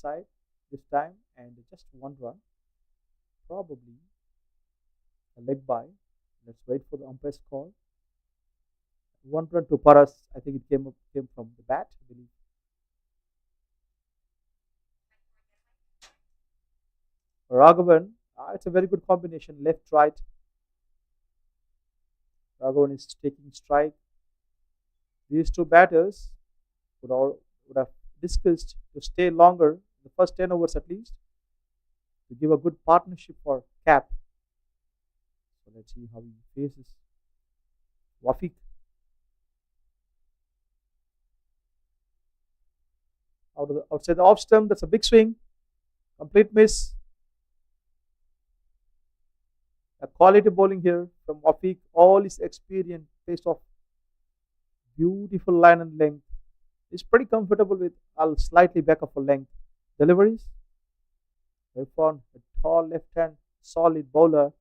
side this time, and just one run, probably a leg by. Let's wait for the umpire's call. One run to Paras. I think it came from the bat, I believe. Raghavan, it's a very good combination. Left, right. Raghavan is taking strike. These two batters would have discussed to stay longer, the first 10 overs at least, to give a good partnership for Cap. So let's see how he faces Wafiq. Outside the off stump, that's a big swing. Complete miss. A quality bowling here from Wafiq. All his experience faced off beautiful line and length. He's pretty comfortable with a slightly back of a length. Deliveries. Irfan, a tall left hand, solid bowler,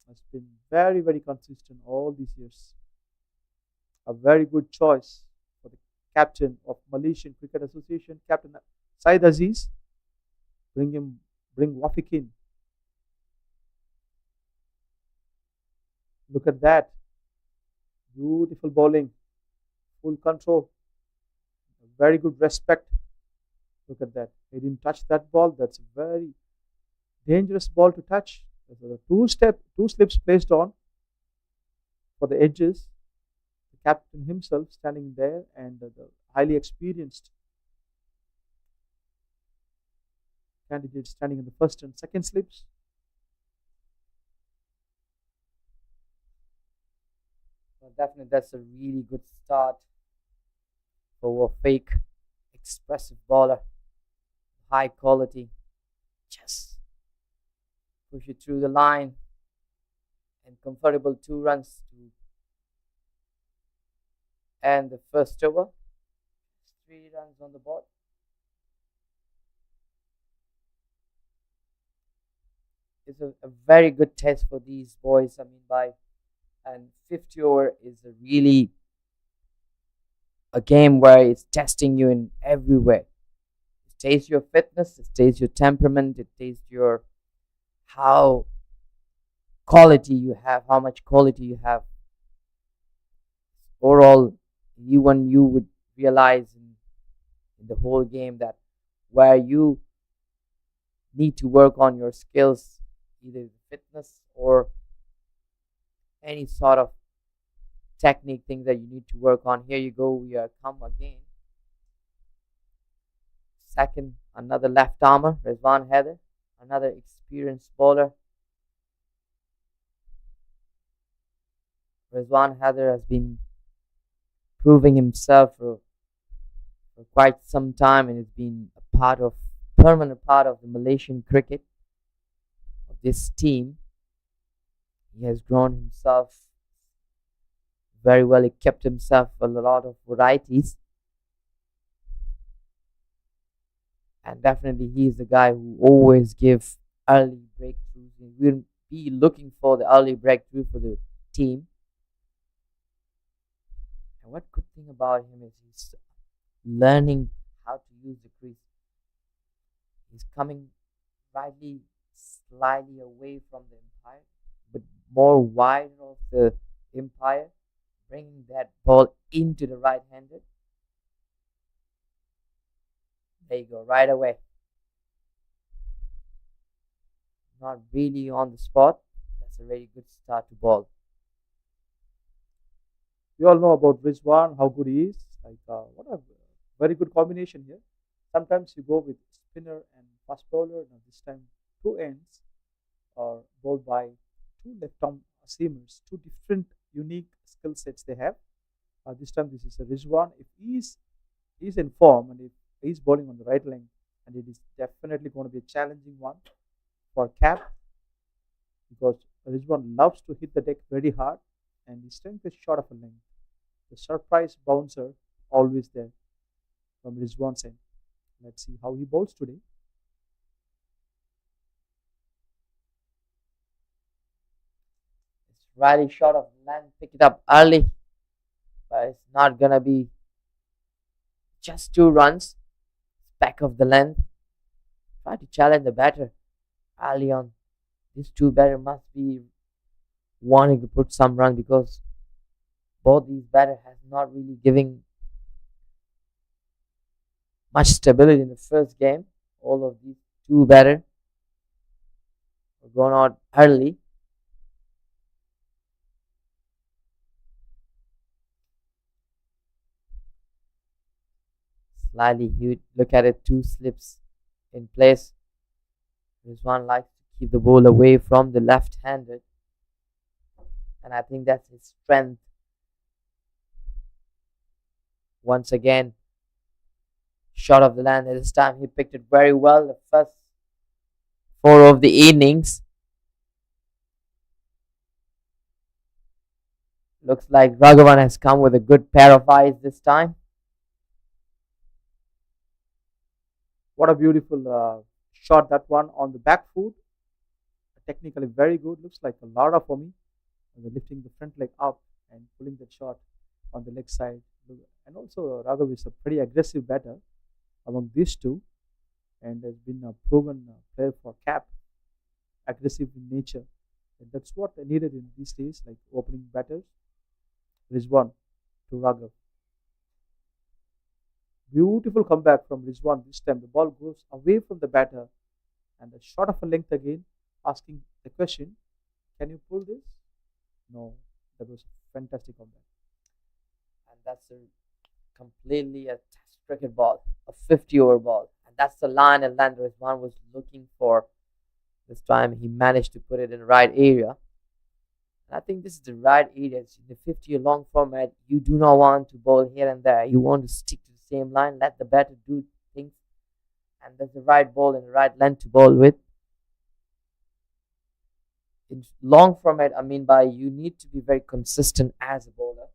has been very, very consistent all these years. A very good choice for the captain of Malaysian Cricket Association, Captain Said Aziz. Bring Wafiq in. Look at that. Beautiful bowling. Full control. Very good respect. Look at that. He didn't touch that ball. That's a very dangerous ball to touch. There's a two slips placed on for the edges. The captain himself standing there, and the highly experienced candidate standing in the first and second slips. Well, definitely, that's a really good start for a fake expressive bowler, high quality. Just push it through the line and comfortable 2 runs to end the first over. 3 runs on the board. It's a very good test for these boys. I mean, and 50 over is a really a game where it's testing you in every way. It tastes your fitness, it tastes your temperament, it tastes your how quality you have, how much quality you have. Overall, you would realize in the whole game that where you need to work on your skills, either fitness or any sort of technique thing that you need to work on. Here you go, we are come again. Second, another left armer, Rizwan Haider, another experienced bowler. Rizwan Haider has been proving himself for quite some time, and has been a permanent part of the Malaysian cricket of this team. He has grown himself very well. He kept himself a lot of varieties, and definitely he is the guy who always gives early breakthroughs. He will be looking for the early breakthrough for the team. And what good thing about him is he's learning how to use the crease. He's coming slightly away from the umpire, but more wide of the umpire, bringing that ball into the right-handed. There you go, right away. Not really on the spot. That's a very good start to ball. We all know about Rizwan, how good he is. What a very good combination here. Sometimes you go with spinner and fast bowler. Now this time, two ends are bowled by two left-arm seamers. Two different, unique skill sets they have. This time, this is a Rizwan. If he's in form and if he's bowling on the right leg, and it is definitely going to be a challenging one for Cap, because Rizwan loves to hit the deck very hard, and his strength is short of a length. The surprise bouncer always there from Rizwan's end. Let's see how he bowls today. It's really short of land. Pick it up early, but it's not gonna be just 2 runs. Back of the length. try to challenge the batter early on. These two batters must be wanting to put some run because both these batters has not really giving much stability in the first game. All of these two batters were going out early. Slightly huge. Look at it, two slips in place. Rizwan likes to keep the ball away from the left-handed, and I think that's his strength. Once again, shot of the land. This time he picked it very well. The first four of the innings. Looks like Raghavan has come with a good pair of eyes this time. What a beautiful shot that one on the back foot. Technically very good. Looks like a Lara for me. Lifting the front leg up and pulling the shot on the leg side. And also Raghav is a pretty aggressive batter among these two, and has been a proven player for cap, aggressive in nature. And that's what I needed in these days, like opening batters. Rizwan to Raghav. Beautiful comeback from Rizwan this time. The ball goes away from the batter and a shot of a length again, asking the question, can you pull this? No, that was a fantastic comeback. And that's a completely a test cricket ball, a 50-over ball. And that's the line and land Rizwan was looking for. This time he managed to put it in the right area. And I think this is the right area. It's in the 50 long format. You do not want to bowl here and there. You want to stick to the same line, let the batter do things. And that's the right ball and the right length to bowl with. In long format, I mean by you need to be very consistent as a bowler.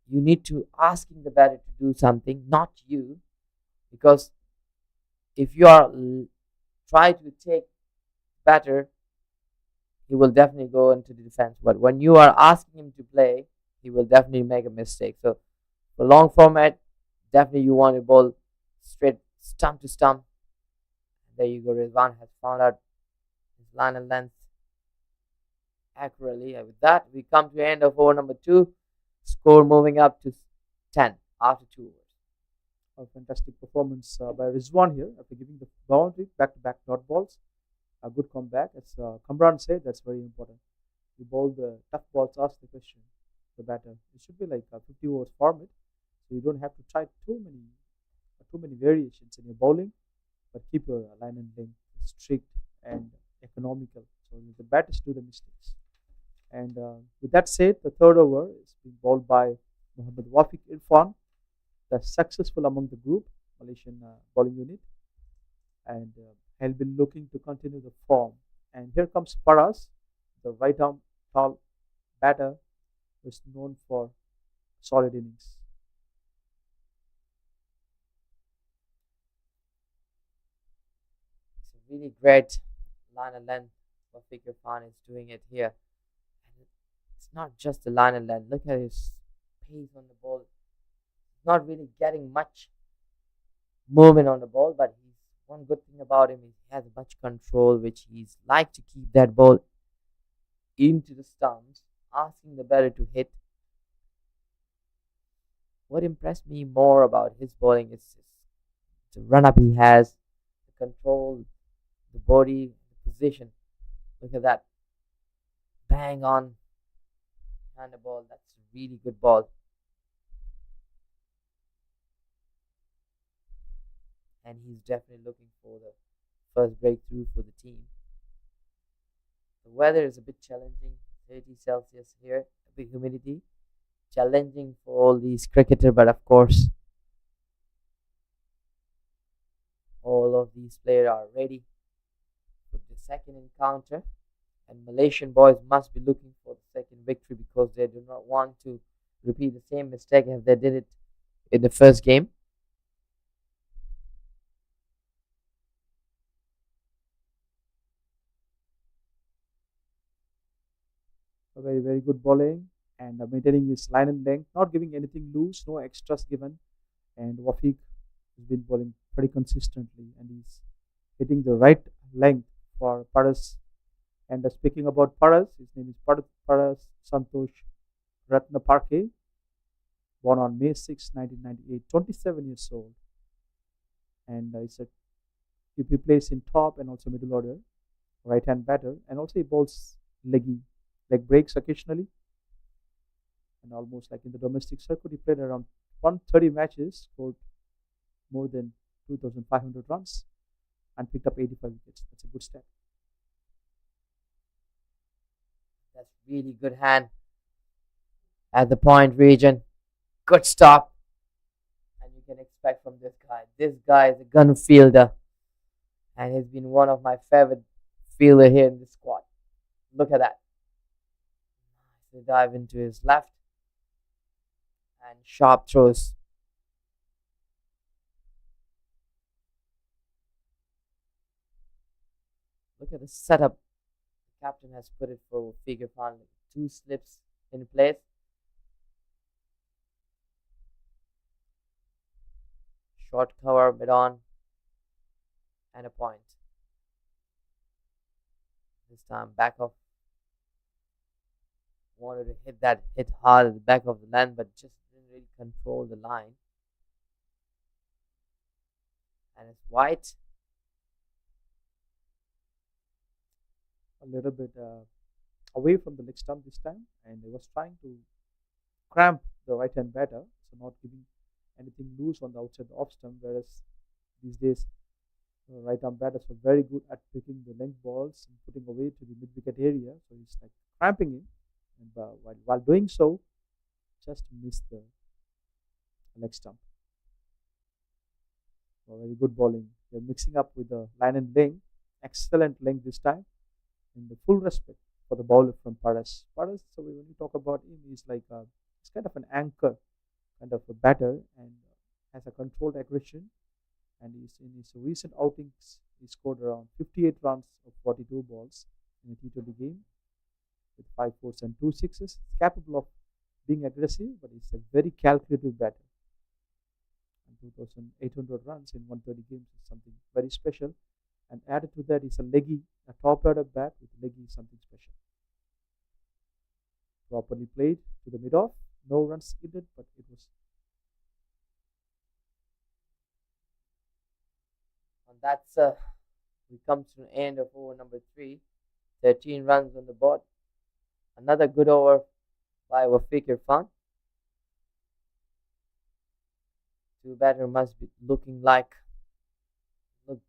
You need to asking the batter to do something, not you, because if you are try to take batter, he will definitely go into the defense. But when you are asking him to play, he will definitely make a mistake. So for long format, definitely you want to bowl straight stump to stump. There you go. Rizwan has found out his line and length accurately. And with that, we come to the end of over number 2. Score moving up to 10 after 2 overs. A fantastic performance by Rizwan here after giving the boundary back-to-back dot balls. A good comeback. As Kamran said, that's very important. You bowl the tough balls, ask the question, the batter. It should be like a 50 overs format, so you don't have to try too many variations in your bowling, but keep your line and length strict and economical, so the batters do the mistakes. And with that said, the third over is being bowled by Muhammad Wafiq Irfan, the successful among the group, Malaysian bowling unit, and he'll be looking to continue the form. And here comes Paras, the right arm tall batter, who is known for solid innings. It's a really great line and length. Wafiq Irfan is doing it here. And it's not just the line and length. Look at his pace on the ball. He's not really getting much movement on the ball, but he's one good thing about him is he has much control, which he's like to keep that ball into the stumps, asking the batter to hit. What impressed me more about his bowling is the run up he has, the control, the body, the position. Look at that. Bang on behind the ball. That's a really good ball. And he's definitely looking for the first breakthrough for the team. The weather is a bit challenging, 30 Celsius here, a bit humidity, challenging for all these cricketers, but of course, all of these players are ready for the second encounter. And Malaysian boys must be looking for the second victory because they do not want to repeat the same mistake as they did it in the first game. A very, very good bowling and maintaining his line and length, not giving anything loose, no extras given. And Wafiq has been bowling pretty consistently, and he's hitting the right length for Paras. And speaking about Paras, his name is Paras Santosh Ratnaparke, born on May 6, 1998, 27 years old. And he plays in top and also middle order, right hand batter, and also he bowls leggy, leg breaks occasionally. And almost like in the domestic circuit, he played around 130 matches, scored more than 2,500 runs, and picked up 85 wickets. That's a good stat. That's really good hand at the point region. Good stop. And you can expect from this guy. This guy is a gun fielder and he's been one of my favorite fielder here in the squad. Look at that. Nicely dive into his left and sharp throws. Look at the setup. The captain has put it for figure fun. Two slips in place. Short cover, mid on, and a point. This time back off. Wanted to hit hard at the back of the line, but just didn't really control the line. And it's white. A little bit away from the leg stump this time, and he was trying to cramp the right hand batter, so not giving anything loose on the outside off stump. Whereas these days, right arm batters are very good at picking the length balls and putting away to the mid wicket area. So he's like cramping it, and while doing so, just missed the leg stump. So very good bowling. They're mixing up with the line and length. Excellent length this time. In the full respect for the bowler from Paras. Paras, so when you talk about him, he's like he's kind of an anchor, kind of a batter, and has a controlled aggression. And he's in his recent outings, he scored around 58 runs of 42 balls in a T20 game with 5 4s and 2 6s. He's capable of being aggressive, but he's a very calculative batter. And 2,800 runs in 130 games is something very special. And added to that is a top order bat with leggy is something special. Properly played to the mid off, no runs needed, but it was. And that's we come to the end of over number 3. 13 runs on the board. Another good over by Wafiq Irfan. Two batter must be looking like look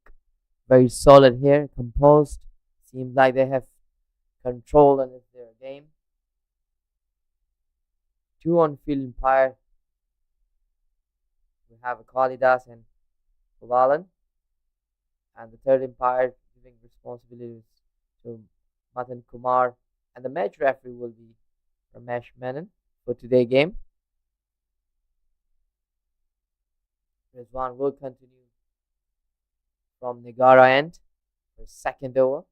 very solid here, composed. Seems like they have control on their game. Two on field umpire. We have a Kalidas and Kovalan. And the third umpire giving responsibilities to Matan Kumar. And the match referee will be Ramesh Menon for today's game. Rizwan will continue from Nigara end for second over.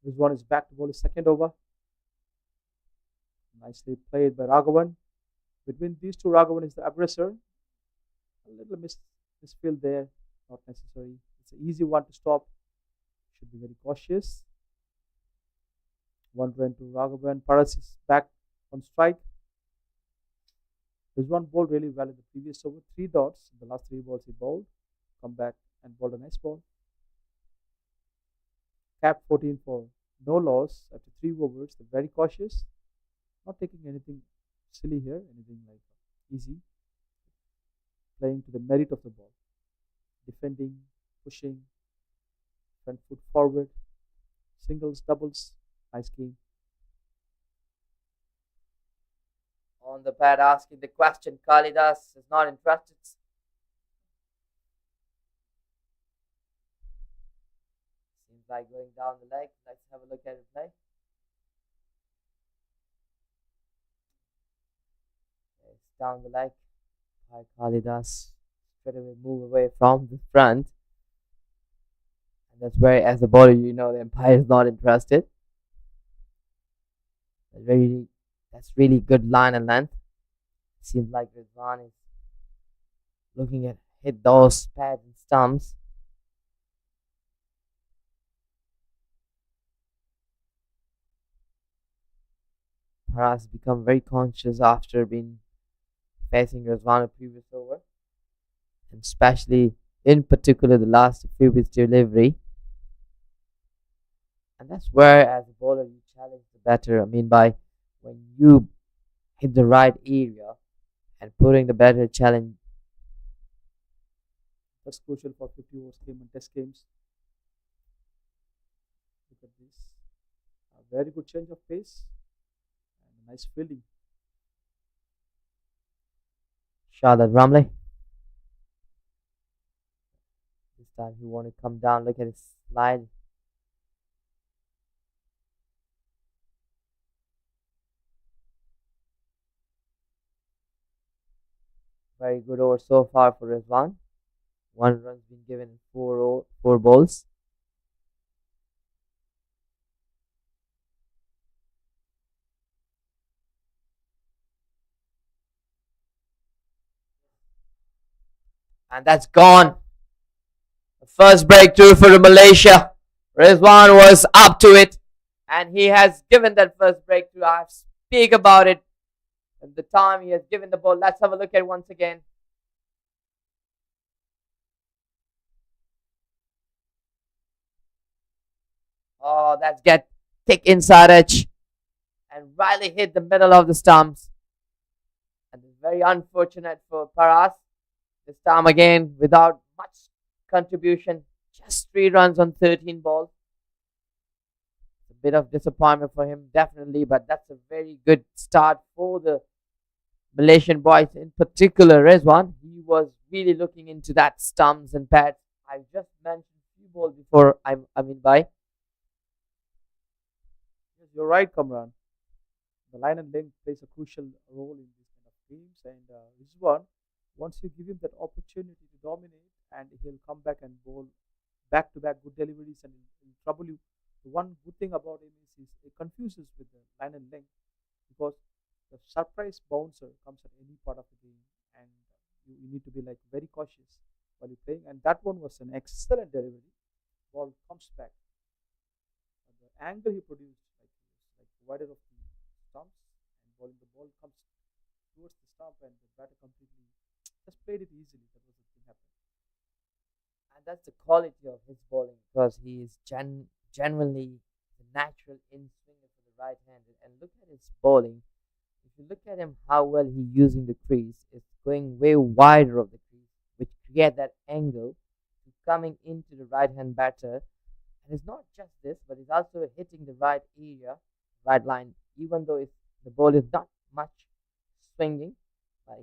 This one is back to bowl his second over. Nicely played by Raghavan. Between these two, Raghavan is the aggressor. A little misfield there, not necessary. It's an easy one to stop. Should be very cautious. One run to Raghavan. Paras is back on strike. This one bowled really well in the previous over. 3 dots. The last 3 balls he bowled. Come back and bowled a nice ball. Cap 14 for no loss after 3 overs. They're very cautious. Not taking anything silly here. Anything like easy. Playing to the merit of the ball. Defending, pushing, front foot forward. Singles, doubles. Nice game. On the pad asking the question, Kalidas is not interested. Seems like going down the leg. Let's have a look at it play. It's down the leg by Kalidas. Straight away move away from the front. And that's where, as a bowler, you know the umpire is not interested. That's really good line and length. Seems like Rizwan is looking at hit those pads and stumps. Paras become very conscious after being facing Rizwan in previous over, and especially in particular the last previous delivery. And that's where, as a bowler, you challenge the batter. I mean, by when you hit the right area and putting the batter challenge. That's crucial for 50 overs game and test games. Look at this. A very good change of pace and a nice fielding. Charlotte Ramley. This time he want to come down. Look at his slide. Very good over so far for Rizwan. One run's been given in four balls. And that's gone. The first breakthrough for Malaysia. Rizwan was up to it. And he has given that first breakthrough. I speak about it. At the time he has given the ball. Let's have a look at it once again. Oh, that's get thick inside edge. And Riley hit the middle of the stumps. And it's very unfortunate for Paras. This time again, without much contribution, just 3 runs on 13 balls. It's a bit of disappointment for him, definitely, but that's a very good start for the Malaysian boys, in particular Rizwan. He was really looking into that stumps and pads. I just mentioned few balls before. I mean by. Yes, you're right, Kamran. The line and length plays a crucial role in these kind of games, and Rizwan, once you give him that opportunity to dominate, and he'll come back and bowl back to back good deliveries and he'll trouble you. The one good thing about him is he confuses with the line and length because the surprise bouncer comes at any part of the game, and you need to be like very cautious while you're playing. And that one was an excellent delivery. Ball comes back. The angle he produced, like wider of the stumps, and the ball comes towards the stump, and the batter completely just played it easily. That was the thing happened. And that's the quality of his bowling because he is genuinely the natural in swinger for the right handed. And look at his bowling. If you look at him, how well he's using the crease, it's going way wider of the crease, which create that angle to coming into the right hand batter. And it's not just this, but he's also hitting the right area, right line, even though if the ball is not much swinging,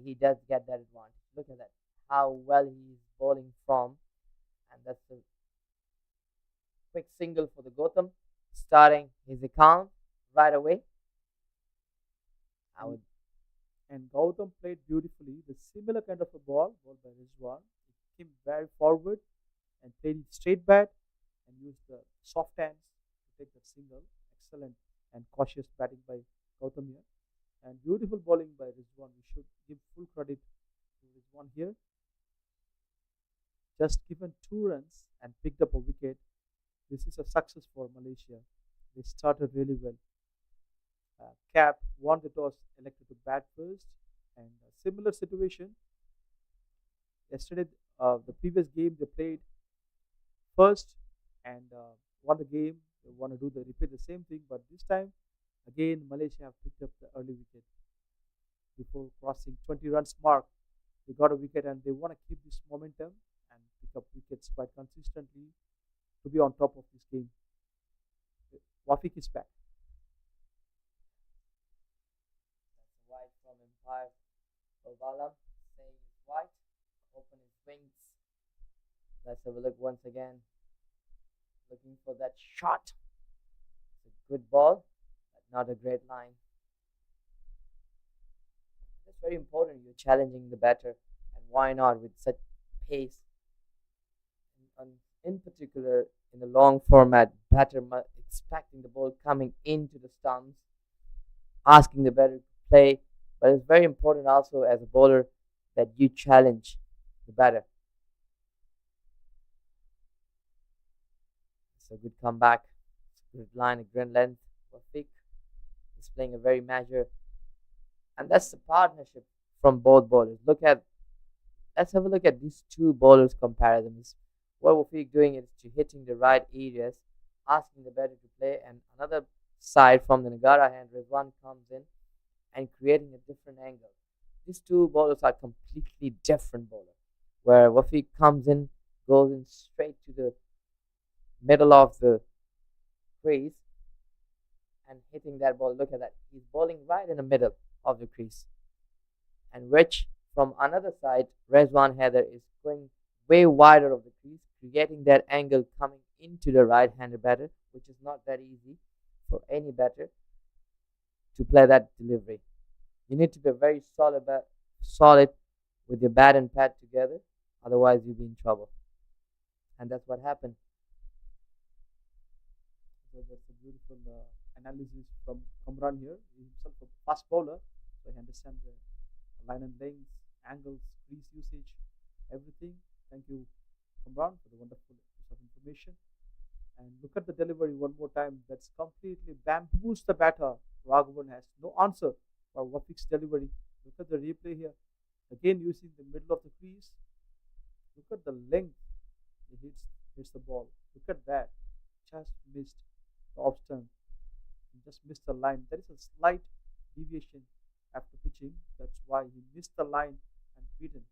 he does get that advantage. Look at that, how well he's bowling from, and that's a quick single for the Gotham, starting his account right away. I would. And Gautam played beautifully. The similar kind of a ball by Rizwan. He came very forward and played it straight bat and used the soft hands to take that single. Excellent and cautious batting by Gautam here. And beautiful bowling by Rizwan. We should give full credit to Rizwan here. Just given 2 runs and picked up a wicket. This is a success for Malaysia. They started really well. Cap won the toss, elected to bat first, and a similar situation yesterday. The previous game they played first and won the game. They want to do the repeat the same thing, but this time again Malaysia have picked up the early wicket before crossing 20 runs mark. They got a wicket and they want to keep this momentum and pick up wickets quite consistently to be on top of this game. Wafiq is back. White from Empire Ovala, saying it's white, open his wings. Let's have a look once again. Looking for that shot. It's a good ball, but not a great line. It's very important. You're challenging the batter, and why not with such pace? In particular, in the long format, batter expecting the ball coming into the stumps, asking the batter to play But it's very important also as a bowler that you challenge the batter. It's a good comeback. It's a good line, a great length. Wafiq is playing a very major, and that's the partnership from both bowlers. Let's have a look at these two bowlers comparisons. What Wafiq doing is to hitting the right areas, asking the batter to play, and another side from the Nagara hand, Rizwan comes in and creating a different angle. These two bowlers are completely different bowlers. Where Wafiq comes in, goes in straight to the middle of the crease and hitting that ball. Look at that. He's bowling right in the middle of the crease. And which from another side, Rezwan Heather is going way wider of the crease, creating that angle coming into the right-handed batter, which is not that easy for any batter to play that delivery. You need to be very solid with your bat and pad together, otherwise you'll be in trouble. And that's what happened. So that's a beautiful analysis from Kamran here. He's himself a fast bowler, so he understands the line and length, angles, crease usage, everything. Thank you, Kamran, for the wonderful piece of information. And look at the delivery one more time. That's completely bamboos the batter. Raghavan has no answer for Wafiq's delivery. Look at the replay here. Again, using the middle of the crease. Look at the length he hits the ball. Look at that. Just missed the off stump. Just missed the line. There is a slight deviation after pitching. That's why he missed the line and beaten.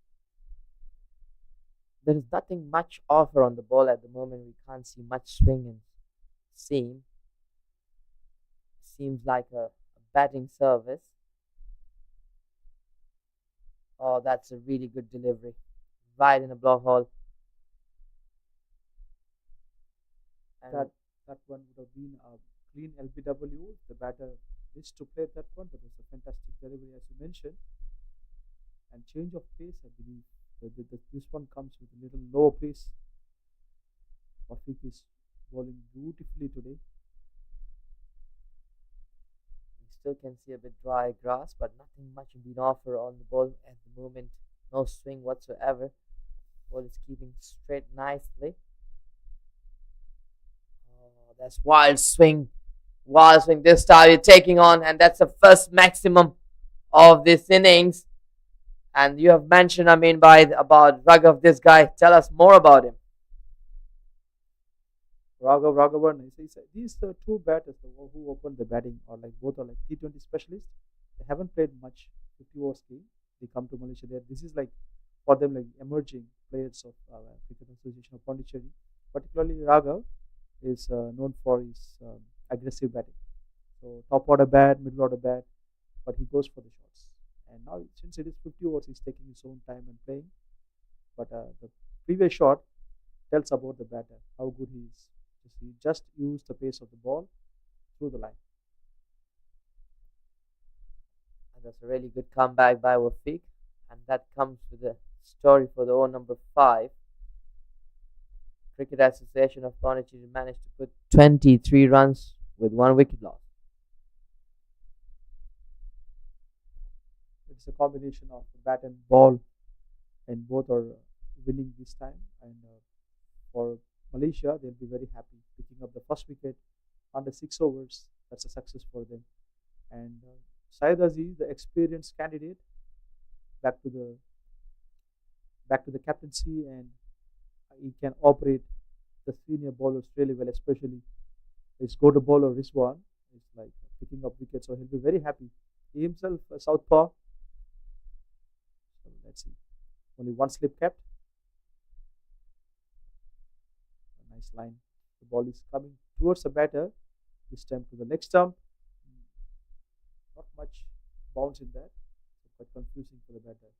There is nothing much offer on the ball at the moment. We can't see much swing and seam. Seems like a batting service. Oh, that's a really good delivery. Right in the block hole. And That that one would have been a clean LBW. The batter missed to play that one. That was a fantastic delivery, as you mentioned. And change of pace, I believe. This one comes with a little lower pace. Wafiq is bowling beautifully today. we still can see a bit dry grass, but nothing much being offer on the ball at the moment. No swing whatsoever. Ball is keeping straight nicely. Oh, that's wild swing. Wild swing this time you're taking on, and that's the first maximum of this innings. And you have mentioned, by about Raghav, this guy. Tell us more about him. Raghavan, these two batters who opened the batting are like both are like T20 specialists. They haven't played much 50 overs game. They come to Malaysia. This is like for them like emerging players of Cricket Association of Pondicherry. Particularly Raghav is known for his aggressive batting. So top order bat, middle order bat, but he goes for the shots. And now since it is 50 overs, he's taking his own time and playing. But the previous shot tells about the batter, how good he is. He just used the pace of the ball through the line. And that's a really good comeback by Wafiq. And that comes with a story for the over number 5. Cricket Association of Pondicherry managed to put 23 runs with 1 wicket loss. It's a combination of bat and ball, and both are winning this time. And for Malaysia, they'll be very happy picking up the first wicket under 6 overs. That's a success for them. And Syed Aziz, the experienced candidate, back to the captaincy, and he can operate the senior bowlers really well, especially his go-to bowler Rizwan is like picking up wickets, so he'll be very happy. He himself a southpaw. So let's see. Only one slip kept. A nice line. The ball is coming towards the batter. This time to the leg stump. Not much bounce in that. So quite confusing for the batter.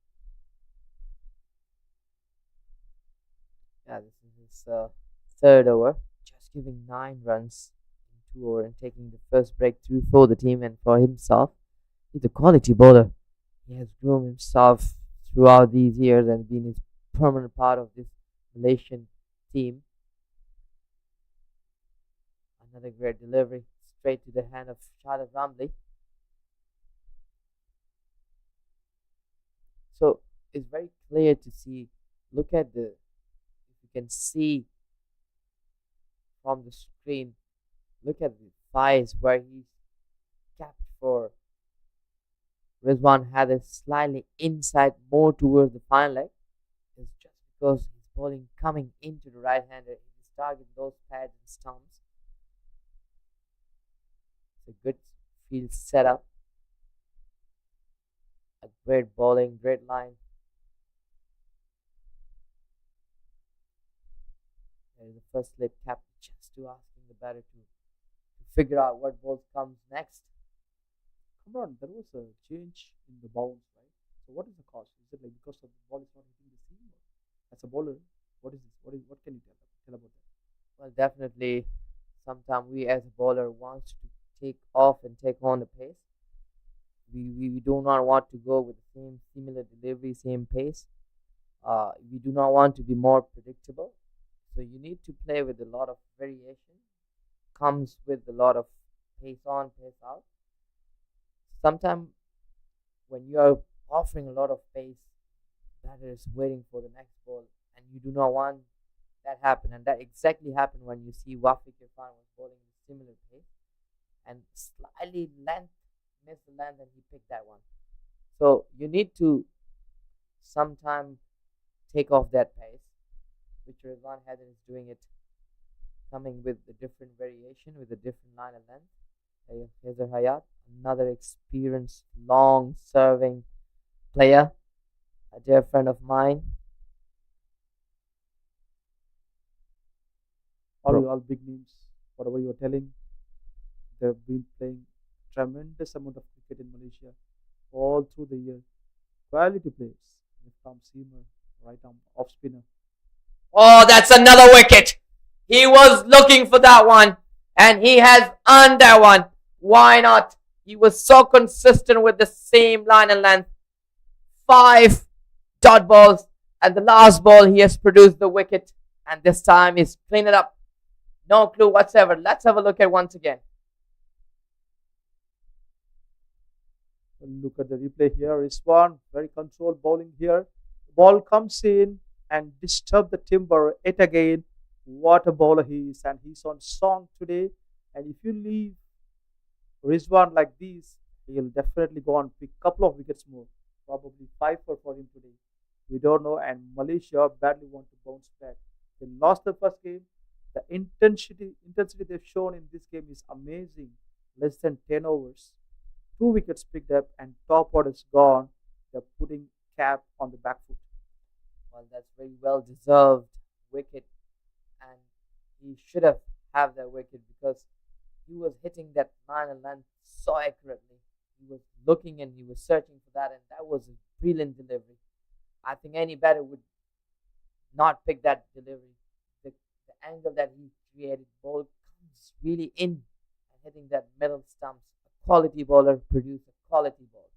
Yeah, this is his third over. Just giving 9 runs in 2 overs and taking the first breakthrough for the team and for himself. He's a quality bowler. He has grown himself throughout these years and been a permanent part of this Malaysian team. Another great delivery straight to the hand of Charlotte Ramley. is very clear to see. Look at the, if you can see from the screen, look at the thighs where he's capped for Rizwan had it slightly inside more towards the fine leg. It's just because his bowling coming into the right hander, he's targeting those pads and stumps. It's a good field setup, a great bowling, great line. There is the first slip cap just to asking the batter to figure out what ball comes next. Come on, there was a change in the bounce, right? So what is the cause? Is it like because of the ball is not hitting the seam? Or as a bowler, what is this? What can you tell about that? Well, definitely, sometimes we as a bowler wants to take off and take on the pace. We do not want to go with the same similar delivery, same pace. We do not want to be more predictable. So you need to play with a lot of variation. Comes with a lot of pace on, pace out. Sometimes when you are offering a lot of pace, batter is waiting for the next ball, and you do not want that happen. And that exactly happened when you see Wafiq Irfan was bowling with similar pace and slightly length missed the length and he picked that one. So you need to sometime take off that pace, which Rizwan Haider is doing it, coming with a different variation with a different line of length. Here's Hayat, another experienced, long serving player, a dear friend of mine. All big names, whatever you are telling, they've been playing tremendous amount of cricket in Malaysia all through the year. Quality players. From seamer, right arm, off spinner. Oh, that's another wicket. He was looking for that one, and he has earned that one. Why not? He was so consistent with the same line and length. 5 dot balls, and the last ball he has produced the wicket, and this time he's cleaned it up. No clue whatsoever. Let's have a look at once again. Look at the replay here. Rizwan, very controlled bowling here. The ball comes in and disturb the timber yet again. What a bowler he is, and he's on song today. And if you leave Rizwan like this, he'll definitely go on pick couple of wickets more, probably 5 for him today. We don't know, and Malaysia badly want to bounce back. They lost the first game. The intensity they've shown in this game is amazing. Less than 10 overs, 2 wickets picked up, and top order's gone. They're putting cap on the back foot. Well, that's very well deserved wicket, and he should have that wicket because he was hitting that line and length so accurately. He was looking and he was searching for that, and that was a brilliant delivery. I think any batter would not pick that delivery. The angle that he created, ball comes really in and hitting that middle stumps. A quality bowler produced a quality ball.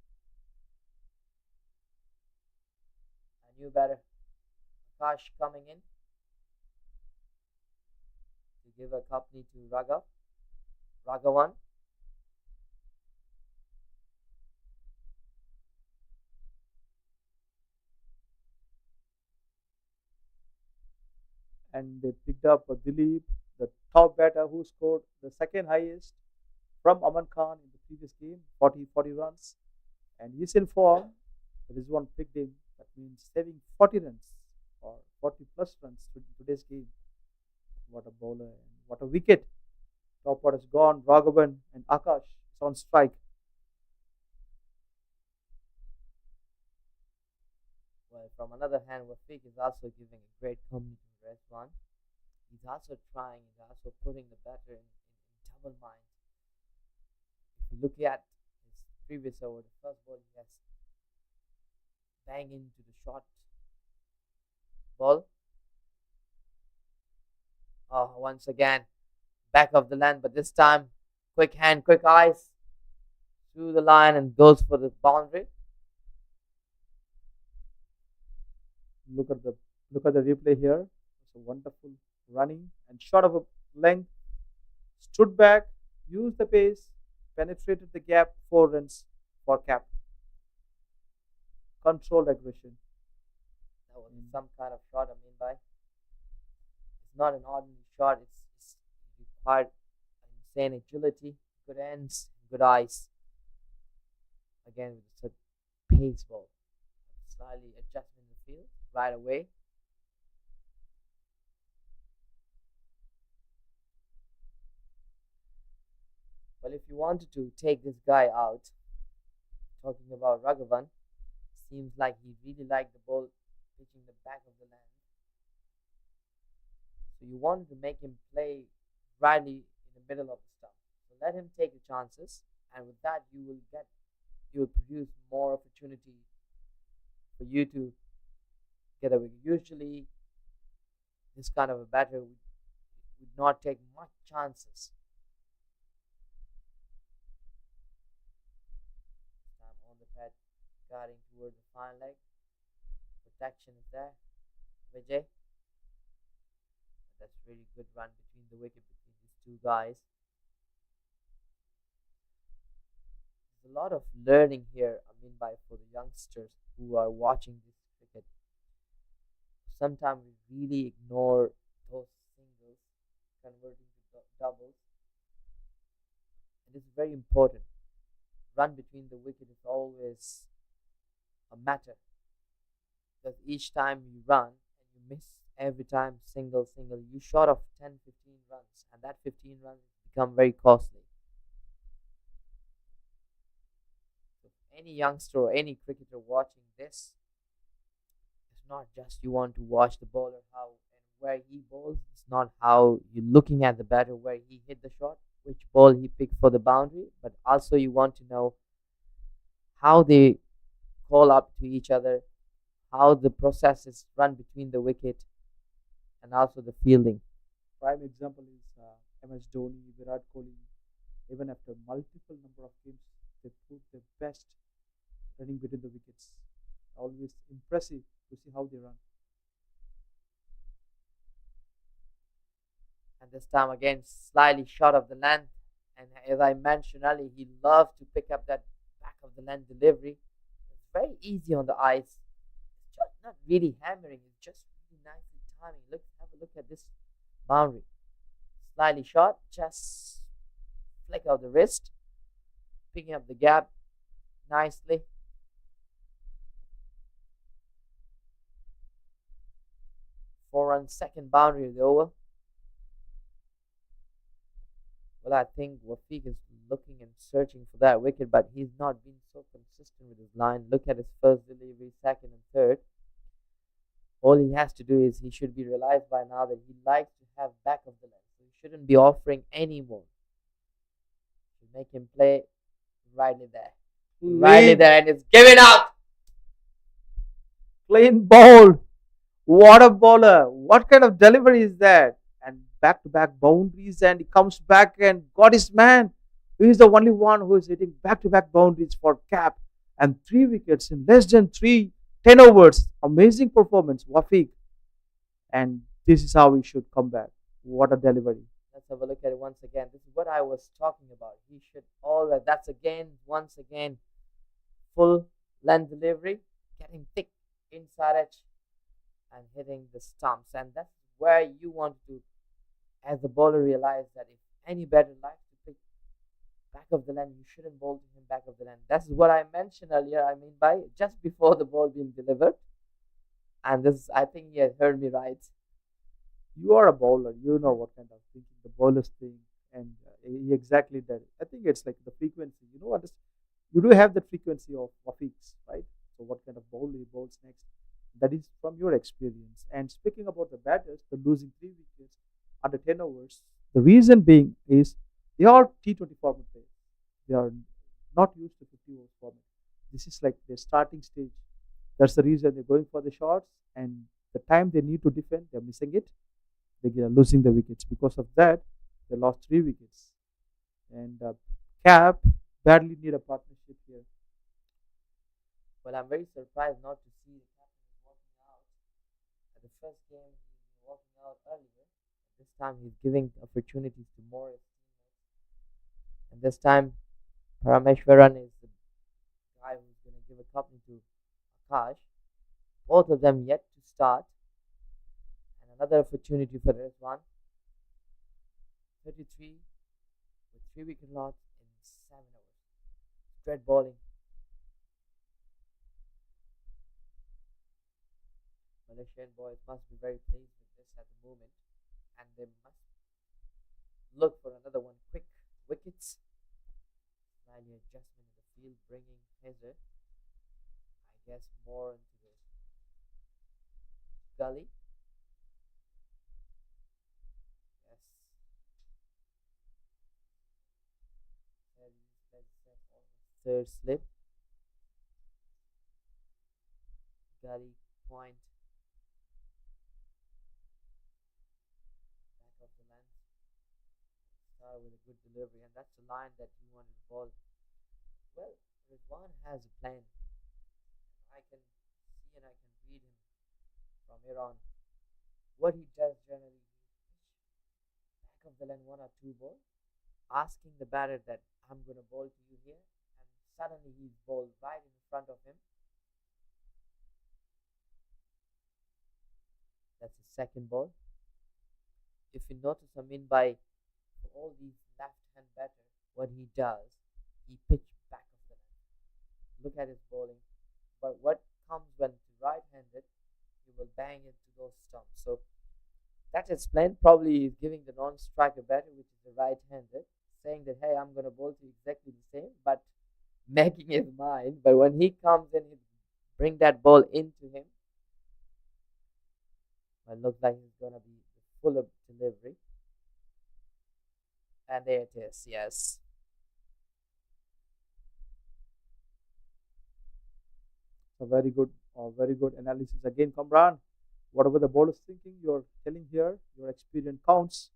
A new batter, Akash, coming in to give a company to Ragavan. And they picked up Dilip, the top batter who scored the second highest from Aman Khan in the previous game, 40 runs. And he's in form. Rizwan picked him. That means saving 40 runs or 40 plus runs to today's game. What a bowler and what a wicket. Top order is gone. Raghavan and Akash is on strike. Well, from another hand, Wafiq is also giving a great company to Rizwan. He's also trying, he's also putting the batter in double mind. If you look at his previous over, the first ball he has bang into the short ball. Oh, once again, back of the land, but this time, quick hand, quick eyes through the line and goes for the boundary. Look at the replay here. It's a wonderful running and shot of a length. Stood back, used the pace, penetrated the gap, 4 runs for cap. Controlled aggression. or And some kind of shot. I mean, by it's not an ordinary shot. It's required insane agility, good ends, good eyes. Again, with a pace ball, slightly adjustment in the field right away. Well, if you wanted to take this guy out, talking about Raghavan, seems like he really liked the ball pitching the back of the land. So you wanted to make him play rightly in the middle of the stump. So let him take the chances, and with that you will produce more opportunity for you to get a wicket. Usually, this kind of a batter would not take much chances. I'm on the pad, guarding towards the fine leg. Protection is there. Vijay. That's really good run between the wicket between these two guys. There's a lot of learning here. I mean, by for the youngsters who are watching this cricket. Sometimes we really ignore those singles converting to doubles. It is very important. Run between the wicket is always a matter because each time you run and you miss every time single single, you short of 10, 15 runs, and that 15 runs become very costly. So any youngster or any cricketer watching this, it's not just you want to watch the bowler how and where he bowls. It's not how you're looking at the batter where he hit the shot, which ball he picked for the boundary, but also you want to know how they call up to each other, how the process is run between the wicket, and also the fielding. prime example is MS Dhoni, Virat Kohli. Even after multiple number of games, they put their best running between the wickets. Always impressive to see how they run. And this time again, slightly short of the length. And as I mentioned earlier, he loves to pick up that back of the length delivery. It's very easy on the eyes. It's just not really hammering. It's just really nicely timing. Look, have a look at this boundary. Slightly short, just flick of the wrist, picking up the gap nicely. 4 run second boundary of the over. Well, I think Wafiq is looking and searching for that wicket, but he's not been so consistent with his line. Look at his first delivery, second, and third. All he has to do is he should be realized by now that he likes to have back of the leg. So he shouldn't be offering any more. You make him play rightly there. Rightly Clean, there, and it's given out. clean ball. What a bowler. What kind of delivery is that? And back to back boundaries, and he comes back and got his man. He is the only one who is hitting back to back boundaries for cap and 3 wickets in less than 10 overs. Amazing performance, Wafiq. And this is how he should come back. What a delivery. Let's have a look at it once again. This is what I was talking about. He should always, that's again, once again, full length delivery, getting thick inside edge and hitting the stumps. And that's where you want to, as the bowler, realize that if any batter likes to pick back of the land, you shouldn't bowl to him back of the land. That's what I mentioned earlier. I mean, by just before the ball being delivered. And this, I think he has heard me right. You are a bowler. You know what kind of thinking the bowlers think. And he exactly did. I think it's like the frequency. You know what? You do have the frequency of Wafiq's, right? So what kind of bowl he bowls next? That is from your experience. And speaking about the batters, the losing 3 wickets under 10 overs, the reason being is they are T20 format players. They are not used to 50 overs format. This is like their starting stage. That's the reason they're going for the shots. And the time they need to defend, they're missing it. They are losing the wickets. Because of that, they lost 3 wickets. And Cap badly need a partnership here. Well, I'm very surprised not to see the captain walking out. At the first game, he's been walking out earlier. This time, he's giving opportunities to more teammates. And this time, Parameshwaran is the guy who's going to give a company to Akash. Both of them yet to start. And another opportunity for Rizwan, 33 with 3 wicket loss in 7 overs. Great bowling. Malaysian boys must be very pleased with this at the moment, and they must look for another one quick. Wickets, slightly adjustment in the field, bringing Hazard, I guess, more into the gully. Yes, almost third slip, gully point, back of the length, start with a good delivery, and that's the line that you wanted to bowl. Well, Rizwan has a plan. I can see and I can read him from here on. What he does generally, back of the line, one or two balls, asking the batter that I'm going to bowl to you here, and suddenly he's bowled right in front of him. That's his second ball. If you notice, I mean, by all these left-hand batters, what he does, he pitches back of the line. Look at his bowling. But what comes when right-handed, he will bang into those stumps. So that explained. Probably he's giving the non-striker batter, which is the right-handed, saying that, hey, I'm going to bowl to you exactly the same, but making his mind. But when he comes in, he bring that ball into him. It looks like he's going to be full of delivery. And there it is, yes. A very good analysis again, Kamran. Whatever the ball is thinking, you're telling here, your experience counts.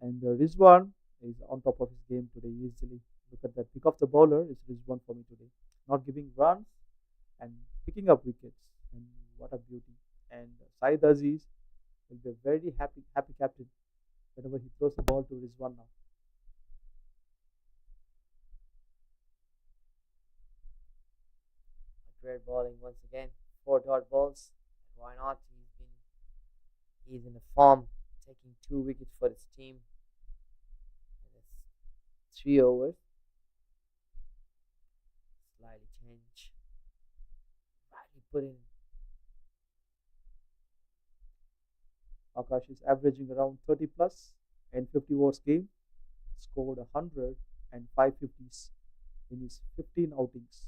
And Rizwan is on top of his game today easily. Look at that. Pick of the bowler is Rizwan for me today. Not giving runs and picking up wickets. And what a beauty. And Saeed Aziz will be a very happy captain whenever he throws the ball to Rizwan now. Great bowling once again. 4 dot balls. And why not? He's in a form, taking 2 wickets for his team. And it's 3 overs. Slightly change. Rightly put in. Akash is averaging around 30 plus and 50 overs game. Scored 100 and 550s in his 15 outings.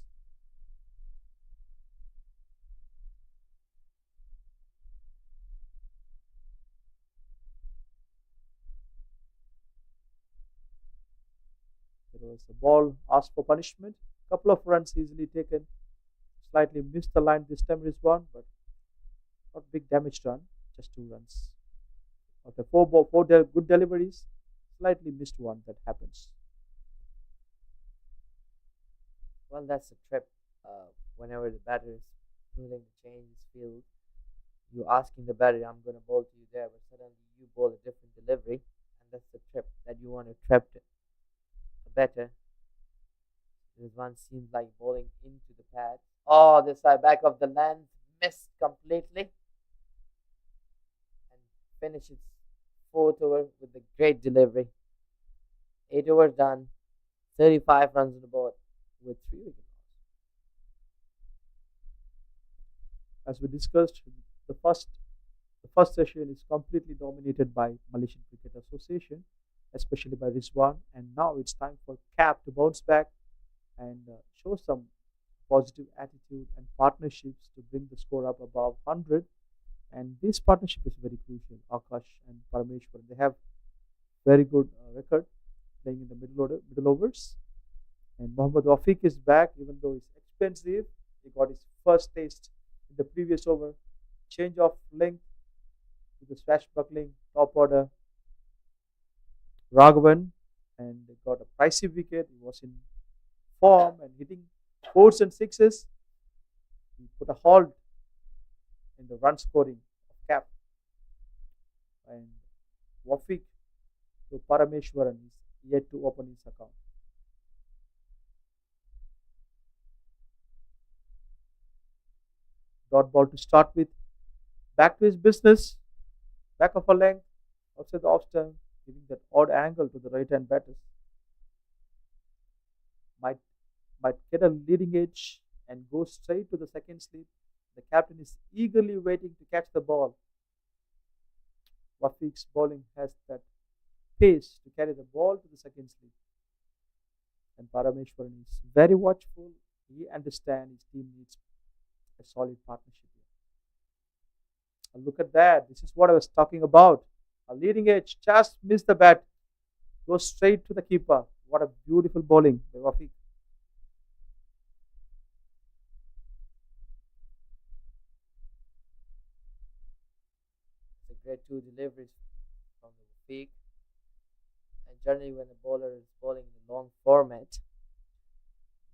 There was a ball asked for punishment. Couple of runs easily taken. Slightly missed the line this time, Rizwan, but not big damage done. Just 2 runs. Okay, good deliveries. Slightly missed one that happens. Well, that's a trip. Whenever the batter is pulling the change field, you asking the batter, I'm going to bowl to you there, but suddenly you bowl a different delivery, and that's the trip that you want to trap the batter. This one seems like bowling into the pad. Oh, this side back of the land, missed completely, and finishes fourth over with a great delivery. 8 overs done, 35 runs on the board with 3 wickets. As we discussed, the first session is completely dominated by Malaysian Cricket Association, especially by Rizwan, and now it's time for Cap to bounce back and show some positive attitude and partnerships to bring the score up above 100. And this partnership is very crucial. Akash and Parameshwar, they have very good record playing in the middle overs. And Mohammad Wafiq is back, even though he's expensive. He got his first taste in the previous over. Change of length to the swashbuckling top order Raghavan, and they got a pricey wicket. He was in form and hitting fours and sixes. He put a halt in the run scoring of Cap. And Wafiq to Parameshwaran is yet to open his account. Dot ball to start with. Back to his business, back of a length, outside the off stump, giving that odd angle to the right hand batters. Might might get a leading edge and go straight to the second slip. The captain is eagerly waiting to catch the ball. Wafiq's bowling has that pace to carry the ball to the second slip. And Parameshwaran is very watchful. He understands his team needs a solid partnership here. And look at that. This is what I was talking about. A leading edge just missed the bat, goes straight to the keeper. What a beautiful bowling by Wafiq. It's a great two deliveries from the peak. And generally, when a bowler is bowling in a long format,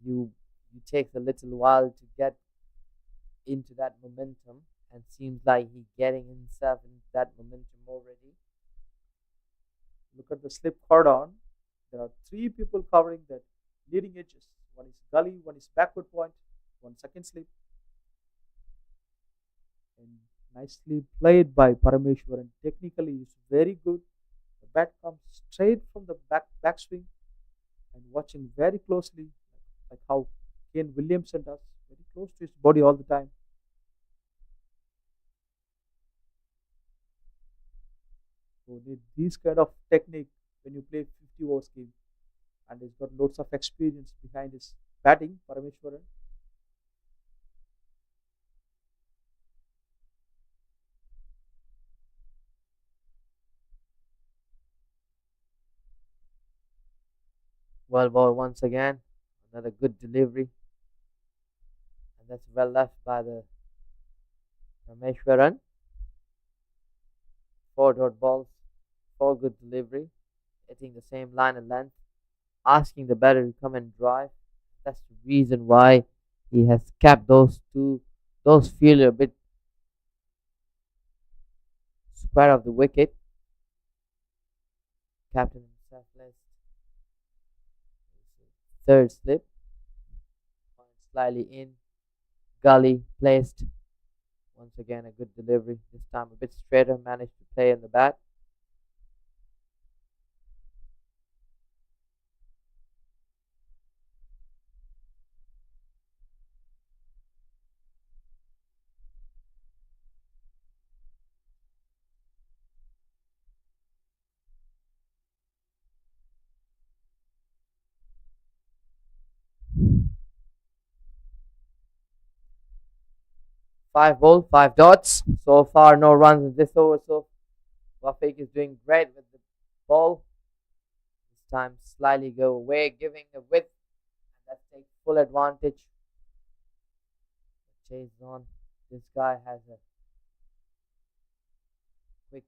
you you takes a little while to get into that momentum, and seems like he's getting himself into that momentum already. Look at the slip cordon. There are three people covering that leading edges. One is gully, one is backward point, one second slip, and nicely played by Parameshwaran. Technically, it's very good. The bat comes straight from the backswing and watching very closely, like how Kane Williamson does, very close to his body all the time. So need these kind of technique when you play 50 overs game, and he's got loads of experience behind his batting, Parameshwaran. Well ball once again. Another good delivery. And that's well left by the Rameshwaran. Four dot balls, four good delivery, hitting the same line and length, asking the batter to come and drive. That's the reason why he has kept those fielder a bit square of the wicket. Captain himself placed third slip, slightly in. Gully placed. Once again, a good delivery. This time a bit straighter, managed to play in the bat. Five ball, five dots. So far, no runs in this over. So Wafiq is doing great with the ball. This time, slightly go away, giving the width, and that takes full advantage. Chase on. This guy has a quick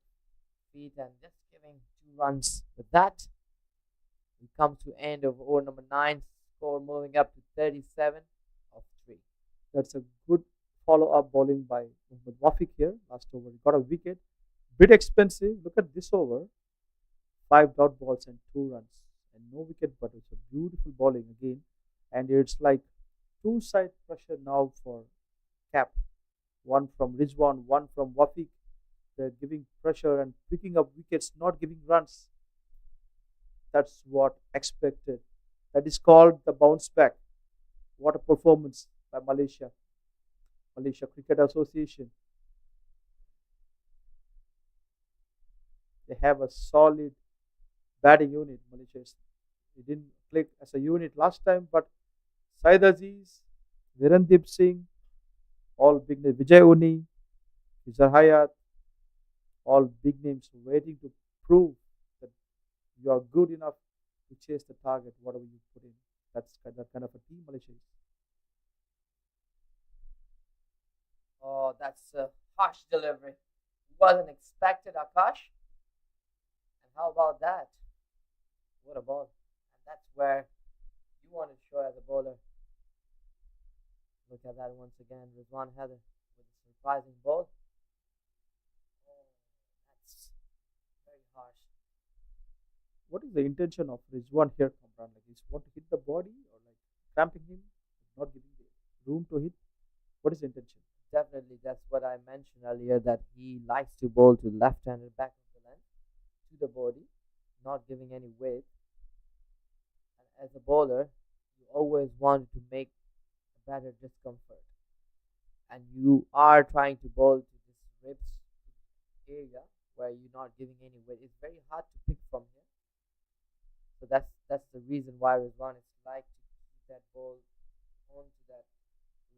feet and just giving two runs. With that, we come to end of over number 9. Score moving up to 37 of 3. That's a good follow-up bowling by Muhammad Wafiq here. Last over, he got a wicket. Bit expensive. Look at this over. 5 dot balls and 2 runs. And no wicket, but it's a beautiful bowling again. And it's like two-side pressure now for Cap. One from Rizwan, one from Wafiq. They're giving pressure and picking up wickets, not giving runs. That's what expected. That is called the bounce back. What a performance by Malaysia Cricket Association. They have a solid batting unit. Malaysia it didn't click as a unit last time, but Said Aziz, Virendip Singh, all big names, Vijay Uni, Izar Hayat, all big names waiting to prove that you are good enough to chase the target, whatever you put in. That's that kind of a team Malaysia is. Oh, that's a harsh delivery. Wasn't expected, Akash. And how about that? What a ball. And that's where you want to show as a bowler. Look at that once again. Rizwan Heather with a surprising ball. Oh, that's very harsh. What is the intention of Rizwan here, Kamran? Like, is want to hit the body or like cramping him, not giving the room to hit? What is the intention? Definitely, that's what I mentioned earlier, that he likes to bowl to left-handed back of the length to the body, not giving any weight. And as a bowler, you always want to make a batter discomfort, and you are trying to bowl to this ribs area where you're not giving any weight. It's very hard to pick from here. So that's the reason why Rizwan is like to keep that ball onto that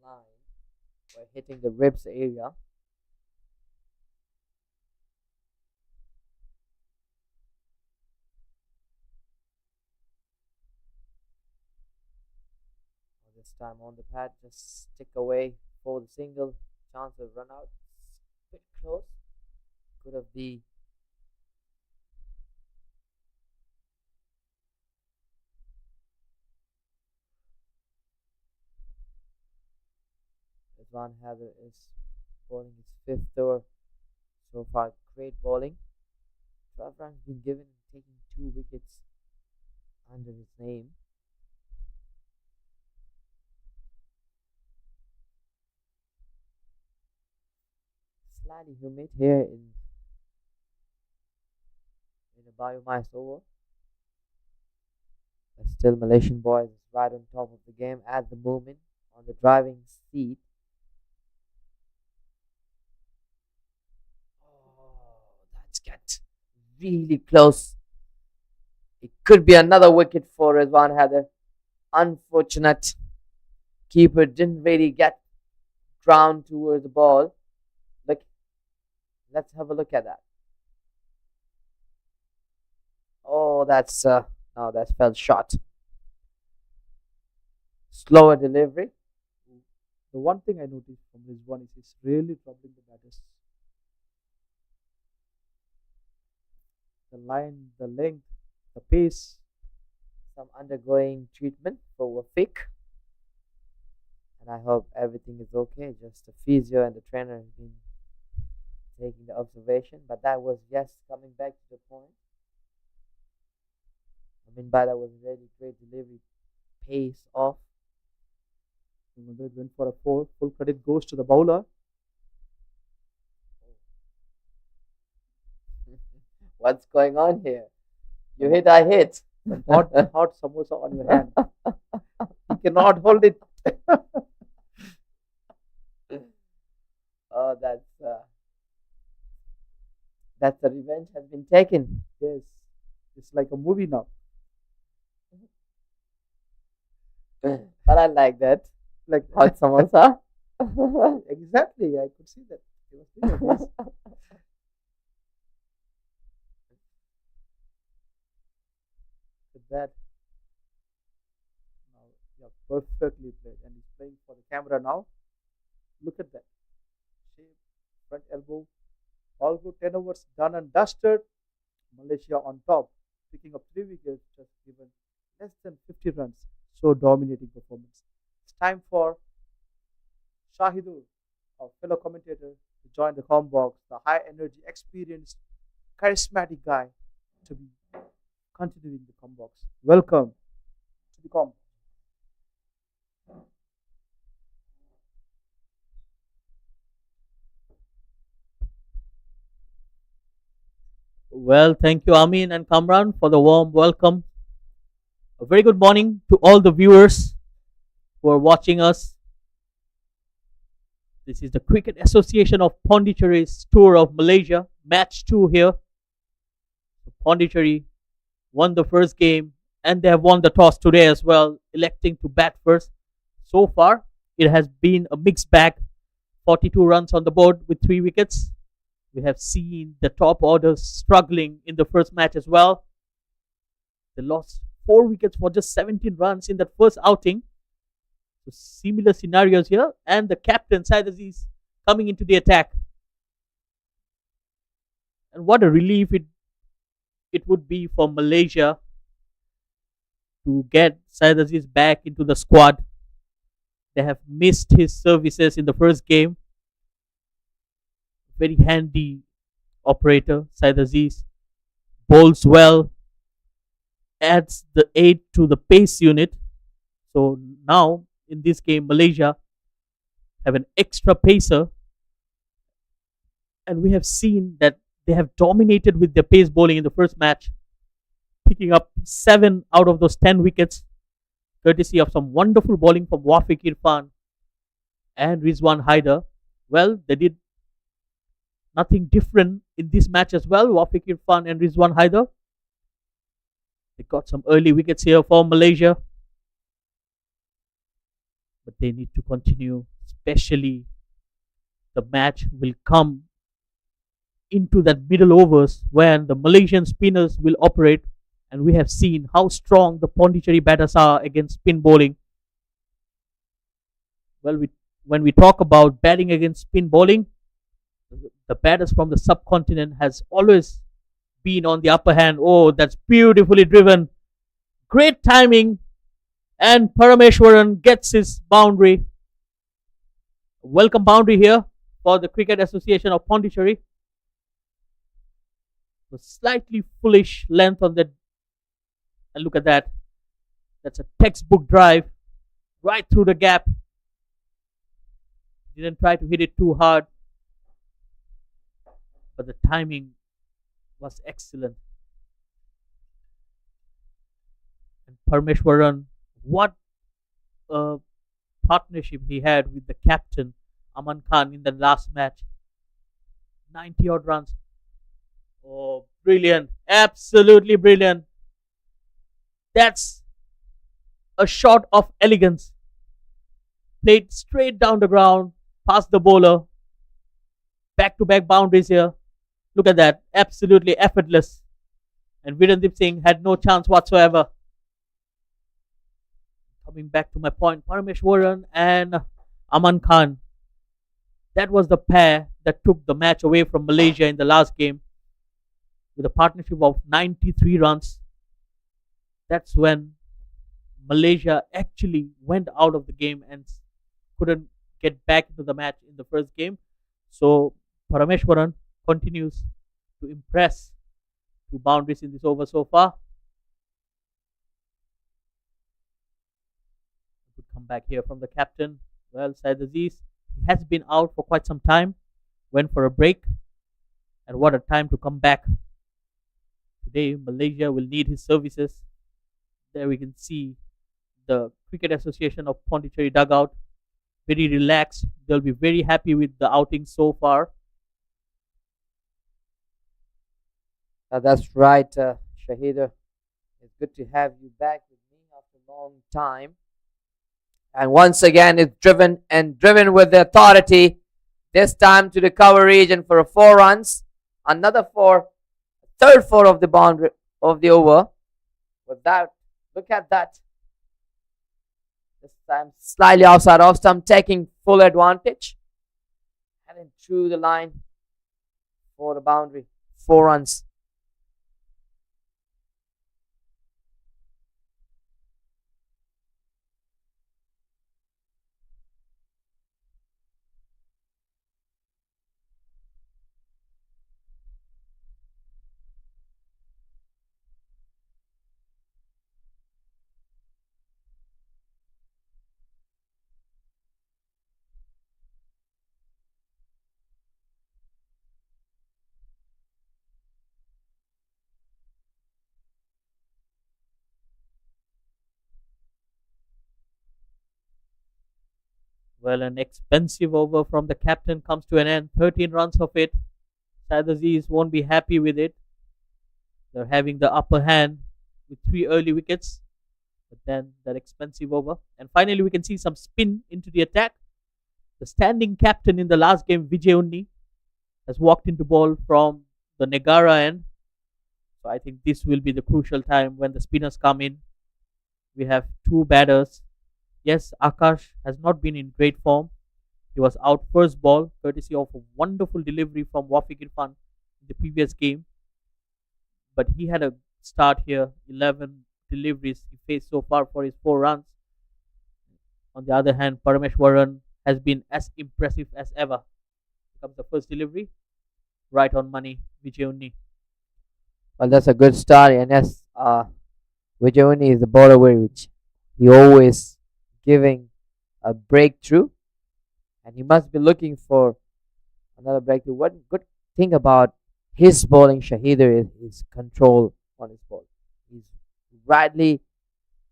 line by hitting the ribs area. This time on the pad, just stick away for the single. Chance of run out. Bit close. Could have the Rizwan Heather is bowling his fifth over so far. Great bowling. 12 runs been given, taking 2 wickets under his name. Slightly humid here in a BAYUEMAS over, but still Malaysian boys is right on top of the game at the moment on the driving seat. Oh, that's get really close. It could be another wicket for Rizwan Heather. Unfortunate. Keeper didn't really get ground towards the ball. Look, let's have a look at that. Oh, that's no, that's fell short. Slower delivery. The one thing I noticed from this one is he's really troubling the batters. The line, the length, the pace. Some undergoing treatment for a fic, and I hope everything is okay. Just the physio and the trainer have been taking the observation, but that was, yes, coming back to the point. I mean, by that was really great delivery, pace off. They went for a four. Full credit goes to the bowler. What's going on here? You hit, I hit. Hot, hot samosa on your hand. You cannot hold it. Oh, that's the revenge has been taken. Yes, it's like a movie now. But I like that. Like Hot samosa. exactly, I could see that. He was doing this. With that, now, yeah, perfectly played, and he's playing for the camera now. Look at that shape, front elbow, all good. 10 overs done and dusted. Malaysia on top, picking up 3 wickets, just given less than 50 runs. So dominating performance. It's time for Shahidur, our fellow commentator, to join the com box, the high energy, experienced, charismatic guy, to be continuing the com box. Welcome to the com. Well, thank you, Amin and Kamran, for the warm welcome. A very good morning to all the viewers who are watching us. This is the Cricket Association of Pondicherry's tour of Malaysia, match 2 here. Pondicherry won the first game and they have won the toss today as well, electing to bat first. So far, it has been a mixed bag. 42 runs on the board with 3 wickets. We have seen the top orders struggling in the first match as well. They lost 4 wickets for just 17 runs in that first outing. So similar scenarios here, and the captain Syed Aziz coming into the attack. And what a relief it would be for Malaysia to get Syed Aziz back into the squad. They have missed his services in the first game. Very handy operator, Syed Aziz. Bowls well, adds the aid to the pace unit. So now in this game, Malaysia have an extra pacer, and we have seen that they have dominated with their pace bowling in the first match, picking up 7 out of those 10 wickets, courtesy of some wonderful bowling from Wafiq Irfan and Rizwan Haider. Well, they did nothing different in this match as well. Wafiq Irfan and Rizwan Haider. They got some early wickets here for Malaysia, but they need to continue, especially the match will come into that middle overs when the Malaysian spinners will operate, and we have seen how strong the Pondicherry batters are against spin bowling. Well, when we talk about batting against spin bowling, the batters from the subcontinent has always been on the upper hand. Oh, that's beautifully driven. Great timing. And Parameshwaran gets his boundary. Welcome boundary here for the Cricket Association of Pondicherry. A slightly foolish length on that. And look at that. That's a textbook drive right through the gap. Didn't try to hit it too hard, but the timing was excellent. And Parameshwaran, what a partnership he had with the captain Aman Khan in the last match. 90 odd runs. Oh, brilliant. Absolutely brilliant. That's a shot of elegance. Played straight down the ground, past the bowler. Back-to-back boundaries here. Look at that. Absolutely effortless. And Virendip Singh had no chance whatsoever. Coming back to my point, Parameshwaran and Aman Khan. That was the pair that took the match away from Malaysia in the last game with a partnership of 93 runs. That's when Malaysia actually went out of the game and couldn't get back into the match in the first game. So Parameshwaran continues to impress. 2 boundaries in this over so far. Good comeback here from the captain. Well, Syed Aziz, he has been out for quite some time. Went for a break. And what a time to come back. Today, Malaysia will need his services. There we can see the Cricket Association of Pondicherry dugout. Very relaxed. They'll be very happy with the outing so far. That's right, Shahida. It's good to have you back with me after a long time. And once again, it's driven with the authority. This time to the cover region for a 4 runs. Another 4. Third 4 of the boundary of the over. With that, look at that. This time slightly outside off stump, taking full advantage. Heading through the line for the boundary. 4 runs. Well, an expensive over from the captain comes to an end. 13 runs of it. Syed Aziz won't be happy with it. They're having the upper hand with 3 early wickets. But then that expensive over. And finally, we can see some spin into the attack. The standing captain in the last game, Vijay Unni, has walked into ball from the Negara end. So I think this will be the crucial time when the spinners come in. We have 2 batters. Yes, Akash has not been in great form. He was out first ball, courtesy of a wonderful delivery from Wafiq Irfan in the previous game. But he had a start here, 11 deliveries he faced so far for his 4 runs. On the other hand, Parameshwaran has been as impressive as ever. Here comes the first delivery, right on money, Vijay Unni. Well, that's a good start. And yes, Vijay Unni is the bowler which he always giving a breakthrough, and he must be looking for another breakthrough. One good thing about his bowling, Shahider, is his control on his ball. He's rightly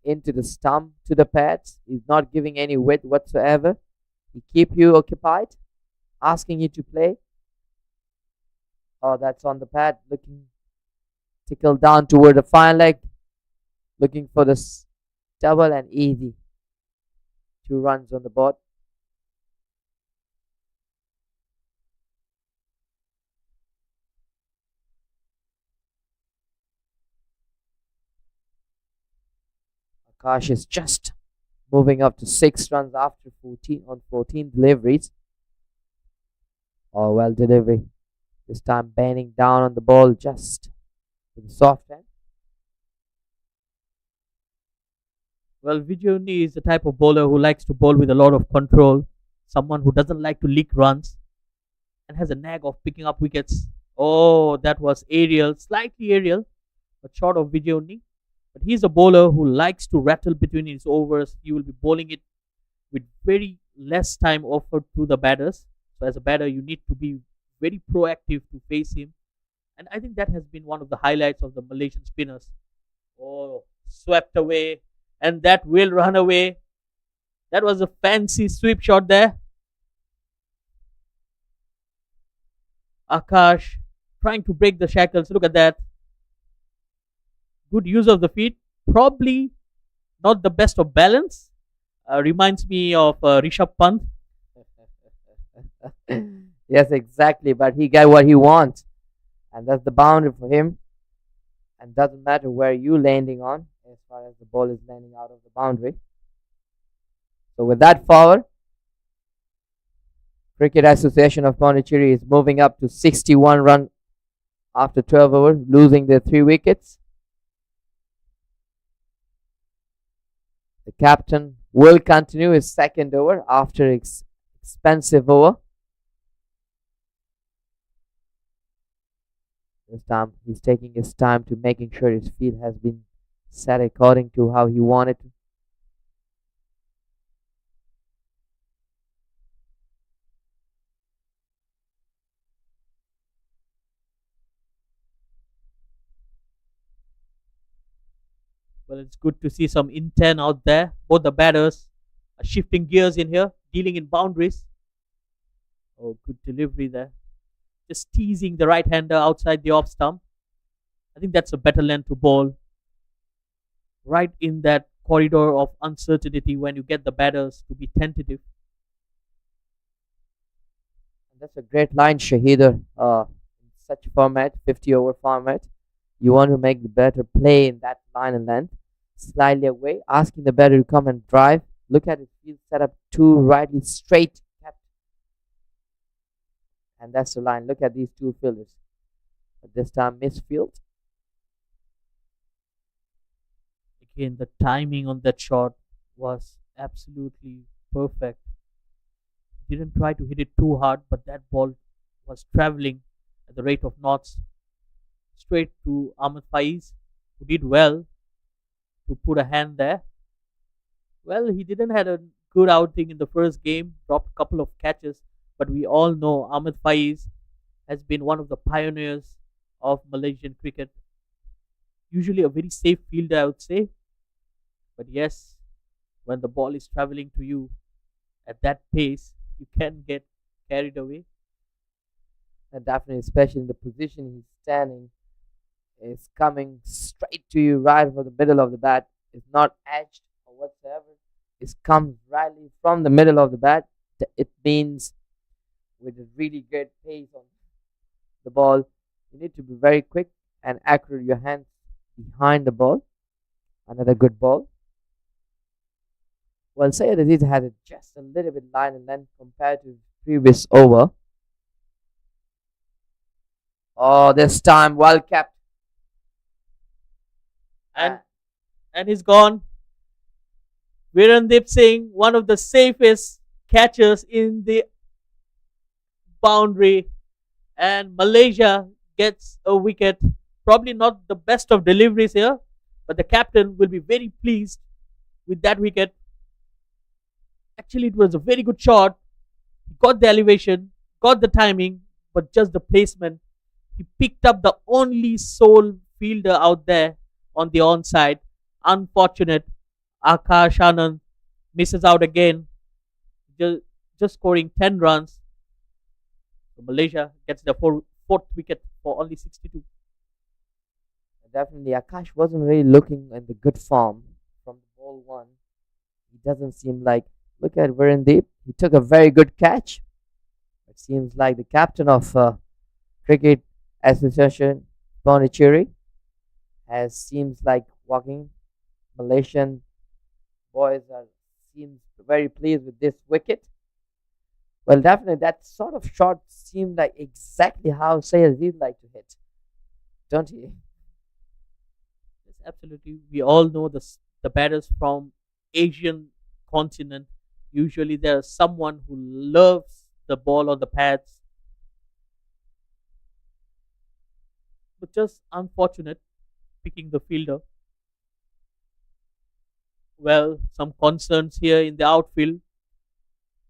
into the stump to the pads. He's not giving any width whatsoever. He keep you occupied, asking you to play. Oh, that's on the pad, looking tickle down toward the fine leg, looking for the double and easy. 2 runs on the board. Akash is just moving up to 6 runs after 14 deliveries. Oh, well delivery. This time bending down on the ball just with a soft hand. Well, Vijayuni is the type of bowler who likes to bowl with a lot of control. Someone who doesn't like to leak runs and has a knack of picking up wickets. Oh, that was aerial, slightly aerial, but short of Vijayuni. But he's a bowler who likes to rattle between his overs. He will be bowling it with very less time offered to the batters. So as a batter, you need to be very proactive to face him. And I think that has been one of the highlights of the Malaysian spinners. Oh, swept away. And that will run away. That was a fancy sweep shot there. Akash trying to break the shackles. Look at that. Good use of the feet. Probably not the best of balance. Reminds me of Rishabh Pant. Yes, exactly. But he got what he wants, and that's the boundary for him. And doesn't matter where you landing on, as far as the ball is landing out of the boundary. So with that forward, Cricket Association of Pondicherry is moving up to 61 runs after 12 overs, losing their 3 wickets. The captain will continue his second over after expensive over. This time he's taking his time to making sure his field has been set according to how he wanted to. Well, it's good to see some intent out there. Both the batters are shifting gears in here, dealing in boundaries. Oh, good delivery there. Just teasing the right-hander outside the off stump. I think that's a better length to bowl. Right in that corridor of uncertainty when you get the batters to be tentative. That's a great line, Shahider. In such format, 50-over format, you want to make the batter play in that line and length, slightly away, asking the batter to come and drive. Look at his field set up too rightly straight. And that's the line. Look at these two fielders. But this time, misfield. Again, the timing on that shot was absolutely perfect. Didn't try to hit it too hard, but that ball was traveling at the rate of knots straight to Ahmed Faiz, who did well to put a hand there. Well, he didn't had a good outing in the first game, dropped a couple of catches, but we all know Ahmed Faiz has been one of the pioneers of Malaysian cricket. Usually a very safe fielder, I would say. But yes, when the ball is traveling to you at that pace, you can get carried away. And definitely, especially in the position he's standing, is coming straight to you right for the middle of the bat. It's not edged or whatsoever. It comes rightly from the middle of the bat. It means with a really great pace on the ball, you need to be very quick and accurate. Your hands behind the ball. Another good ball. Well, Syed Aziz had it just a little bit line and length compared to previous over. Oh, this time well kept. And he's gone. Virendip Singh, one of the safest catchers in the boundary, and Malaysia gets a wicket. Probably not the best of deliveries here, but the captain will be very pleased with that wicket. Actually, it was a very good shot. He got the elevation, got the timing, but just the placement. He picked up the only sole fielder out there on the onside. Unfortunate. Akash Anand misses out again, just, just scoring 10 runs. So Malaysia gets the fourth wicket for only 62. Definitely, Akash wasn't really looking in the good form from the ball one. He doesn't seem like. Look at Virendip. He took a very good catch. It seems like the captain of Cricket Association, Pondicherry, has seems like walking. Malaysian boys are seems very pleased with this wicket. Well, definitely that sort of shot seemed like exactly how Sayed would like to hit, don't he? Yes, absolutely. We all know the batters from Asian continent. Usually there's someone who loves the ball on the pads, but just unfortunate picking the fielder. Well, some concerns here in the outfield.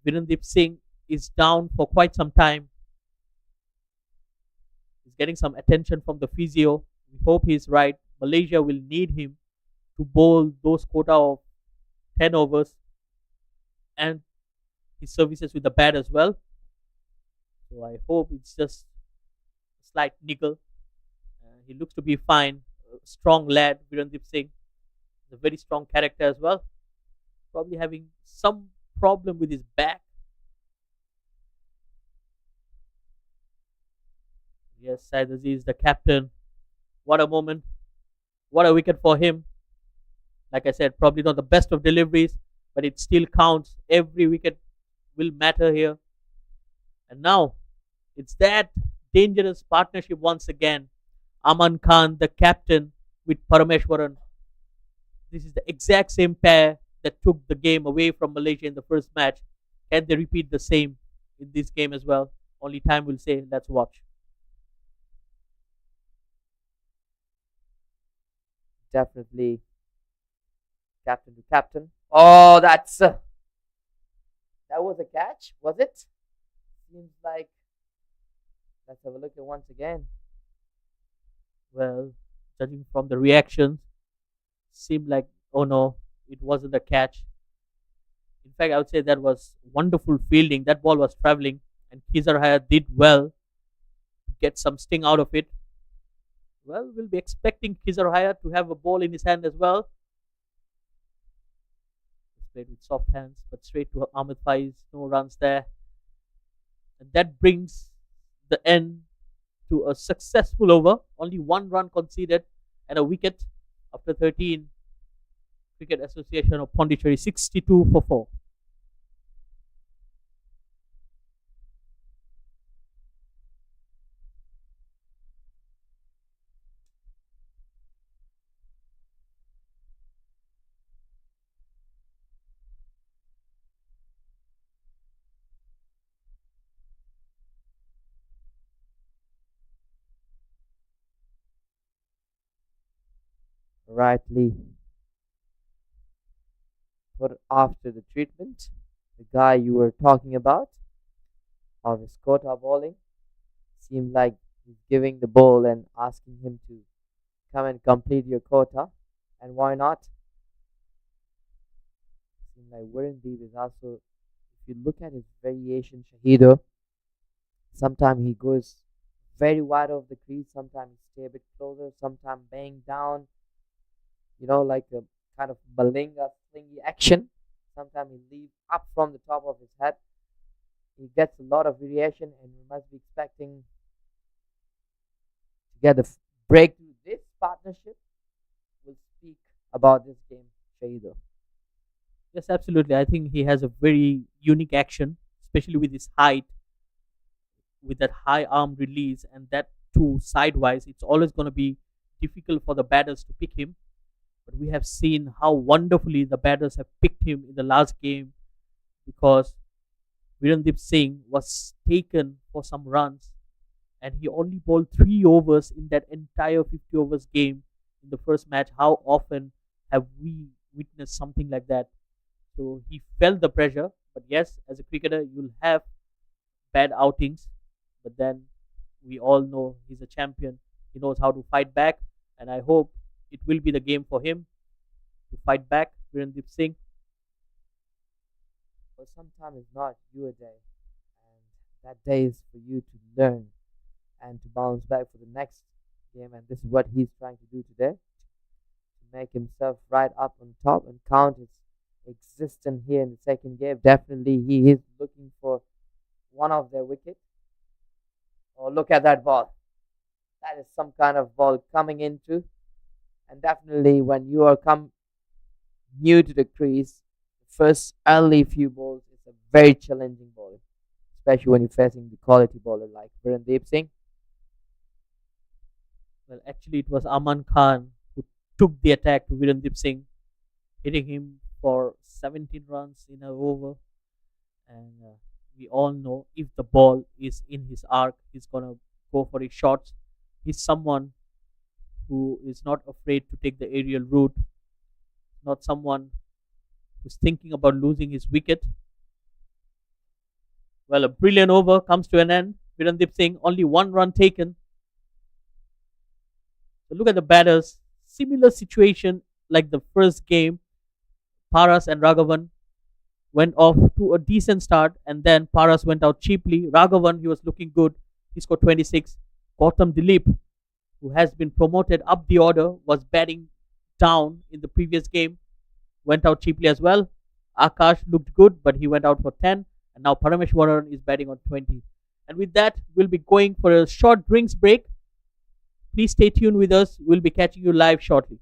Virendip Singh is down for quite some time. He's getting some attention from the physio. We hope he's right. Malaysia will need him to bowl those quota of 10 overs and his services with the bat as well. So I hope it's just a slight niggle. He looks to be fine. Strong lad, Virendip Singh. He's a very strong character as well. Probably having some problem with his back. Yes, Syed Aziz, the captain. What a moment. What a wicket for him. Like I said, probably not the best of deliveries, but it still counts. Every wicket will matter here. And now it's that dangerous partnership once again. Aman Khan, the captain, with Parameshwaran. This is the exact same pair that took the game away from Malaysia in the first match. Can they repeat the same in this game as well? Only time will say. Let's watch. Definitely captain to captain. Oh, that was a catch, was it? Seems like. Let's have a look at once again. Well, judging from the reactions, seemed like, oh no, it wasn't a catch. In fact, I would say that was wonderful fielding. That ball was traveling, and Kizarhaya did well to get some sting out of it. Well, we'll be expecting Kizarhaya to have a ball in his hand as well. He's played with soft hands, but straight to Ahmed Faiz. No runs there. And that brings the end to a successful over. Only one run conceded and a wicket after 13. Cricket Association of Pondicherry 62 for 4. Rightly put after the treatment. The guy you were talking about of his quota bowling seemed like he's giving the ball and asking him to come and complete your quota. And why not? Seems like Virendip is also, if you look at his variation, Shahido, sometimes he goes very wide of the crease, sometimes he stay a bit closer, sometimes bang down, like a kind of Malinga slingy action. Sometimes he leaves up from the top of his head. He gets a lot of variation, and we must be expecting to get a breakthrough. This partnership will speak about this game, Shahido. Yes, absolutely. I think he has a very unique action, especially with his height, with that high arm release, and that too sidewise. It's always going to be difficult for the batters to pick him. But we have seen how wonderfully the batters have picked him in the last game, because Virendip Singh was taken for some runs and he only bowled 3 overs in that entire 50 overs game in the first match. How often have we witnessed something like that? So he felt the pressure. But yes, as a cricketer, you'll have bad outings, but then we all know he's a champion. He knows how to fight back, and I hope it will be the game for him to fight back, Virendip Singh. But sometimes it's not your day, and that day is for you to learn and to bounce back for the next game. And this is what he's trying to do today, to make himself right up on top and count his existence here in the second game. Definitely, he is looking for one of their wickets. Oh, look at that ball. That is some kind of ball coming into. And definitely, when you are come new to the crease, the first early few balls is a very challenging ball, especially when you're facing the quality bowler like Virendip Singh. Well, actually, it was Aman Khan who took the attack to Virendip Singh, hitting him for 17 runs in an over. And we all know if the ball is in his arc, he's gonna go for his shots. He's someone who is not afraid to take the aerial route, not someone who's thinking about losing his wicket. Well, a brilliant over comes to an end. Virendip Singh, only 1 run taken. So look at the batters. Similar situation like the first game. Paras and Raghavan went off to a decent start, and then Paras went out cheaply. Raghavan, he was looking good. He scored 26. Gautam Dilip, who has been promoted up the order, was batting down in the previous game, went out cheaply as well. Akash looked good, but he went out for 10. And now Parameshwaran is batting on 20. And with that, we'll be going for a short drinks break. Please stay tuned with us. We'll be catching you live shortly.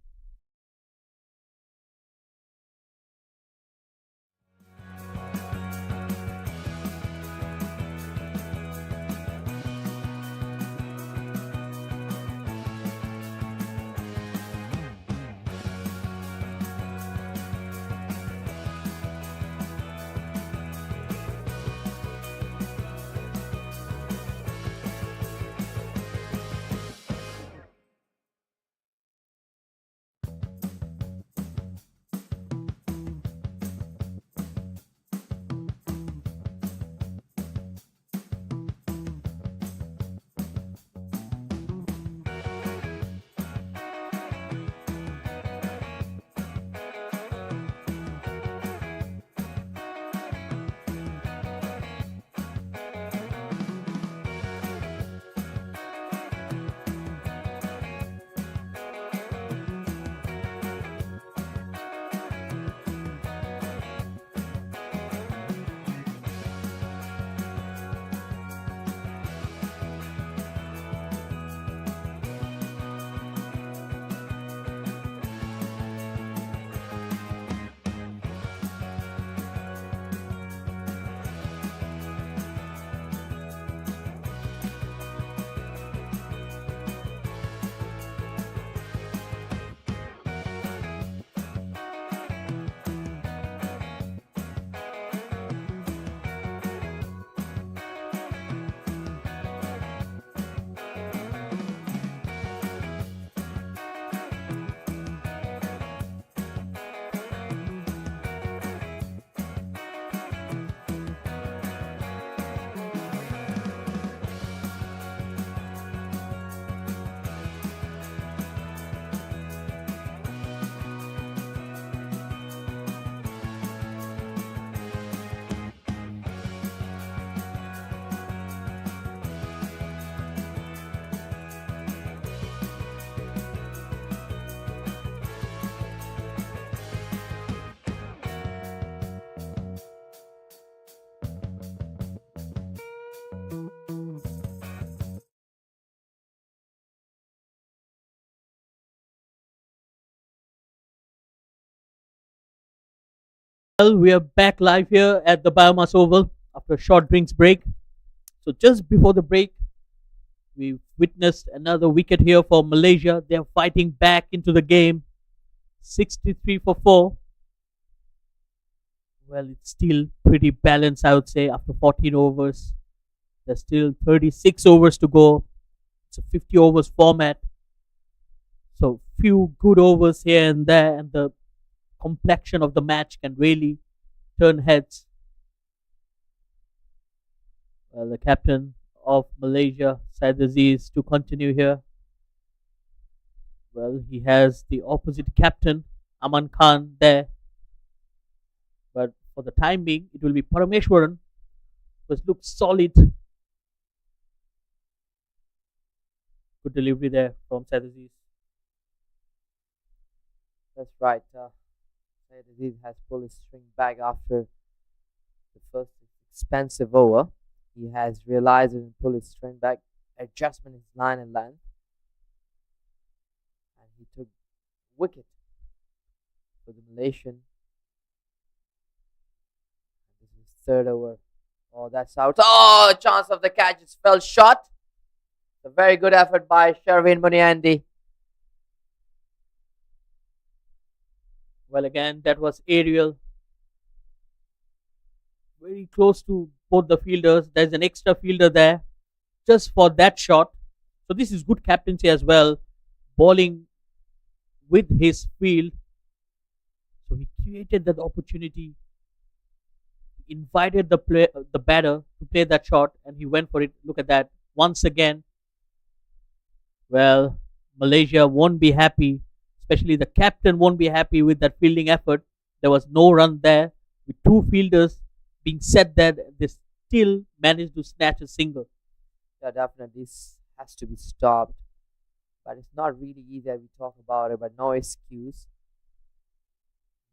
Well, we are back live here at the BAYUEMAS Oval after a short drinks break. So just before the break, we witnessed another wicket here for Malaysia. They're fighting back into the game. 63 for 4. Well, it's still pretty balanced, I would say, after 14 overs. There's still 36 overs to go. It's a 50 overs format. So few good overs here and there, and the complexion of the match can really turn heads. The captain of Malaysia, Said Aziz, to continue here. Well, he has the opposite captain, Aman Khan, there. But for the time being, it will be Parameshwaran, which looks solid. Good delivery there from Said Aziz. That's right. Said Aziz has pulled his string back after the first expensive over. He has realized and pulled his string back, adjustment his line and length, and he took wicket for the Malaysian. This is third over. Oh, that's out. Oh, chance of the catch. It's fell short. A very good effort by Sherwin Muniandi. Well, again, that was aerial. Very close to both the fielders. There's an extra fielder there just for that shot. So this is good captaincy as well. Bowling with his field. So he created that opportunity. He invited the batter to play that shot, and he went for it. Look at that. Once again, well, Malaysia won't be happy, especially the captain won't be happy with that fielding effort. There was no run there. With two fielders being set there, they still managed to snatch a single. Yeah, definitely. This has to be stopped. But it's not really easy as we talk about it, but no excuse.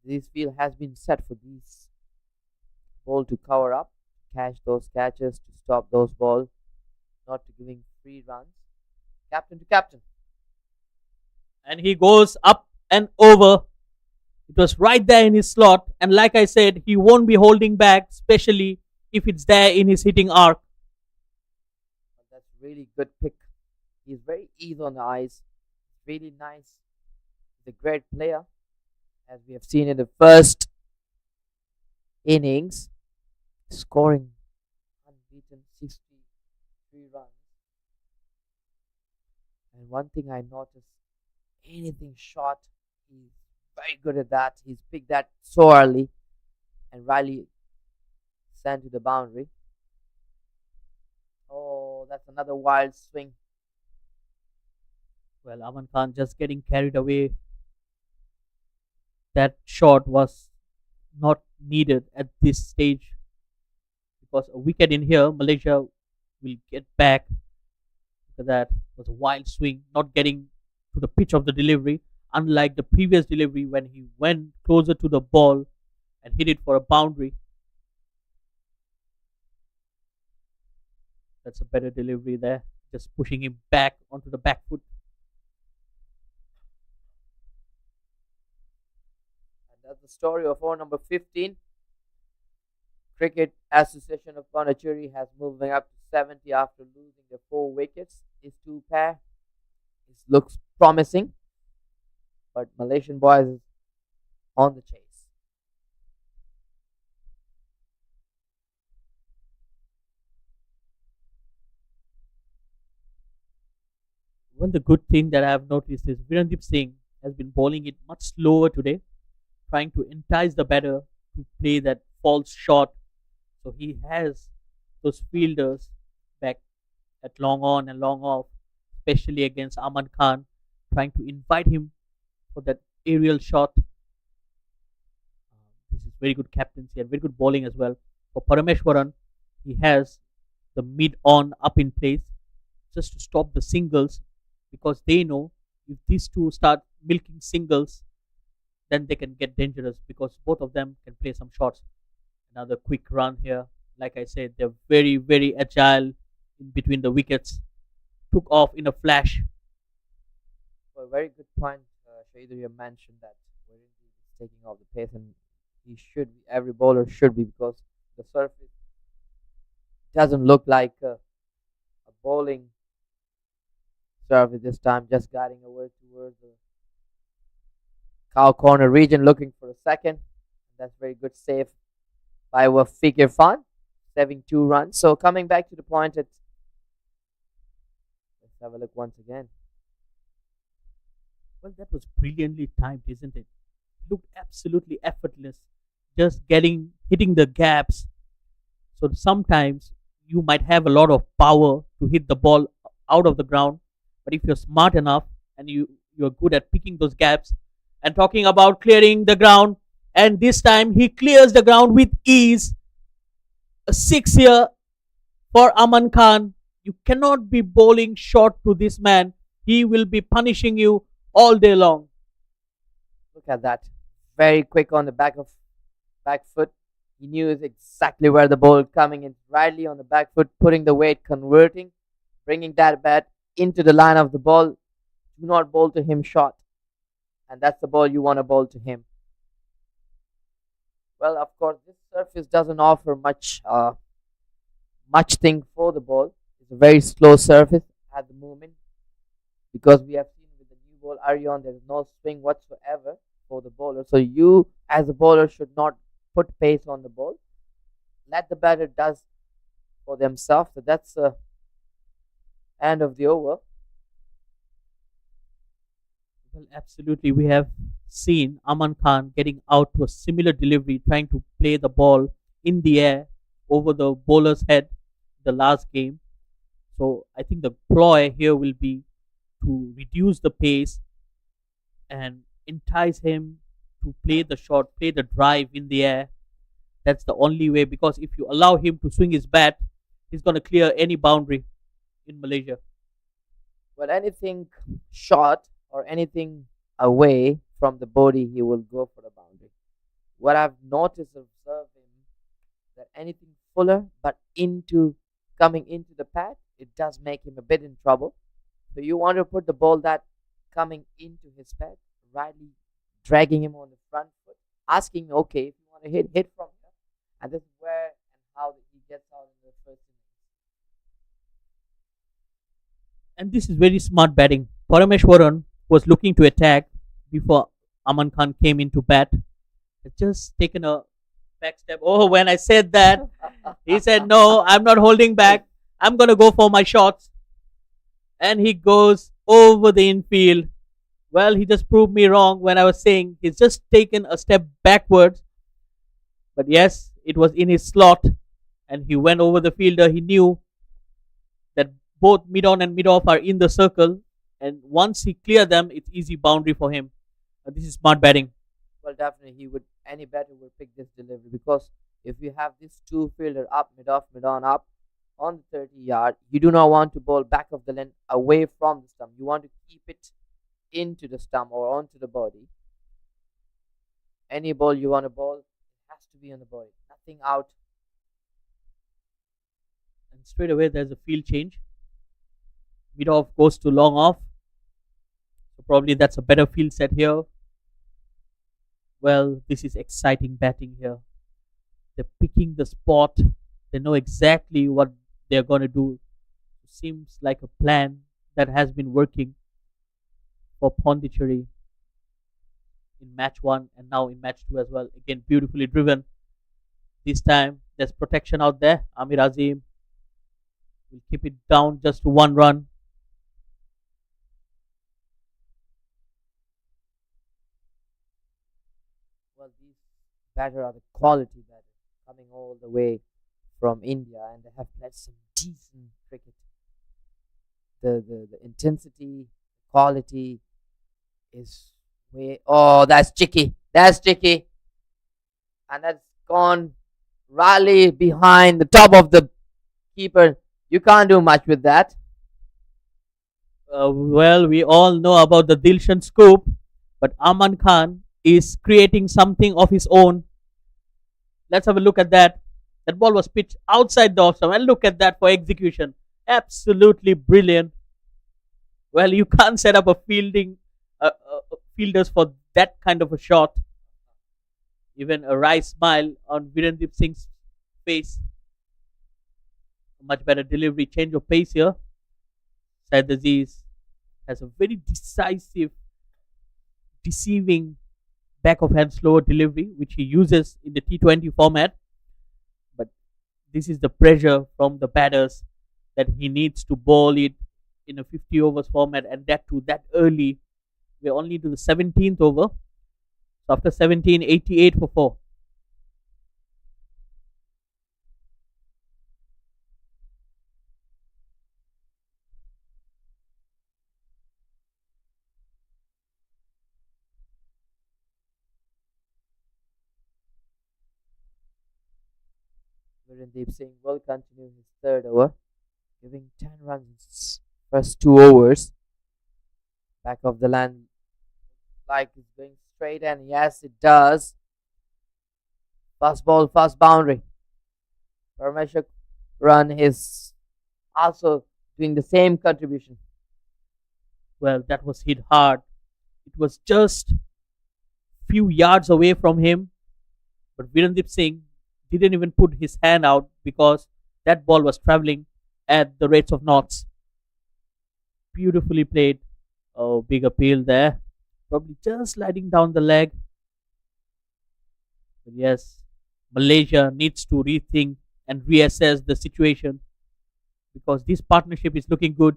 This field has been set for these ball to cover up, catch those catches, to stop those balls, not to giving free runs. Captain to captain. And he goes up and over. It was right there in his slot. And like I said, he won't be holding back, especially if it's there in his hitting arc. That's really good pick. He's very easy on the eyes. Really nice. He's a great player, as we have seen in the first innings, scoring unbeaten 63 runs. And one thing I noticed, anything short, he's very good at that. He's picked that so early and Riley sent to the boundary. Oh, that's another wild swing. Well, Aman Khan just getting carried away. That shot was not needed at this stage because a wicket in here, Malaysia will get back. Look at that. It was a wild swing, not getting to the pitch of the delivery, unlike the previous delivery when he went closer to the ball and hit it for a boundary. That's a better delivery there, just pushing him back onto the back foot. And that's the story of over number 15. Cricket Association of Pondicherry has moving up to 70 after losing the 4 wickets. These two pair, it looks promising, but Malaysian boys is on the chase. Well, the good thing that I have noticed is Virendip Singh has been bowling it much slower today, trying to entice the batter to play that false shot. So he has those fielders back at long on and long off, especially against Aman Khan, trying to invite him for that aerial shot. This is very good captaincy and very good bowling as well. For Parameshwaran, he has the mid on up in place just to stop the singles because they know if these two start milking singles, then they can get dangerous because both of them can play some shots. Another quick run here. Like I said, they're very, very agile in between the wickets. Took off in a flash. Well, very good point. Shahidul, you mentioned that Virendip is taking off the pace, and he should be. Every bowler should be because the surface doesn't look like a bowling surface this time. Just guiding away towards the cow corner region, looking for a second. That's very good save by Wafiq Irfan, saving 2 runs. So coming back to the point, let's have a look once again. Well, that was brilliantly timed, isn't it? Looked absolutely effortless, just hitting the gaps. So sometimes you might have a lot of power to hit the ball out of the ground, but if you're smart enough and you're good at picking those gaps and talking about clearing the ground, and this time he clears the ground with ease. A six here for Aman Khan. You cannot be bowling short to this man. He will be punishing you all day long. Look at that. Very quick on the back foot. He knew exactly where the ball coming in. Rightly on the back foot, putting the weight, converting, bringing that bat into the line of the ball. Do not bowl to him short. And that's the ball you want to bowl to him. Well, of course, this surface doesn't offer much thing for the ball. It's a very slow surface at the moment because we have seen with the new ball Arion, there is no swing whatsoever for the bowler. So you, as a bowler, should not put pace on the ball. Let the batter does for themselves. So that's the end of the over. Well, absolutely. We have seen Aman Khan getting out to a similar delivery, trying to play the ball in the air over the bowler's head the last game. So I think the ploy here will be to reduce the pace and entice him to play the shot, play the drive in the air. That's the only way, because if you allow him to swing his bat, he's going to clear any boundary in Malaysia. Well, anything short or anything away from the body, he will go for the boundary. What I've noticed, observed him, that anything fuller but coming into the pad, it does make him a bit in trouble. So you want to put the ball that coming into his pad, rightly dragging him on the front foot, asking, okay, if you want to hit from here. And this is where and how he gets out in the first innings. And this is very smart batting. Parameshwaran was looking to attack before Aman Khan came into bat. Had just taken a back step. Oh, when I said that, he said, no, I'm not holding back. I'm going to go for my shots. And he goes over the infield. Well, he just proved me wrong when I was saying he's just taken a step backwards. But yes, it was in his slot. And he went over the fielder. He knew that both mid-on and mid-off are in the circle. And once he cleared them, it's easy boundary for him. This is smart batting. Well, definitely, any batter would pick this delivery, because if you have this two fielder up, mid-off, mid-on up on the 30-yard, you do not want to bowl back of the length away from the stump. You want to keep it into the stump or onto the body. Any ball you want to bowl, it has to be on the body, nothing out. And straight away, there's a field change. Mid-off goes to long off. So probably that's a better field set here. Well, this is exciting batting here. They're picking the spot. They know exactly what they're going to do. It seems like a plan that has been working for Pondicherry in match 1 and now in match 2 as well. Again, beautifully driven. This time, there's protection out there. Amir Azim will keep it down just to 1 run. Well, these batters are the quality batters coming all the way from India, and they have played some decent cricket. The intensity, quality is way. Oh, that's chicky. That's chicky. And that's gone rally behind the top of the keeper. You can't do much with that. Well, we all know about the Dilshan scoop, but Aman Khan is creating something of his own. Let's have a look at that. That ball was pitched outside the off stump, and look at that for execution. Absolutely brilliant. Well, you can't set up a fielders for that kind of a shot. Even a wry smile on Virendip Singh's face. Much better delivery, change of pace here. Syed Aziz has a very decisive, deceiving back of hand slower delivery, which he uses in the T20 format. But this is the pressure from the batters that he needs to bowl it in a 50 overs format, and that too that early. We're only to the 17th over. So after 17, 88 for 4. Virendeep Singh will continue his third over, giving 10 runs in his first 2 overs. Back of the land, like it's going straight, and yes, it does. Fast ball, fast boundary. Parmeshwar run is also doing the same contribution. Well, that was hit hard. It was just few yards away from him, but Virendip Singh didn't even put his hand out because that ball was traveling at the rates of knots. Beautifully played. Oh, big appeal there. Probably just sliding down the leg. But yes, Malaysia needs to rethink and reassess the situation because this partnership is looking good.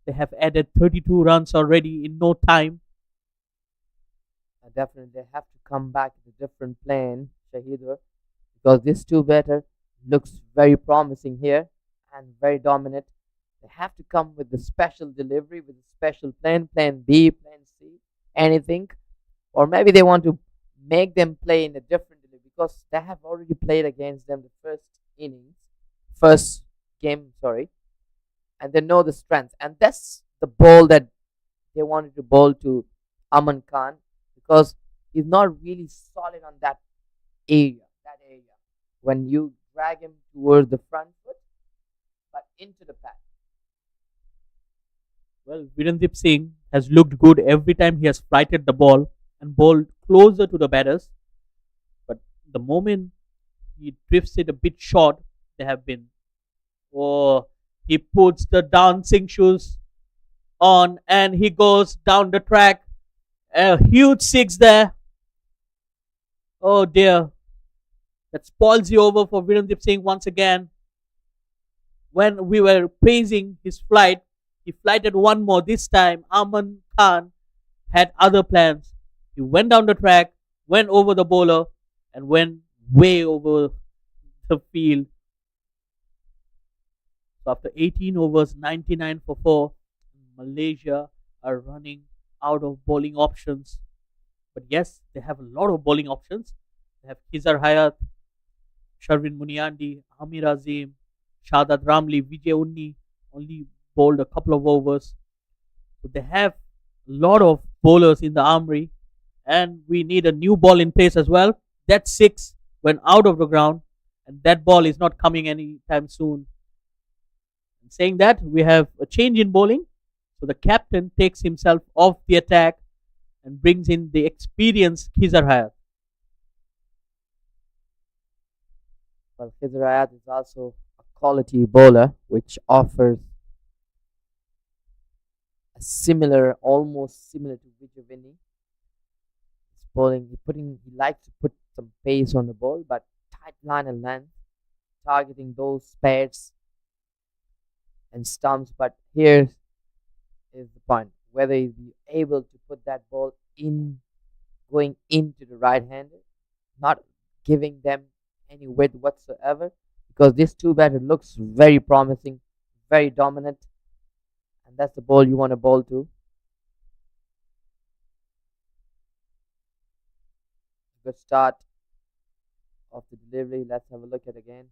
They have added 32 runs already in no time. Definitely, they have to come back with a different plan, Shahidur, because this two batter looks very promising here and very dominant. They have to come with the special delivery, with a special plan B, plan C, anything. Or maybe they want to make them play in a different delivery because they have already played against them the first game, sorry, and they know the strength. And that's the ball that they wanted to bowl to Aman Khan because he's not really solid on that area. That area. When you drag him towards the front foot, but into the pad. Well, Virendip Singh has looked good every time he has flighted the ball and bowled closer to the batters. But the moment he drifts it a bit short, they have been. Oh, he puts the dancing shoes on and he goes down the track. A huge six there. Oh dear. That spoils the over for Virendip Singh once again. When we were praising his flight, he flighted one more. This time, Aman Khan had other plans. He went down the track, went over the bowler, and went way over the field. So after 18 overs, 99 for 4, Malaysia are running out of bowling options. But yes, they have a lot of bowling options. They have Khizar Hayat, Sharvin Muniandi, Amir Azim, Shadad Ramli, Vijay Unni only bowled a couple of overs. So they have a lot of bowlers in the armory, and we need a new ball in place as well. That six went out of the ground, and that ball is not coming anytime soon. And saying that, we have a change in bowling. So the captain takes himself off the attack and brings in the experienced Khizar Hayat. Well, Khizr Hayat is also a quality bowler which offers a similar, almost similar to Vijay Vinny. His bowling, he likes to put some pace on the ball, but tight line and length, targeting those pads and stumps. But here is the point: whether he'll be able to put that ball in, going into the right-hander, not giving them any width whatsoever, because this two batter looks very promising, very dominant, and that's the ball you want to bowl to. Good start of the delivery. Let's have a look at it again.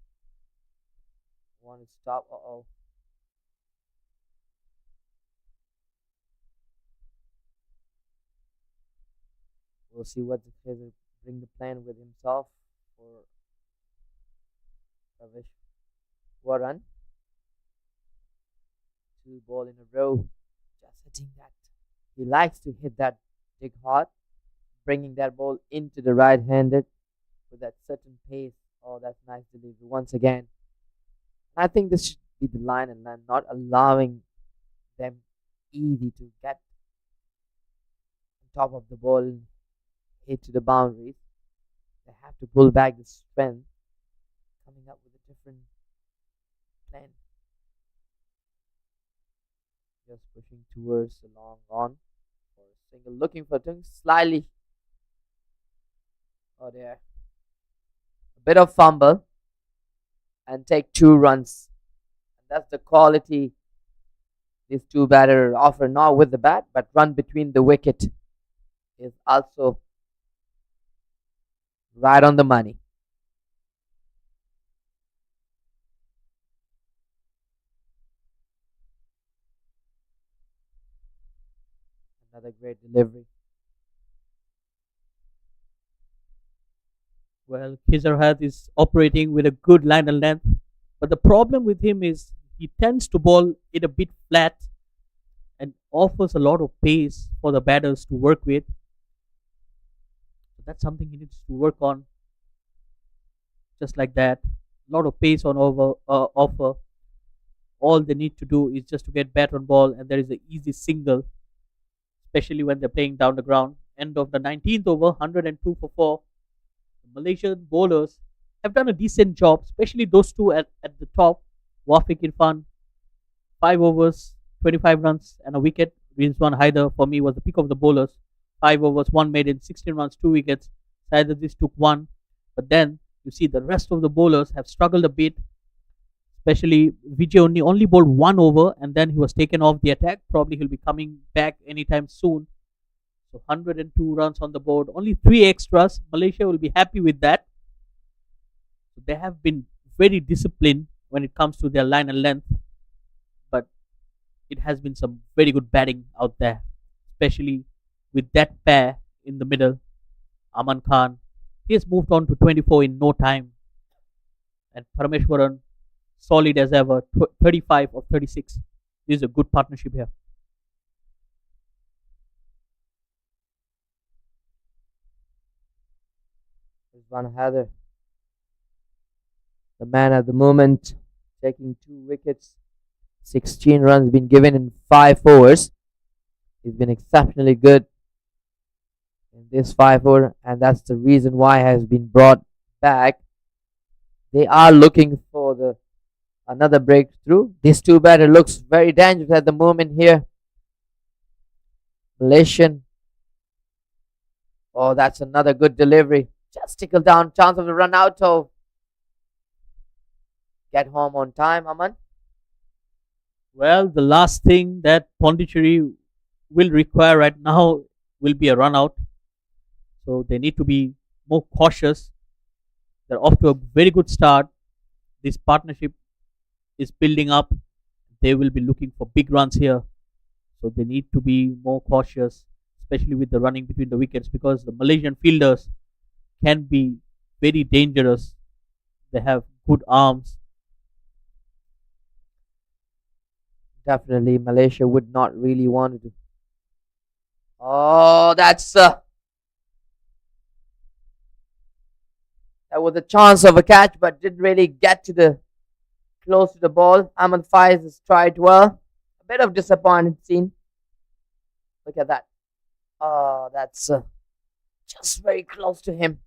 Want to stop? We'll see what the Khizr bring the plan with himself for Ravish. Warren. 2 ball in a row. Just hitting that. He likes to hit that big hard, bringing that ball into the right-handed with that certain pace. Oh, that's nice delivery once again. I think this should be the line and land, not allowing them easy to get on top of the ball, hit to the boundaries. They have to pull back the strength, coming up with a different plan. Just pushing towards the long on for a single, looking for things slightly. Oh, there. A bit of fumble and take 2 runs. And that's the quality these two batters offer, not with the bat, but run between the wicket is also right on the money. Another great delivery. Well, Kizarhat is operating with a good line and length, but the problem with him is he tends to bowl it a bit flat and offers a lot of pace for the batters to work with. So that's something he needs to work on, just like that. A lot of pace on offer. All they need to do is just to get bat on ball, and there is an easy single, especially when they're playing down the ground. End of the 19th over, 102 for 4. The Malaysian bowlers have done a decent job, especially those two at the top. Wafiq Irfan, 5 overs, 25 runs, and a wicket. Rizwan Haider, for me, was the pick of the bowlers. 5 overs, 1 maiden, 16 runs, 2 wickets. This took 1. But then you see the rest of the bowlers have struggled a bit, especially Vijay only bowled 1 over and then he was taken off the attack. Probably he'll be coming back anytime soon. So 102 runs on the board, only 3 extras. Malaysia will be happy with that. So they have been very disciplined when it comes to their line and length, but it has been some very good batting out there, especially with that pair in the middle. Aman Khan, he has moved on to 24 in no time, and Parameshwaran, solid as ever, 35 of 36. This is a good partnership here. Rizwan Haider, the man at the moment, taking 2 wickets. 16 runs been given in 5 overs. He's been exceptionally good in this 5 over, and that's the reason why he has been brought back. They are looking for the another breakthrough. This 2 batter looks very dangerous at the moment here. Malaysian. Oh, that's another good delivery. Just tickle down, chance of the run out. So get home on time, Aman. Well, the last thing that Pondicherry will require right now will be a run out. So they need to be more cautious. They're off to a very good start. This partnership is building up. They will be looking for big runs here. So they need to be more cautious, especially with the running between the wickets, because the Malaysian fielders can be very dangerous. They have good arms. Definitely, Malaysia would not really want to. Oh, that was a chance of a catch, but didn't really get to the close to the ball. Ahmed Faiz has tried well. A bit of disappointed scene. Look at that. Oh, that's just very close to him.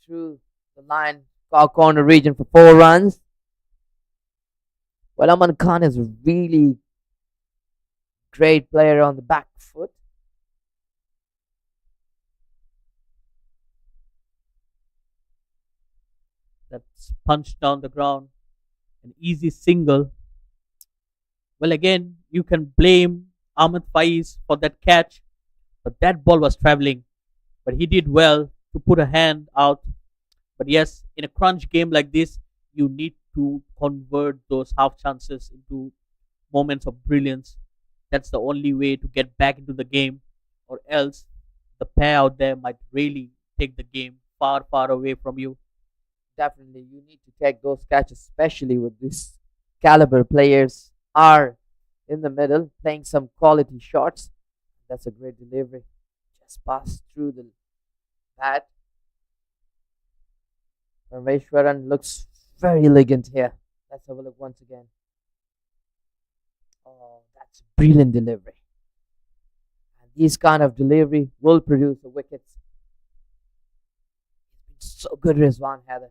Through the line, far corner region for 4 runs. Well, Aman Khan is a really great player on the back foot. That's punched down the ground. An easy single. Well, again, you can blame Ahmed Faiz for that catch, but that ball was traveling. But he did well to put a hand out. But yes, in a crunch game like this, you need to convert those half chances into moments of brilliance. That's the only way to get back into the game, or else the pair out there might really take the game far, far away from you. Definitely, you need to take those catches, especially with this caliber players are in the middle playing some quality shots. That's a great delivery. Just passed through the bat. Rameshwaran looks very elegant here. Let's have a look once again. Oh, that's brilliant delivery. And these kind of delivery will produce the wickets. So good, Rizwan Haider.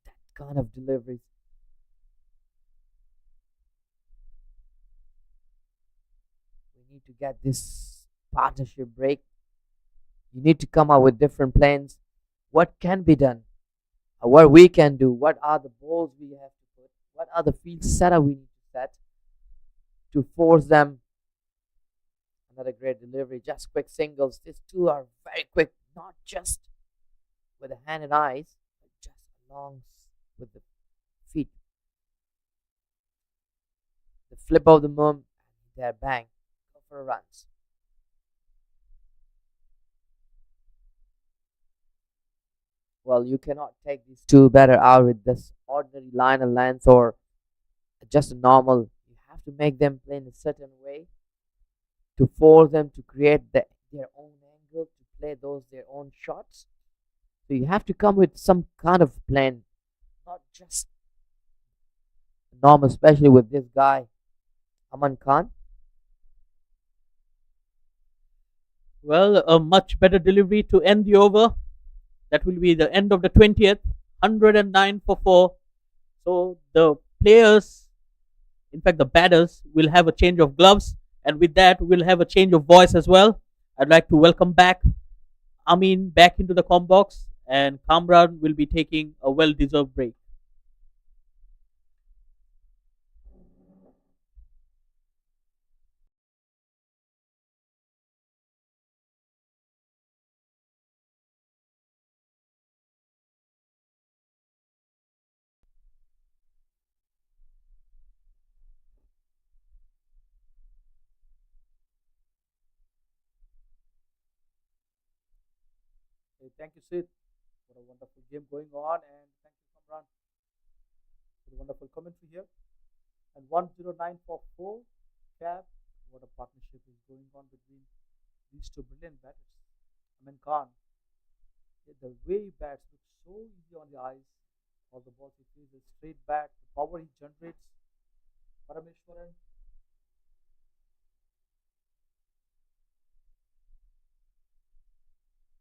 That kind of delivery. We need to get this partnership break. You need to come up with different plans. What can be done? What we can do? What are the balls we have to put? What are the field setup we need to set to force them? Another great delivery. Just quick singles. These two are very quick, not just with the hand and eyes, but just along with the feet. The flip of the mum, there, bang, go for runs. Well, you cannot take these two batter out with this ordinary line and length or just a normal. You have to make them play in a certain way to force them to create their own angle to play those their own shots. So you have to come with some kind of plan, not just normal, especially with this guy, Aman Khan. Well, a much better delivery to end the over. That will be the end of the 20th. 109 for 4. So the players, in fact, the batters, will have a change of gloves. And with that, we'll have a change of voice as well. I'd like to welcome back Amin back into the com box. And Kamran will be taking a well deserved break. Hey, thank you, Sid. What a wonderful game going on, and thank you, Kamran, for the wonderful commentary here. And 109 for 4 cap. What a partnership is going on between these two brilliant batters. Amin Khan, the way he bats looks so easy on the eyes. All the balls he plays, the straight bat, the power he generates. Parameshwaran,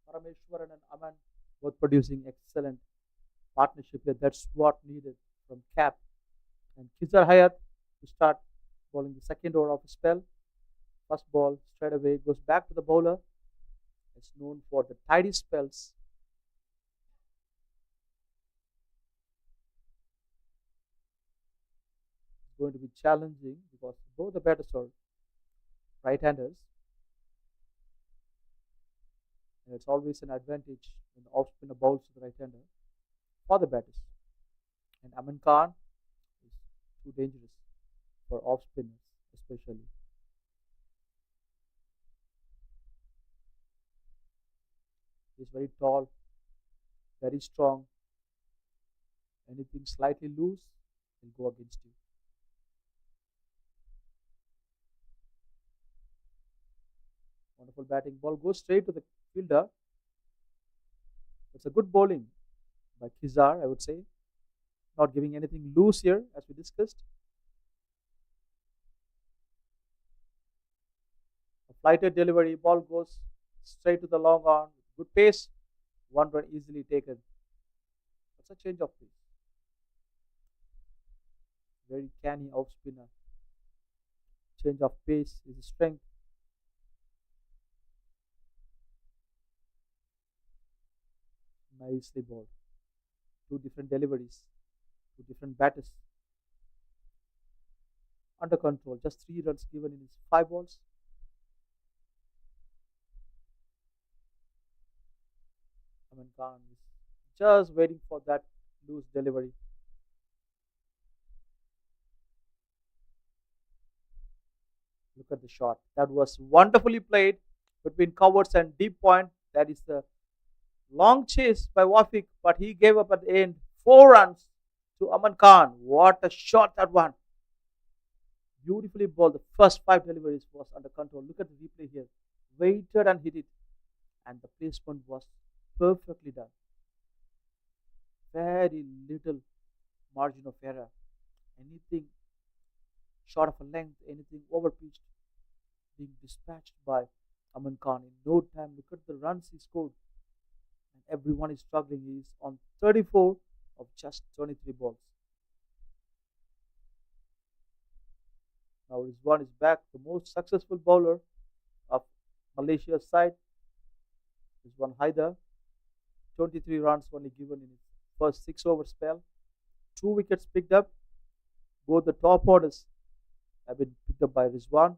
Parameshwaran and Aman both producing excellent partnership here. That's what needed from Cap and Kizar Hayat to start bowling the second over of a spell. First ball straight away goes back to the bowler. It's known for the tidy spells. It's going to be challenging because both the batters are right-handers, and it's always an advantage when the off-spinner bowls to the right-hander for the batters. And Aman Khan is too dangerous for off-spinners, especially. He's very tall, very strong. Anything slightly loose will go against you. Wonderful batting. Ball goes straight to the fielder. It's a good bowling by Kizar, I would say. Not giving anything loose here, as we discussed. A flighted delivery. Ball goes straight to the long on. Good pace. One run easily taken. That's a change of pace. Very canny off spinner. Change of pace is a strength. Nicely bowled. Two different deliveries, two different batters. Under control. Just 3 runs given in his 5 balls. Aman Khan is just waiting for that loose delivery. Look at the shot. That was wonderfully played between covers and deep point. That is the long chase by Wafik, but he gave up at the end. 4 runs to Aman Khan. What a shot that one. Beautifully bowled. The first 5 deliveries was under control. Look at the replay here. Waited and hit it. And the placement was perfectly done. Very little margin of error. Anything short of a length, anything over pitched, being dispatched by Aman Khan in no time. Look at the runs he scored. And everyone is struggling. He is on 34 of just 23 balls. Now Rizwan is back, the most successful bowler of Malaysia's side. Rizwan Haider, 23 runs only given in his first 6 over spell. 2 wickets picked up. Both the top orders have been picked up by Rizwan.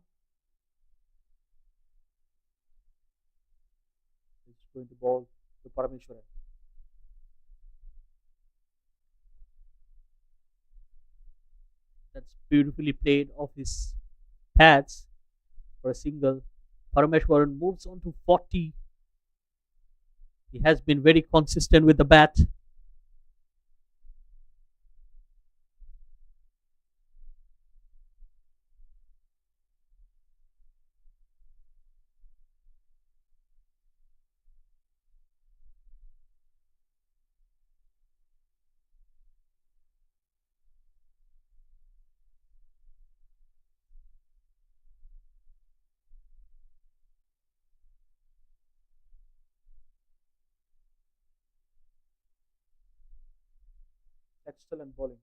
He's going to bowl to Parameshwaran. That's beautifully played off his pads. for a single. Parameshwaran moves on to 40. He has been very consistent with the bat. Excellent bowling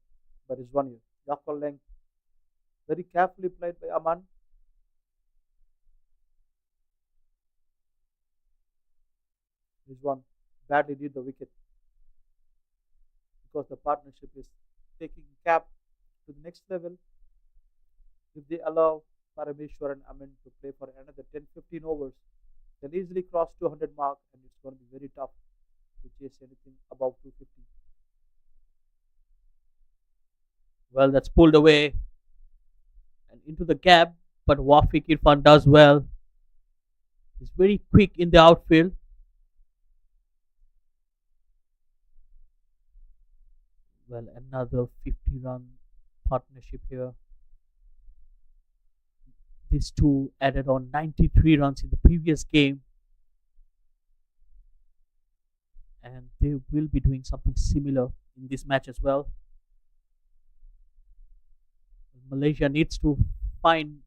by Rizwan here. Yorker length, very carefully played by Aman. Rizwan badly did the wicket because the partnership is taking cap to the next level. If they allow Parameshwar and Amin to play for another 10-15 overs, they'll easily cross 200 mark and it's going to be very tough to chase anything above 250. Well, that's pulled away and into the gap, but Wafiq Irfan does well. He's very quick in the outfield. Well, another 50-run partnership here. These two added on 93 runs in the previous game. And they will be doing something similar in this match as well. Malaysia needs to find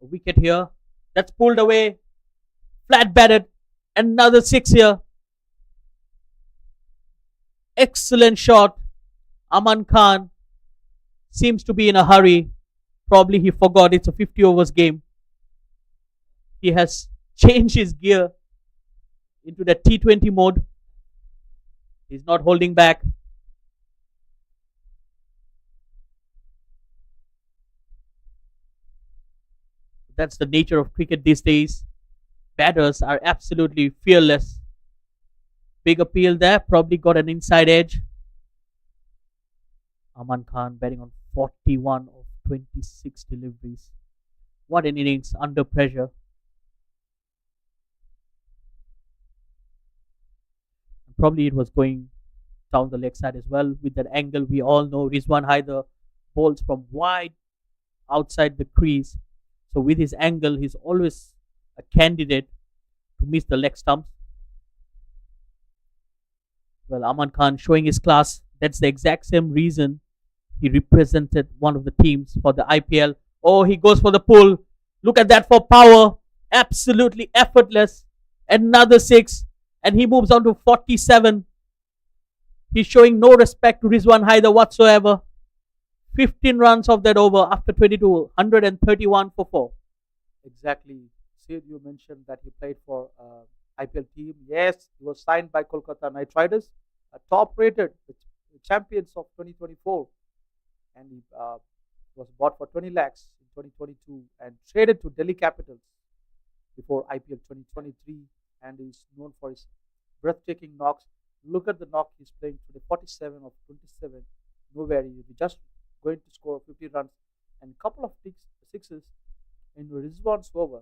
a wicket here. That's pulled away. Flat batted. Another six here. Excellent shot. Aman Khan seems to be in a hurry. Probably he forgot it's a 50 overs game. He has changed his gear into the T20 mode. He's not holding back. That's the nature of cricket these days. Batters are absolutely fearless. Big appeal there, probably got an inside edge. Aman Khan batting on 41 of 26 deliveries. What an innings under pressure. And probably it was going down the leg side as well with that angle. We all know Rizwan Haider bowls from wide outside the crease. So with his angle, he's always a candidate to miss the leg stumps. Well, Aman Khan showing his class. That's the exact same reason he represented one of the teams for the IPL. Oh, he goes for the pull. Look at that for power. Absolutely effortless. Another six. And he moves on to 47. He's showing no respect to Rizwan Haider whatsoever. 15 runs of that over after 22. 131 for 4. Exactly. Sid, you mentioned that he played for IPL team. Yes, he was signed by Kolkata Knight Riders, top rated, the champions of 2024. And he was bought for 20 lakhs in 2022 and traded to Delhi Capitals before IPL 2023. And he's known for his breathtaking knocks. Look at the knock he's playing today, 47 of 27. Nowhere. He's just going to score 50 runs and a couple of sixes in Rizwan's over.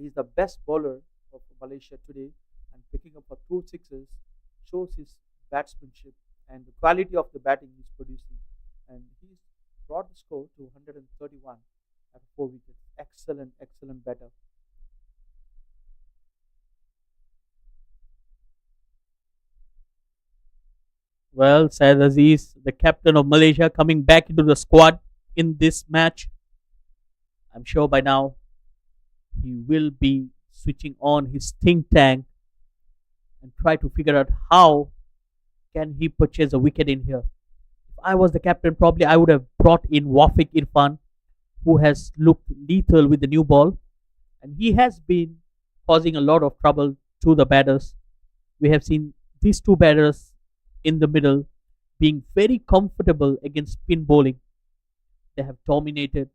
He's the best bowler of Malaysia today, and picking up for two sixes shows his batsmanship and the quality of the batting he's producing. And he's brought the score to 131 at 4 wickets. Excellent, excellent batter. Well, Syed Aziz, the captain of Malaysia, coming back into the squad in this match. I'm sure by now he will be switching on his think tank and try to figure out how can he purchase a wicket in here. If I was the captain, probably I would have brought in Wafiq Irfan, who has looked lethal with the new ball, and he has been causing a lot of trouble to the batters. We have seen these two batters in the middle being very comfortable against spin bowling. They have dominated,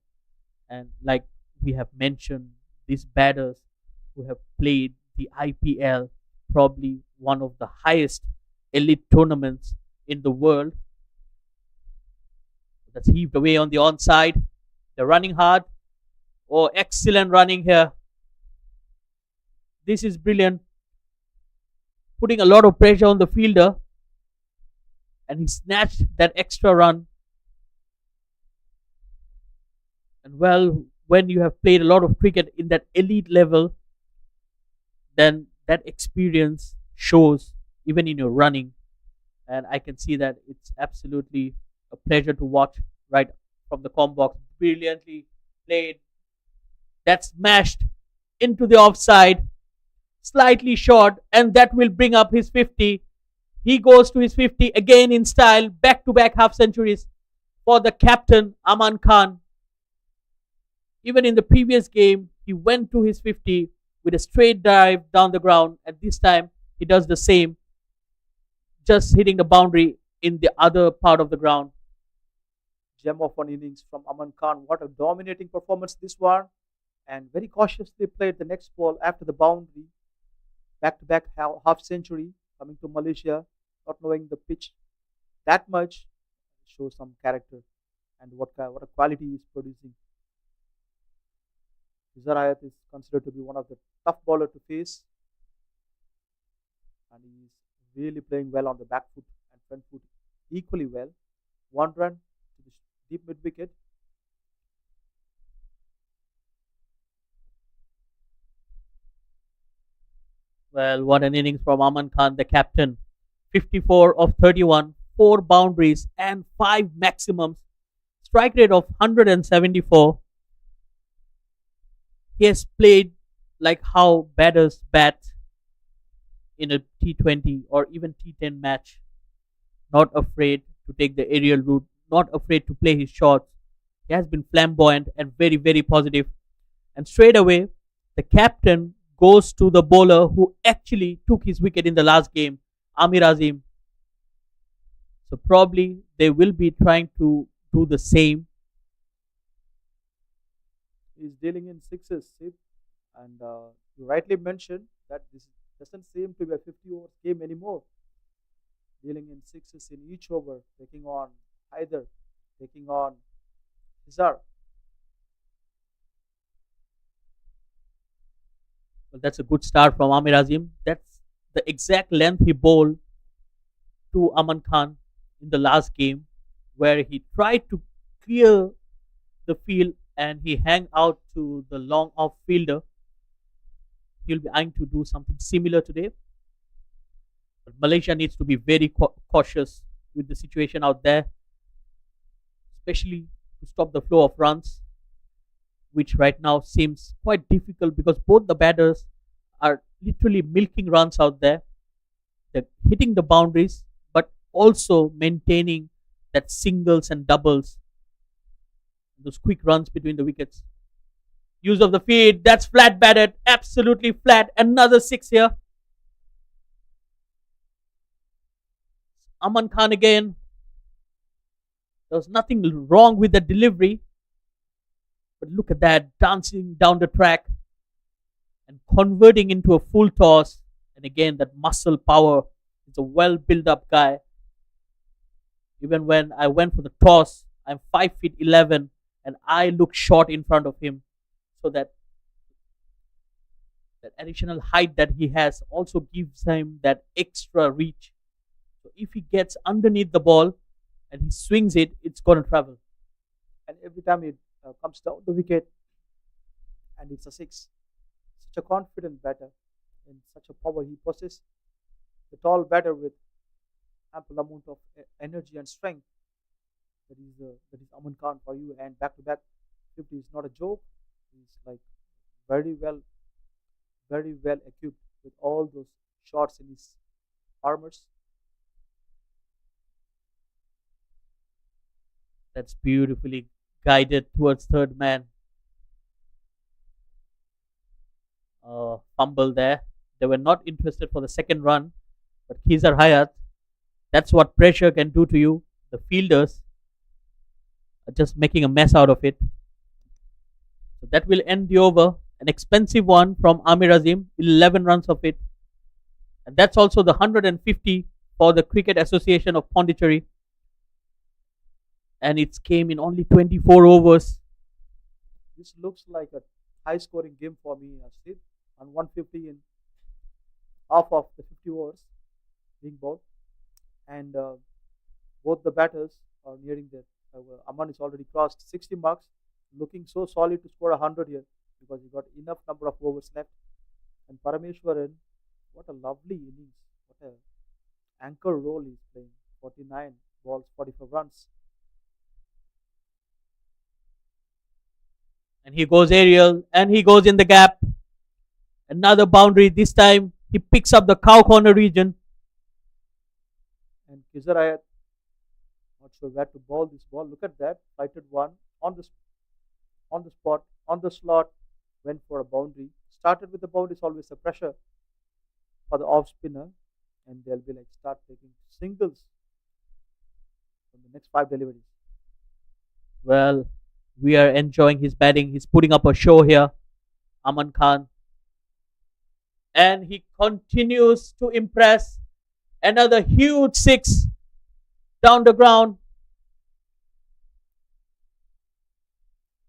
and like we have mentioned, these batters who have played the IPL, probably one of the highest elite tournaments in the world. That's heaved away on the onside. They're running hard. Oh, excellent running here. This is brilliant. Putting a lot of pressure on the fielder, and he snatched that extra run. And well, when you have played a lot of cricket in that elite level, then that experience shows even in your running. And I can see that it's absolutely a pleasure to watch right from the com box. Brilliantly played. That smashed into the offside, slightly short, and that will bring up his 50. He goes to his 50 again in style, back to back half centuries for the captain Aman Khan. Even in the previous game, he went to his 50 with a straight dive down the ground, and this time he does the same, just hitting the boundary in the other part of the ground. Gem of one innings from Aman Khan. What a dominating performance this one. And very cautiously played the next ball after the boundary. Back to back half century coming to Malaysia, not knowing the pitch that much. Shows some character and what a quality he is producing. Hayat is considered to be one of the tough bowler to face, and he is really playing well on the back foot and front foot equally well. One run to the deep mid wicket. Well, what an innings from Aman Khan, the captain. 54 of 31, 4 boundaries, and 5 maximums. Strike rate of 174. He has played like how batters bat in a T20 or even T10 match. Not afraid to take the aerial route, not afraid to play his shots. He has been flamboyant and very, very positive. And straight away, the captain goes to the bowler who actually took his wicket in the last game, Amir Azim. So probably they will be trying to do the same. He's dealing in sixes, Sid. And you rightly mentioned that this doesn't seem to be a 50 over game anymore. Dealing in sixes in each over, taking on either, taking on Hizar. Well, that's a good start from Amir Azim. That's the exact length he bowled to Aman Khan in the last game, where he tried to clear the field and he hang out to the long off fielder. He'll be eyeing to do something similar today. But Malaysia needs to be very cautious with the situation out there, especially to stop the flow of runs, which right now seems quite difficult because both the batters are literally milking runs out there. They're hitting the boundaries, but also maintaining that singles and doubles, those quick runs between the wickets. Use of the feet, that's flat batted, absolutely flat. Another 6 here. Aman Khan again. There was nothing wrong with the delivery. But look at that, dancing down the track and converting into a full toss. And again, that muscle power. He's a well built up guy. Even when I went for the toss, I'm 5 feet 11 and I look short in front of him. So that additional height that he has also gives him that extra reach. So if he gets underneath the ball and he swings it, it's going to travel. And every time it comes down the wicket and it's a 6. Such a confident batter and such a power he possesses. The tall batter with ample amount of energy and strength. That is Aman Khan for you. And back to back 50 is not a joke. He's like very well equipped with all those shots in his armors. That's beautifully guided towards third man. Fumble there. They were not interested for the second run, but Khizar Hayat, that's what pressure can do to you. The fielders are just making a mess out of it. So that will end the over. An expensive one from Amir Azim, 11 runs of it. And that's also the 150 for the Cricket Association of Pondicherry. And it came in only 24 overs. This looks like a high scoring game for me, Sid, on 150 in half of the 50 overs being bowled. And both the batters are nearing their. Aman is already crossed 60 marks, looking so solid to score 100 here because he got enough number of overs left. And Parameshwaran, what a lovely innings. What a anchor role he's playing. 49 balls, 44 runs. And he goes aerial and he goes in the gap. Another boundary. This time he picks up the cow corner region. And Kizarayat, not sure where to bowl this ball. Look at that. Flighted one on the spot, on the slot, went for a boundary. Started with the boundary is always a pressure for the off spinner. And they'll be like start taking singles from the next five deliveries. Well, we are enjoying his batting. He's putting up a show here, Aman Khan. And he continues to impress. Another huge six down the ground.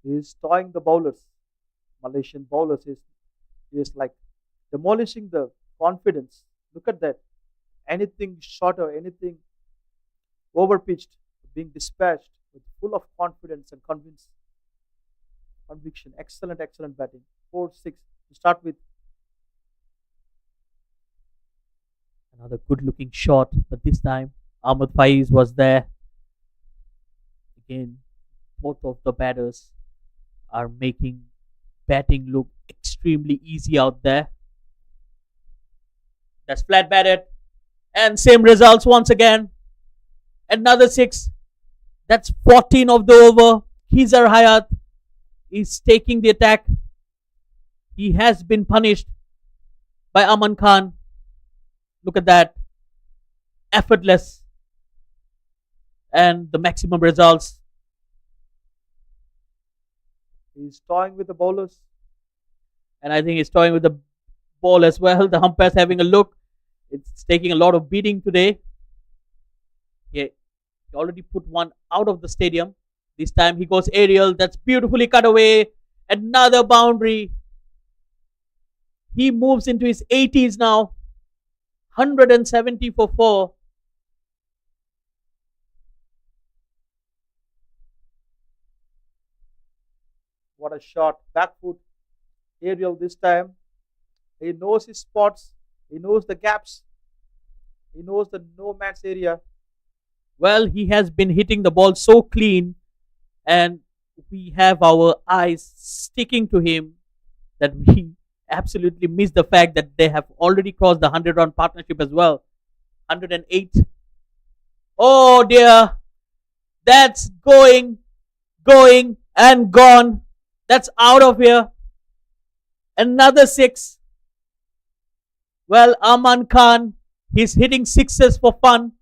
He's toying the bowlers. Malaysian bowlers is like demolishing the confidence. Look at that. Anything shorter, anything overpitched, being dispatched with full of confidence and conviction. Excellent, excellent batting. 4-6. To start with. Another good looking shot, but this time Ahmed Faiz was there. Again, both of the batters are making batting look extremely easy out there. That's flat batted. And same results once again. Another six. That's 14 of the over. Khizar Hayat is taking the attack. He has been punished by Aman Khan. Look at that. Effortless. And the maximum results. He's toying with the bowlers. And I think he's toying with the ball as well. The umpire's having a look. It's taking a lot of beating today. Yeah, he already put one out of the stadium. This time he goes aerial. That's beautifully cut away. Another boundary. He moves into his 80s now. 170 for 4. What a shot. Back foot. Aerial this time. He knows his spots. He knows the gaps. He knows the no man's area. Well, he has been hitting the ball so clean, and we have our eyes sticking to him that we absolutely miss the fact that they have already crossed the 100-run partnership as well. 108. Oh dear. That's going, and gone. That's out of here. Another six. Well, Aman Khan, he's hitting sixes for fun.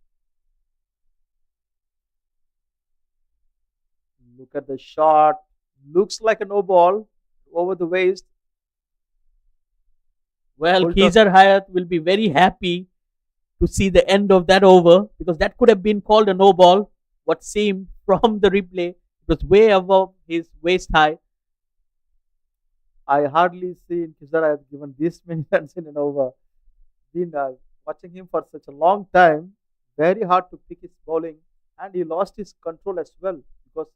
Look at the shot. Looks like a no ball over the waist. Well, Khizar Hayat will be very happy to see the end of that over because that could have been called a no ball. What seemed from the replay, it was way above his waist high. I hardly seen Khizar Hayat given this many runs in an over. Been watching him for such a long time. Very hard to pick his bowling, and he lost his control as well because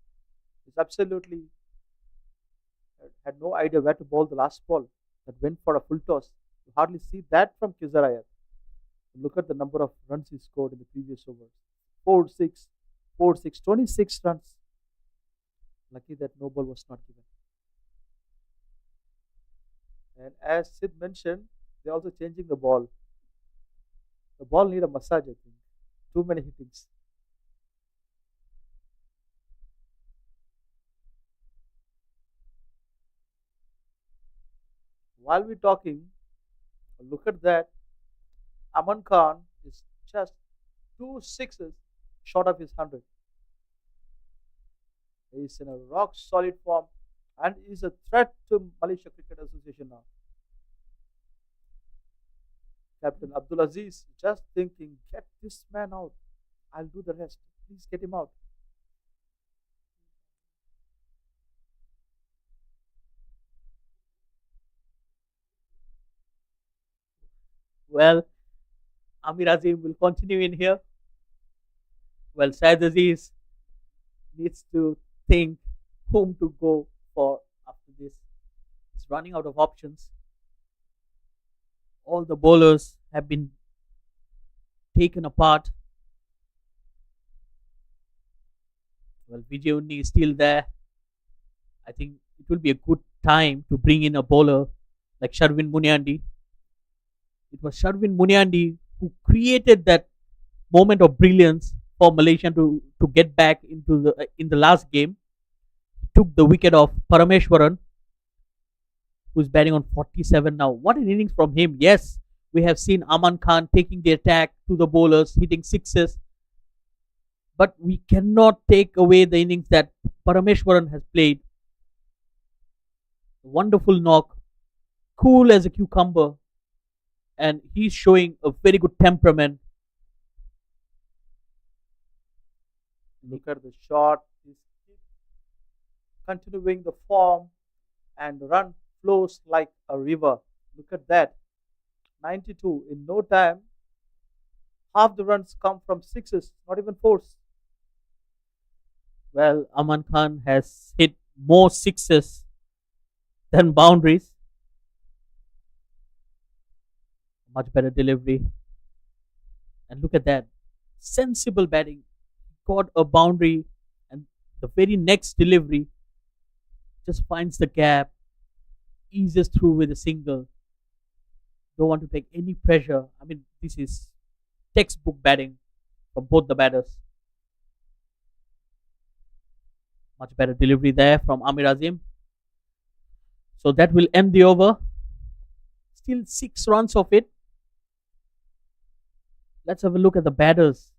he's absolutely had no idea where to bowl the last ball that went for a full toss. You hardly see that from Khizar Hayat. Look at the number of runs he scored in the previous overs. 4-6, 4-6, 26 runs. Lucky that no ball was not given. And as Sid mentioned, they're also changing the ball. The ball need a massage, I think. Too many hittings. While we're talking, look at that. Aman Khan is just 2 sixes short of his 100. He's in a rock solid form and is a threat to Malaysia Cricket Association now. Captain Abdulaziz just thinking, get this man out. I'll do the rest. Please get him out. Well, Amir Azim will continue in here. Well, Said Aziz needs to think whom to go for after this. He's running out of options. All the bowlers have been taken apart. Well, Vijay Unni is still there. I think it will be a good time to bring in a bowler like Sharvin Muniandi. It was Sharvin Muniandi who created that moment of brilliance for Malaysia to get back into the in the last game. He took the wicket of Parameshwaran, who's batting on 47 now. What an innings from him. Yes, we have seen Aman Khan taking the attack to the bowlers, hitting sixes. But we cannot take away the innings that Parameshwaran has played. Wonderful knock, cool as a cucumber, and he's showing a very good temperament. Look at the shot. He's continuing the form, and the run flows like a river. Look at that. 92 in no time. Half the runs come from sixes, not even fours. Well, Aman Khan has hit more sixes than boundaries. Much better delivery. And look at that. Sensible batting. Got a boundary, and the very next delivery just finds the gap, eases through with a single. Don't want to take any pressure. I mean, this is textbook batting from both the batters. Much better delivery there from Amir Azim. So that will end the over. Still 6 runs of it. Let's have a look at the batters.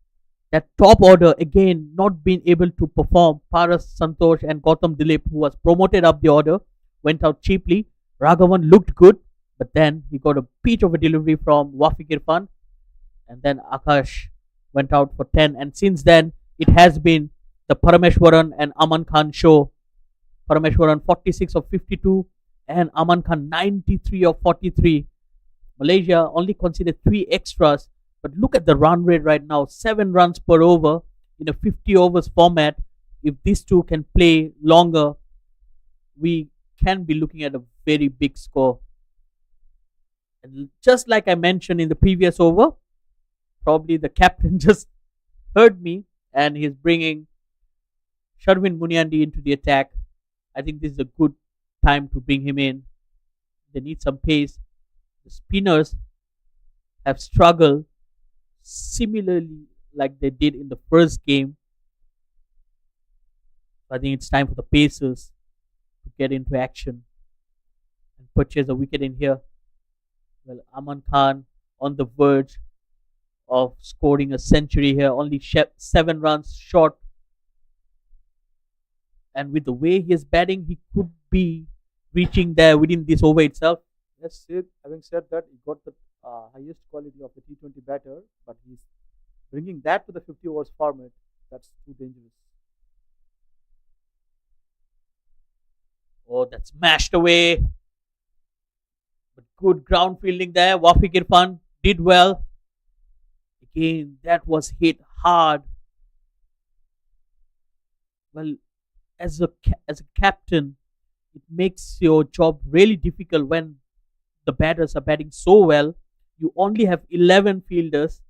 That top order again not being able to perform. Paras Santosh and Gautam Dilip, who was promoted up the order, went out cheaply. Raghavan looked good, but then he got a peach of a delivery from Wafiq Irfan, and then Akash went out for 10. And since then, it has been the Parameshwaran and Aman Khan show. Parameshwaran 46 of 52 and Aman Khan 93 of 43. Malaysia only conceded 3 extras. But look at the run rate right now, 7 runs per over in a 50 overs format. If these two can play longer, we can be looking at a very big score. And just like I mentioned in the previous over, probably the captain just heard me and he's bringing Sharvin Muniandi into the attack. I think this is a good time to bring him in. They need some pace. The spinners have struggled similarly like they did in the first game. I think it's time for the Pacers to get into action and purchase a wicket in here. Well, Aman Khan on the verge of scoring a century here, only 7 runs short. And with the way he is batting, he could be reaching there within this over itself. Yes, Sid, having said that, he got the highest quality of the T20 batter, but he's bringing that to the 50 overs format. That's too dangerous. Oh, that's smashed away. But good ground fielding there. Wafiq Irfan did well. Again, that was hit hard. Well, as a captain, it makes your job really difficult when the batters are batting so well. You only have 11 fielders.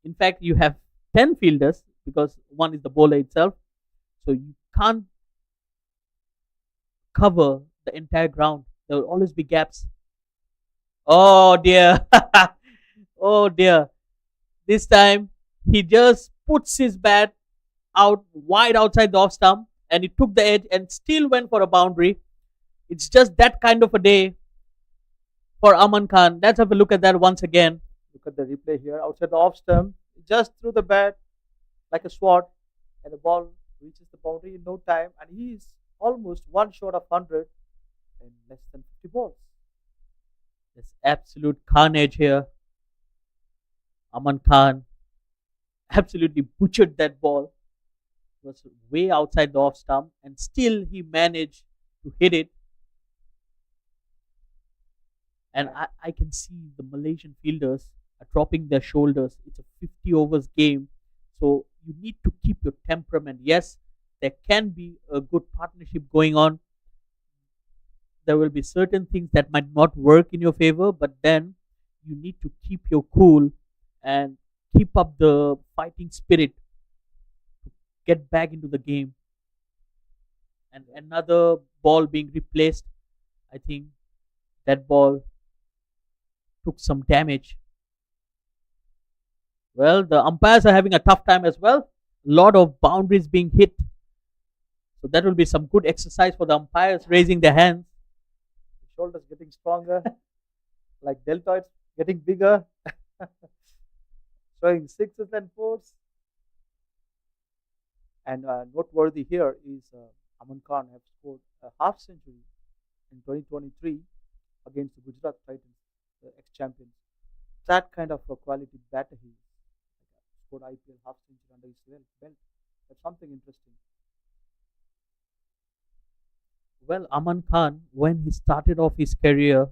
In fact, you have 10 fielders because one is the bowler itself. So you can't cover the entire ground. There will always be gaps. Oh dear. Oh dear. This time he just puts his bat out wide outside the off stump and he took the edge and still went for a boundary. It's just that kind of a day for Aman Khan. Let's have a look at that once again. Look at the replay here. Outside the off stump, he just threw the bat like a sword, and the ball reaches the boundary in no time. And he is almost one short of 100 in less than 50 balls. There's absolute carnage here. Aman Khan absolutely butchered that ball. It was way outside the off stump, and still he managed to hit it. And I can see the Malaysian fielders are dropping their shoulders. It's a 50 overs game, so you need to keep your temperament. Yes, there can be a good partnership going on. There will be certain things that might not work in your favor, but then you need to keep your cool and keep up the fighting spirit to get back into the game. And another ball being replaced, I think that ball took some damage. Well, the umpires are having a tough time as well. A lot of boundaries being hit. So that will be some good exercise for the umpires raising their hands. The shoulders getting stronger, like deltoids getting bigger, showing sixes and fours. And noteworthy here is Aman Khan have scored a half century in 2023 against the Gujarat Titans, the ex-champions. That kind of a quality batter he is. Scored IPL half century under his belt. That's something interesting. Well, Aman Khan, when he started off his career,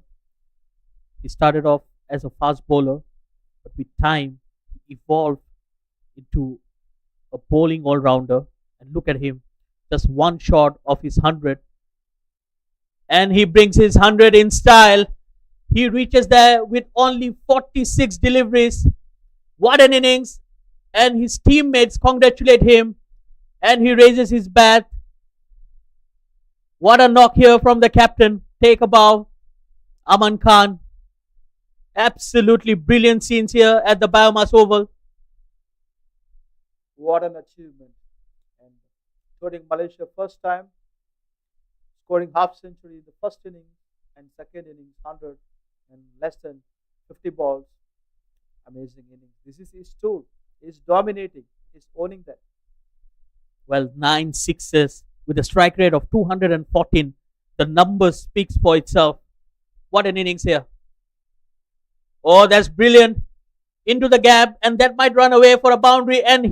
he started off as a fast bowler, but with time, he evolved into a bowling all rounder. And look at him, just one shot of his 100. And he brings his 100 in style. He reaches there with only 46 deliveries. What an innings! And his teammates congratulate him. And he raises his bat. What a knock here from the captain. Take a bow. Aman Khan. Absolutely brilliant scenes here at the BAYUEMAS Oval. What an achievement. And including Malaysia first time, scoring half century in the first inning and second innings 100 and less than 50 balls. Amazing inning. This is his tour. He's dominating. He's owning that. Well, 9 sixes with a strike rate of 214. The number speaks for itself. What an innings here. Oh, that's brilliant. Into the gap, and that might run away for a boundary. And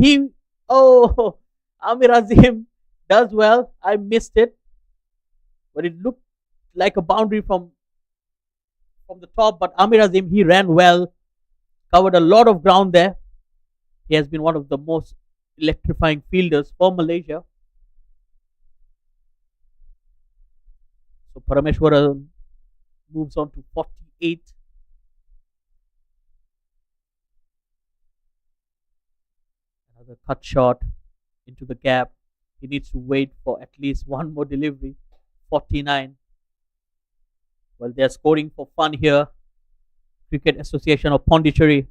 Amir Azim does well. I missed it. But it looked like a boundary from the top. But Amir Azim, he ran well, covered a lot of ground there. He has been one of the most electrifying fielders for Malaysia. So Parameshwaran moves on to 48. Another cut shot into the gap. He needs to wait for at least one more delivery. 49. Well, they're scoring for fun here. Cricket Association of Pondicherry.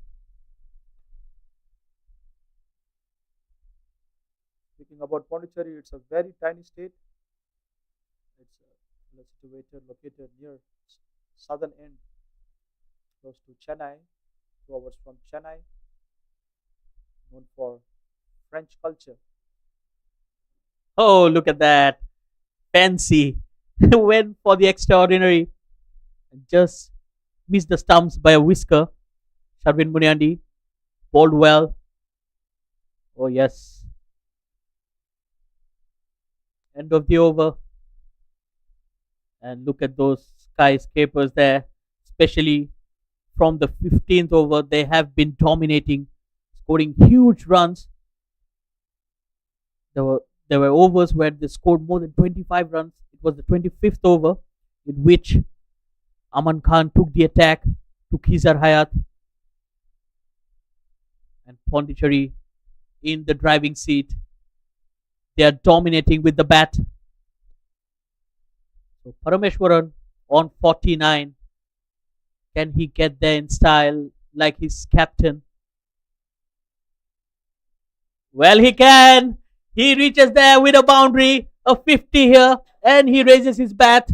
Speaking about Pondicherry, it's a very tiny state. It's located near southern end, close to Chennai, 2 hours from Chennai, known for French culture. Oh, look at that. Fancy. Went for the extraordinary. And just missed the stumps by a whisker. Sharvin Muniandi bowled well. Oh, yes. End of the over. And look at those skyscrapers there. Especially from the 15th over, they have been dominating, scoring huge runs. There were overs where they scored more than 25 runs. It was the 25th over in which Aman Khan took the attack, took Khizar Hayat, and Pondicherry in the driving seat. They are dominating with the bat. So Parameshwaran on 49. Can he get there in style like his captain? Well, he can. He reaches there with a boundary, a 50 here, and he raises his bat.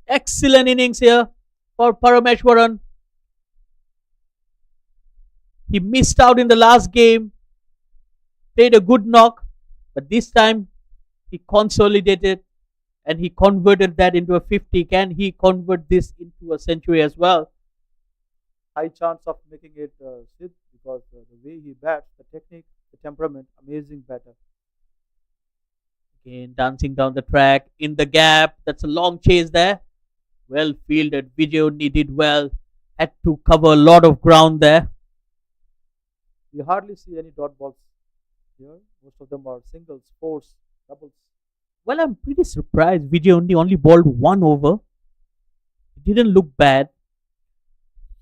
Excellent innings here for Parameshwaran. He missed out in the last game, played a good knock, but this time he consolidated and he converted that into a 50. Can he convert this into a century as well? High chance of making it sit because the way he bats, the technique, the temperament, amazing batter. Again, dancing down the track in the gap. That's a long chase there. Well fielded. Vijay Unney did well. Had to cover a lot of ground there. You hardly see any dot balls here. Most of them are singles, fours, doubles. Well, I'm pretty surprised Vijay only bowled one over. It didn't look bad.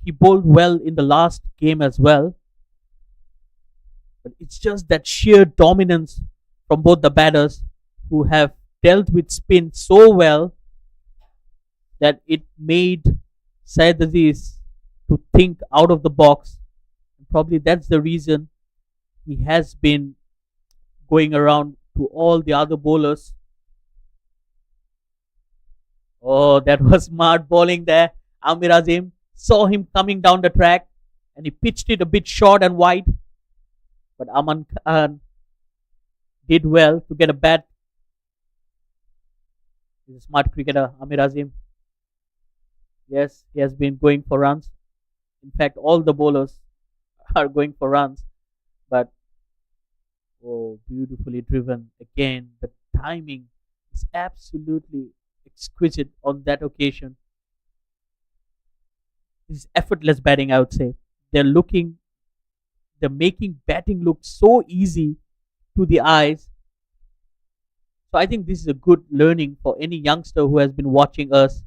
He bowled well in the last game as well. But it's just that sheer dominance from both the batters who have dealt with spin so well that it made Syed Aziz to think out of the box. And probably that's the reason he has been going around to all the other bowlers. Oh, that was smart bowling there. Amir Azim saw him coming down the track and he pitched it a bit short and wide. But Aman Khan did well to get a bat. He's a smart cricketer, Amir Azim. Yes, he has been going for runs. In fact, all the bowlers are going for runs. But, oh, beautifully driven. Again, the timing is absolutely exquisite on that occasion. This is effortless batting, I would say. They're making batting look so easy to the eyes. So I think this is a good learning for any youngster who has been watching us,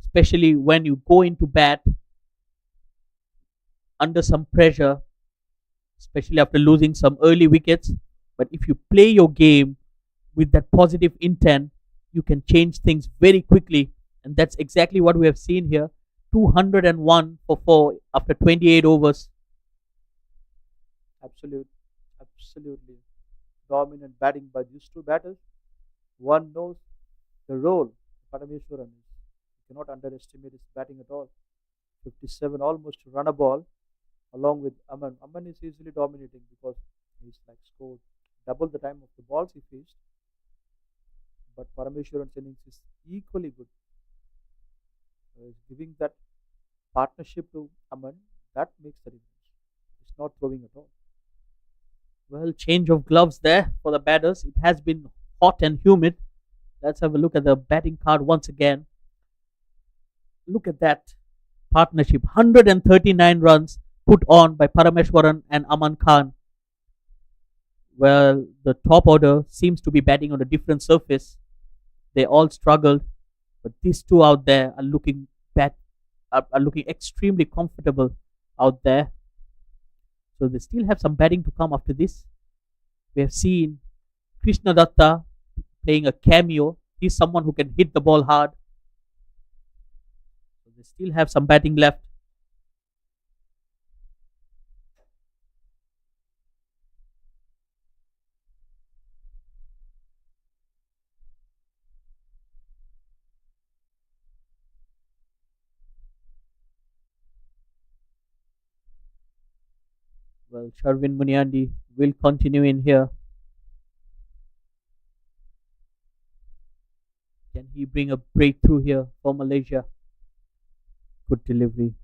especially when you go into bat under some pressure, especially after losing some early wickets. But if you play your game with that positive intent, you can change things very quickly. And that's exactly what we have seen here. 201 for 4 after 28 overs. Absolutely dominant batting by these two batters. One knows the role Parameswaran is. You cannot underestimate his batting at all. 57 almost to run a ball along with Aman. Aman is easily dominating because he's like scored double the time of the balls he faced. But Parameswaran's innings is equally good. He's giving that partnership to Aman. That makes the difference. He's not throwing at all. Well, change of gloves there for the batters. It has been hot and humid. Let's have a look at the batting card once again. Look at that partnership. 139 runs put on by Parameswaran and Aman Khan. Well, the top order seems to be batting on a different surface. They all struggled, but these two out there are looking are looking extremely comfortable out there. So they still have some batting to come after this. We have seen Krishna Datta playing a cameo. He's someone who can hit the ball hard. So they still have some batting left. Well, Sharvin Muniandi will continue in here. Can he bring a breakthrough here for Malaysia? Good delivery.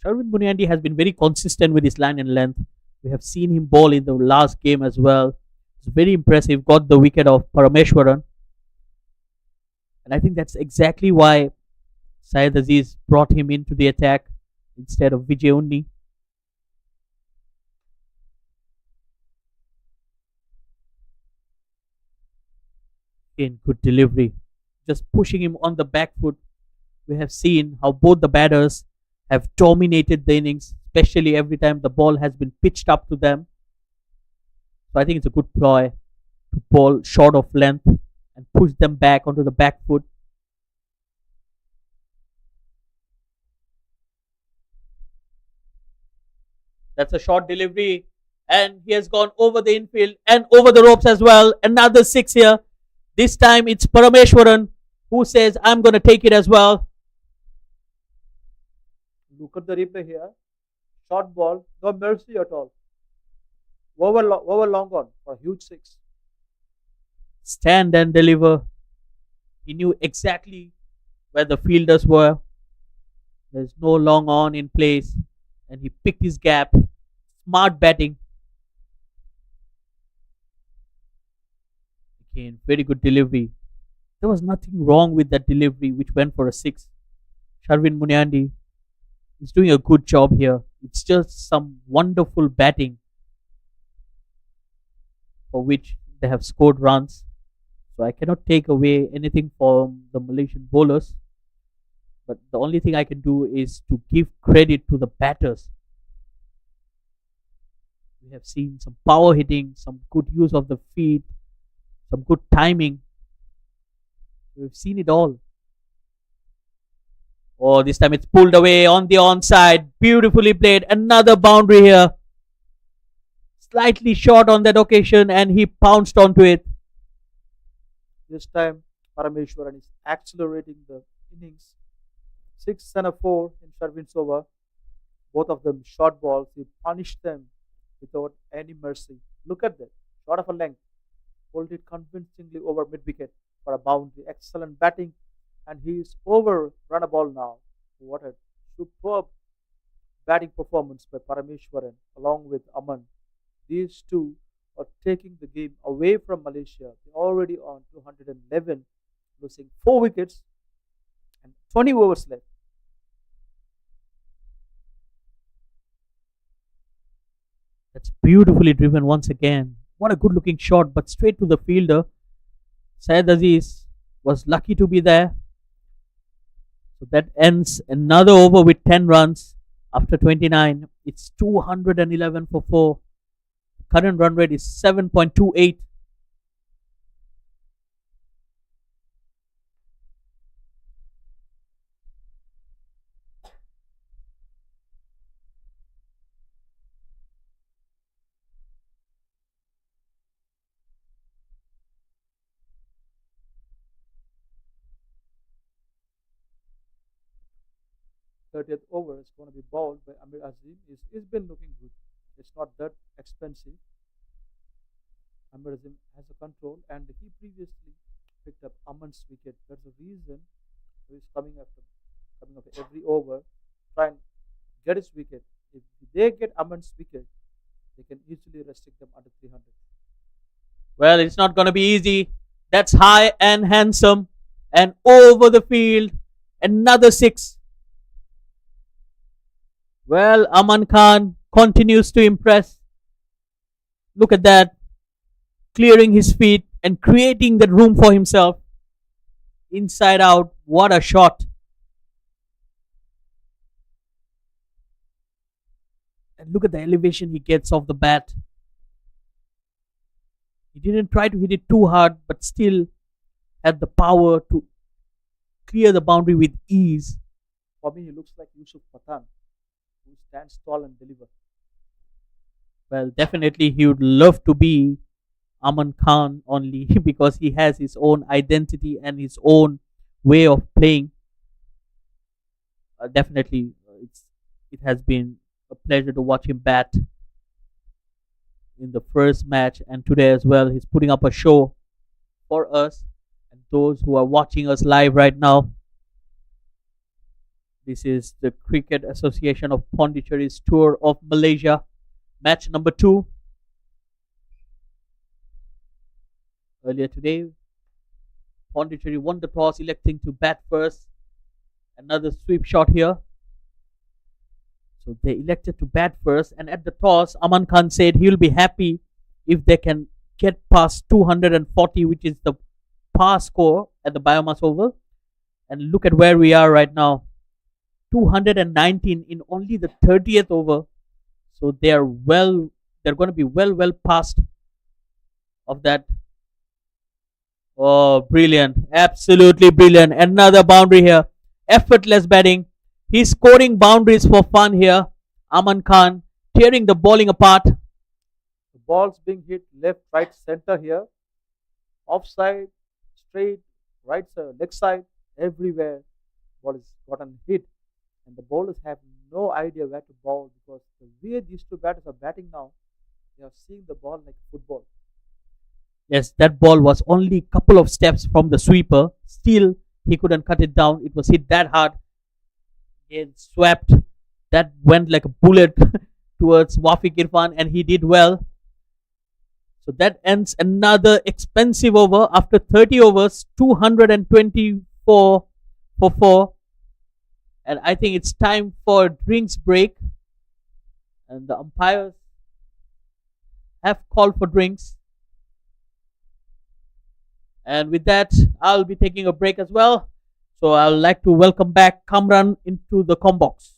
Sharvin Muniandi has been very consistent with his line and length. We have seen him bowl in the last game as well. It's very impressive. Got the wicket of Parameswaran. And I think that's exactly why Syed Aziz brought him into the attack instead of Vijay Unni. Again, good delivery. Just pushing him on the back foot. We have seen how both the batters have dominated the innings, especially every time the ball has been pitched up to them. So I think it's a good ploy to bowl short of length and push them back onto the back foot. That's a short delivery, and he has gone over the infield and over the ropes as well. Another six here. This time it's Parameswaran who says, I'm going to take it as well. Look at the replay here. Short ball, no mercy at all. Over long on for a huge six. Stand and deliver. He knew exactly where the fielders were. There's no long on in place, and he picked his gap. Smart batting. Again, very good delivery. There was nothing wrong with that delivery, which went for a six. Sharvin Muniandi is doing a good job here. It's just some wonderful batting for which they have scored runs. So I cannot take away anything from the Malaysian bowlers. But the only thing I can do is to give credit to the batters. We have seen some power hitting, some good use of the feet, some good timing. We've seen it all. Oh, this time it's pulled away on the onside. Beautifully played. Another boundary here. Slightly short on that occasion and he pounced onto it. This time, Parameshwaran is accelerating the innings. 6 and a 4 in Sharvin's over. Both of them short balls. He punished them without any mercy. Look at that. Short of a length. Pulled it convincingly over mid wicket for a boundary. Excellent batting. And he is over run a ball now. What a superb batting performance by Parameshwaran along with Aman. These two are taking the game away from Malaysia. They're already on 211, losing 4 wickets and 20 overs left. That's beautifully driven once again. What a good looking shot, but straight to the fielder. Syed Aziz was lucky to be there. So that ends another over with 10 runs after 29. It's 211 for 4. Current run rate is 7.28. Thirtieth over is going to be bowled by Amir Azim. He's been looking good. It's not that expensive. Amir Azim has a control and he previously picked up Aman's wicket. That's the reason he's coming after every over, try and get his wicket. If they get Aman's wicket, they can easily restrict them under 300. Well, it's not going to be easy. That's high and handsome. And over the field, another 6. Well, Aman Khan continues to impress. Look at that. Clearing his feet and creating that room for himself. Inside out. What a shot. And look at the elevation he gets off the bat. He didn't try to hit it too hard, but still had the power to clear the boundary with ease. For me, he looks like Yusuf Pathan, who stands tall and delivers. Well, definitely he would love to be Aman Khan only because he has his own identity and his own way of playing. Definitely, it has been a pleasure to watch him bat in the first match and today as well. He's putting up a show for us and those who are watching us live right now. This is the Cricket Association of Pondicherry's tour of Malaysia. Match number 2. Earlier today, Pondicherry won the toss, electing to bat first. Another sweep shot here. So they elected to bat first, and at the toss, Aman Khan said he will be happy if they can get past 240, which is the par score at the BAYUEMAS Oval. And look at where we are right now. 219 in only the 30th over. So they're going to be well past of that. Oh, brilliant. Absolutely brilliant. Another boundary here. Effortless batting. He's scoring boundaries for fun here. Aman Khan tearing the bowling apart. The ball's being hit left, right, center here. Offside, straight, right side, leg side, everywhere. Ball is gotten hit. And the bowlers have no idea where to bowl because the way these two batters are batting now, they are seeing the ball like football. Yes, that ball was only a couple of steps from the sweeper. Still, he couldn't cut it down. It was hit that hard. It swept. That went like a bullet towards Wafiq Irfan and he did well. So that ends another expensive over after 30 overs, 224 for 4. And I think it's time for drinks break. And the umpires have called for drinks. And with that, I'll be taking a break as well. So I'd like to welcome back Kamran into the combox.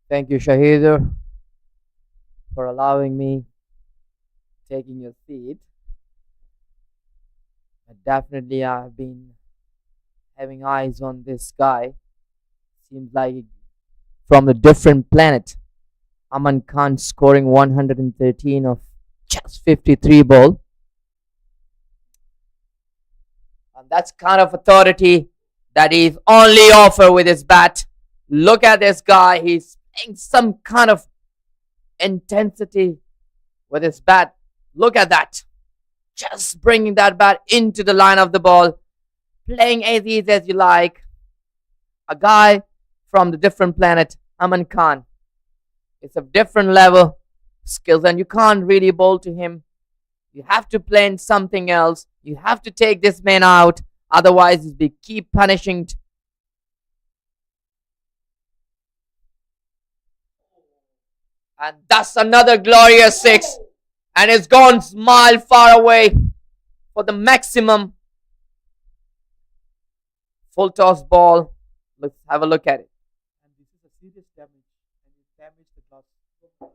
Thank you, Shahider, for allowing me taking your seat. Definitely, I've been having eyes on this guy. Seems like from a different planet. Aman Khan scoring 113 of just 53 ball. And that's kind of authority that he's only offer with his bat. Look at this guy. He's playing some kind of intensity with his bat. Look at that. Just bringing that bat into the line of the ball. Playing as easy as you like. A guy from the different planet, Aman Khan. It's a different level skills and you can't really bowl to him. You have to play in something else. You have to take this man out. Otherwise, he'll be keep punishing. And that's another glorious six. And it's gone mile far away for the maximum. Full toss ball. Let's have a look at it. And this is a serious damage. And it damaged the glass. Look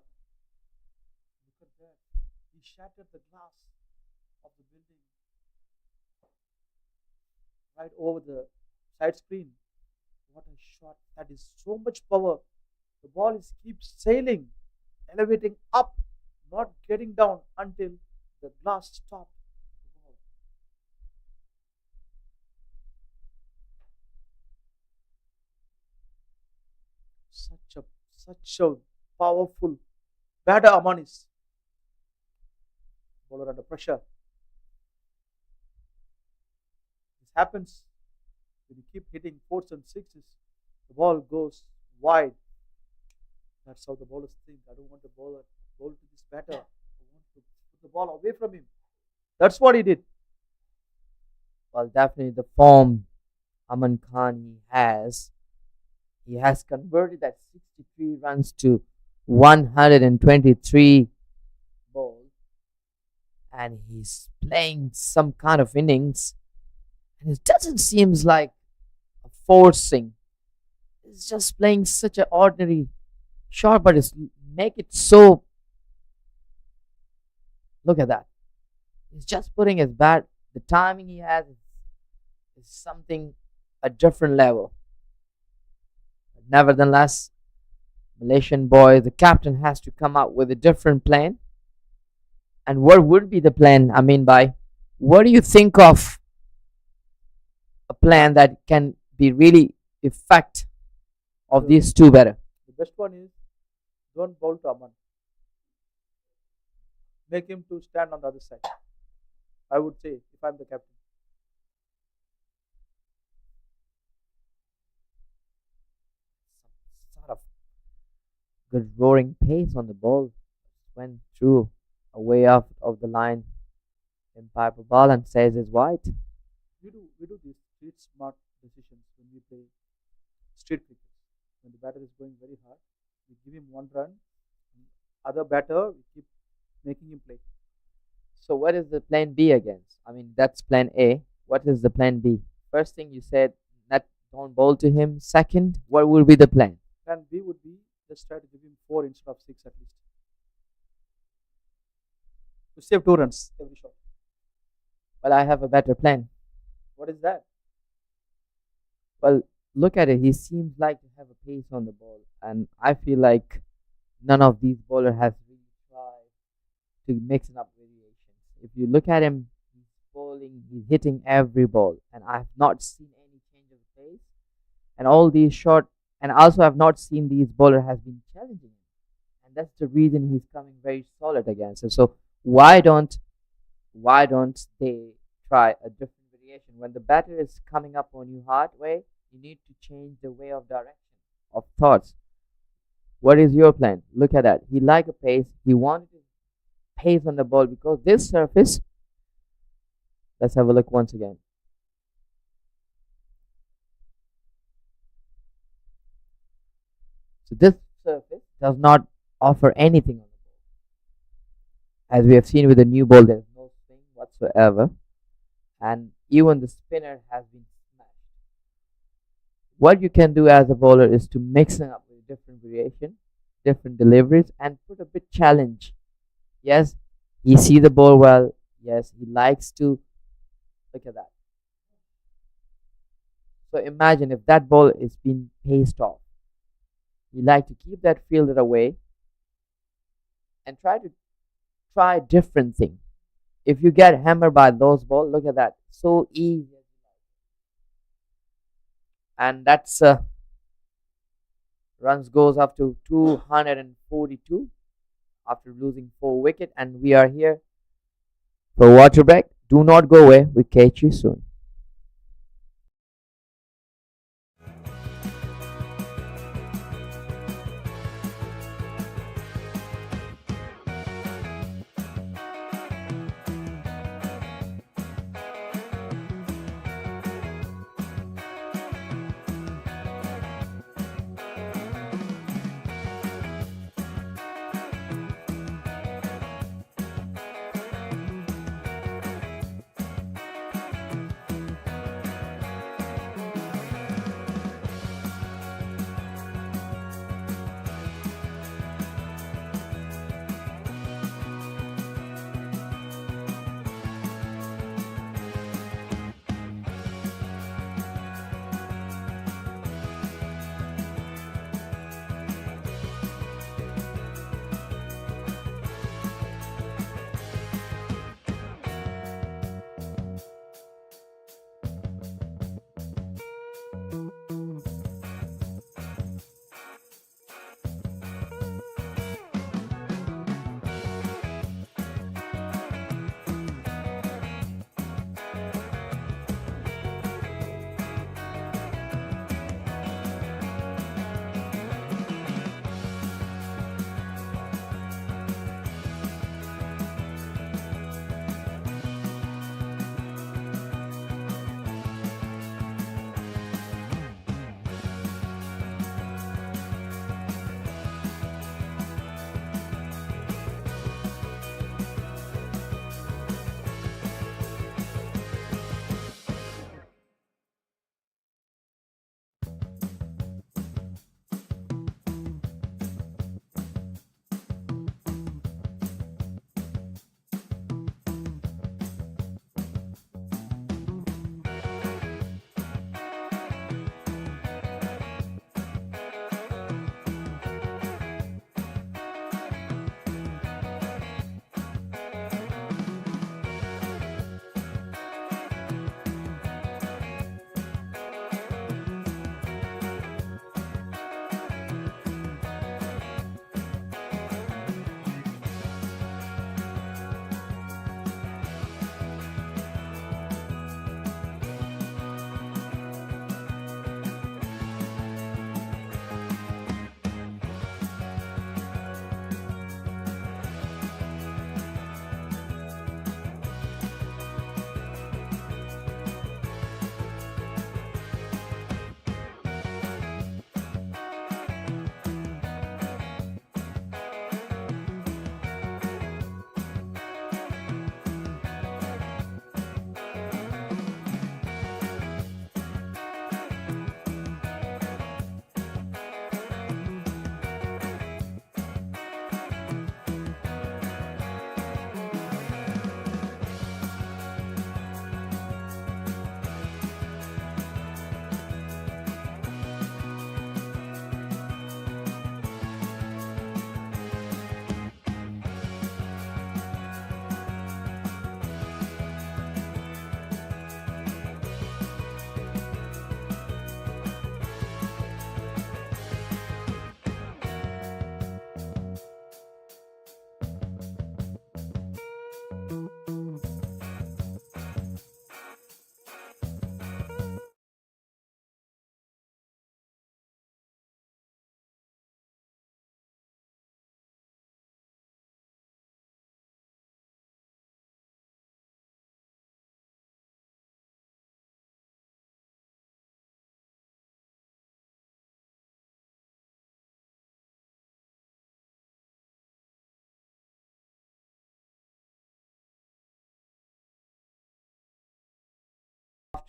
at that. He shattered the glass of the building right over the side screen. What a shot. That is so much power. The ball is keeps sailing, elevating up, not getting down until the glass stopped the ball. Such a powerful batter Aman is. Bowler under pressure. This happens when you keep hitting fours and sixes. The ball goes wide. That's how the bowlers think. I don't want to bowl to this batter. I want to put the ball away from him. That's what he did. Well, definitely the form Aman Khan he has converted that 63 runs to 123 balls. And he's playing some kind of innings. And it doesn't seem like a forcing. It's just playing such an ordinary shot, but it's make it so. Look at that. He's just putting his bat. The timing he has is something a different level. Nevertheless, Malaysian boy, the captain has to come up with a different plan. And what would be the plan? I mean, what do you think of a plan that can be really effect of these two better? The best one is don't bowl to Aman. Make him to stand on the other side. I would say if I'm the captain. Sort of good roaring pace on the ball. Went through away off of the line. Umpire ball and says it's wide. We do these street smart decisions when we play street cricket. When the batter is going very hard, we give him one run. Other batter, we keep making him play. So what is the plan B against? I mean, that's plan A. What is the plan B? First thing you said, not don't bowl to him. Second, what will be the plan? Plan B would be let's try to give him four instead of six at least. To save 2 runs every shot. Well, I have a better plan. What is that? Well, look at it, he seems like to have a pace on the ball, and I feel like none of these bowlers has really tried to mix up variations. If you look at him, he's bowling, he's hitting every ball, and I have not seen any change of pace. And all these short, and also I've not seen these bowler has been challenging him, and that's the reason he's coming very solid against us. So why don't why don't they try a different variation when the batter is coming up on you hard way? You need to change the way of direction of thoughts. What is your plan? Look at that. He like a pace. He wanted to pace on the ball because this surface. Let's have a look once again. So this surface does not offer anything on the ball. As we have seen with the new ball, there is no swing whatsoever, and even the spinner has been smashed. What you can do as a bowler is to mix it up with different variation, different deliveries, and put a bit challenge. Yes, he see the ball well. Yes, he likes to look at that. So imagine if that ball is being paced off. You like to keep that fielder away and try a different thing. If you get hammered by those balls, look at that. So easy. And that's runs goes up to 242 after losing 4 wickets. And we are here for water break. Do not go away. We catch you soon.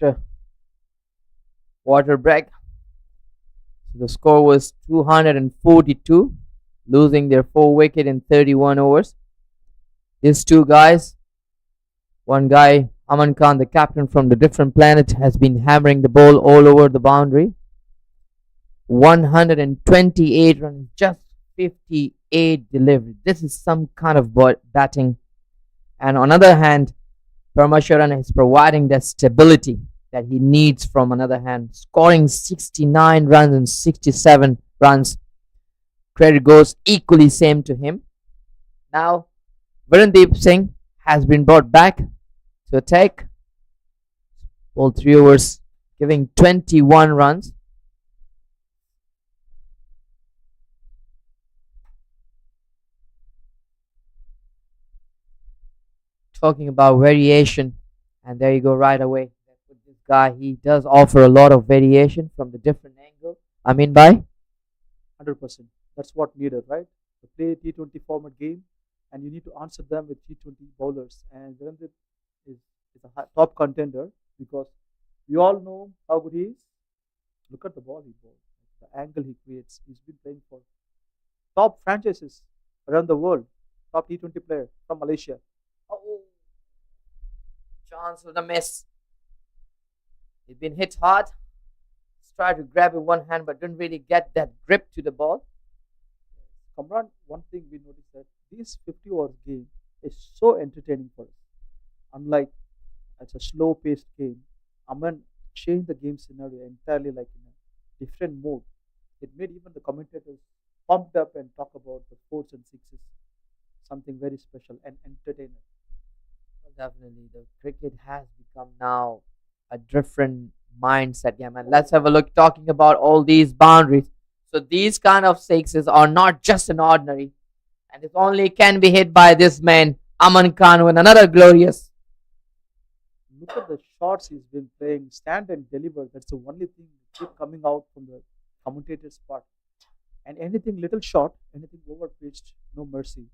after water break. So the score was 242, losing their 4 wicket in 31 overs. These two guys, one guy, Aman Khan, the captain from the different planet, has been hammering the ball all over the boundary. 128 runs, just 58 delivered. This is some kind of batting. And on the other hand, Parmasharan is providing that stability that he needs from another hand, scoring 69 runs and 67 runs. Credit goes equally same to him. Now, Virendeep Singh has been brought back to attack. All 3 overs, giving 21 runs. Talking about variation, and there you go right away. With this guy, he does offer a lot of variation from the different angle. I mean, by 100%. That's what needed, right? To play T20 format game, and you need to answer them with T20 bowlers. And Virendra is a top contender because we all know how good he is. Look at the ball he bowls, the angle he creates. He's been playing for top franchises around the world, top T20 player from Malaysia. oh, chance for the miss. He's been hit hard. He's tried to grab with one hand, but didn't really get that grip to the ball. Kamran, one thing we noticed that this 50 overs game is so entertaining for us. Unlike it's a slow paced game, Aman changed the game scenario entirely like in a different mode. It made even the commentators pumped up and talk about the fours and sixes, something very special and entertaining. Well, definitely, the cricket has become now a different mindset game. And let's have a look talking about all these boundaries. So these kind of sixes are not just an ordinary, and it only can be hit by this man, Aman Khan, with another glorious. Look at the shots he's been playing, stand and deliver. That's the only thing that keep coming out from the commentator's part. And anything little short, anything over pitched, no mercy.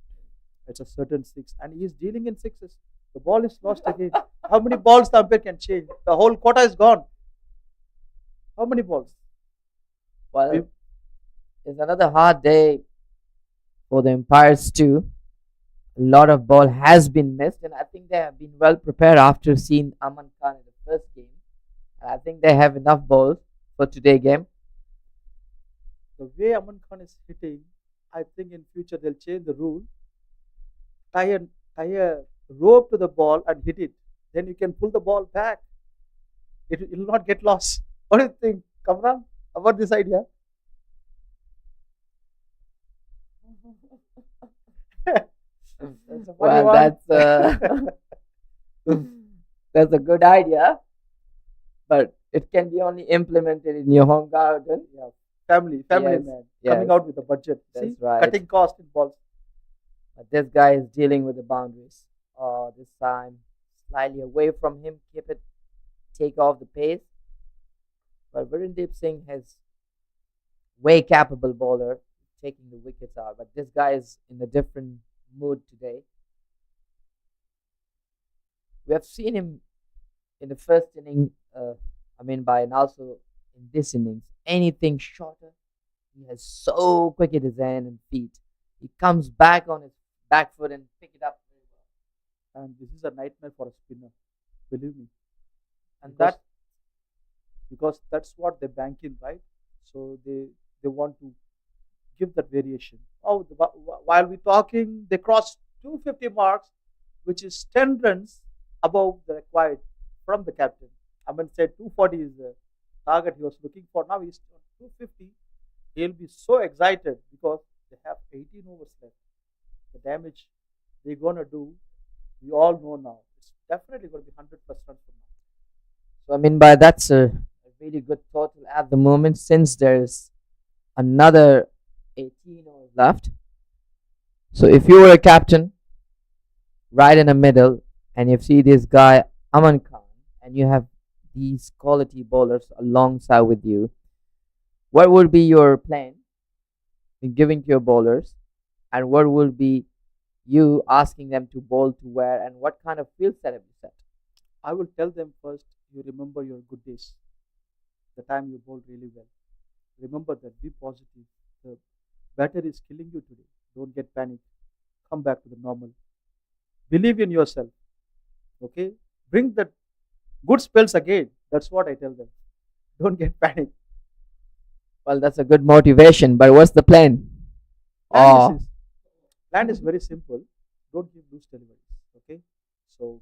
It's a certain six, and he's dealing in sixes. The ball is lost again. How many balls the umpire can change? The whole quota is gone. How many balls? Well, We- it's another hard day for the umpires too. A lot of ball has been missed, and I think they have been well prepared after seeing Aman Khan in the first game. And I think they have enough balls for today's game. The way Aman Khan is hitting, I think in future they'll change the rule. Tie a rope to the ball and hit it. Then you can pull the ball back. It will not get lost. What do you think, Kamran, about this idea? That's a funny Well, one. that's a good idea, but it can be only implemented in your home garden. Yeah, family Yes, man, yes, coming out with a budget. that's See, right. cutting cost in balls. But this guy is dealing with the boundaries. This time slightly away from him, keep it, take off the pace. But Virendeep Singh has way capable bowler taking the wickets out. But this guy is in a different mood today. We have seen him in the first inning. And also in this innings, anything shorter, he has so quick at his hand and feet. He comes back on his back foot and pick it up very well. And this is a nightmare for a spinner, believe me. And Because that because that's what they bank in, right? So they want to give that variation. Oh, while we're talking, they crossed 250 marks, which is 10 runs above the required from the captain. Aman said 240 is the target he was looking for. Now he's on 250. He'll be so excited because they have 18 overs left. The damage they're gonna do, we all know now. It's definitely going to be 100% from now. So by that's a really good total at the moment since there's another 18 overs left. So if you were a captain right in the middle and you see this guy Aman Khan and you have these quality bowlers alongside with you, what would be your plan in giving to your bowlers, and what would be you asking them to bowl to where, and what kind of field setup you set? I will tell them first, you remember your good days, the time you bowled really well. Remember that, be positive. The batter is killing you today. Don't get panic. Come back to the normal. Believe in yourself. Okay? Bring that good spells again. That's what I tell them. Don't get panic. Well, that's a good motivation, but what's the plan? Plan is Oh, is plan is very simple. Don't give loose deliveries. Okay? So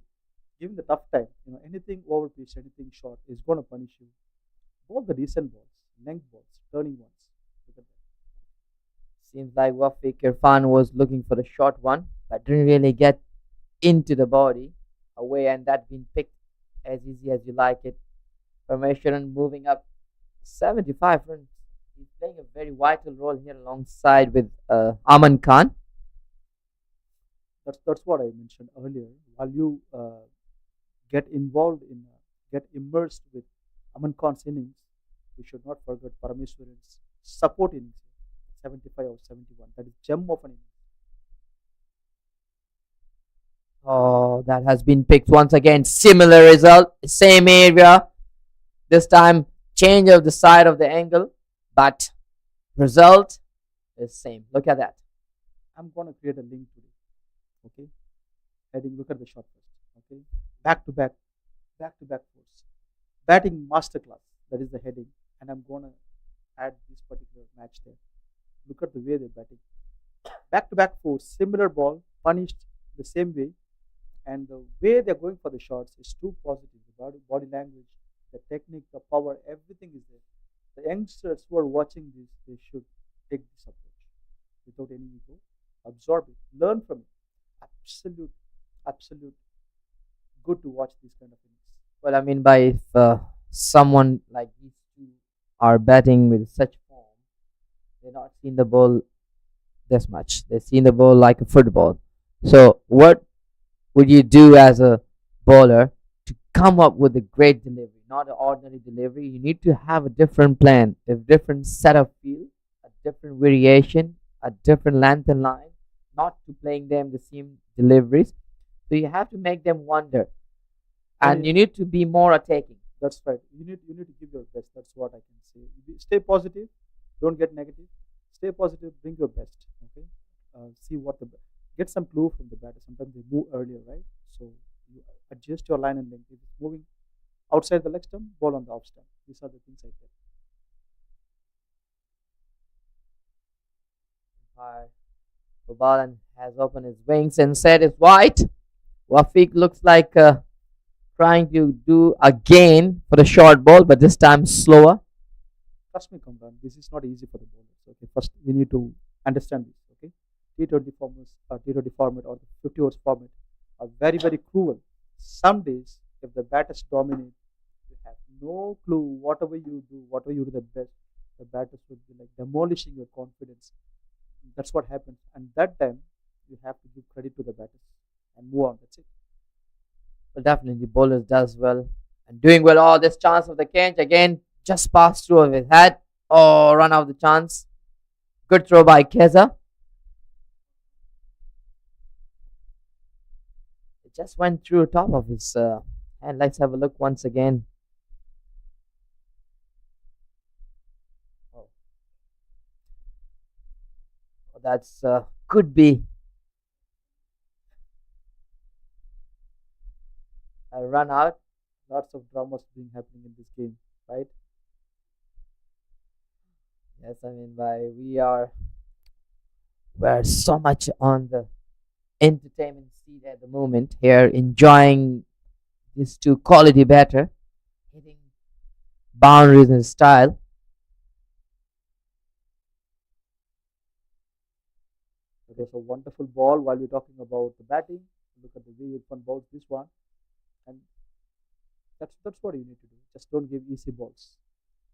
given the tough time, anything over pitch, anything short is gonna punish you. Bowl the decent balls, length balls, turning ones. Look at that. seems like Wafiq Irfan was looking for the short one, but didn't really get into the body away, and that been picked as easy as you like it. Formation moving up 75 runs. He's playing a very vital role here alongside with Aman Khan. That's what I mentioned earlier. While you get involved in, get immersed with Aman Khan's innings, we should not forget Parameswaran's support innings, 75 or 71. That is gem of an innings. Oh, that has been picked once again. Similar result, same area. This time, change of the side of the angle, but result is same. Look at that. I'm gonna create a link today. Okay, heading. Look at the shot first. Okay, back to back, back to back force. Batting masterclass. That is the heading, and I'm gonna add this particular match there. Look at the way they're batting. Back to back force, similar ball, punished the same way, and the way they're going for the shots is too positive. The body language, the technique, the power, everything is there. The youngsters who are watching this, they should take this approach without any ego, absorb it, learn from it. Absolute, absolute good to watch these kind of things. Well, I mean, by if someone like these two are batting with such form, they're not seeing the ball this much. They're seeing the ball like a football. So, what would you do as a bowler to come up with a great delivery, not an ordinary delivery? You need to have a different plan, a different set of feel, a different variation, a different length and line, not to playing them the same deliveries. So you have to make them wonder, and And you need to be more attacking. that's right. You need to give your best. That's what I can say. Stay positive. Don't get negative. Stay positive. Bring your best. Okay. See what get some clue from the batter. Sometimes they move earlier, right? So you adjust your line and length. If it's moving outside the leg stump, ball on the off stump. These are the things I tell. Hi. Babalan has opened his wings and said it's white. Wafiq looks like trying to do again for the short ball, but this time slower. Trust me, Kamran. This is not easy for the bowlers. Okay. First, we need to understand this. Okay. T20 formats, T20 format or the 50 overs format are very, very cruel. Some days, if the batters dominate, you have no clue. Whatever you do the best, the batters will be like demolishing your confidence. That's what happens. And that time, you have to give credit to the batters and move on. That's it. Well, definitely bowlers does well and doing well. Oh, this chance of the catch again just passed through of his head. Oh, run out of the chance. Good throw by Keza. It just went through top of his head. Let's have a look once again. Oh, that's could be a run out. Lots of dramas being happening in this game, right? Yes, I mean by we're so much on the entertainment seat at the moment here, enjoying these two quality batter hitting boundaries in style. It was a wonderful ball while we're talking about the batting. Look at the way Irfan bowls this one. And that's what you need to do. Just don't give easy balls.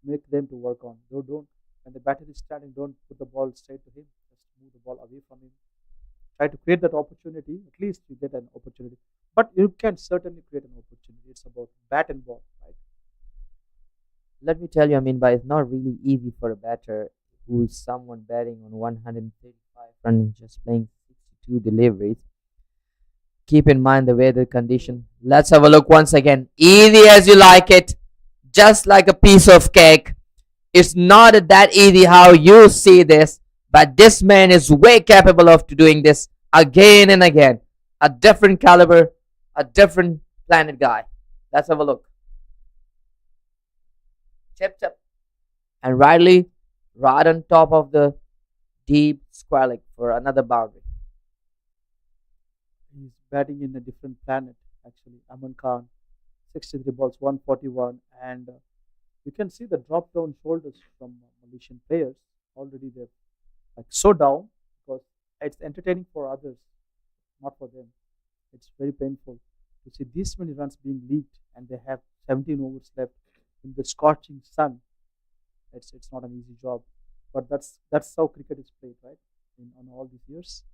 Make them to work on. Don't when the batter is standing, don't put the ball straight to him. Just move the ball away from him. Try to create that opportunity. At least you get an opportunity. But you can certainly create an opportunity. It's about bat and ball, right? Let me tell you, I mean by it's not really easy for a batter who is someone batting on 135 runs, just playing 62 deliveries, keep in mind the weather condition. Let's have a look once again. Easy as you like it, just like a piece of cake. It's not that easy how you see this, but this man is way capable of doing this again and again. A different caliber, a different planet guy. Let's have a look. Chip, chip. And Riley right on top of the deep square leg for another boundary. He's batting in a different planet, actually. Aman Khan, 63 balls, 141. And you can see the drop down shoulders from Malaysian players. Already they're like so down because it's entertaining for others, not for them. It's very painful to see this many runs being leaked and they have 17 overs left in the scorching sun. It's not an easy job, but that's how cricket is played, right? On all these years.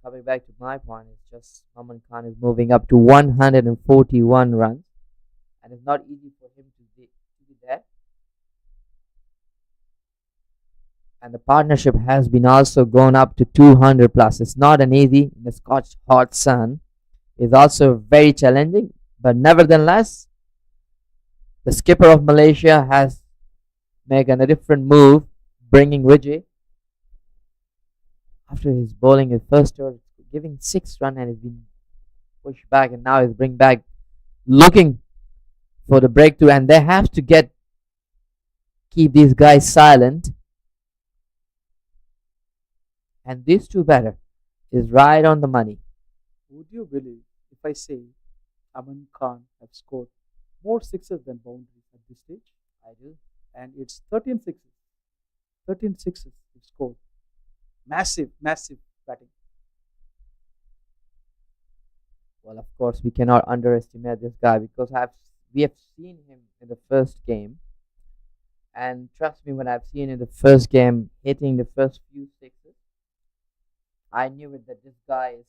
Coming back to my point, it's just Aman Khan is moving up to 141 runs, and it's not easy for him to be there. And the partnership has been also gone up to 200 plus. It's not an easy in the Scotch hot sun. It's also very challenging, but nevertheless, the skipper of Malaysia has made a different move, bringing Vijay after his bowling his first over, giving 6 runs and has been pushed back, and now he's bring back, looking for the breakthrough, and they have to keep these guys silent. And these two batter is right on the money. Would you believe if I say Aman Khan have scored more sixes than boundaries at this stage? I do. And it's 13 sixes. 13 sixes he scored. Massive, massive batting. Well, of course, we cannot underestimate this guy because we have seen him in the first game, and trust me, when I've seen in the first game hitting the first few sixes, I knew it that this guy is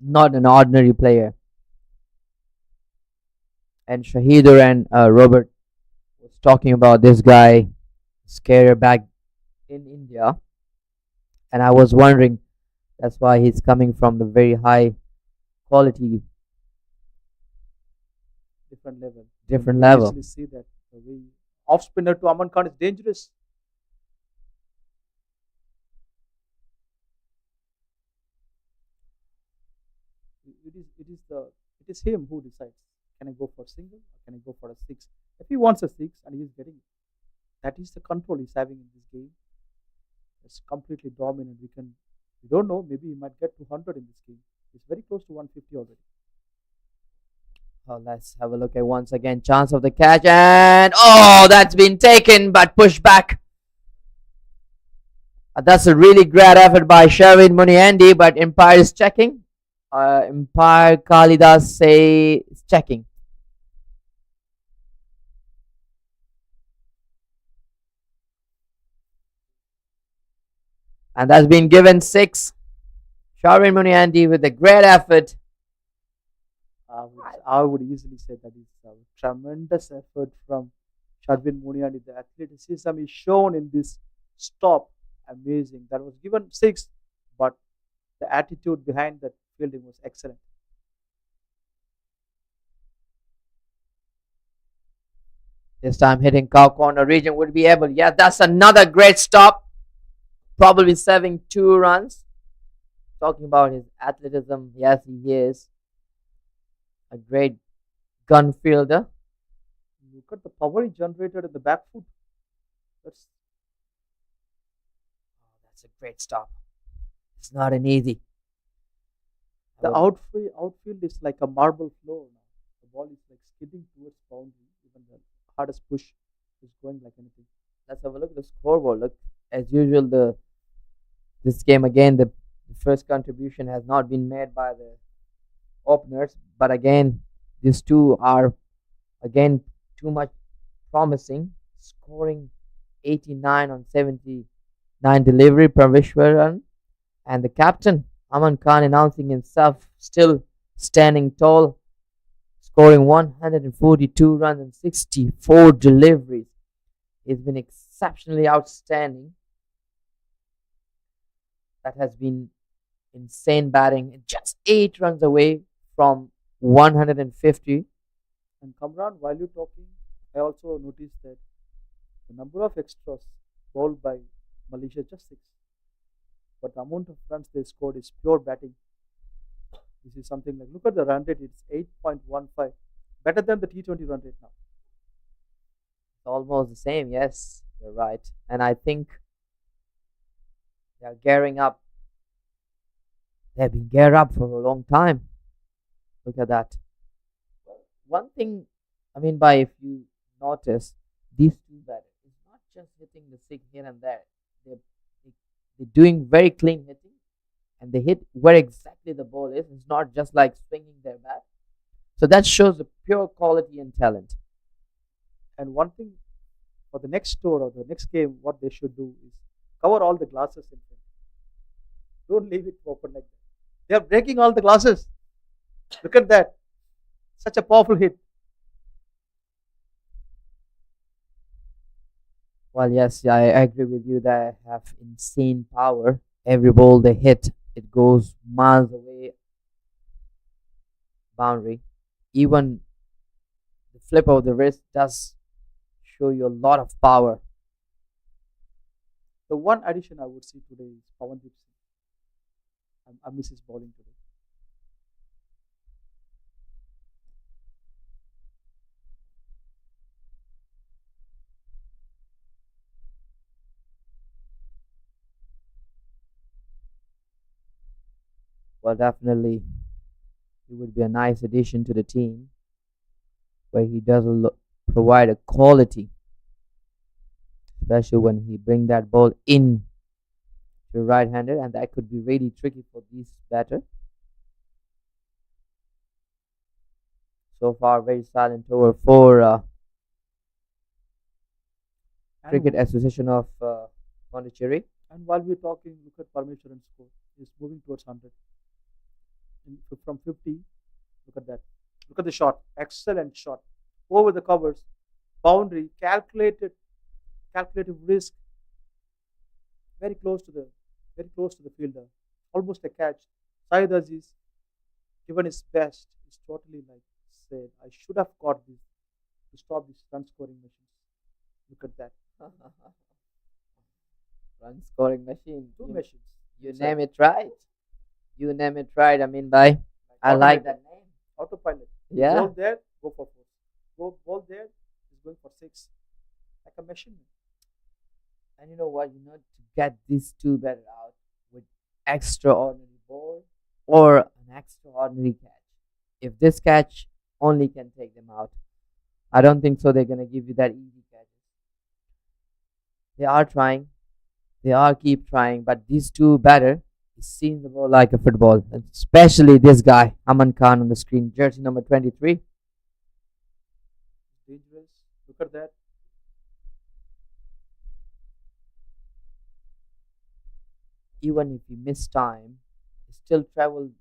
not an ordinary player. And Shahidur and Robert was talking about this guy, his career back in India, and I was wondering that's why he's coming from the very high quality, Different level. different You level. easily see that the way off spinner to Aman Khan is dangerous. It is him who decides. Can I go for single or can I go for a six? If he wants a six and he's getting it, that is the control he's having in this game. It's completely dominant. We don't know. Maybe he might get 200 in this game. He's very close to 150 already. Oh, let's have a look at once again. Chance of the catch, and oh, that's been taken but pushed back. That's a really great effort by Sherwin Muniandi, but umpire is checking. Umpire Kalidas say is checking. And that's been given 6. Sherwin Muniandi with a great effort. I would easily say that is a tremendous effort from Shadwin Muniani. The athleticism is shown in this stop. Amazing. That was given 6, but the attitude behind that fielding was excellent. This time hitting cow corner region would be able. Yeah, that's another great stop. Probably serving 2 runs. Talking about his athleticism, yes, he is a great gun fielder. Look at the power he generated in the back foot. That's That's a great stop. It's not an easy. the outfield is like a marble floor now. The ball is like skidding towards boundary. Even the hardest push is going like anything. Let's have a look at the scoreboard. Look, as usual, this game again, the first contribution has not been made by the openers, but again, these two are again too much promising, scoring 89 on 79 delivery per Vishwaran, and the captain Aman Khan announcing himself still standing tall, scoring 142 runs and 64 deliveries. He's been exceptionally outstanding. That has been insane batting, just 8 runs away from 150. And Kamran, while you're talking, I also noticed that the number of extras bowled by Malaysia just six, but the amount of runs they scored is pure batting. This is something like look at the run rate; it's 8.15, better than the T20 run rate now. It's almost the same. Yes, you're right. And I think they're gearing up. They've been geared up for a long time. Look at that. One thing, I mean, by if you notice, these two batters, it's not just hitting the six here and there. They're, they're doing very clean hitting and they hit where exactly the ball is. It's not just like swinging their bat. So that shows the pure quality and talent. And one thing for the next tour or the next game, what they should do is cover all the glasses in front. Don't leave it open like that. They are breaking all the glasses. Look at that. Such a powerful hit. Well, yes, yeah, I agree with you. They have insane power. Every ball they hit, it goes miles away boundary. Even the flip of the wrist does show you a lot of power. The one addition I would see today is Pawandeep Singh. I miss his bowling today. Well, definitely, he would be a nice addition to the team where he does provide a quality, especially when he bring that ball in to right-handed, and that could be really tricky for these batter. So far, very silent over for Cricket And, Association of Pondicherry. and while we're talking, look at Parmeshwaran's score. He's moving towards 100. From 50, look at that. Look at the shot. Excellent shot. Over the covers. Boundary. Calculative risk. Very close to the very close to the fielder. Almost a catch. Syed Aziz, given his best, is totally like said, I should have caught this to stop this run scoring machine. Look at that. Run scoring machine. Two machines. You Inside. name it right. You name it right. I mean, by Like I like automated. that name. Autopilot. Yeah. Ball there, go for four. Go ball there, he's going for six. Like a machine. And you know what? You know, to get these two better out with extraordinary ball or an extraordinary catch. If this catch only can take them out, I don't think so. They're gonna give you that easy catch. They are trying. They are keep trying, but these two batter is seeing the ball like a football, and especially this guy, Aman Khan on the screen, jersey number 23. Dangerous. Look at that. Even if he missed time, he still traveled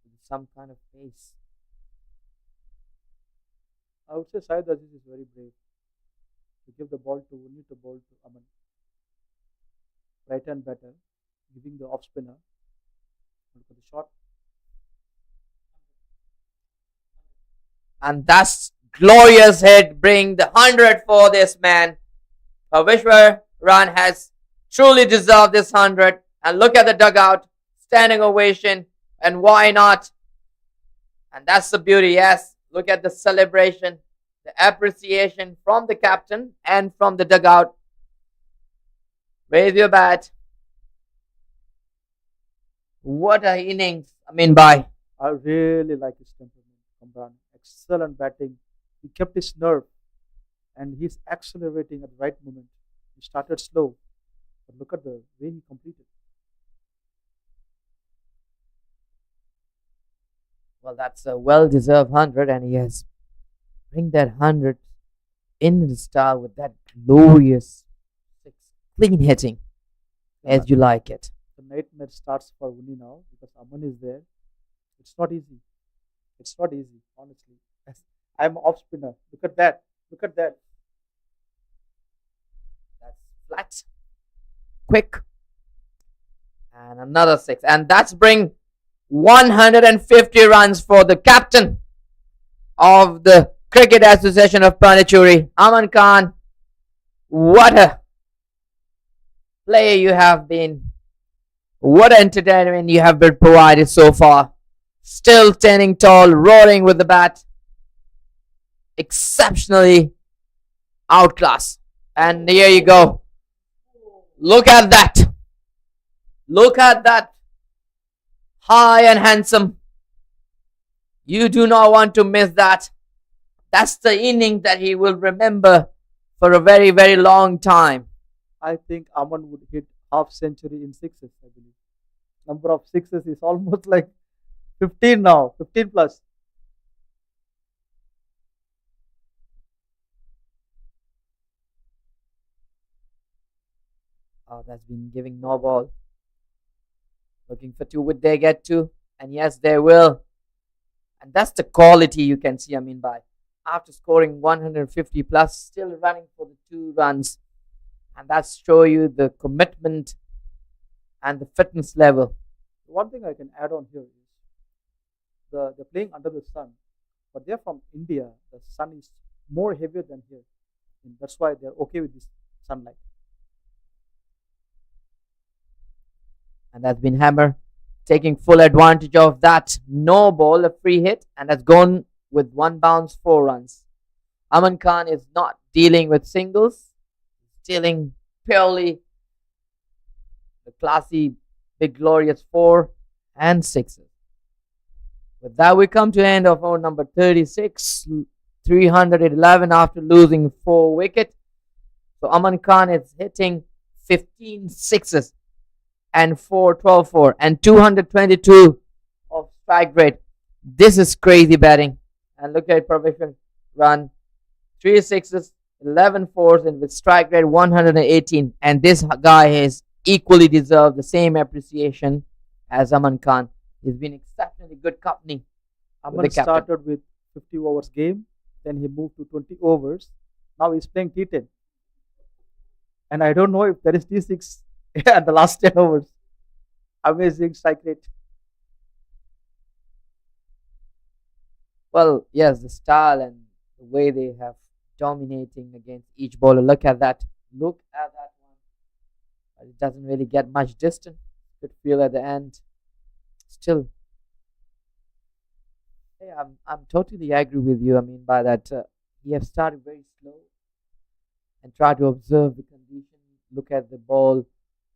with some kind of pace. I would say Syed Aziz is very brave to give the ball to only the ball to Aman. Right hand batter, giving the off spinner. Look at the shot. And that's glorious hit, bring the 100 for this man. Vishwa Ran has truly deserved this 100. And look at the dugout, standing ovation, and why not? And that's the beauty, yes. Look at the celebration, the appreciation from the captain and from the dugout. Raise your bat. What a innings. I mean, by. I really like his temperament. Kamran. Excellent batting. He kept his nerve and he's accelerating at the right moment. He started slow, but look at the way he completed. Well, that's a well-deserved 100, and he has bring that 100 in the style with that glorious six, clean hitting, as you like it. The nightmare starts for Uni now because Aman is there. It's not easy. It's not easy, honestly. Yes. I'm off spinner. Look at that. Look at that. That's flat, quick, and another 6. And that's bring 150 runs for the captain of the Cricket Association of Pondicherry, Aman Khan. What a player you have been. What entertainment you have been provided so far. Still standing tall, roaring with the bat. Exceptionally outclassed. And here you go. Look at that. Look at that. High and handsome. You do not want to miss that. That's the inning that he will remember for a very, very long time. I think Aman would hit half century in sixes, I believe. Number of sixes is almost like 15 now, 15 plus. Oh, that's been giving no ball. Looking for two. Would they get two? And yes, they will. And that's the quality you can see, by after scoring 150 plus, still running for the 2 runs. And that's show you the commitment and the fitness level. One thing I can add on here is they're playing under the sun, but they're from India. The sun is more heavier than here. And that's why they're okay with this sunlight. And that's been Hammer taking full advantage of that. No ball, a free hit, and has gone with 1 bounce, 4 runs. Aman Khan is not dealing with singles, dealing purely the classy, big, glorious 4 and 6s. With that, we come to end of over number 36, 311 after losing 4 wickets. So Aman Khan is hitting 15 sixes and 4 and 222 of strike rate. This is crazy batting. And look at provision run 3 sixes, 11 fours, and with strike rate 118. And this guy has equally deserved the same appreciation as Aman Khan. He's been exceptionally good company. Aman started with 50 overs game, then he moved to 20 overs. Now he's playing T10. And I don't know if there is T6 at the last 10 overs. Amazing strike rate. Well, yes, the style and the way they have dominating against each bowler. Look at that. Look at that one. But it doesn't really get much distance. Good feel at the end. Still, hey, I'm totally agree with you. By that, he have started very slow and try to observe the condition, look at the ball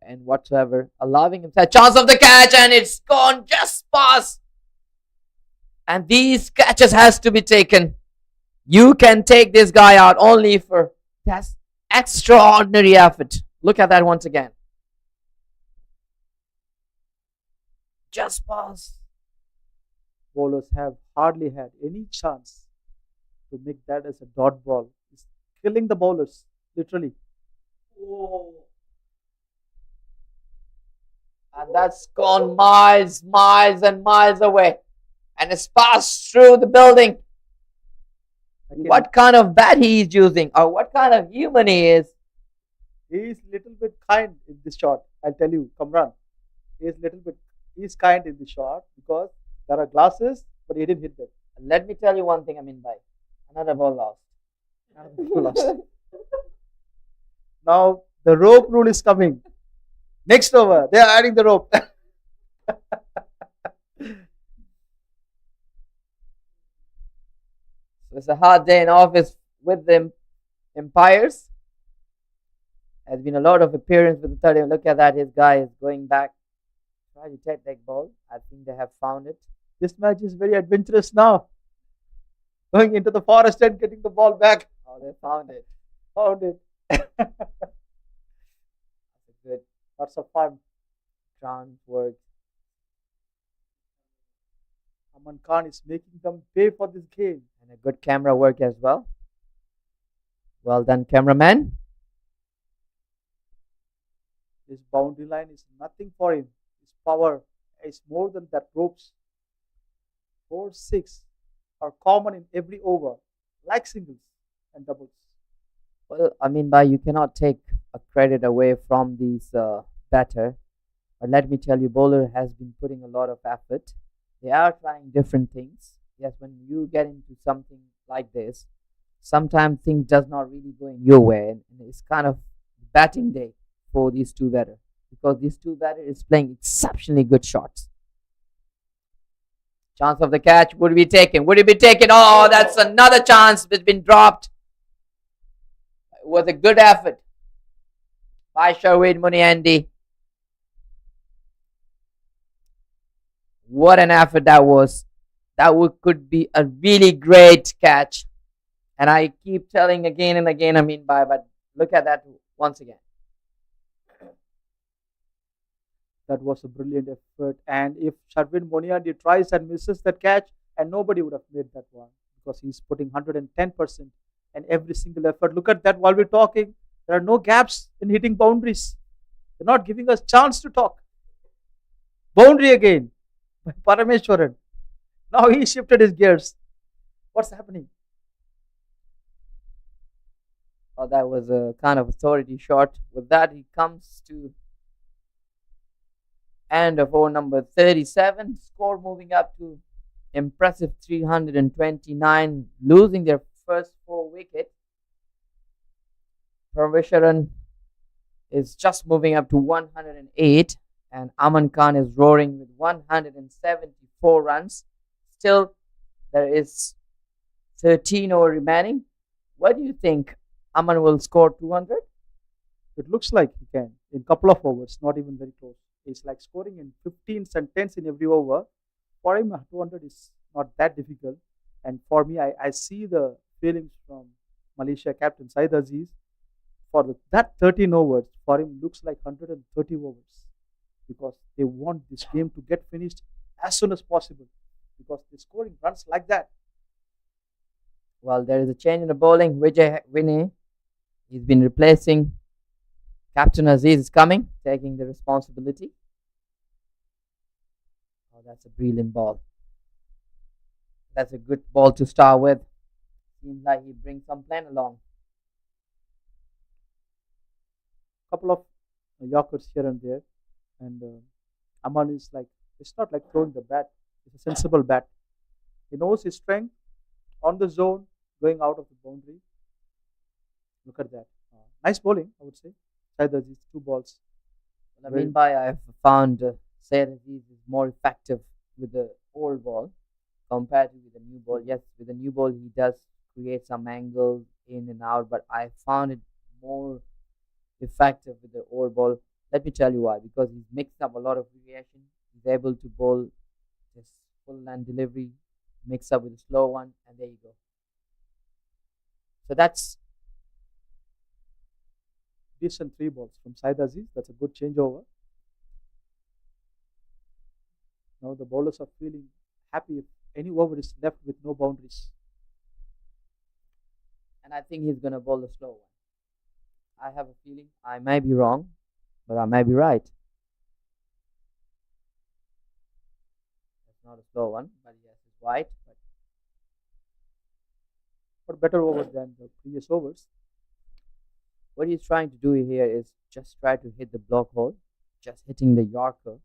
and whatsoever, allowing himself a chance of the catch, and it's gone just past. And these catches has to be taken. You can take this guy out only for that's extraordinary effort. Look at that once again. Just pass. Bowlers have hardly had any chance to make that as a dot ball. It's killing the bowlers, literally. Whoa. And that's gone miles, miles and miles away. And it's passed through the building. What kind of bat he is using, or what kind of human he is? He is little bit kind in this shot. I'll tell you, Kamran. He's kind in the shot because there are glasses, but he didn't hit them. Let me tell you one thing, by another ball lost. Now the rope rule is coming. Next over, they are adding the rope. So it's a hard day in office with the umpires. Has been a lot of appearance with the 30. Look at that, his guy is going back. Try to take that ball. I think they have found it. This match is very adventurous now. Going into the forest and getting the ball back. Oh, they found it. Found it. Good. Lots of fun. Ground work. Aman Khan is making them pay for this game. And a good camera work as well. Well done, cameraman. This boundary line is nothing for him. His power is more than that ropes. 4, 6 are common in every over, like singles and doubles. Well, you cannot take a credit away from these batter. But let me tell you, bowler has been putting a lot of effort. They are trying different things. Yes, when you get into something like this, sometimes things does not really go in your way, and it's kind of batting day for these two batters because these two batters is playing exceptionally good shots. Chance of the catch would be taken. Would it be taken? Oh, that's another chance that's been dropped. It was a good effort by Sharwin Muniandi. What an effort that was. Could be a really great catch. And I keep telling again and again, but look at that once again. That was a brilliant effort. And if Sharvin Moniandi tries and misses that catch, and nobody would have made that one because he's putting 110% and every single effort. Look at that while we're talking. There are no gaps in hitting boundaries. They're not giving us chance to talk. Boundary again by Parameshwaran. Now he shifted his gears. What's happening? Oh, that was a kind of authority shot. With that, he comes to end of over number 37. Score moving up to impressive 329, losing their first 4 wickets. Parameshwaran is just moving up to 108, and Aman Khan is roaring with 174 runs. Still, there is 13 over remaining. What do you think? Aman will score 200? It looks like he can in a couple of overs, not even very close. It's like scoring in 15s and 10s in every over. For him, 200 is not that difficult. And for me, I see the feelings from Malaysia captain Said Aziz. For that 13 overs, for him, looks like 130 overs because they want this game to get finished as soon as possible because they're scoring runs like that. Well, there is a change in the bowling. Vijay Vinay, he's been replacing Captain Aziz is coming, taking the responsibility. Oh, that's a brilliant ball. That's a good ball to start with. Seems like he brings some plan along. Couple of Yorkers here and there. And Aman is like, it's not like throwing the bat. It's a sensible bat. He knows his strength on the zone, going out of the boundary. Look at that. Nice bowling, I would say. Either these two balls. Well, I've found Syed Aziz is more effective with the old ball compared to with the new ball. Yes, with the new ball he does create some angles in and out, but I found it more effective with the old ball. Let me tell you why. Because he's mixed up a lot of variation. He's able to bowl this full land delivery, mix up with a slow one, and there you go. So that's decent 3 balls from Said Aziz. That's a good changeover. Now the bowlers are feeling happy if any over is left with no boundaries. And I think he's going to bowl the slow one. I have a feeling I may be wrong, but I may be right. That's not a slow one, but yes, it's wide. But better over than the previous overs. What he's trying to do here is just try to hit the block hole, just hitting the Yorker,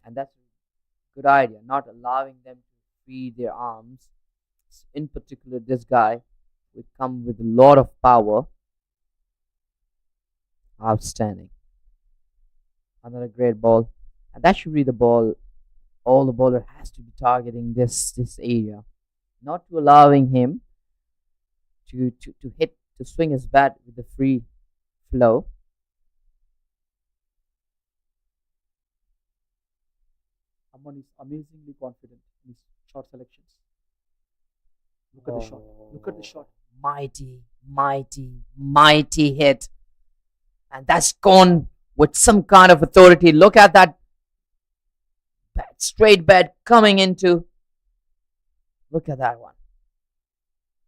and that's a good idea. Not allowing them to free their arms. In particular, this guy would come with a lot of power. Outstanding. Another great ball, and that should be the ball. All the bowler has to be targeting this area, not to allowing him to hit to swing his bat with the free flow. Aman is amazingly confident in his shot selections. Look at the shot. Look at the shot. Mighty, mighty, mighty hit. And that's gone with some kind of authority. Look at that bat, straight bat coming into. Look at that one.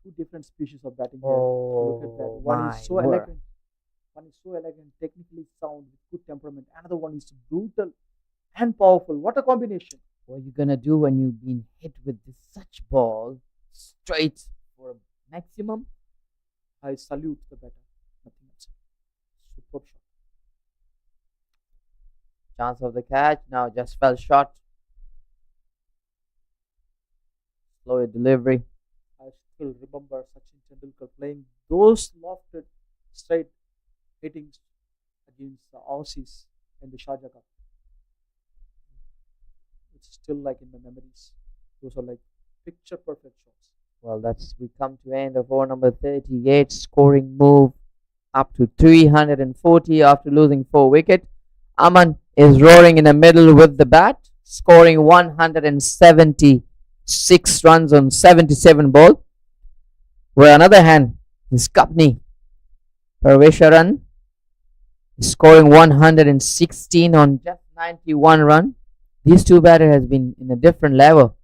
Two different species of batting here. Oh, look at that. One is so elegant. One is so elegant, technically sound, with good temperament. Another one is brutal and powerful. What a combination. What are you going to do when you've been hit with this such ball straight for a maximum? I salute the batter. Nothing else. Superb shot. Chance of the catch. Now just fell short. Slow delivery. I still remember Sachin Tendulkar playing those lofted straight hittings against the Aussies in the Sharjah Cup. It's still like in my memories. Those are like picture perfect shots. Well, that's we come to end of over number 38. Scoring move up to 340 after losing 4 wickets. Aman is roaring in the middle with the bat, scoring 176 runs on 77 ball. Where on the other hand, his company, Parvesharan, is scoring 116 on just 91 run. These two batters has been in a different level.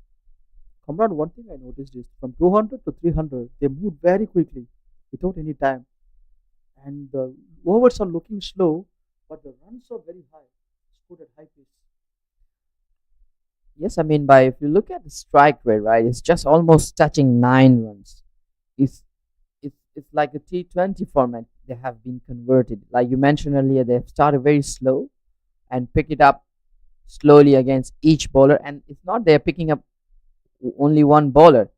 Comrade, one thing I noticed is from 200 to 300, they moved very quickly without any time. And the overs are looking slow, but the runs are very high, scored at high pace. Yes, I mean by if you look at the strike rate, right, it's just almost touching 9 runs. It's like a T20 format. They have been converted. Like you mentioned earlier, they've started very slow and pick it up slowly against each bowler. And it's not they're picking up only one bowler.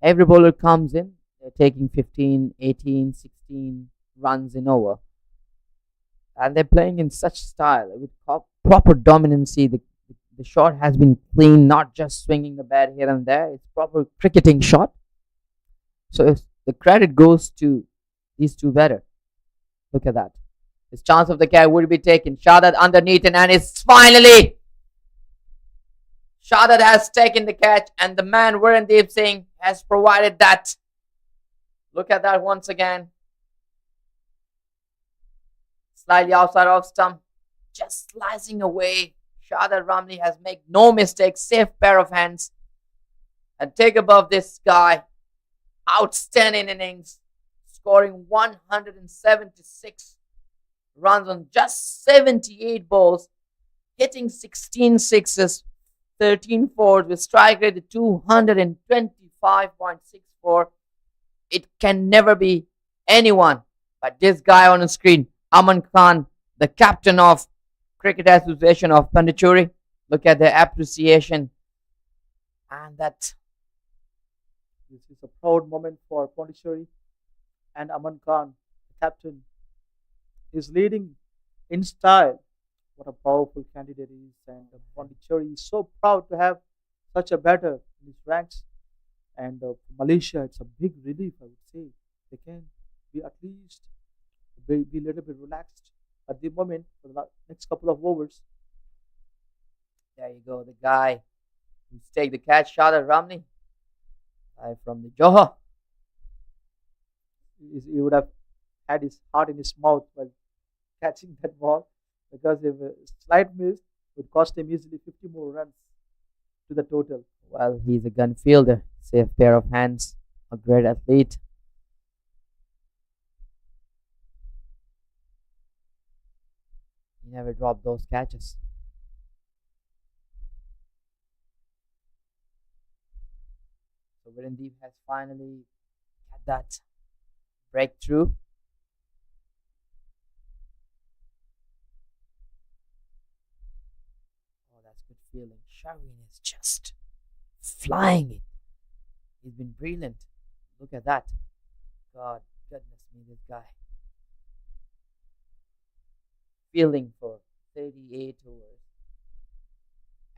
Every bowler comes in, they're taking 15, 18, 16 runs in over. And they're playing in such style with proper dominancy. The shot has been clean, not just swinging the bat here and there. It's proper cricketing shot. So if the credit goes to these two better. Look at that. His chance of the catch would be taken. Shadad underneath and it's finally Shadad has taken the catch and the man Warandeep Singh has provided that. Look at that once again. Slightly outside of stump. Just slicing away. Shadad Ramli has made no mistake. Safe pair of hands. And take above this guy. Outstanding innings. Scoring 176 runs on just 78 balls. Hitting 16 sixes. 13 fours with strike rate of 225.64. It can never be anyone but this guy on the screen, Aman Khan, the captain of Cricket Association of Pondicherry. Look at the appreciation. And that. This is a proud moment for Pondicherry and Aman Khan, the captain, is leading in style. What a powerful candidate he is, and Pondicherry is so proud to have such a batter in his ranks. And for Malaysia, it's a big relief, I would say. They can be at least be a little bit relaxed at the moment for the next couple of overs. There you go, the guy who's take the catch shot at Ramli. Guy from the Johor. He would have had his heart in his mouth while catching that ball, because if a slight miss would cost him easily 50 more runs to the total. Well, he's a gun fielder. Safe pair of hands. A great athlete. He never dropped those catches. So Virendeep has finally had that breakthrough. Oh, that's good feeling. Sharwin is just flying it. He's been brilliant. Look at that. God, goodness me, this guy. Fielding for 38 overs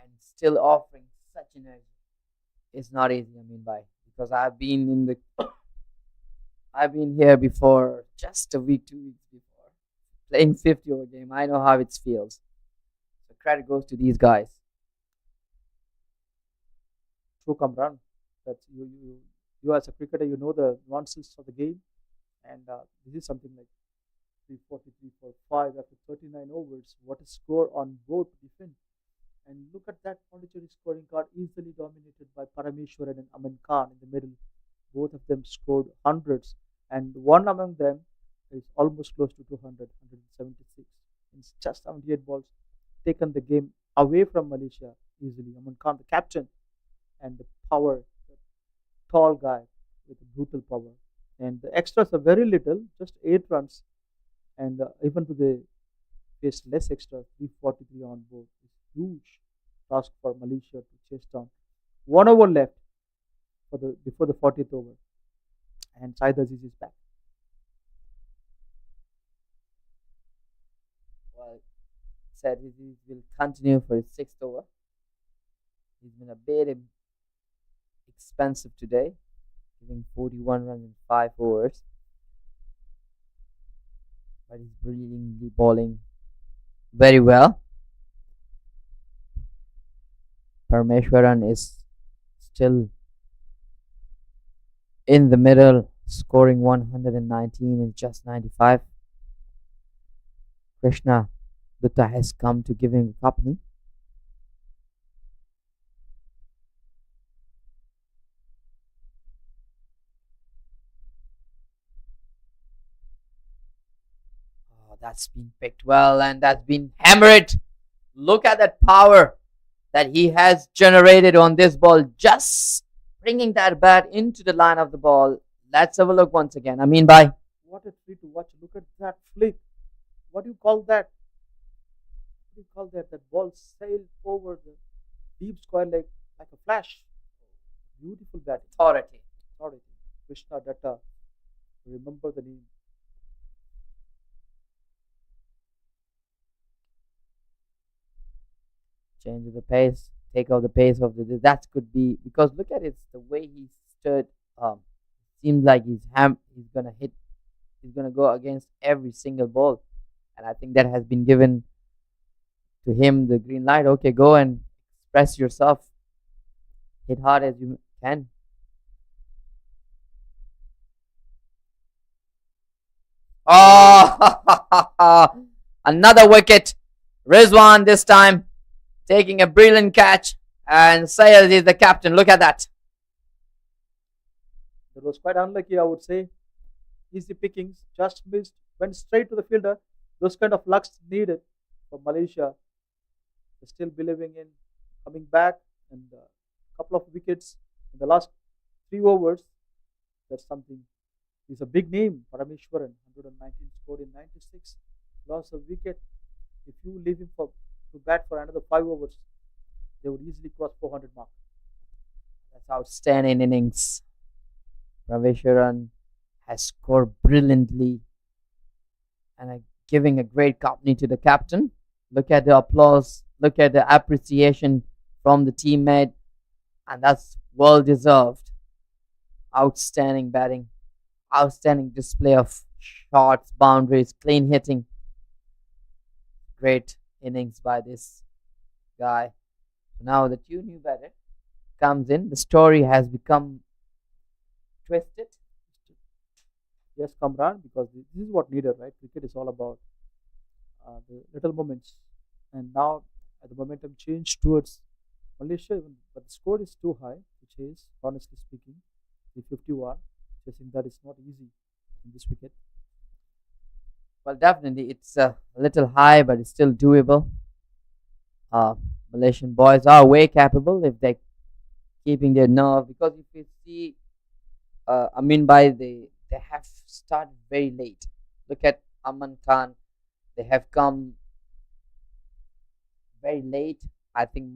and still offering such energy. It's not easy, because I've been here before, just a week, 2 weeks before, playing 50 over game. I know how it feels. So credit goes to these guys. True, Kamran. That you as a cricketer, you know the nuances of the game, and this is something like 343 for 5 after 39 overs. What a score on both defense. And look at that Pondicherry scoring card, easily dominated by Parameshwaran and Aman Khan in the middle. Both of them scored hundreds, and one among them is almost close to 200, 176. In just 78 balls, taken the game away from Malaysia easily. Aman Khan, the captain, and the power, the tall guy with brutal power. And the extras are very little, just 8 runs. And even to the faced less extra 343 on board. It's huge task for Malaysia to chase down. 1 over left for the before the 40th over, and Saeed Aziz is back. Well, said he will continue for his sixth over. He's been a bit expensive today, giving 41 runs in 5 overs. But he's brilliantly bowling very well. Parameshwaran is still in the middle, scoring 119 in just 95. Krishna Dutta has come to give him company. Oh, that's been picked well and that's been hammered. Look at that power that he has generated on this ball, just bringing that bat into the line of the ball. Let's have a look once again. I mean, by What a treat to watch. Look at that flick. What do you call that? What do you call that? That ball sailed over the deep square like a flash. Beautiful batting. authority. Authority. Krishna Datta. Remember the name. Change of the pace, take off the pace of the. That could be because look at it, the way he stood. Seems like he's gonna hit. He's gonna go against every single ball, and I think that has been given to him the green light. Okay, go and express yourself. Hit hard as you can. Oh, another wicket. Rizwan this time taking a brilliant catch, and Sayed is the captain. Look at that. That was quite unlucky, I would say. Easy pickings, just missed, went straight to the fielder. Those kind of lucks needed for Malaysia. They're still believing in coming back, and a couple of wickets in the last 3 overs. That's something. He's a big name, Parameshwaran, 119 scored in 96. Lost a wicket. If you leave him to bat for another 5 overs, they would easily cross 400 mark. That's outstanding innings. Ravesharan has scored brilliantly and giving a great company to the captain. Look at the applause. Look at the appreciation from the teammate, and that's well deserved. Outstanding batting, outstanding display of shots, boundaries, clean hitting. Great innings by this guy. Now the two new batter comes in. The story has become twisted. Yes, Kamran, because this is what needed, right? Cricket is all about the little moments. And now the momentum changed towards Malaysia, but the score is too high, which is, honestly speaking, the 51. Chasing that is not easy in this wicket. Well, definitely it's a little high, but it's still doable. Malaysian boys are way capable if they're keeping their nerve. Because if you see, they have started very late. Look at Aman Khan. They have come very late. I think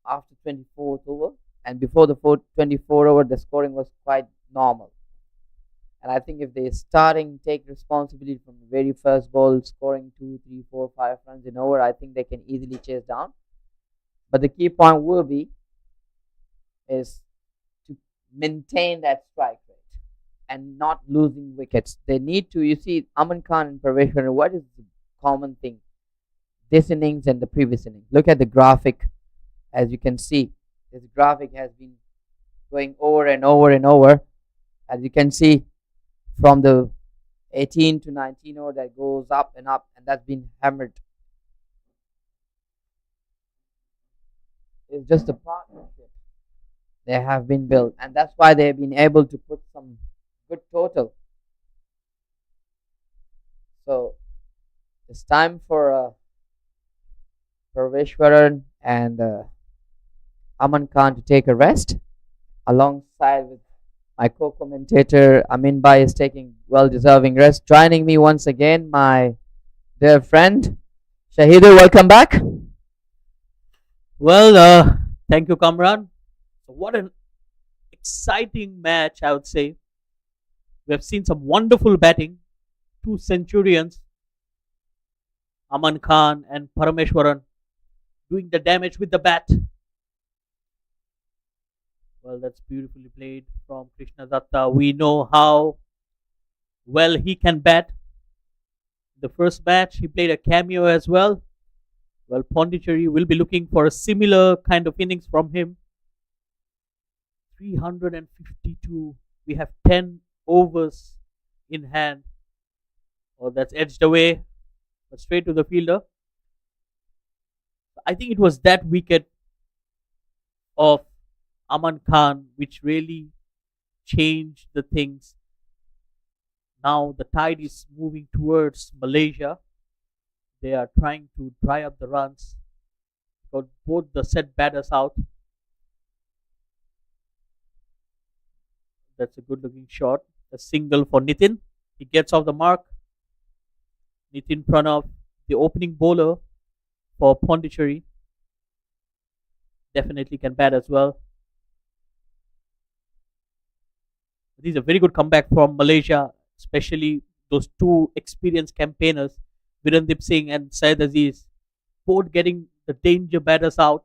after 24th over, and before the 24 over, the scoring was quite normal. And I think if they starting take responsibility from the very first ball, scoring 2, 3, 4, 5 runs in over, I think they can easily chase down. But the key point will be is to maintain that strike rate and not losing wickets. They need to. You see, Aman Khan and Parvesh Karan, what is the common thing? This innings and the previous innings. Look at the graphic. As you can see, this graphic has been going over and over and over. As you can see, from the 18 to 19 over, that goes up, and that's been hammered. It's just a partnership they have been built, and that's why they have been able to put some good total. So it's time for Vishwaran and Aman Khan to take a rest, alongside with my co-commentator Amin Bhai is taking well-deserving rest. Joining me once again, my dear friend Shahidu, welcome back. Well, thank you, Kamran. So what an exciting match, I would say. We have seen some wonderful batting. Two centurions, Aman Khan and Parameshwaran, doing the damage with the bat. Well, that's beautifully played from Krishna Datta. We know how well he can bat. The first match, he played a cameo as well. Well, Pondicherry will be looking for a similar kind of innings from him. 352. We have 10 overs in hand. Oh, that's edged away, but straight to the fielder. I think it was that wicket of Aman Khan which really changed the things. Now the tide is moving towards Malaysia. They are trying to dry up the runs. Got both the set batters out. That's a good looking shot. A single for Nitin. He gets off the mark. Nitin Pranav, the opening bowler for Pondicherry, definitely can bat as well. This is a very good comeback from Malaysia, especially those two experienced campaigners, Virendip Singh and Syed Aziz, both getting the danger batters out.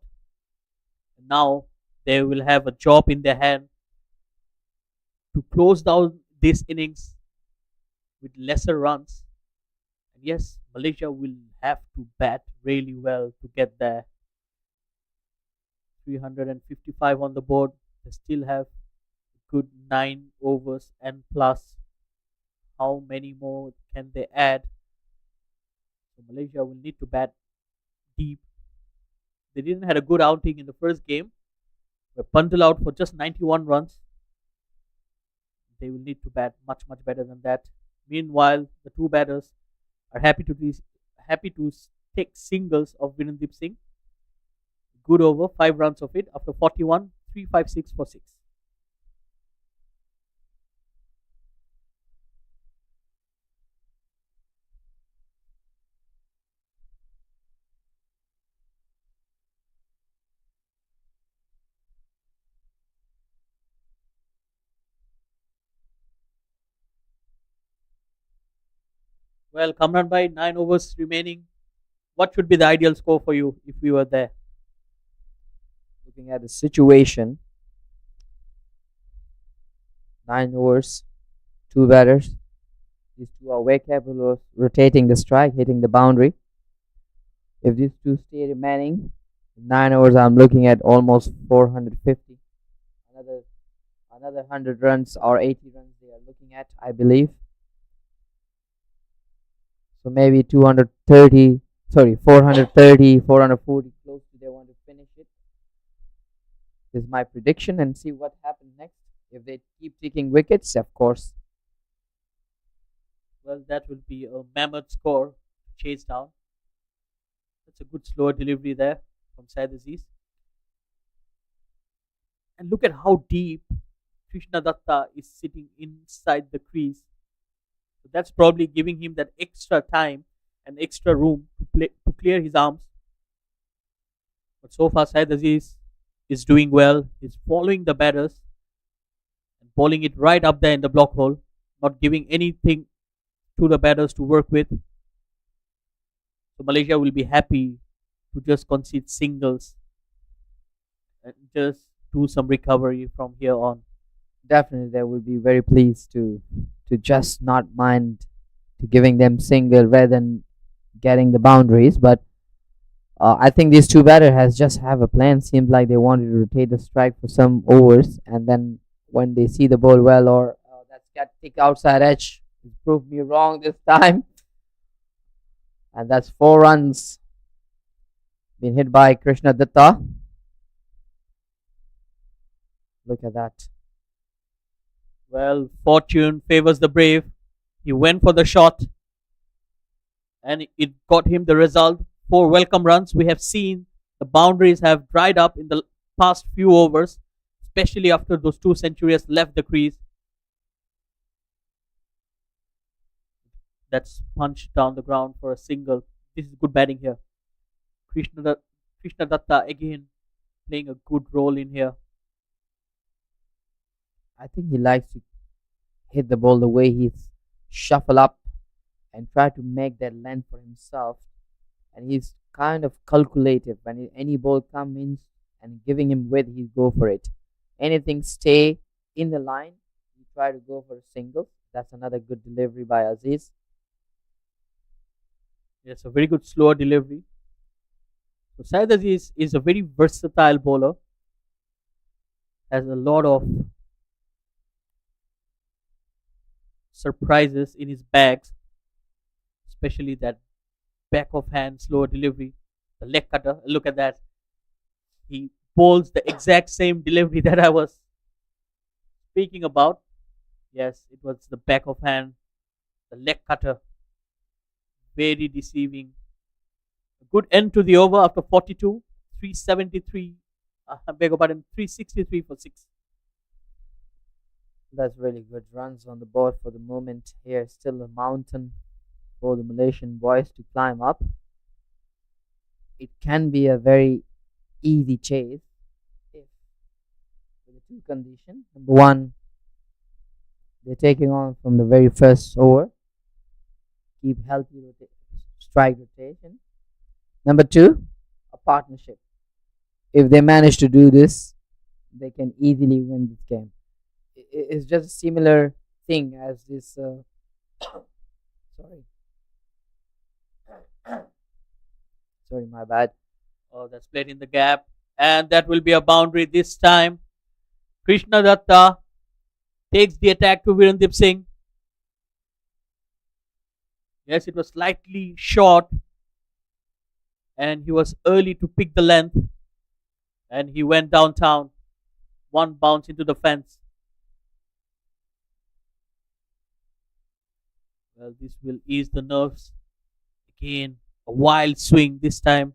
Now they will have a job in their hand to close down this innings with lesser runs. And yes, Malaysia will have to bat really well to get there. 355 on the board. They still have good 9 overs and plus. How many more can they add? So Malaysia will need to bat deep. They didn't have a good outing in the first game. Were punted out for just 91 runs. They will need to bat much better than that. Meanwhile, the two batters are happy to take singles of Virendip Singh. Good over, 5 runs of it after 41, 356 for 6. Well, Kamran Bhai, 9 overs remaining. What should be the ideal score for you if we were there? Looking at the situation, 9 overs, 2 batters. These two are way capable of rotating the strike, hitting the boundary. If these two stay remaining, 9 overs, I'm looking at almost 450. Another 100 runs or 80 runs they are looking at, I believe. So maybe 430, 440 close to they want to finish it. This is my prediction and see what happens next. If they keep taking wickets, of course. Well, that will be a mammoth score to chase down. That's a good slower delivery there from Syed Aziz. And look at how deep Krishna Datta is sitting inside the crease. So that's probably giving him that extra time and extra room to clear his arms. But so far, Syed Aziz is doing well. He's following the batters and bowling it right up there in the block hole, not giving anything to the batters to work with. So Malaysia will be happy to just concede singles and just do some recovery from here on. Definitely, they will be very pleased to just not mind to giving them single rather than getting the boundaries. But I think these two batters has just have a plan. Seems like they wanted to rotate the strike for some overs, and then when they see the ball well or that's got thick outside edge, it proved me wrong this time. And that's 4 runs being hit by Krishna Datta. Look at that. Well, fortune favors the brave. He went for the shot and it got him the result. 4 welcome runs. We have seen the boundaries have dried up in the past few overs, especially after those 2 centuries left the crease. That's punched down the ground for a single. this is good batting here. Krishna, Krishna Datta again playing a good role in here. I think he likes to hit the ball the way he's shuffle up and try to make that length for himself. And he's kind of calculative. When any ball comes in and giving him width, he go for it. Anything stay in the line, he try to go for a single. That's another good delivery by Aziz. Yes, a very good slower delivery. So Syed Aziz is a very versatile bowler. Has a lot of surprises in his bags, especially that back of hand slower delivery, the leg cutter. Look at that. He bowls the exact same delivery that I was speaking about. Yes, it was the back of hand, the leg cutter. Very deceiving. A good end to the over after 42, 373. I beg your pardon, 363 for 6. That's really good runs on the board for the moment. Here, still a mountain for the Malaysian boys to climb up. It can be a very easy chase if with the two conditions. Number one, they're taking on from the very first over. Keep healthy strike rotation. Number two, a partnership. If they manage to do this, they can easily win this game. It's just a similar thing as this. Sorry, sorry, my bad. Oh, that's played in the gap. And that will be a boundary this time. Krishna Datta takes the attack to Virendip Singh. Yes, it was slightly short. And he was early to pick the length. And he went downtown. One bounce into the fence. Well, this will ease the nerves. Again, a wild swing this time.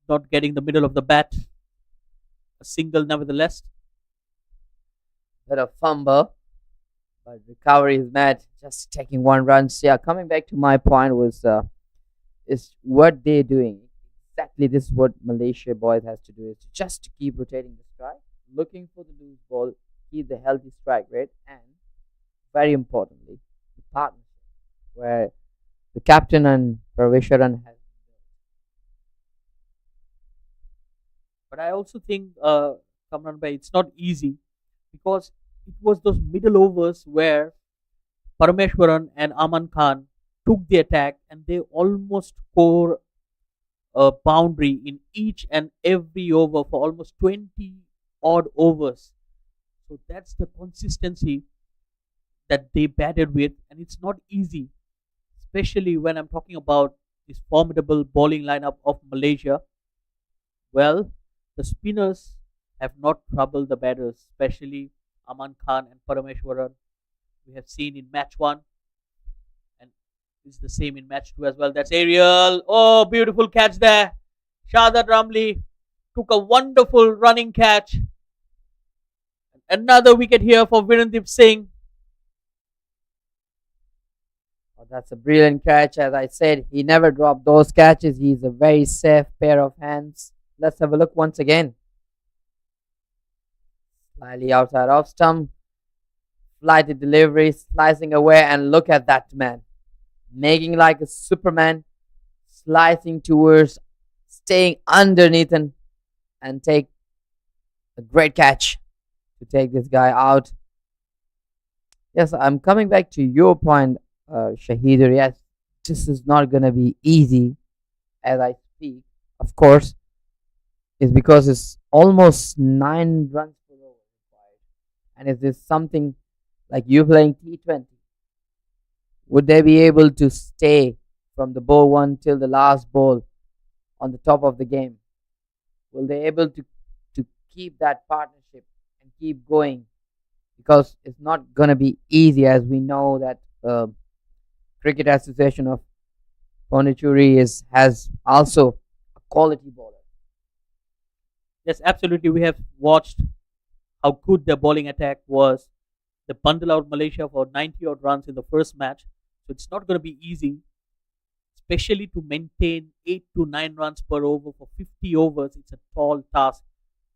Not getting the middle of the bat. A single, nevertheless. Bit of fumble, but recovery is mad. Just taking one run. So yeah, coming back to my point was is what they're doing. Exactly, this is what Malaysia boys has to do is just to keep rotating the strike, looking for the loose ball, keep the healthy strike rate, and very importantly, the partnership where the captain and Pravesharan has. But I also think, Kamran Bhai, it's not easy because it was those middle overs where Parameshwaran and Aman Khan took the attack and they almost score a boundary in each and every over for almost 20 odd overs. So that's the consistency that they batted with, and it's not easy, especially when I'm talking about this formidable bowling lineup of Malaysia. Well, the spinners have not troubled the batters, especially Aman Khan and Parameshwaran. We have seen in match 1, and it's the same in match 2 as well. That's Ariel. Oh, beautiful catch there. Shahzad Ramli took a wonderful running catch. Another wicket here for Virendip Singh. Oh, that's a brilliant catch. As I said, he never dropped those catches. He's a very safe pair of hands. Let's have a look once again. Slightly outside off stump. Flighted delivery, slicing away, and look at that man. Making like a Superman, slicing towards, staying underneath and take a great catch to take this guy out. Yes, I'm coming back to your point, Shahidur. Yes, this is not going to be easy as I speak. Of course, it's because it's almost 9 runs per over required. And is this something like you playing T20? Would they be able to stay from the ball 1 till the last ball on the top of the game? Will they able to keep that partnership and keep going? Because it's not going to be easy, as we know that Cricket Association of Pondicherry has also a quality bowler. Yes, absolutely. We have watched how good their bowling attack was. They bundle out Malaysia for 90 odd runs in the first match. So it's not going to be easy, especially to maintain 8 to 9 runs per over for 50 overs. It's a tall task.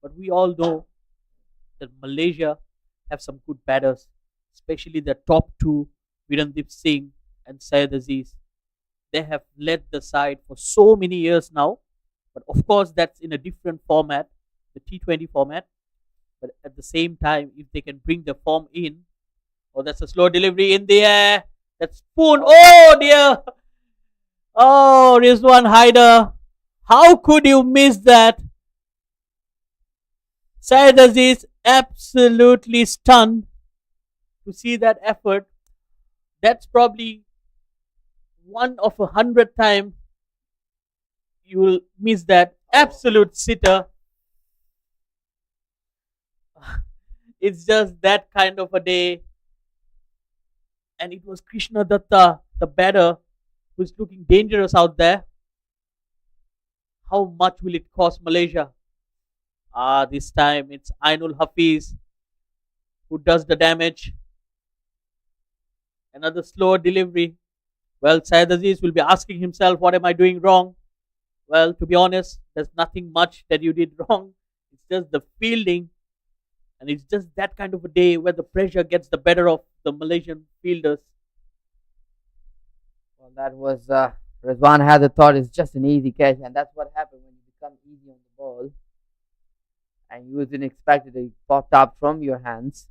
But we all know that Malaysia have some good batters, especially the top two, Virendip Singh and Syed Aziz. They have led the side for so many years now. But of course, that's in a different format, the T20 format. But at the same time, if they can bring the form in, oh, that's a slow delivery in the air. That's spoon. Oh dear. Oh, Rizwan Haider. How could you miss that? Syed Aziz absolutely stunned to see that effort. That's probably one of 100 times you will miss that absolute sitter. It's just that kind of a day. And it was Krishna Datta, the batter, who's looking dangerous out there. How much will it cost Malaysia? This time it's Ainul Hafiz who does the damage. Another slower delivery. Well, Syed Aziz will be asking himself, what am I doing wrong? Well, to be honest, there's nothing much that you did wrong. It's just the fielding. And it's just that kind of a day where the pressure gets the better of the Malaysian fielders. Well, that was Rizwan had the thought it's just an easy catch, and that's what happened when you become easy on the ball, and you didn't expect it. It popped up from your hands.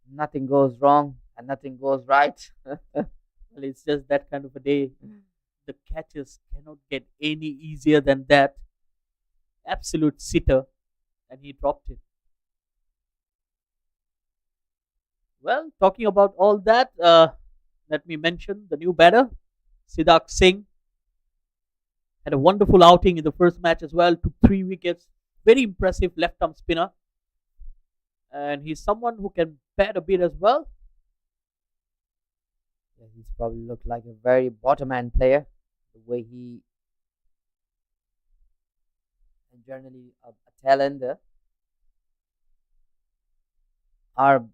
Nothing goes wrong and nothing goes right. Well, it's just that kind of a day. The catches cannot get any easier than that. Absolute sitter, and he dropped it. Well, talking about all that, let me mention the new batter, Siddharth Singh. Had a wonderful outing in the first match as well, took 3 wickets. Very impressive left arm spinner. And he's someone who can bat a bit as well. Yeah, he's probably looked like a very bottom end player. The way he and generally a tail ender. Our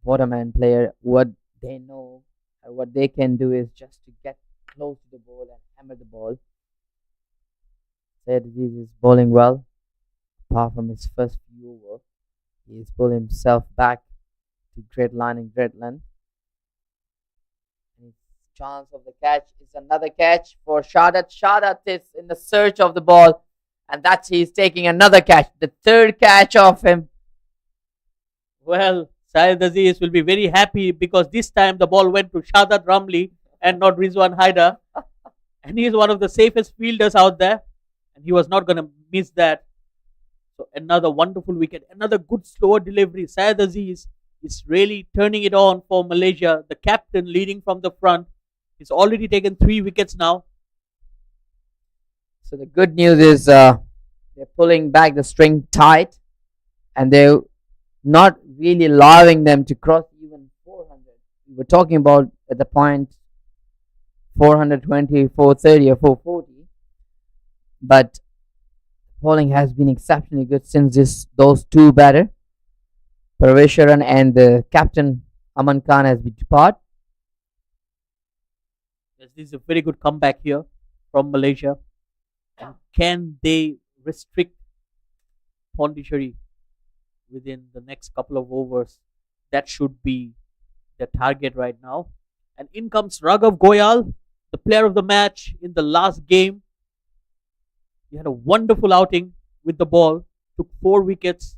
bottom end player, what they know and what they can do is just to get close to the ball and hammer the ball. Said Aziz is bowling well. Apart from his first few overs, he has pulled himself back to great line and great length. And his chance of the catch is another catch for Shadat. Shadat is in the search of the ball, and that's he's taking another catch, the third catch of him. Well, Syed Aziz will be very happy because this time the ball went to Shadat Ramli and not Rizwan Haider. And he is one of the safest fielders out there. And he was not going to miss that. So another wonderful wicket. Another good slower delivery. Syed Aziz is really turning it on for Malaysia. The captain leading from the front. He's already taken 3 wickets now. So the good news is they're pulling back the string tight. And they're not really allowing them to cross even 400. We were talking about at the point 420, 430 or 440. But bowling has been exceptionally good since those two batter, Parvesharan and the captain Aman Khan has been departed. Yes, this is a very good comeback here from Malaysia. And can they restrict Pondicherry within the next couple of overs? That should be the target right now. And in comes Raghav Goyal, the player of the match in the last game. He had a wonderful outing with the ball, took 4 wickets,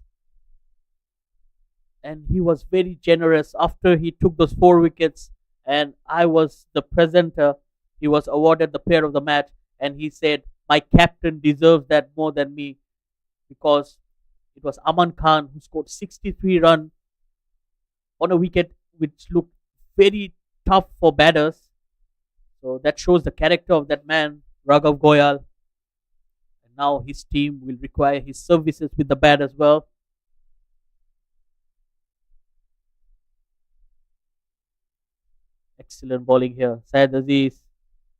and he was very generous after he took those 4 wickets. And I was the presenter. He was awarded the player of the match, and he said, "My captain deserves that more than me," because it was Aman Khan who scored 63 runs on a wicket which looked very tough for batters. So that shows the character of that man, Raghav Goyal. And now his team will require his services with the bat as well. Excellent bowling here. Syed Aziz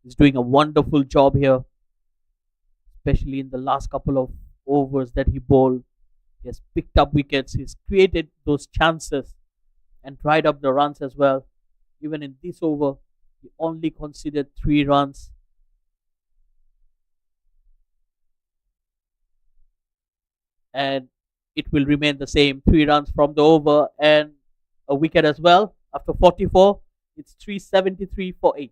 is doing a wonderful job here, especially in the last couple of overs that he bowled. He has picked up wickets. He's created those chances and dried up the runs as well. Even in this over, He only conceded 3 runs, and it will remain the same. 3 runs from the over and a wicket as well. After 44, it's 373 for 8.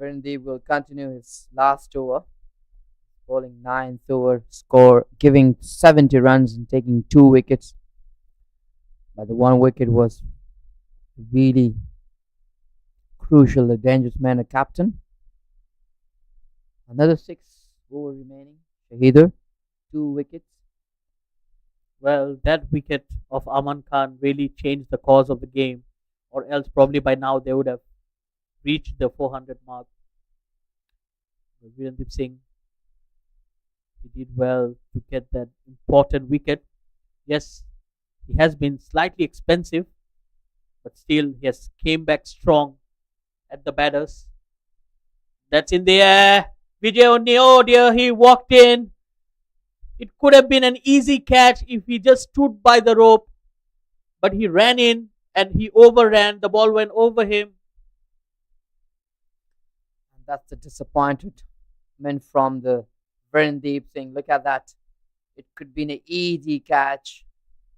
Verandeep will continue his last over, bowling ninth over, score giving 70 runs and taking 2 wickets. But the 1 wicket was really crucial. The dangerous man, a captain. Another 6 over remaining. Shahider, 2 wickets. Well, that wicket of Aman Khan really changed the course of the game, or else probably by now they would have reached the 400 mark. Virendip Singh, he did well to get that important wicket. Yes, he has been slightly expensive, but still he has came back strong at the batters. That's in the air. Vijay Onni, oh dear, he walked in. It could have been an easy catch if he just stood by the rope, but he ran in and he overran. The ball went over him. And that's the disappointment from the Verandeep Singh. Look at that. It could be an easy catch,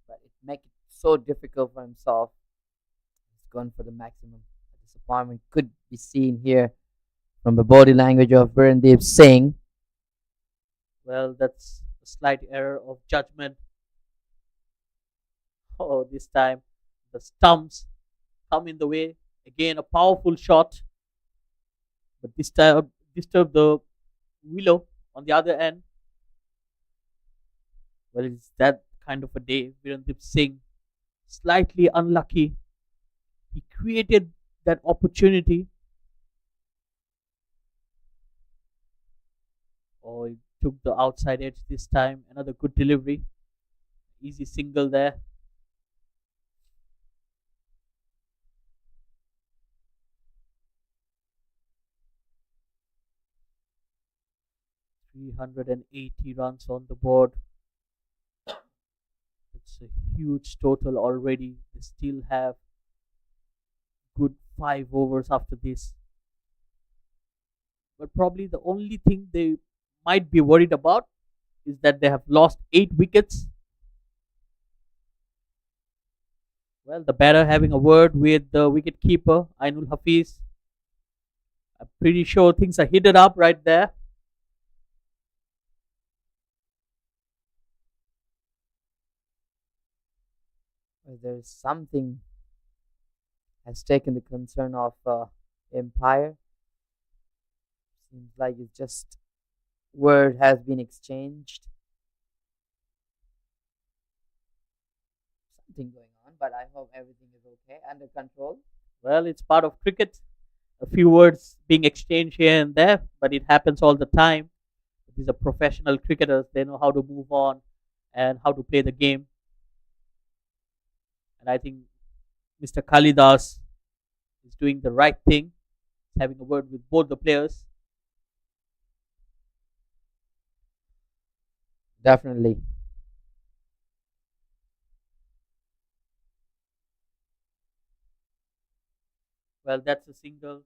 but it make it so difficult for himself. He's gone for the maximum. The disappointment could be seen here from the body language of Verandeep Singh. Well, that's a slight error of judgment. Oh, this time the stumps come in the way. Again, a powerful shot, but this time disturbed the willow on the other end. Well, it's that kind of a day. Virendip Singh, slightly unlucky. He created that opportunity. Oh, he took the outside edge this time. Another good delivery. Easy single there. 380 runs on the board. It's a huge total already. They still have good 5 overs after this. But probably the only thing they might be worried about is that they have lost 8 wickets. Well, the batter having a word with the wicket keeper, Ainul Hafiz. I'm pretty sure things are heated up right there. There's something has taken the concern of Empire. Seems like it's just word has been exchanged. Something going on, but I hope everything is okay, under control. Well, it's part of cricket. A few words being exchanged here and there, but it happens all the time. These are professional cricketers. They know how to move on and how to play the game. And I think Mr. Kalidas is doing the right thing, having a word with both the players. Definitely. Well, that's a single.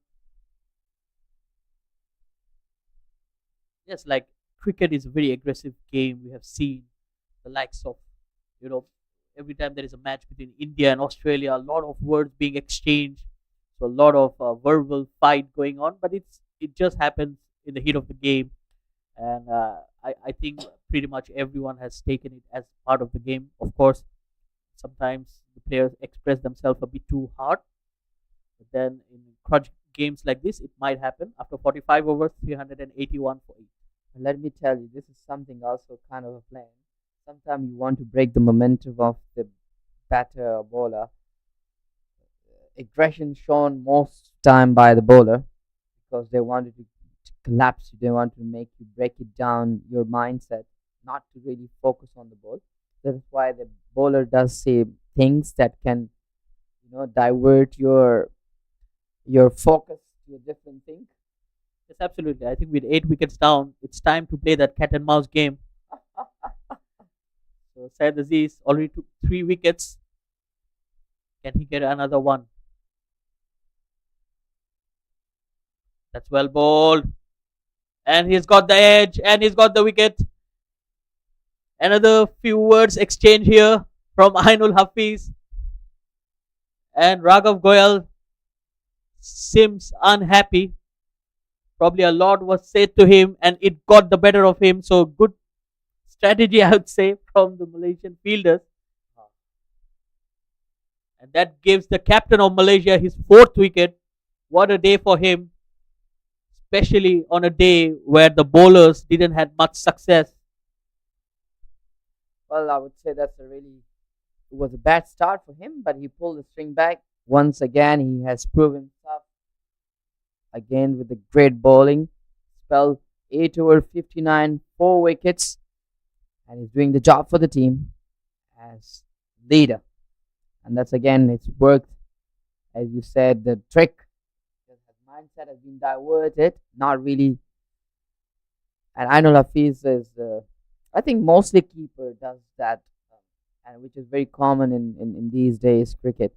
Yes, like cricket is a very aggressive game. We have seen the likes of, you know, every time there is a match between India and Australia, a lot of words being exchanged, so a lot of verbal fight going on. But it just happens in the heat of the game, and I think pretty much everyone has taken it as part of the game. Of course, sometimes the players express themselves a bit too hard, but then in crunch games like this, it might happen. After 45 overs, 381 for 8. Let me tell you, this is something also kind of a plan. Sometimes you want to break the momentum of the batter or bowler. aggression shown most time by the bowler because they wanted to collapse you. They wanted to make you break it down your mindset, not to really focus on the ball. That's why the bowler does say things that can, divert your focus to a different thing. Yes, absolutely. I think with 8 wickets down, it's time to play that cat and mouse game. So Syed Aziz already took 3 wickets. Can he get another one? That's well bowled. And he's got the edge and he's got the wicket. Another few words exchange here from Ainul Hafiz. And Raghav Goyal seems unhappy. Probably a lot was said to him and it got the better of him. So good strategy, I would say, from the Malaysian fielders. And that gives the captain of Malaysia his 4th wicket. What a day for him, especially on a day where the bowlers didn't have much success. Well, I would say it was a bad start for him, but he pulled the string back. Once again, he has proven himself again with the great bowling. Spell 8 over 59, 4 wickets, and he's doing the job for the team as leader. And that's again, it's worked. As you said, the trick, the mindset has been diverted. Not really. And Ainul Hafiz is, I think, mostly keeper does that, and which is very common in these days cricket.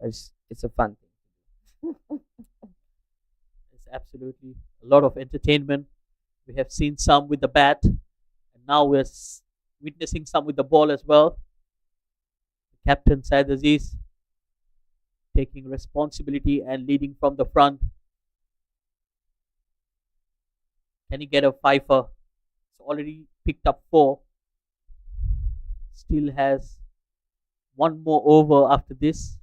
It's a fun thing. It's absolutely a lot of entertainment. We have seen some with the bat, and now we're witnessing some with the ball as well. Captain Syed Aziz taking responsibility and leading from the front. Can he get a fifer? It's already picked up 4. Still has one more over after this.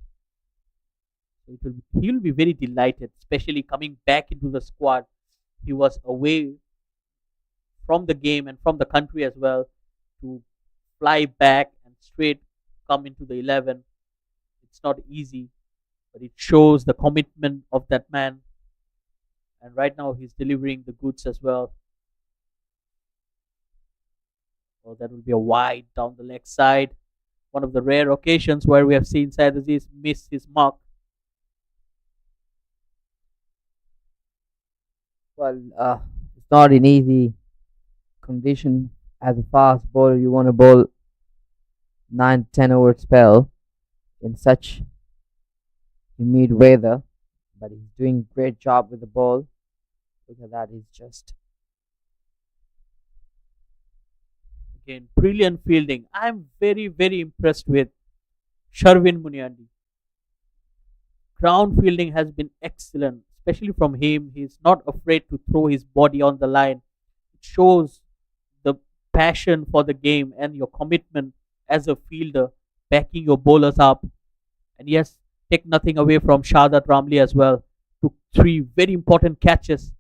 So he'll be very delighted, especially coming back into the squad. He was away from the game and from the country as well, to fly back and straight come into the 11. It's not easy, but it shows the commitment of that man. And right now he's delivering the goods as well. Oh, that will be a wide down the leg side. One of the rare occasions where we have seen Syed Aziz miss his mark. Well, it's not an easy condition. As a fast bowler, you want to bowl 9-10 over spell in such humid weather, but he's doing a great job with the ball. Look at that, he's just Again, brilliant fielding. I'm very, very impressed with Sharvin Muniandi. Ground fielding has been excellent, especially from him. He's not afraid to throw his body on the line. It shows the passion for the game and your commitment as a fielder, backing your bowlers up. And yes, take nothing away from Shadat Ramli as well. Took 3 very important catches.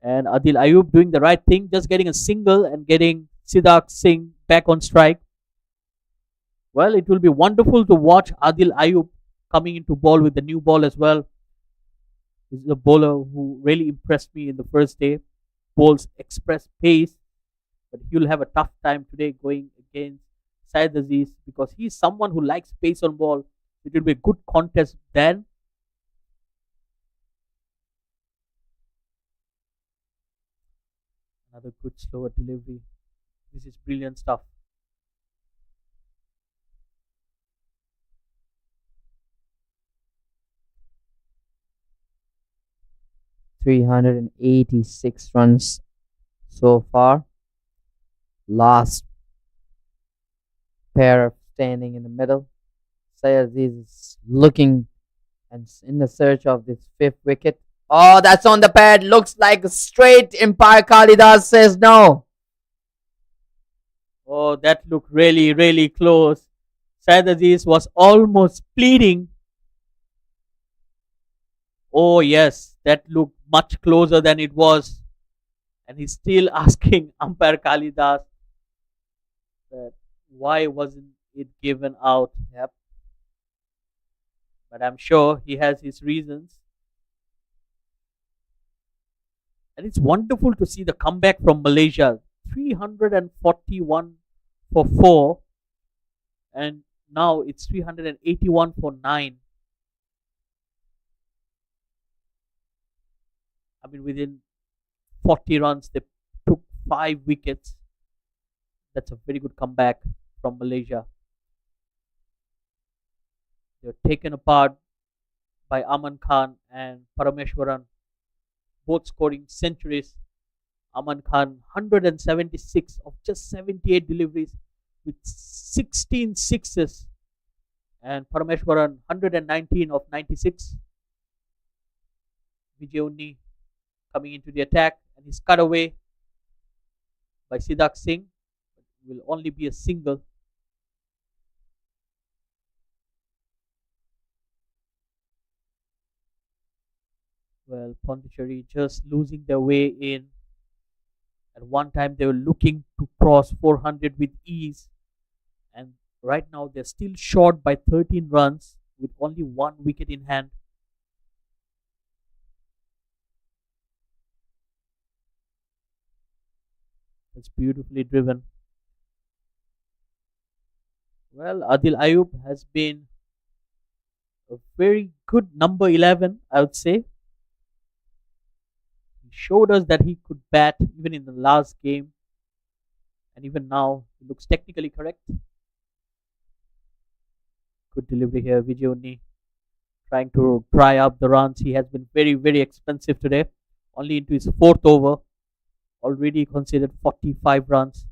And Adil Ayub doing the right thing, just getting a single and getting Siddharth Singh back on strike. Well, it will be wonderful to watch Adil Ayub coming into ball with the new ball as well. This is a bowler who really impressed me in the first day. Bowls express pace, but he'll have a tough time today going against Syed Aziz because he's someone who likes pace on ball. It will be a good contest then. Another good slower delivery. This is brilliant stuff. $386 runs so far. Last pair of standing in the middle. Syed Aziz is looking and in the search of this 5th wicket. Oh, that's on the pad. Looks like a straight. Empire Kalidas says no. Oh, that looked really, really close. Syed Aziz was almost pleading. Oh, yes, that looked much closer than it was. And he's still asking umpire Kalidas that why wasn't it given out. Yep. But I'm sure he has his reasons. And it's wonderful to see the comeback from Malaysia. 341 for 4, and now it's 381 for 9. I mean, within 40 runs, they took 5 wickets. That's a very good comeback from Malaysia. They were taken apart by Aman Khan and Parameshwaran, both scoring centuries. Aman Khan 176 of just 78 deliveries with 16 sixes, and Parameshwaran 119 of 96. Vijay coming into the attack, and he's cut away by Siddharth Singh. It will only be a single. Well, Pondicherry just losing their way in. At one time, they were looking to cross 400 with ease, and right now they're still short by 13 runs with only 1 wicket in hand. That's beautifully driven. Well, Adil Ayub has been a very good number 11, I would say. He showed us that he could bat even in the last game, and even now he looks technically correct. Good delivery here, Vijay trying to try up the runs. He has been very, very expensive today. Only into his 4th over, already considered 45 runs.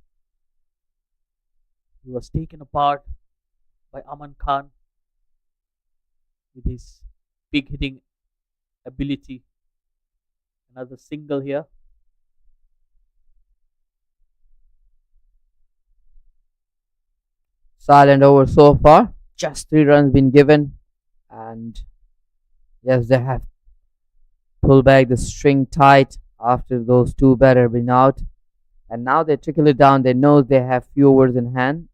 He was taken apart by Aman Khan with his big hitting ability. Another single here. Silent over so far. Just 3 runs been given, and yes, they have pulled back the string tight after those 2 batter been out, and now they trickle it down. They know they have few overs in hand,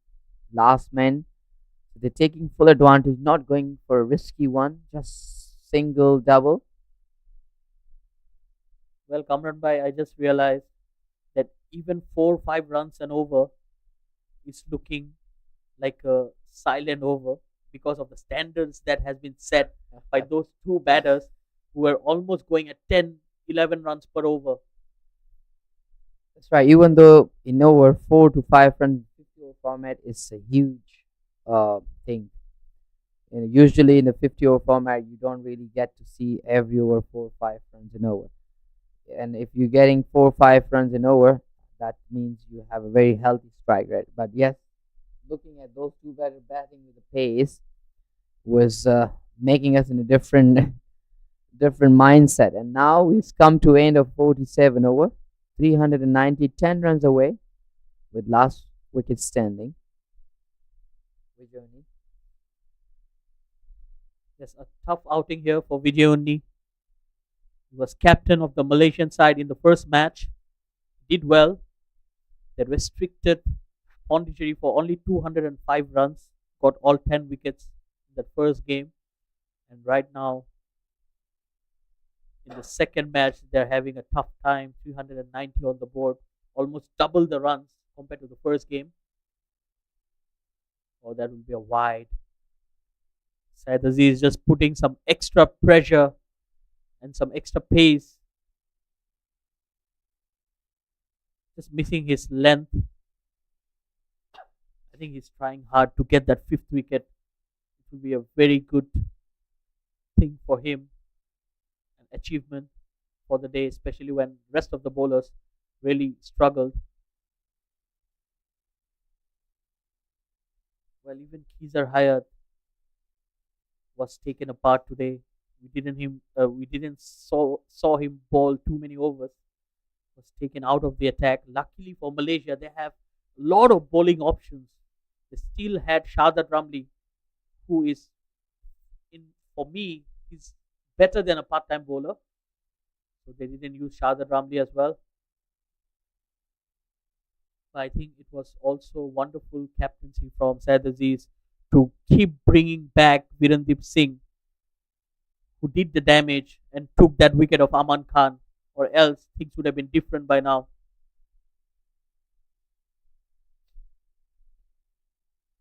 last man. So they're taking full advantage, not going for a risky one, just single, double. Well, Kamran Bhai, I just realized that even 4-5 runs and over is looking like a silent over because of the standards that has been set by those 2 batters who were almost going at 10-11 runs per over. That's right. Even though in over 4 to 5 run 50 over format is a huge thing. Usually in the 50 over format, you don't really get to see every over 4 or 5 runs in over. And if you're getting 4 or 5 runs in over, that means you have a very healthy strike rate. But yes, looking at those 2 batters batting with the pace was making us in a different mindset. And now we've come to end of 47 over, 390, 10 runs away with last wicket standing. Yes, a tough outing here for Vijay. He was captain of the Malaysian side in the first match. Did well. They restricted Pondicherry for only 205 runs. Got all 10 wickets in that first game. And right now, in the second match, they're having a tough time. 390 on the board. Almost double the runs compared to the first game. Oh, that will be a wide. Syed Aziz just putting some extra pressure and some extra pace. Just missing his length. I think he's trying hard to get that 5th wicket. It will be a very good thing for him. An achievement for the day, especially when the rest of the bowlers really struggled. Well, even Keezer Hayat was taken apart today. We didn't saw him bowl too many overs. Was taken out of the attack. Luckily for Malaysia, they have a lot of bowling options. They still had Shahzad Ramli, who is, for me, he's better than a part-time bowler. So they didn't use Shahzad Ramli as well. But I think it was also wonderful captaincy from Syed Aziz to keep bringing back Virendip Singh, who did the damage and took that wicket of Aman Khan, or else things would have been different by now.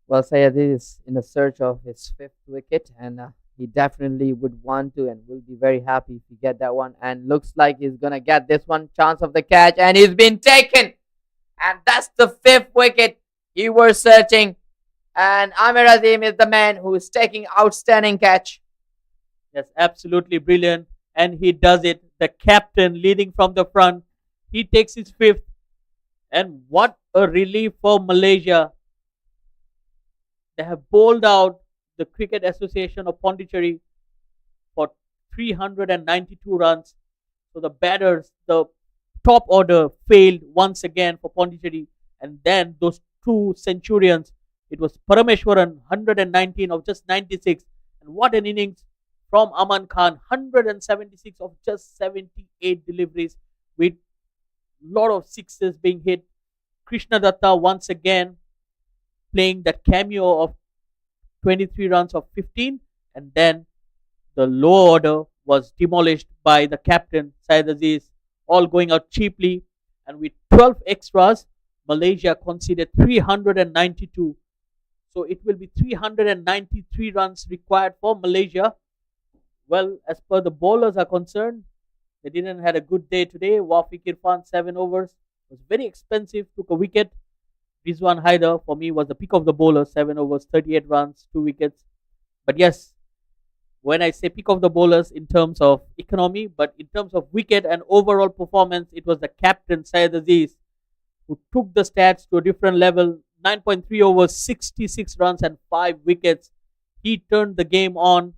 Well, Sayed is in the search of his fifth wicket, and he definitely would want to and will be very happy if he get that one. And looks like he's gonna get this one chance of the catch, and he's been taken. And that's the fifth wicket he was searching. And Amir Azim is the man who is taking outstanding catch. Yes, absolutely brilliant. And he does it. The captain leading from the front. He takes his fifth. And what a relief for Malaysia. They have bowled out the Cricket Association of Pondicherry for 392 runs. So the batters, the top order failed once again for Pondicherry. And then those two centurions, it was Parameshwaran, 119 of just 96. And what an innings from Aman Khan, 176 of just 78 deliveries with lot of sixes being hit. Krishna Datta once again playing that cameo of 23 runs of 15, and then the low order was demolished by the captain Syed Aziz, all going out cheaply. And with 12 extras, Malaysia conceded 392. So it will be 393 runs required for Malaysia. Well, as per the bowlers are concerned, they didn't had a good day today. Wafiq Irfan, 7 overs, was very expensive, took a wicket. Rizwan Haider, for me, was the pick of the bowlers, 7 overs, 38 runs, 2 wickets. But yes, when I say pick of the bowlers in terms of economy, but in terms of wicket and overall performance, it was the captain, Syed Aziz, who took the stats to a different level. 9.3 overs, 66 runs and 5 wickets. He turned the game on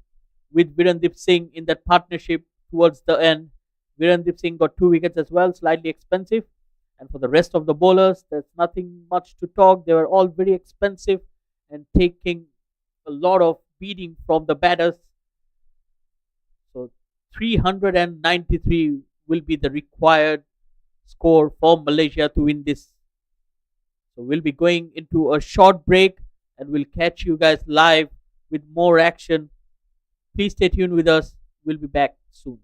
with Virendip Singh in that partnership towards the end. Virendip Singh got 2 wickets as well, slightly expensive. And for the rest of the bowlers, there's nothing much to talk. They were all very expensive and taking a lot of beating from the batters. So 393 will be the required score for Malaysia to win this. So we'll be going into a short break and we'll catch you guys live with more action. Please stay tuned with us. We'll be back soon.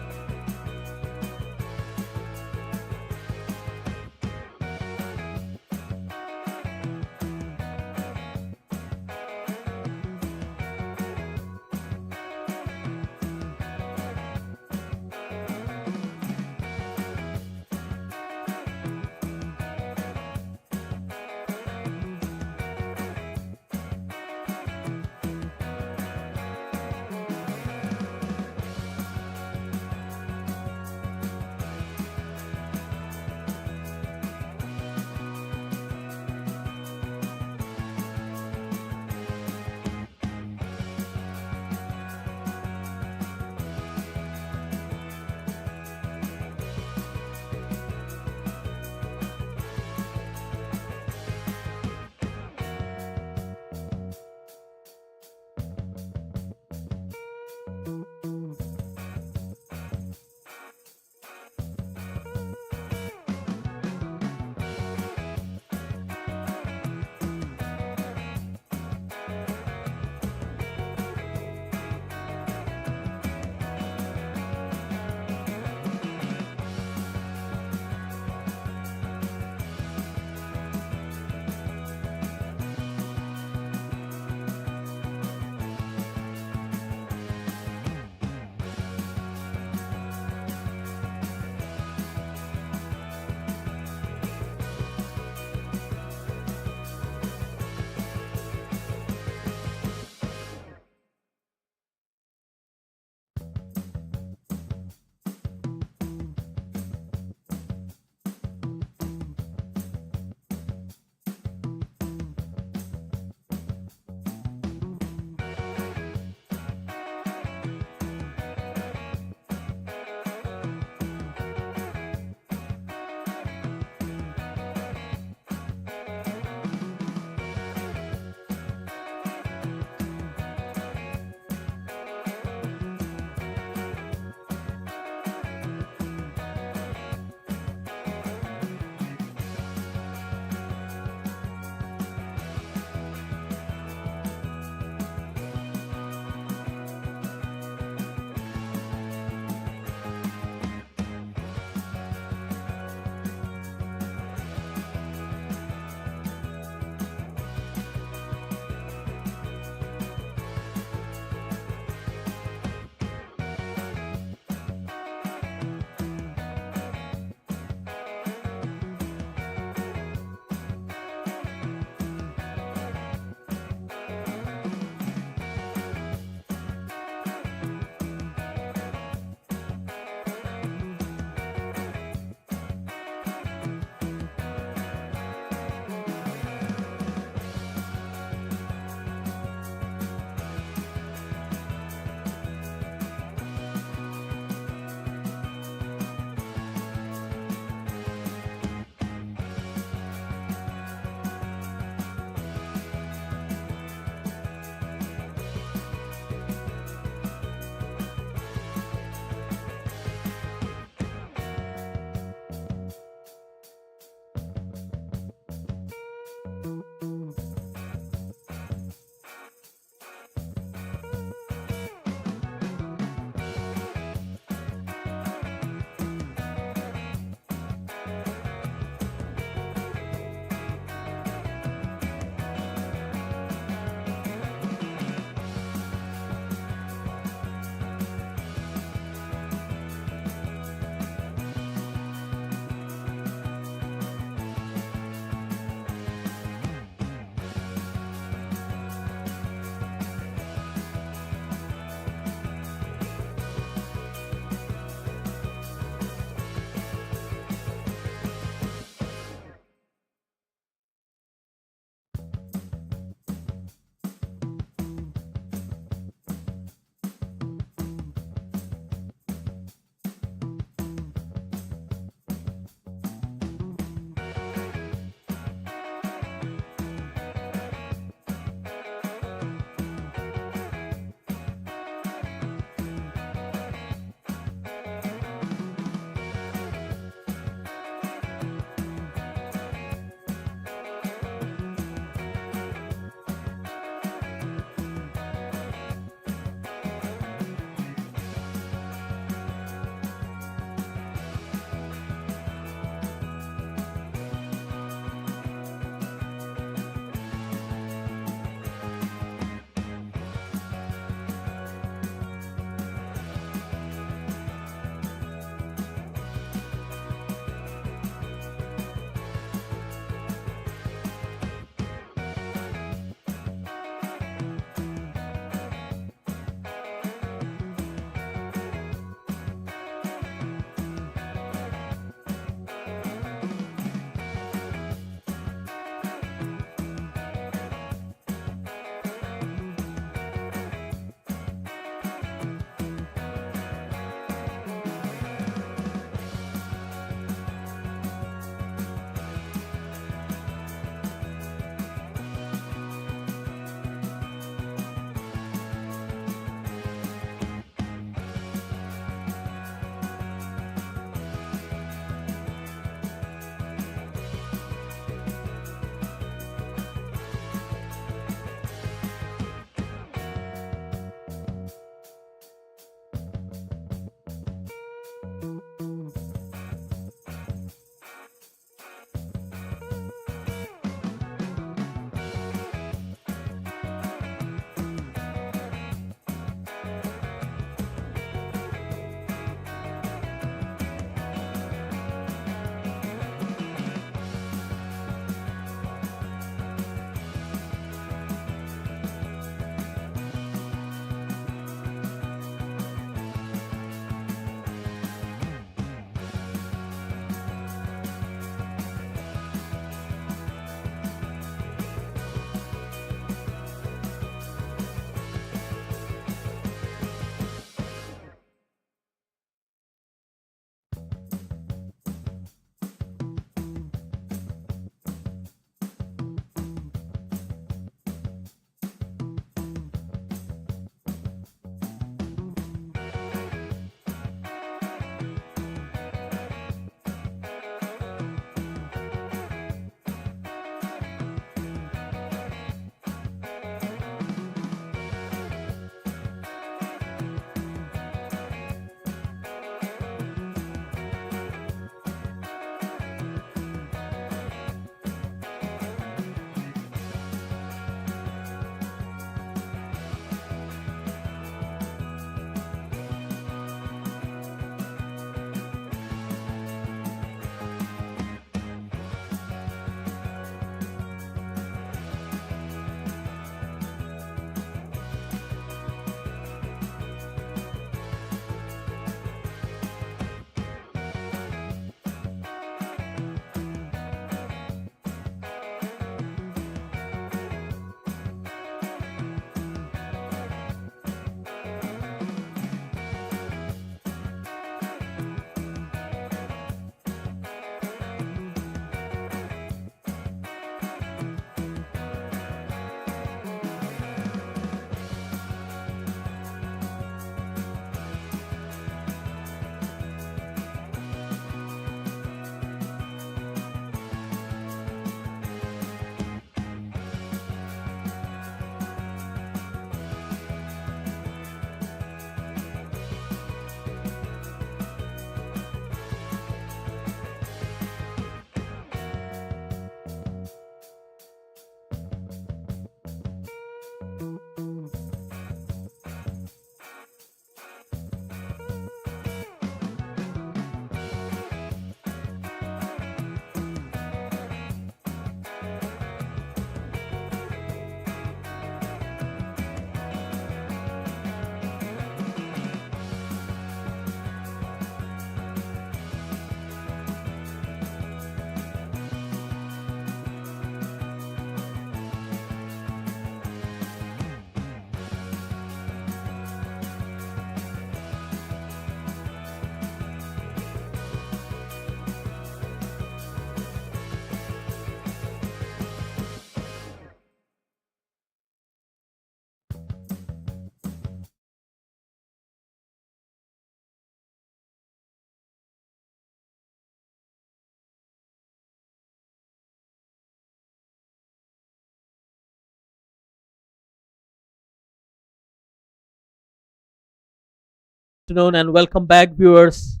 afternoon and welcome back, viewers.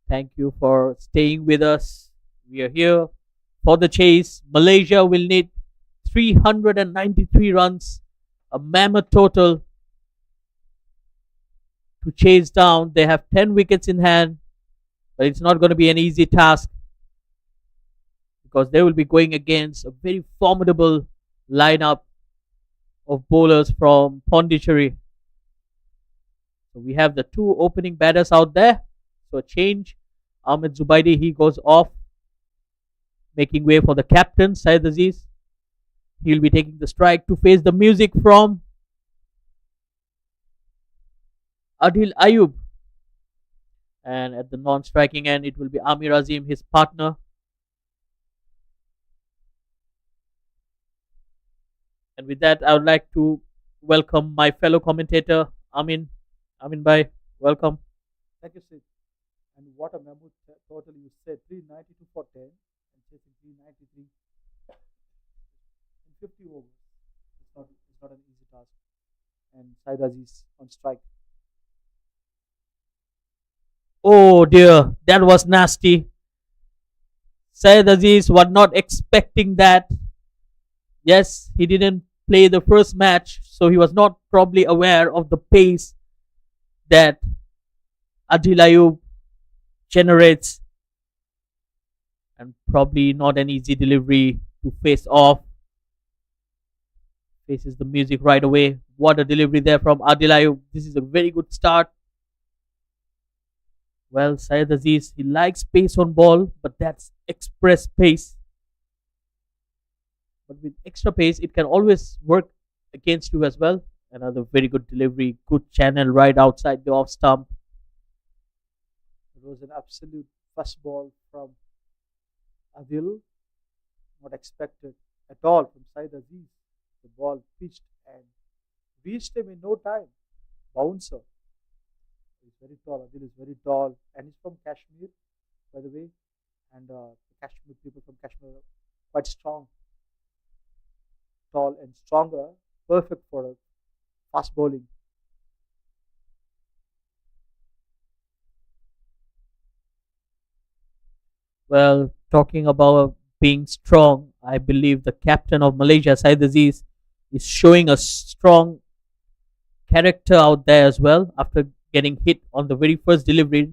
Thank you for staying with us. We are here for the chase. Malaysia will need 393 runs, a mammoth total to chase down. They have 10 wickets in hand, but it's not going to be an easy task because they will be going against a very formidable lineup of bowlers from Pondicherry. So we have the two opening batters out there. So a change. Ahmed Zubaidi, he goes off, making way for the captain, Syed Aziz. He'll be taking the strike to face the music from Adil Ayub. And at the non-striking end, it will be Amir Azim, his partner. And with that, I would like to welcome my fellow commentator, Amin. Amin Bhai, welcome. Thank you, Sid. And what a mammoth total you said, 392 for 10 and chasing 393 in 50 overs. It's not an easy task. And Syed Aziz on strike. Oh dear, that was nasty. Syed Aziz was not expecting that. Yes, he didn't play the first match, so he was not probably aware of the pace that Adil Ayub generates, and probably not an easy delivery to face off. Faces the music right away. What a delivery there from Adil Ayub. This is a very good start. Well, Syed Aziz, he likes pace on ball, but that's express pace. But with extra pace, it can always work against you as well. Another very good delivery, good channel right outside the off stump. It was an absolute first ball from Adil, not expected at all from Syed Aziz. The ball pitched and reached him in no time. Bouncer. He's very tall. Adil is very tall, and he's from Kashmir, by the way. And the Kashmir people from Kashmir are quite strong, tall and stronger, perfect for a fast bowling. Well, talking about being strong, I believe the captain of Malaysia, Syed Aziz, is showing a strong character out there as well. After getting hit on the very first delivery,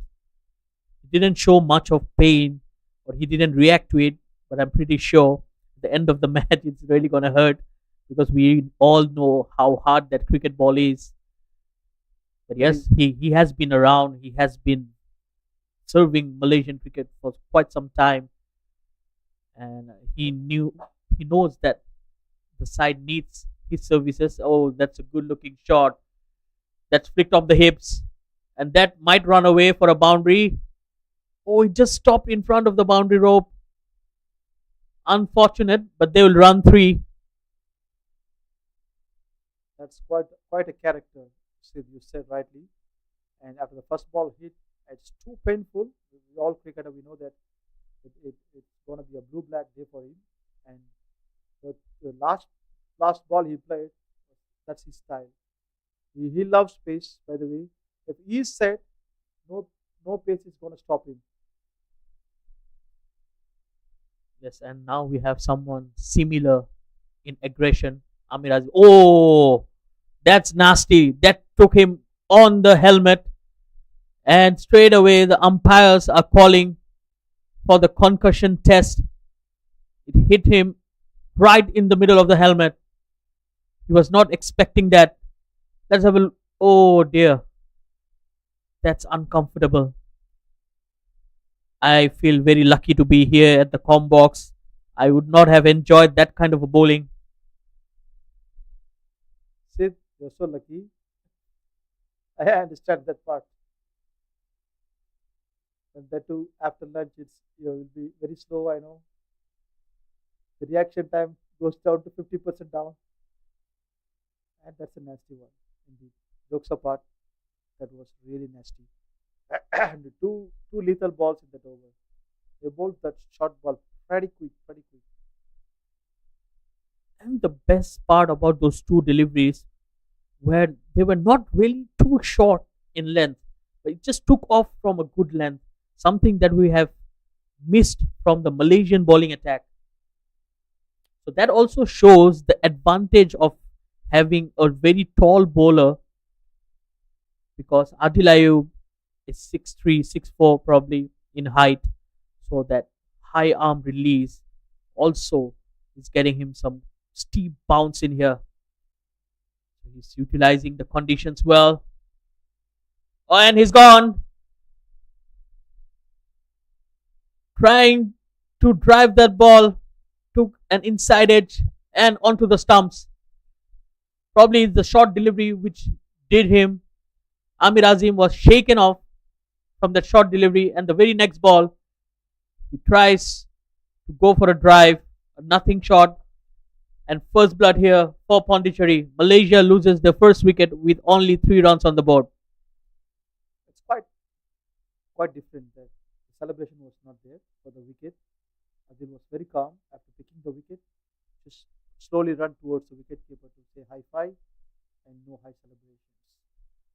he didn't show much of pain or he didn't react to it, but I'm pretty sure at the end of the match it's really going to hurt because we all know how hard that cricket ball is. But yes, he has been around, he has been serving Malaysian cricket for quite some time, and he knows that the side needs his services. Oh, that's a good looking shot. That's flicked off the hips, and that might run away for a boundary. Oh, it just stopped in front of the boundary rope. Unfortunate, but they will run three. That's quite a character, Sid, you said rightly. And after the first ball hit, it's too painful. We all cricketer, we know that it's going to be a blue-black day for him. And the last ball he played, that's his style. He loves pace, by the way. If he is set, no pace is going to stop him. Yes, and now we have someone similar in aggression. Amir Azim. Oh, that's nasty. That took him on the helmet. And straight away, the umpires are calling for the concussion test. It hit him right in the middle of the helmet. He was not expecting that. Let's have a look. Oh dear. That's uncomfortable. I feel very lucky to be here at the com box. I would not have enjoyed that kind of a bowling. Sid, you're so lucky. I understand that part. And that too, after lunch, it will be very slow. I know the reaction time goes down to 50% down, and that's a nasty one indeed. Jokes apart, that was really nasty. And two lethal balls in that over. They bowled that short ball pretty quick, pretty quick. And the best part about those two deliveries were they were not really too short in length. but it just took off from a good length, something that we have missed from the Malaysian bowling attack. So that also shows the advantage of having a very tall bowler, because Adil Ayub is 6'3", 6'4", probably in height. So that high arm release also is getting him some steep bounce in here. So he's utilizing the conditions well. Oh, and he's gone. Trying to drive that ball, took an inside edge and onto the stumps. Probably the short delivery which did him. Amir Azim was shaken off from that short delivery, and the very next ball, he tries to go for a drive, a nothing shot, and first blood here for Pondicherry. Malaysia loses their first wicket with only 3 runs on the board. It's quite different there. The celebration was not there for the wicket. Adil was very calm after picking the wicket. Just slowly run towards the wicket keeper to say high five and no high celebrations.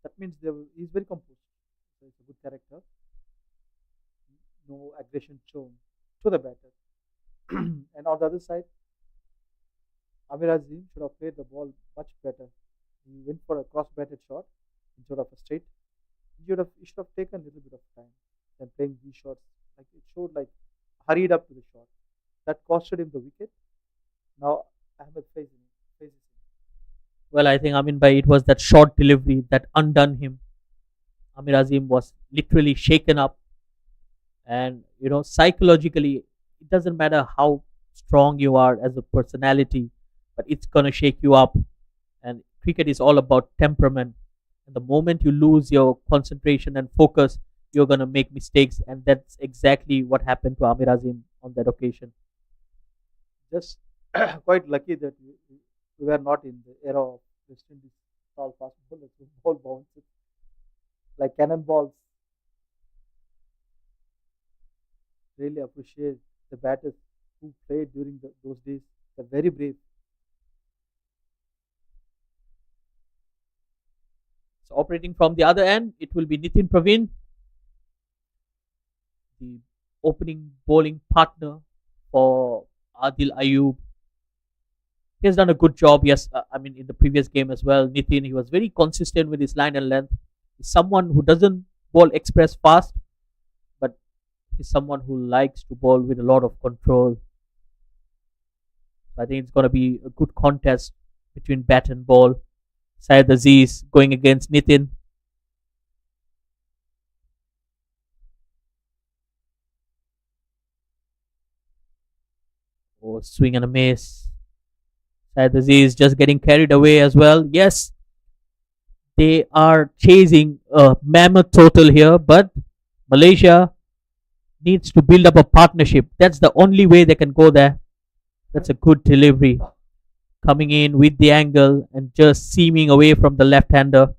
That means he's very composed. So it's a good character. No aggression shown to the batter. And on the other side, Amir Azim should have played the ball much better. He went for a cross-batted shot instead of a straight. He should have taken a little bit of time than playing these shots. Like it showed like hurried up to the shot. That costed him the wicket. Now Ahmed faces him. Well, I think Amin Bhai, it was that short delivery that undone him. Amir Azim was literally shaken up, and psychologically, it doesn't matter how strong you are as a personality, but it's gonna shake you up. And cricket is all about temperament. And the moment you lose your concentration and focus, you're gonna make mistakes, and that's exactly what happened to Amir Azim on that occasion. Just quite lucky that we were not in the era of West Indies tall fast bowlers who ball bounces like cannonballs. Really appreciate the batters who played during those days. They're very brave. So operating from the other end, it will be Nitin Praveen, the opening bowling partner for Adil Ayub. He has done a good job. Yes, in the previous game as well, Nitin, he was very consistent with his line and length. He's someone who doesn't bowl express fast, but he's someone who likes to bowl with a lot of control. I think it's going to be a good contest between bat and ball. Syed Aziz going against Nitin. Oh, swing and a miss. Syed Aziz just getting carried away as well. Yes, they are chasing a mammoth total here, but Malaysia needs to build up a partnership. That's the only way they can go there. That's a good delivery. Coming in with the angle and just seaming away from the left-hander.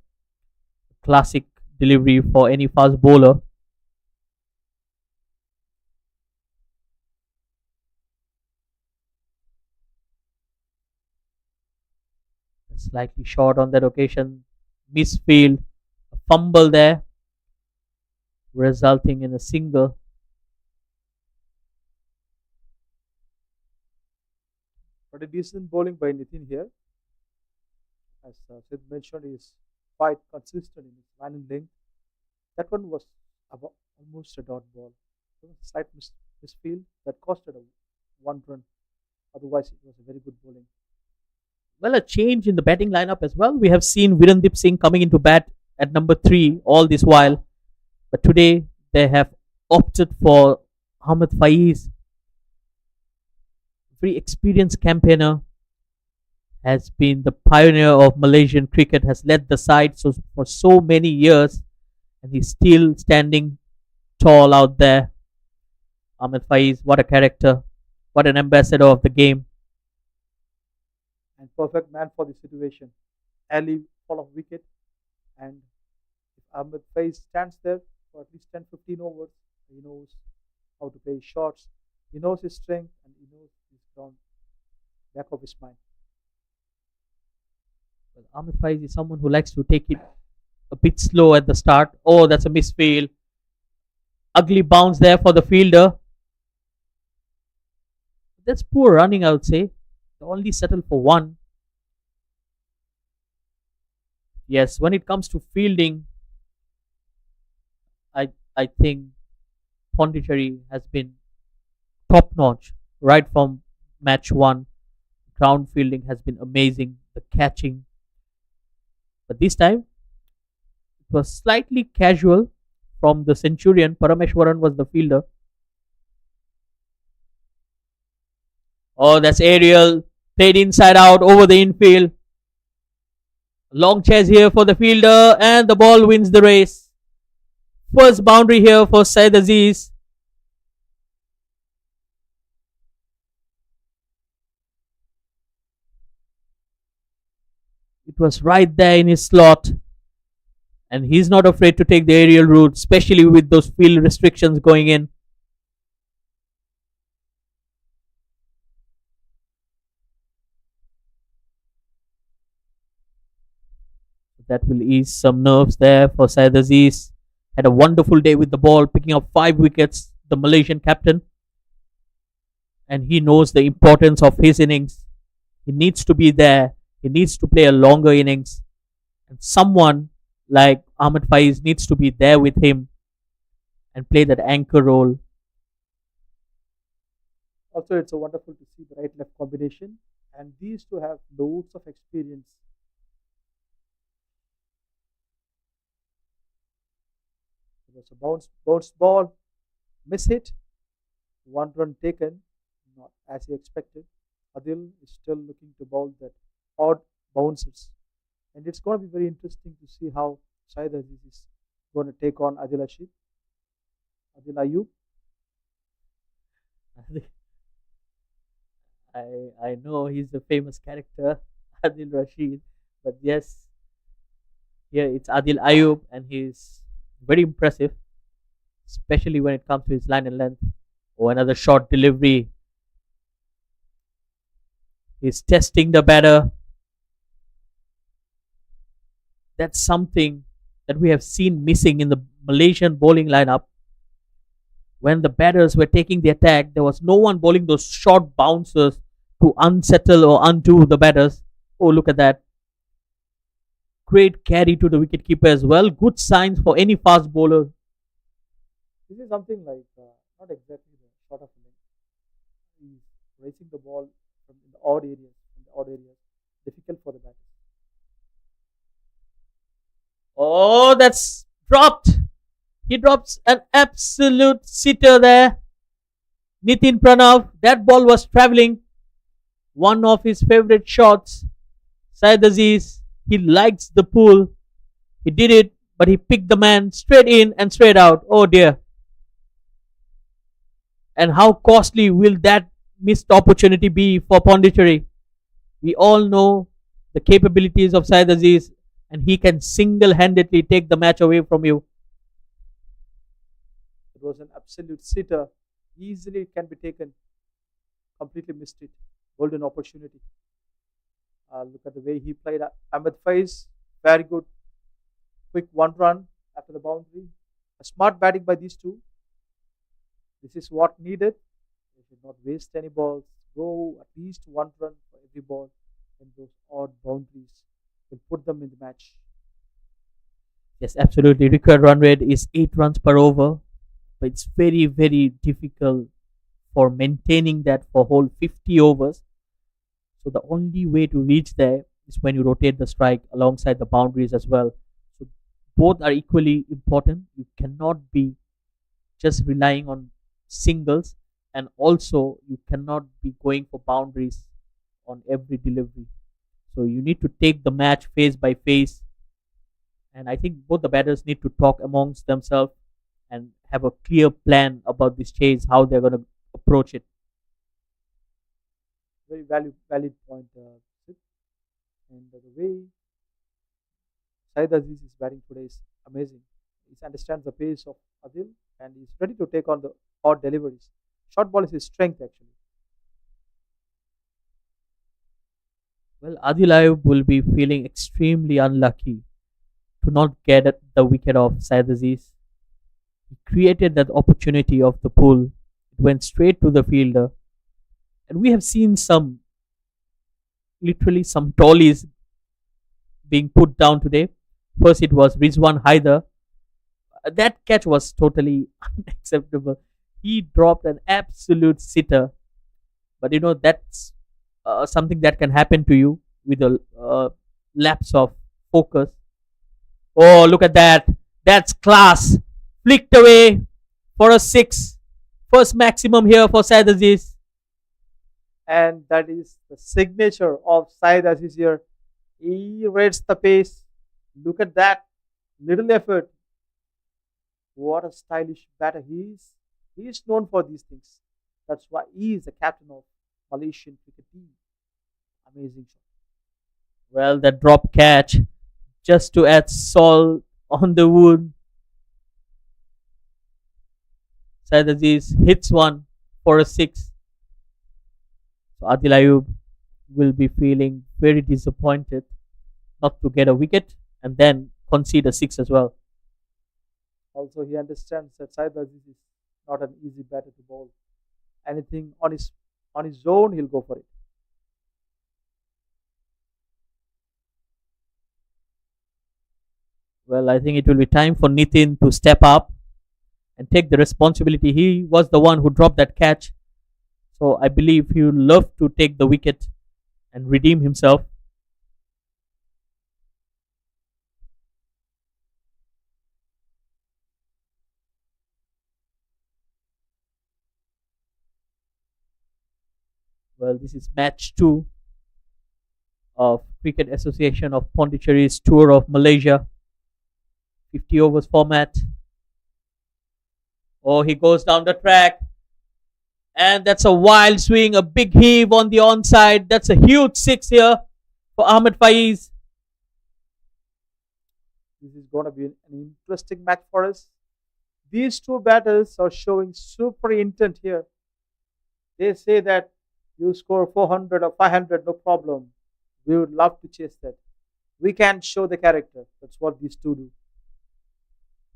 Classic delivery for any fast bowler. Slightly short on that occasion. Misfield. A fumble there, resulting in a single. But a decent bowling by Nitin here. As Sid mentioned, he is quite consistent in his line and length. That one was about almost a dot ball. So slight misfield that costed a 1 run. Otherwise, it was a very good bowling. Well, a change in the batting lineup as well. We have seen Virendip Singh coming into bat at number 3 all this while. But today, they have opted for Ahmed Faiz. Very experienced campaigner. Has been the pioneer of Malaysian cricket. Has led the side for so many years. And he's still standing tall out there. Ahmed Faiz, what a character. What an ambassador of the game. And perfect man for the situation. Ali fall of wicket, and if Ahmed Faiz stands there for at least 10-15 overs, he knows how to play shots. He knows his strength and he knows his ground back of his mind. Well, Ahmed Faiz is someone who likes to take it a bit slow at the start. Oh, that's a misfield. Ugly bounce there for the fielder. That's poor running, I would say. They only settle for one. Yes, when it comes to fielding, I I think Pondicherry has been top notch right from match one. Ground fielding has been amazing. The catching, but this time it was slightly casual from the Centurion. Parameshwaran was the fielder. Oh, that's aerial. Played inside out over the infield. Long chase here for the fielder, and the ball wins the race. First boundary here for Said Aziz. It was right there in his slot, and he's not afraid to take the aerial route, especially with those field restrictions going in. That will ease some nerves there for Syed Aziz. Had a wonderful day with the ball, picking up 5 wickets, the Malaysian captain. And he knows the importance of his innings. He needs to be there. He needs to play a longer innings. And someone like Ahmed Faiz needs to be there with him and play that anchor role. Also, it's a wonderful to see the right-left combination, and these two have loads of experience. It was a bounce ball, miss hit, one run taken, not as he expected. Adil is still looking to bowl that odd bounces, and it's going to be very interesting to see how Syed Aziz is going to take on Adil Ayub. I know he's a famous character, Adil Rashid, but yes, here it's Adil Ayub, and he's very impressive, especially when it comes to his line and length. Oh, another short delivery. He's testing the batter. That's something that we have seen missing in the Malaysian bowling lineup. When the batters were taking the attack, there was no one bowling those short bouncers to unsettle or undo the batters. Oh, look at that. Great carry to the wicketkeeper as well. Good signs for any fast bowler. This is something like not exactly the short of a length. He's racing the ball from in the odd areas, difficult for the batter. Oh, that's dropped. He drops an absolute sitter there. Nitin Pranav, that ball was travelling. One of his favorite shots. Syed Aziz, he likes the pool. He did it, but he picked the man straight in and straight out. Oh dear. And how costly will that missed opportunity be for Pondicherry? We all know the capabilities of Syed Aziz, and he can single-handedly take the match away from you. It was an absolute sitter. Easily it can be taken. Completely missed it. Golden opportunity. Look at the way he played. Ahmed Faiz, very good. Quick one run after the boundary. A smart batting by these two. This is what needed. They should not waste any balls. Go at least one run for every ball. And those odd boundaries will put them in the match. Yes, absolutely. Required run rate is 8 runs per over, but it's very, very difficult for maintaining that for whole 50 overs. So the only way to reach there is when you rotate the strike alongside the boundaries as well. So both are equally important. You cannot be just relying on singles, and also you cannot be going for boundaries on every delivery. So you need to take the match phase by phase, and I think both the batters need to talk amongst themselves and have a clear plan about this chase, how they're going to approach it. Very valid point, Sid. And the way Syed Aziz is batting today is amazing. He understands the pace of Adil, and he's ready to take on the odd deliveries. Short ball is his strength actually. Well, Adil Ayub will be feeling extremely unlucky to not get at the wicket of Syed Aziz. He created that opportunity of the pull. It went straight to the fielder. And we have seen some, literally some dollies being put down today. First, it was Rizwan Haider. That catch was totally unacceptable. He dropped an absolute sitter. But that's something that can happen to you with a lapse of focus. Oh, look at that. That's class. Flicked away for a six. First maximum here for Syed Aziz. And that is the signature of Syed Aziz here. He rates the pace. Look at that. Little effort. What a stylish batter he is. He is known for these things. That's why he is the captain of Malaysian cricket team. Amazing shot. Well, that drop catch just to add salt on the wound. Syed Aziz hits one for a six. So Adil Ayub will be feeling very disappointed not to get a wicket and then concede a six as well. Also, he understands that Syed Aziz is not an easy batter to bowl. Anything on his own, he'll go for it. Well, I think it will be time for Nitin to step up and take the responsibility. He was the one who dropped that catch. So I believe he would love to take the wicket and redeem himself. Well, this is match 2 of Cricket Association of Pondicherry's tour of Malaysia. 50 overs format. Oh, he goes down the track. And that's a wild swing, a big heave on the onside. That's a huge six here for Ahmed Faiz. This is going to be an interesting match for us. These two batters are showing super intent here. They say that you score 400 or 500, no problem. We would love to chase that. We can show the character. That's what these two do.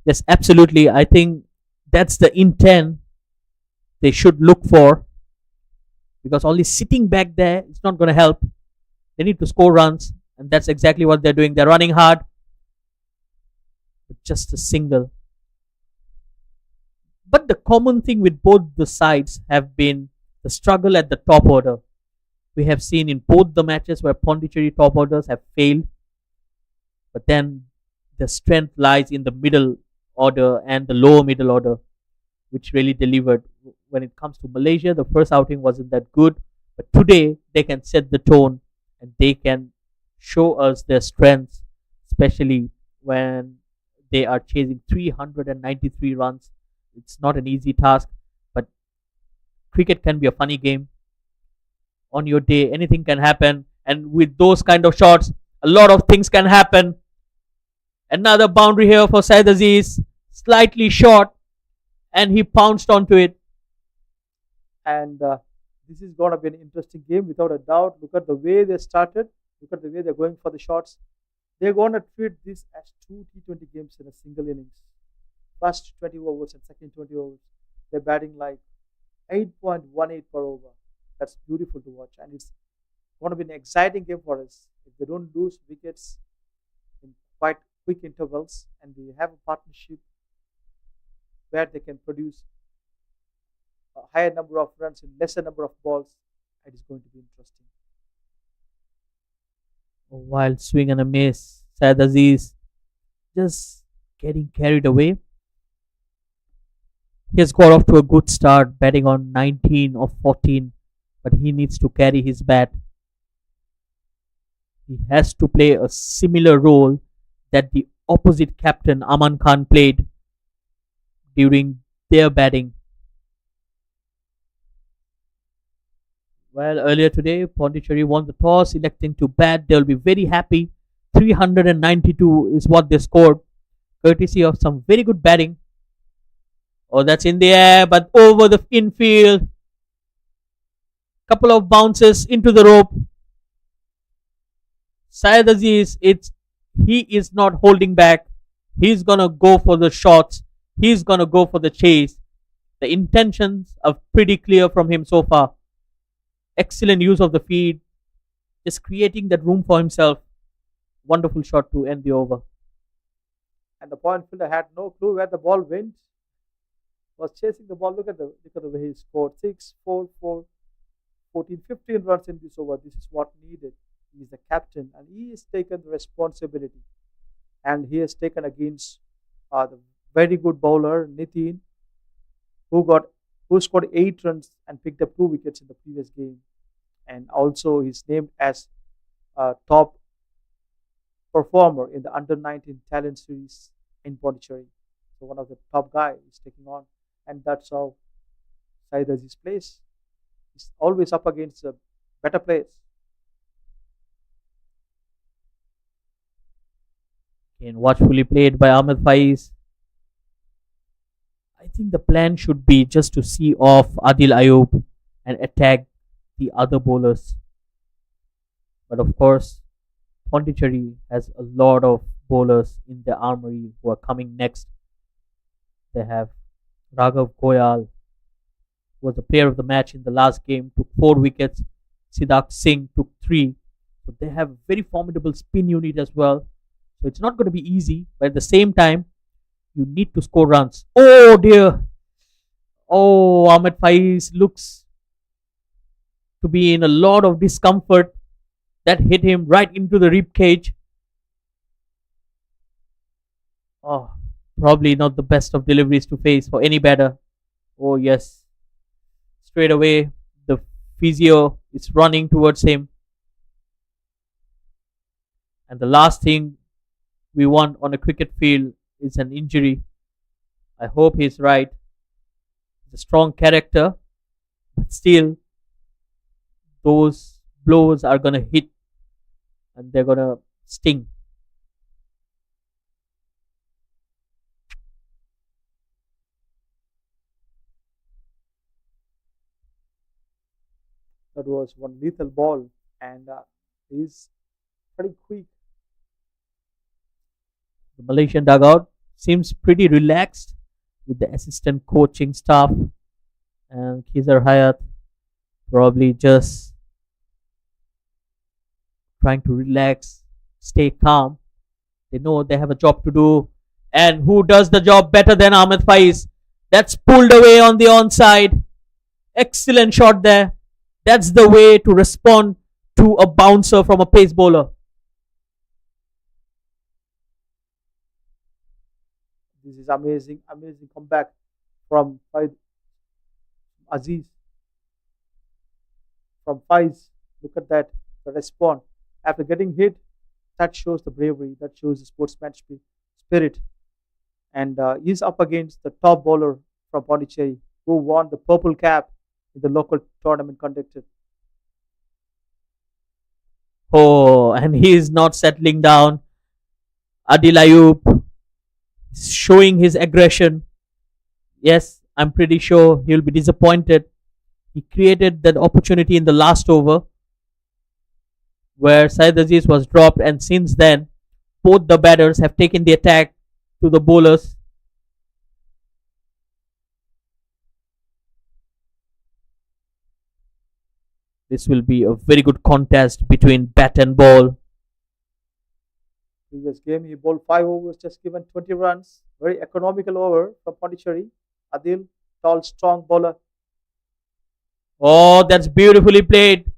Yes, absolutely. I think that's the intent they should look for, because only sitting back there is not going to help. They need to score runs, and that's exactly what they're doing. They're running hard, but just a single. But the common thing with both the sides have been the struggle at the top order. We have seen in both the matches where Pondicherry top orders have failed, but then the strength lies in the middle order and the lower middle order, which really delivered. When it comes to Malaysia, the first outing wasn't that good, but today they can set the tone and they can show us their strengths, especially when they are chasing 393 runs. It's not an easy task, but cricket can be a funny game. On your day, anything can happen, and with those kind of shots, a lot of things can happen. Another boundary here for Syed Aziz, slightly short, and he pounced onto it. And this is going to be an interesting game without a doubt. Look at the way they started. Look at the way they're going for the shots. They're going to treat this as two T20 games in a single innings. First 20 overs and second 20 overs. They're batting like 8.18 per over. That's beautiful to watch. And it's going to be an exciting game for us. If they don't lose wickets in quite quick intervals and they have a partnership where they can produce a higher number of runs in lesser number of balls, it is going to be interesting. A wild swing and a miss. Syed Aziz just getting carried away. He has got off to a good start, batting on 19 of 14, but he needs to carry his bat. He has to play a similar role that the opposite captain Aman Khan played during their batting. Well, earlier today, Pondicherry won the toss, electing to bat. They'll be very happy. 392 is what they scored, courtesy of some very good batting. Oh, that's in the air, but over the infield. Couple of bounces into the rope. Syed Aziz, He is not holding back. He's gonna go for the shots. He's gonna go for the chase. The intentions are pretty clear from him so far. Excellent use of the feed, just creating that room for himself. Wonderful shot to end the over. And the point fielder had no clue where the ball went. Was chasing the ball. Look at the way he scored. 6, 4, 4, 14, 15 runs in this over. This is what needed. He is the captain and he has taken the responsibility. And he has taken against the very good bowler Nitin, who got who scored 8 runs and picked up 2 wickets in the previous game. And also he's named as top performer in the under 19 talent series in Pondicherry. So one of the top guy is taking on, and that's how Saeed Aziz plays. He's always up against better players. Again, watchfully played by Ahmed Faiz. I think the plan should be just to see off Adil Ayub and attack the other bowlers. But of course, Pondicherry has a lot of bowlers in their armory who are coming next. They have Raghav Goyal, who was the player of the match in the last game, took 4 wickets. Siddharth Singh took 3. So they have a very formidable spin unit as well. So it's not going to be easy, but at the same time, you need to score runs. Oh dear. Oh, Ahmed Faiz looks to be in a lot of discomfort. That hit him right into the rib cage. Oh, probably not the best of deliveries to face for any batter. Oh, yes. Straight away, the physio is running towards him. And the last thing we want on a cricket field is an injury. I hope he's right. He's a strong character, but still, those blows are going to hit and they're going to sting. That was one lethal ball, and he's pretty quick. The Malaysian dugout seems pretty relaxed with the assistant coaching staff and Khizar Hayat probably just trying to relax, stay calm. They know they have a job to do. And who does the job better than Ahmed Faiz? That's pulled away on the onside. Excellent shot there. That's the way to respond to a bouncer from a pace bowler. This is amazing, amazing comeback from Aziz, from Faiz. Look at that, the response. After getting hit, that shows the bravery, that shows the sportsmanship spirit. And he's up against the top bowler from Pondicherry, who won the purple cap in the local tournament conducted. Oh, and he is not settling down. Adil Ayub showing his aggression. Yes, I'm pretty sure he'll be disappointed. He created that opportunity in the last over where Syed Aziz was dropped, and since then, both the batters have taken the attack to the bowlers. This will be a very good contest between bat and ball. Previous game, he bowled 5 overs, just given 20 runs. Very economical over from Pondicherry. Adil, tall, strong bowler. Oh, that's beautifully played.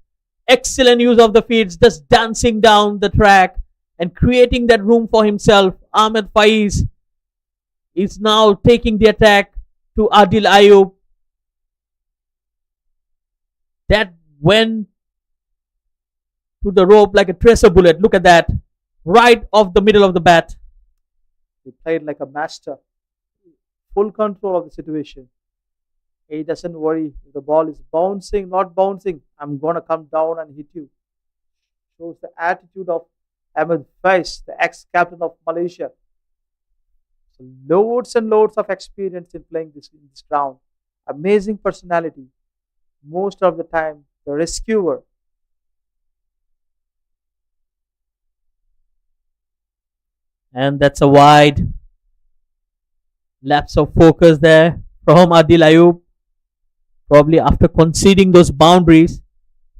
Excellent use of the feeds, just dancing down the track and creating that room for himself. Ahmed Faiz is now taking the attack to Adil Ayub. That went to the rope like a tracer bullet. Look at that. Right off the middle of the bat. He played like a master. Full control of the situation. He doesn't worry if the ball is bouncing, not bouncing. I'm going to come down and hit you. Shows the attitude of Ahmed Faiz, the ex-captain of Malaysia. So loads and loads of experience in playing in this ground. Amazing personality. Most of the time, the rescuer. And that's a wide lapse of focus there from Adil Ayub. Probably after conceding those boundaries,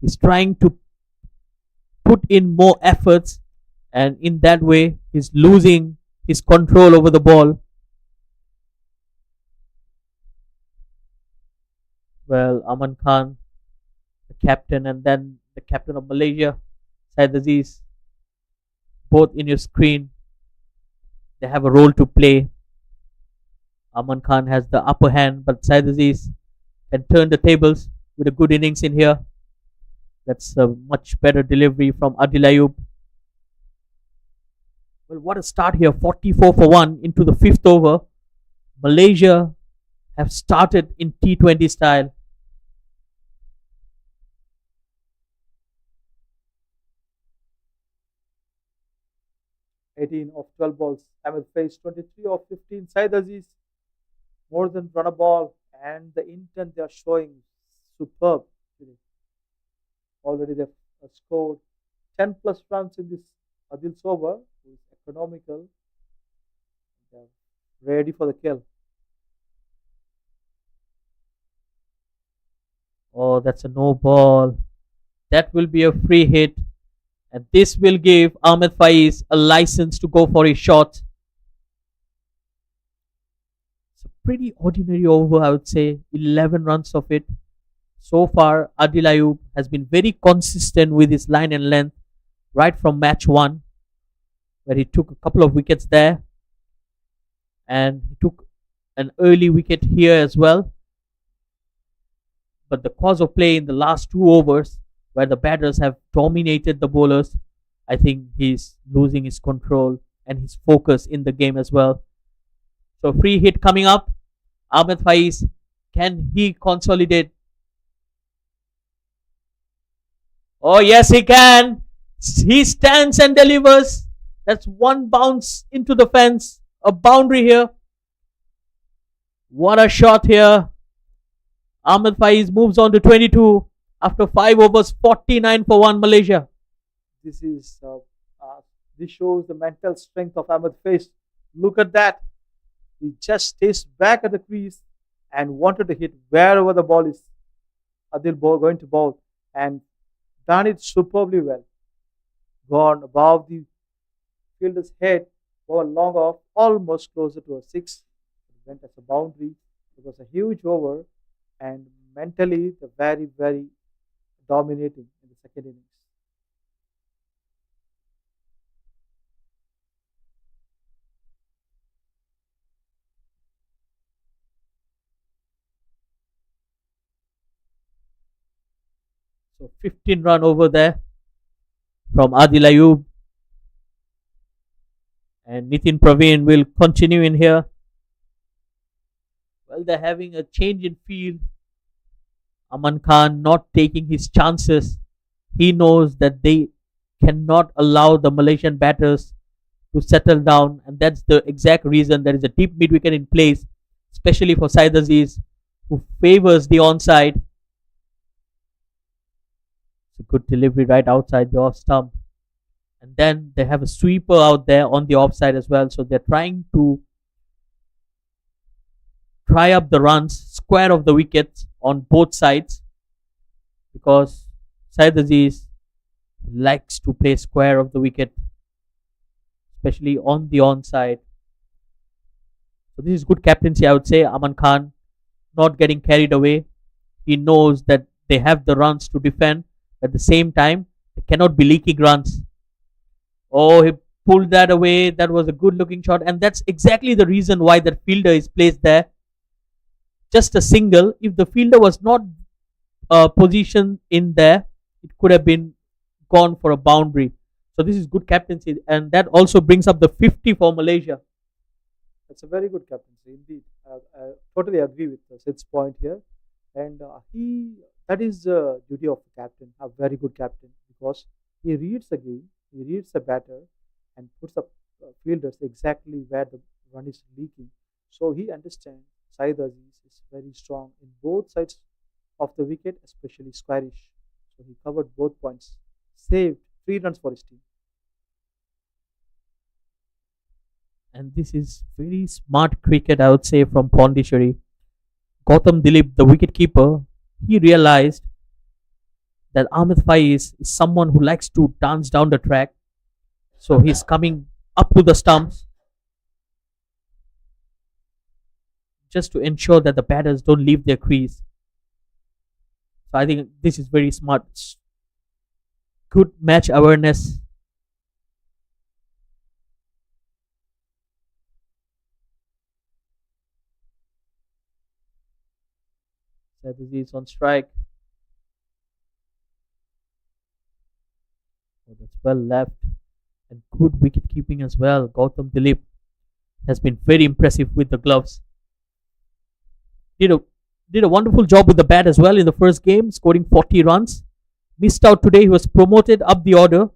he's trying to put in more efforts, and in that way, he's losing his control over the ball. Well, Aman Khan, the captain, and then the captain of Malaysia, Syed Aziz, both in your screen, they have a role to play. Aman Khan has the upper hand, but Syed Aziz can turn the tables with a good innings in here. That's a much better delivery from Adil Ayub. Well, what a start here. 44 for 1 into the fifth over. Malaysia have started in T20 style. 18 of 12 balls. Ahmed faced 23 of 15. Syed Aziz more than run a ball, and the intent they are showing superb. Already they've scored 10 plus runs in this Adil's over, who is economical. They're ready for the kill. Oh, that's a no ball. That will be a free hit. And this will give Ahmed Faiz a license to go for his shot. It's a pretty ordinary over, I would say. 11 runs of it. So far, Adil Ayub has been very consistent with his line and length right from match 1, where he took a couple of wickets there. And he took an early wicket here as well. But the cause of play in the last 2 overs, where the batters have dominated the bowlers, I think he's losing his control and his focus in the game as well. So free hit coming up. Ahmed Faiz, can he consolidate? Oh yes, he can. He stands and delivers. That's one bounce into the fence. A boundary here. What a shot here. Ahmed Faiz moves on to 22 after 5 overs, 49 for 1 Malaysia. This is this shows the mental strength of Ahmed Faiz. Look at that. He just stays back at the crease and wanted to hit wherever the ball is. Adil going to bowl and done it superbly well. Gone above the fielder's head, ball long off, almost closer to a six. It went as a boundary. It was a huge over, and mentally, the very dominating in the second innings. So 15 run over there from Adil Ayub. And Nitin Praveen will continue in here. Well, they're having a change in field. Aman Khan not taking his chances. He knows that they cannot allow the Malaysian batters to settle down, and that's the exact reason there is a deep mid wicket in place, especially for Syed Aziz, who favors the onside. It's a good delivery right outside the off stump. And then they have a sweeper out there on the offside as well. So they're trying to try up the runs, square of the wickets on both sides, because Syed Aziz likes to play square of the wicket, especially on the onside. So this is good captaincy, I would say. Aman Khan not getting carried away. He knows that they have the runs to defend. At the same time, they cannot be leaking runs. Oh, he pulled that away. That was a good looking shot. And that's exactly the reason why that fielder is placed there. Just a single. If the fielder was not positioned in there, it could have been gone for a boundary. So this is good captaincy. And that also brings up the 50 for Malaysia. That's a very good captaincy indeed. I totally agree with Sid's point here. And that is the duty of the captain, a very good captain, because he reads the game, he reads the batter, and puts the fielders exactly where the run is leaking. So he understands Syed Aziz is very strong in both sides of the wicket, especially squarish. So he covered both points, saved 3 runs for his team. And this is very smart cricket, I would say, from Pondicherry. Gautam Dilip, the wicketkeeper, he realized that Ahmed Faiz is someone who likes to dance down the track. So he's coming up to the stumps just to ensure that the batters don't leave their crease. So I think this is very smart. Good match awareness. Strategy is on strike. Oh, that's well left. And good wicket keeping as well. Gautam Dilip has been very impressive with the gloves. Did a did a wonderful job with the bat as well in the first game, scoring 40 runs. Missed out today. He was promoted up the order,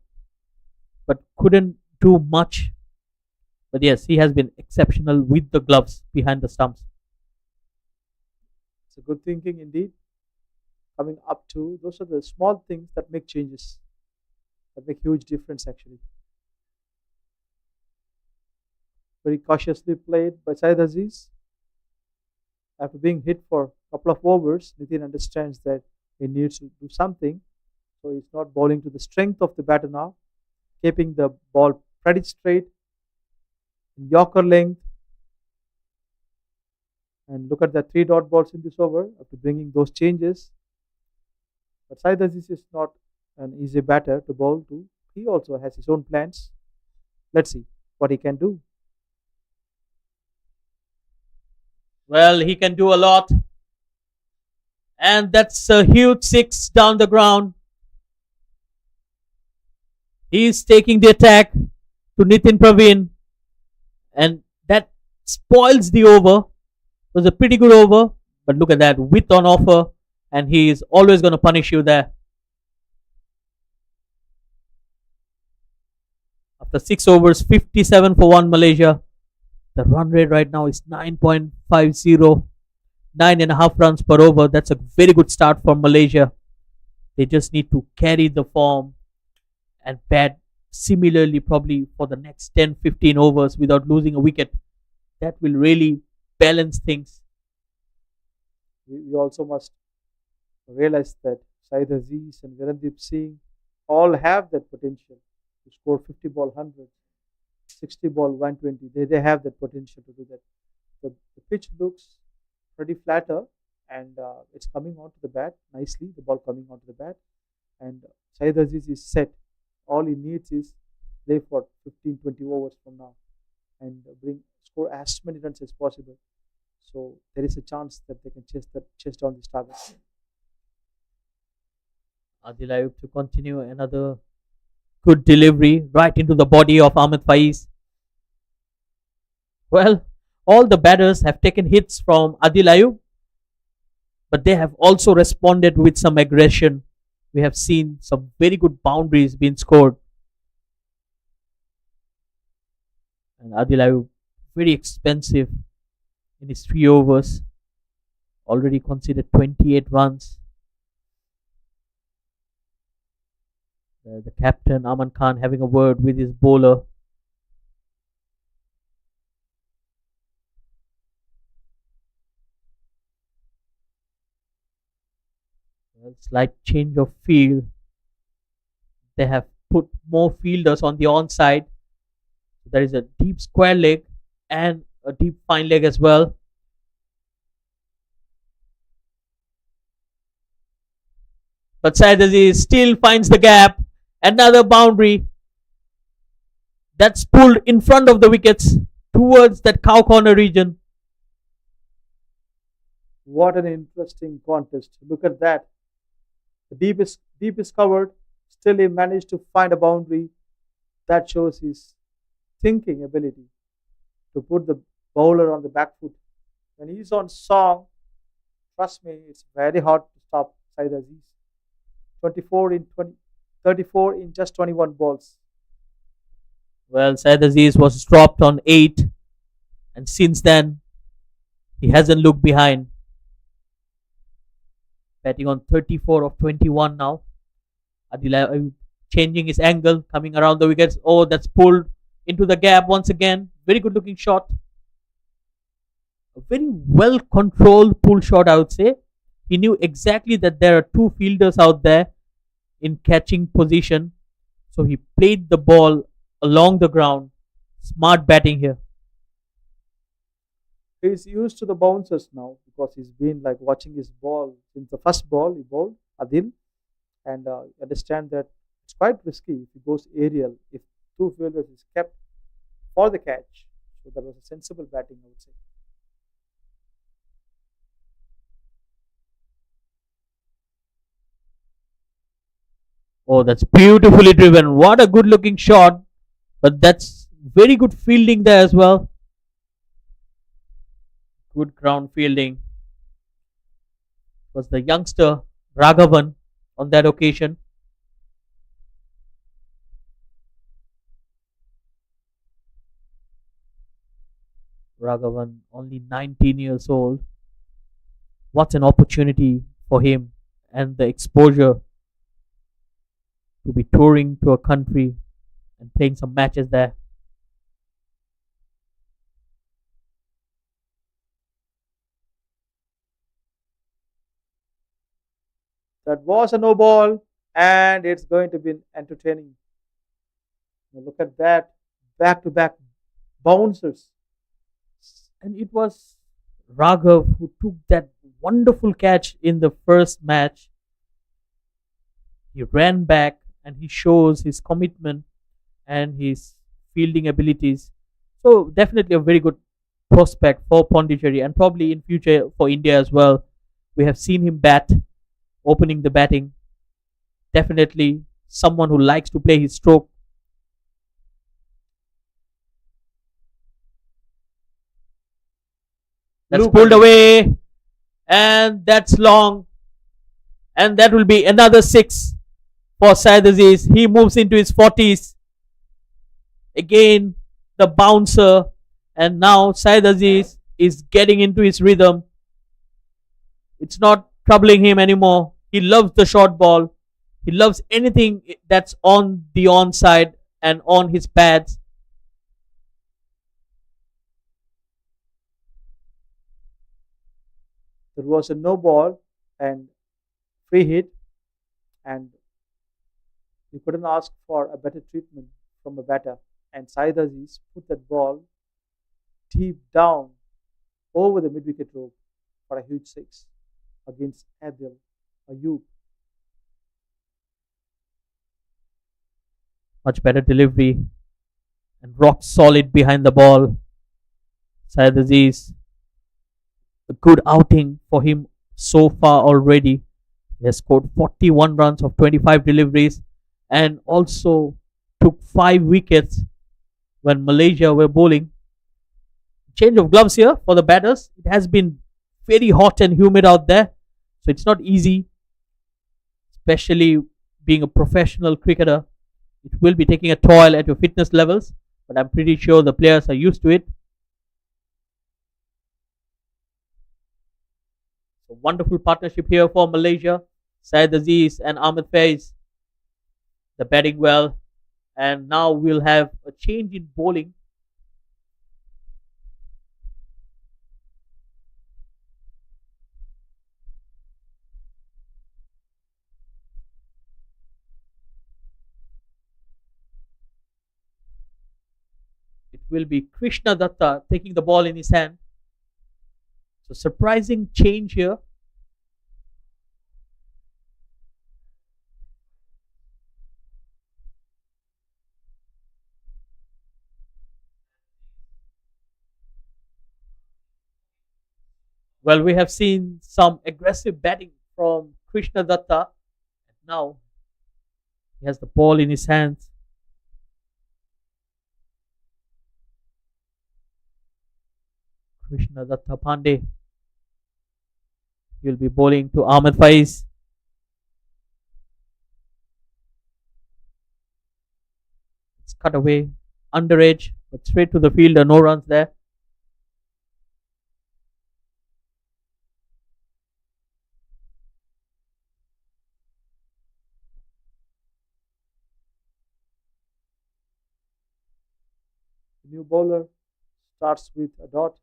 but couldn't do much. But yes, he has been exceptional with the gloves behind the stumps. It's a good thinking indeed. Coming up to those are the small things that make changes, that make huge difference actually. Very cautiously played by Syed Aziz. After being hit for a couple of overs, Nitin understands that he needs to do something. So he's not bowling to the strength of the batter now, keeping the ball pretty straight, Yorker length, and look at the three dot balls in this over after bringing those changes. But Syed Aziz is not an easy batter to bowl to. He also has his own plans. Let's see what he can do. Well, he can do a lot. And that's a huge six down the ground. He's taking the attack to Nitin Praveen. And that spoils the over. It was a pretty good over. But look at that, width on offer. And he is always going to punish you there. After 6 overs, 57 for 1 Malaysia. The run rate right now is 9.50. 9.5 runs per over. That's a very good start for Malaysia. They just need to carry the form and bat similarly probably for the next 10-15 overs without losing a wicket. That will really balance things. We also must realize that Syed Aziz and Virendeep Singh all have that potential to score 50 ball 100, 60 ball 120. They have that potential to do that. The pitch looks pretty flatter and it's coming onto the bat nicely, the ball coming onto the bat. And Syed Aziz is set. All he needs is play for 15-20 overs from now and score as many runs as possible. So there is a chance that they can chase down this target. Adil Ayub to continue another good delivery right into the body of Ahmed Faiz. Well, all the batters have taken hits from Adil Ayub, but they have also responded with some aggression. We have seen some very good boundaries being scored. And Adil Ayub, very expensive in his 3 overs. Already conceded 28 runs. The captain, Aman Khan, having a word with his bowler. Well, slight change of field. They have put more fielders on the onside. There is a deep square leg and a deep fine leg as well. But Syed Aziz still finds the gap. Another boundary that's pulled in front of the wickets towards that cow corner region. What an interesting contest. Look at that. The deep is covered. Still he managed to find a boundary. That shows his thinking ability to put the bowler on the back foot. When he's on song, trust me, it's very hard to stop Syed Aziz. 34 in just 21 balls. Well, Syed Aziz was dropped on 8, and since then, he hasn't looked behind. Batting on 34 of 21 now. Adil changing his angle, coming around the wickets. Oh, that's pulled into the gap once again. Very good looking shot. A very well controlled pull shot, I would say. He knew exactly that there are two fielders out there in catching position. So he played the ball along the ground. Smart batting here. He's used to the bouncers now because he's been like watching his ball since the first ball he bowled, Adil, and understand that it's quite risky if he goes aerial if two fielders is kept for the catch. So that was a sensible batting, I would say. Oh, that's beautifully driven. What a good looking shot. But that's very good fielding there as well. Good ground fielding. Was the youngster Raghavan on that occasion. Raghavan, only 19 years old. What an opportunity for him and the exposure to be touring to a country and playing some matches there. That was a no ball, and it's going to be entertaining. Now look at that, back to back bouncers. And it was Raghav who took that wonderful catch in the first match. He ran back and he shows his commitment and his fielding abilities. So definitely a very good prospect for Pondicherry and probably in future for India as well. We have seen him bat, opening the batting. Definitely someone who likes to play his stroke. That's Look pulled at away and that's long. And that will be another six for Syed Aziz. He moves into his 40s. Again, the bouncer. And now Syed Aziz is getting into his rhythm. It's not troubling him anymore. He loves the short ball. He loves anything that's on the onside and on his pads. there was a no ball and free hit, and you couldn't ask for a better treatment from a batter. And Saeed Aziz put that ball deep down over the mid wicket rope for a huge six against Adil Ayub. Much better delivery and rock solid behind the ball. Syed Aziz, a good outing for him so far already. He has scored 41 runs of 25 deliveries and also took 5 wickets when Malaysia were bowling. Change of gloves here for the batters. It has been very hot and humid out there, so it's not easy, especially being a professional cricketer. It will be taking a toll at your fitness levels, but I'm pretty sure the players are used to it. So wonderful partnership here for Malaysia. Syed Aziz and Ahmed Faiz, the batting well, and now we'll have a change in bowling. It will be Krishna Datta taking the ball in his hand. So surprising change here. Well, we have seen some aggressive batting from Krishna Datta. Now he has the ball in his hands. Krishna Datta Pandey. He will be bowling to Ahmed Faiz. It's cut away, under edge, but straight to the fielder. No runs there. New bowler starts with a dot.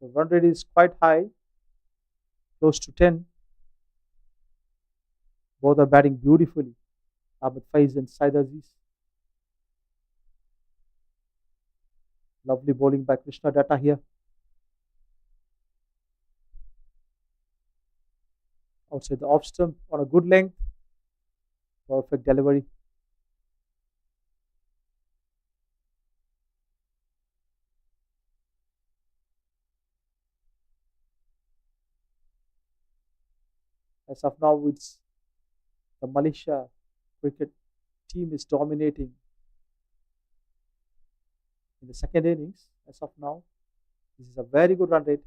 The run rate is quite high, close to 10. Both are batting beautifully. Ahmed Faiz and Said Aziz. Lovely bowling by Krishna Datta here. Outside the off stump on a good length. Perfect delivery. As of now, it's the Malaysia cricket team is dominating in the second innings. As of now, this is a very good run rate.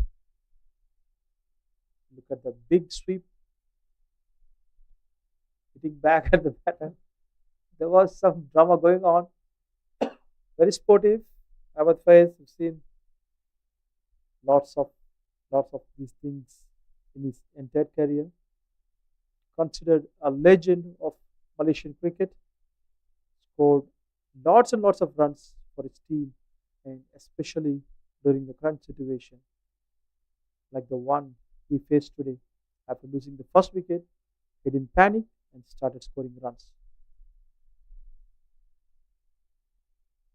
Look at the big sweep hitting back at the batter. There was some drama going on. Very sportive. Ahmed Faiz, we've seen lots of lots of these things in his entire career. Considered a legend of Malaysian cricket, scored lots and lots of runs for his team, and especially during the crunch situation, like the one he faced today. After losing the first wicket, he didn't panic and started scoring runs.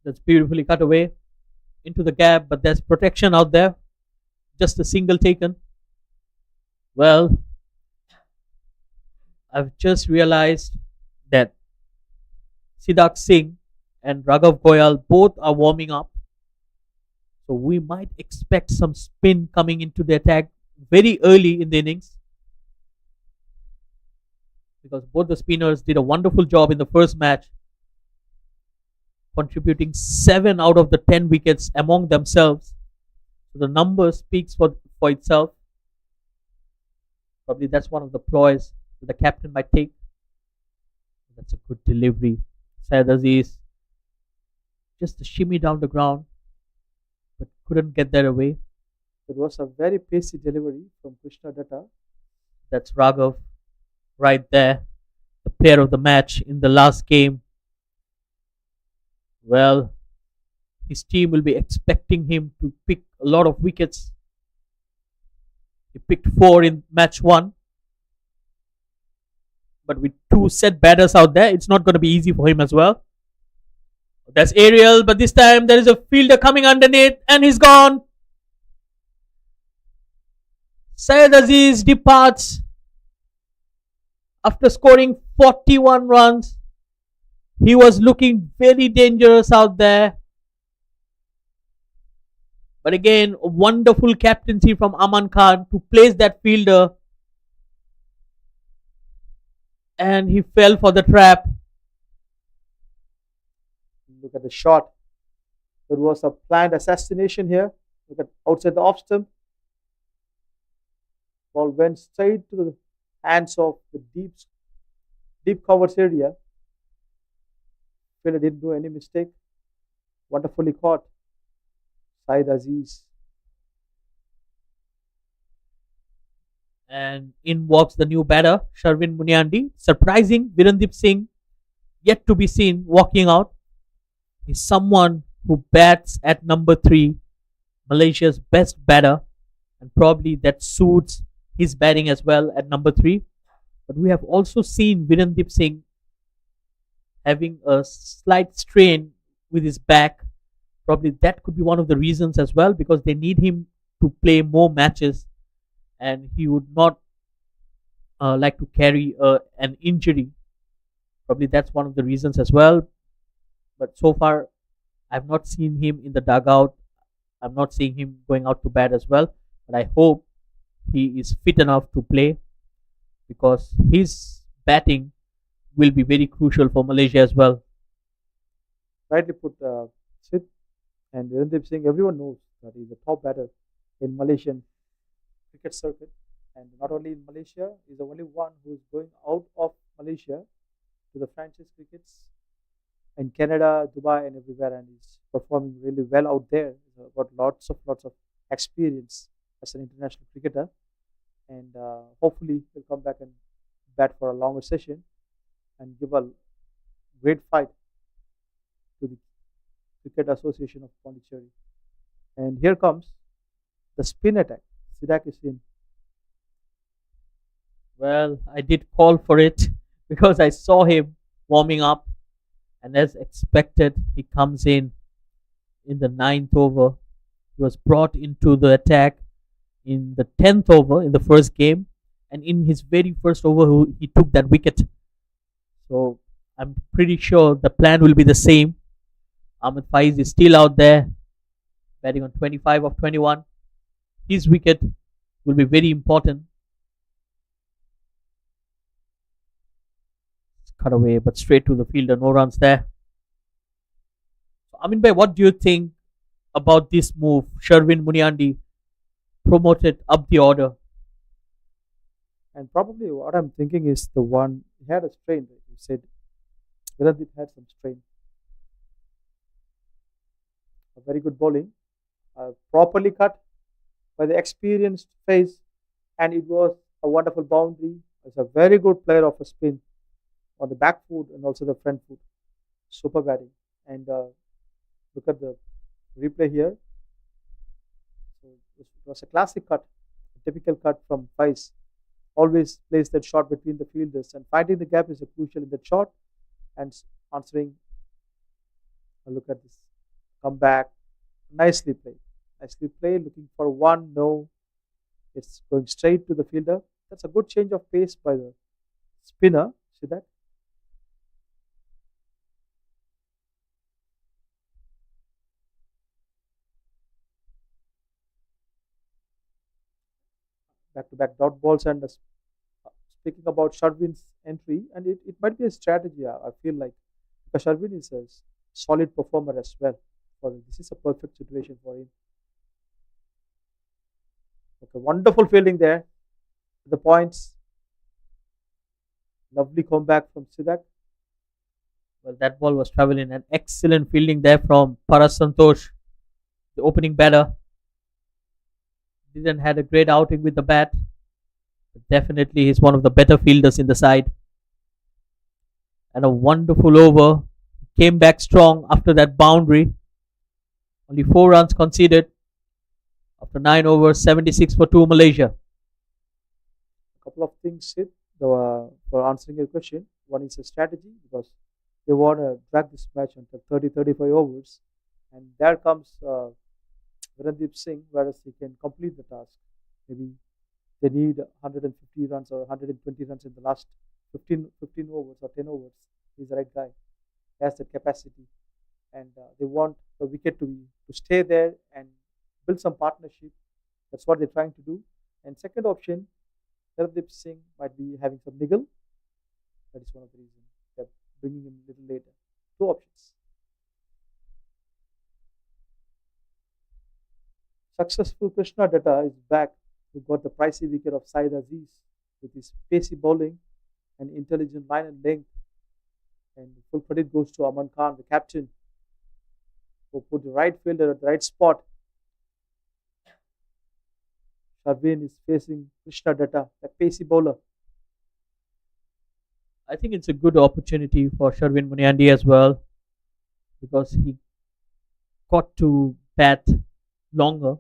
That's beautifully cut away into the gap, but there's protection out there. Just a single taken. Well, I've just realized that Siddharth Singh and Raghav Goyal both are warming up. So we might expect some spin coming into the attack very early in the innings, because both the spinners did a wonderful job in the first match, contributing 7 out of the 10 wickets among themselves. So the number speaks for itself. Probably that's one of the ploys that the captain might take. That's a good delivery. Syed Aziz just a shimmy down the ground, but couldn't get that away. It was a very pacey delivery from Krishna Datta. That's Raghav right there, the player of the match in the last game. Well, his team will be expecting him to pick a lot of wickets. He picked 4 in match 1. But with 2 set batters out there, it's not going to be easy for him as well. That's Ariel, but this time there is a fielder coming underneath and he's gone. Syed Aziz departs after scoring 41 runs. He was looking very dangerous out there. But again, a wonderful captaincy from Aman Khan to place that fielder. And he fell for the trap. Look at the shot. There was a planned assassination here. Look at outside the off stump. Ball went straight to the hands of the deep covers area. Fielder didn't do any mistake. Wonderfully caught. Syed Aziz. And in walks the new batter, Sharvin Muniandi. Surprising, Virendip Singh, yet to be seen, walking out. He's someone who bats at number 3, Malaysia's best batter, and probably that suits his batting as well at number 3. But we have also seen Virendip Singh having a slight strain with his back. Probably that could be one of the reasons as well, because they need him to play more matches and he would not like to carry an injury. Probably that's one of the reasons as well. But so far, I've not seen him in the dugout. I'm not seeing him going out to bat as well. But I hope he is fit enough to play, because his batting will be very crucial for Malaysia as well. Rightly put, Sid. And Virendip Singh, everyone knows that he's the top batter in Malaysian cricket circuit. And not only in Malaysia, he's the only one who's going out of Malaysia to the franchise crickets in Canada, Dubai, and everywhere, and he's performing really well out there. He's got lots of experience as an international cricketer, and hopefully he'll come back and bat for a longer session and give a great fight to the Cricket Association of Pondicherry. And here comes the spin attack. Sidak is in. Well, I did call for it because I saw him warming up, and as expected, he comes in the ninth over. He was brought into the attack in the 10th over in the first game, and in his very first over, he took that wicket. So I'm pretty sure the plan will be the same. Ahmed Faiz is still out there, batting on 25 of 21. His wicket will be very important. Cut away, but straight to the fielder, no runs there. Amin Bhai, what do you think about this move? Sherwin Muniandi promoted up the order. And probably what I'm thinking is the one he had a strain. Right? You said Viradip had some strain. A very good bowling, properly cut by the experienced face, and it was a wonderful boundary. It's a very good player of a spin on the back foot and also the front foot. Super batting. And look at the replay here. So it was a classic cut, a typical cut from Faiz. Always plays that shot between the fielders, and finding the gap is a crucial in that shot and answering. Look at this comeback, nicely played, nicely played. Looking for one, no, it's going straight to the fielder. That's a good change of pace by the spinner. See that? Back to back dot balls and speaking about Sharvin's entry, and it might be a strategy. I feel like because Sharvin is a solid performer as well. For this is a perfect situation for him. Okay, wonderful fielding there. The points, lovely comeback from Sidak. Well, that ball was traveling. An excellent fielding there from Paras Santosh, the opening batter. Didn't had a great outing with the bat. But definitely, he's one of the better fielders in the side. And a wonderful over. Came back strong after that boundary. Only 4 runs conceded after 9 overs, 76 for 2 Malaysia. A couple of things Sid, for answering your question. One is a strategy because they want to drag this match until 30-35 overs. And there comes Virendeep Singh, whereas he can complete the task. Maybe they need 150 runs or 120 runs in the last 15 overs or 10 overs. He's the right guy. He has the capacity. And they want the wicket to stay there and build some partnership. That's what they're trying to do. And second option, Virendeep Singh might be having some niggle. That is one of the reasons they're bringing him a little later. Two options. Successful Krishna Datta is back, who got the pricey wicket of Saeed Aziz with his pacey bowling and intelligent line and length. And full credit goes to Aman Khan, the captain, who put the right fielder at the right spot. Sharvin is facing Krishna Datta, a pacey bowler. I think it's a good opportunity for Sherwin Muniandi as well because he got to bat longer.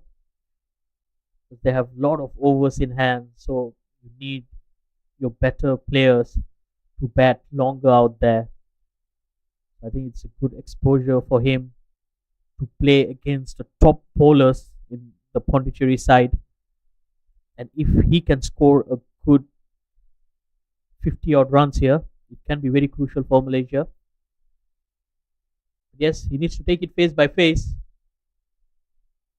They have a lot of overs in hand, so you need your better players to bat longer out there. I think it's a good exposure for him to play against the top bowlers in the Pondicherry side. And if he can score a good 50 odd runs here, it can be very crucial for Malaysia. Yes, he needs to take it face by face.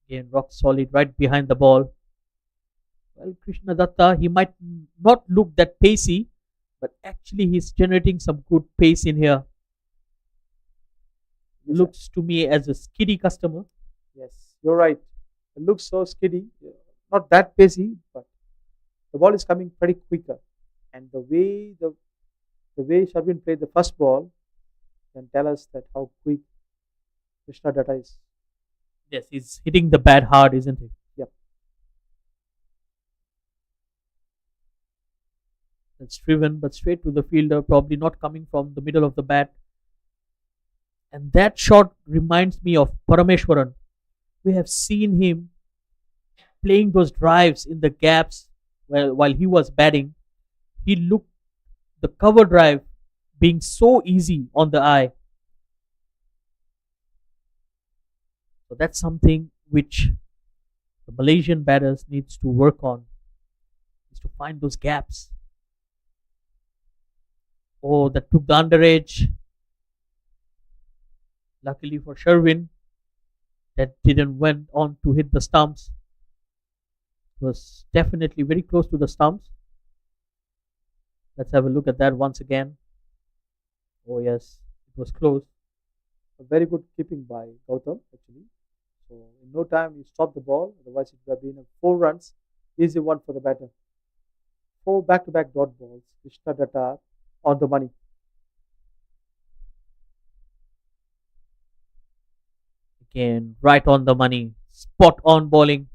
Again, rock solid right behind the ball. Well, Krishna Datta, he might not look that pacey, but actually he's generating some good pace in here. Yes, Looks to me as a skiddy customer. Yes, you're right. It looks so skiddy. Not that pacey, but the ball is coming pretty quicker. And the way Sharvin played the first ball can tell us that how quick Krishna Datta is. Yes, he's hitting the bat hard, isn't he? Yep. That's driven, but straight to the fielder, probably not coming from the middle of the bat. And that shot reminds me of Parameshwaran. We have seen him playing those drives in the gaps while he was batting. He looked the cover drive being so easy on the eye. So that's something which the Malaysian batters needs to work on, is to find those gaps. Oh, that took the underage. Luckily for Sherwin, that didn't went on to hit the stumps. It was definitely very close to the stumps. Let's have a look at that once again. Oh yes, it was close. A very good keeping by Gautam, actually. So in no time you stop the ball. Otherwise, it would have been a 4 runs, easy one for the batter. Four back-to-back dot balls. Krishna Datta on the money. Again, right on the money. Spot on bowling.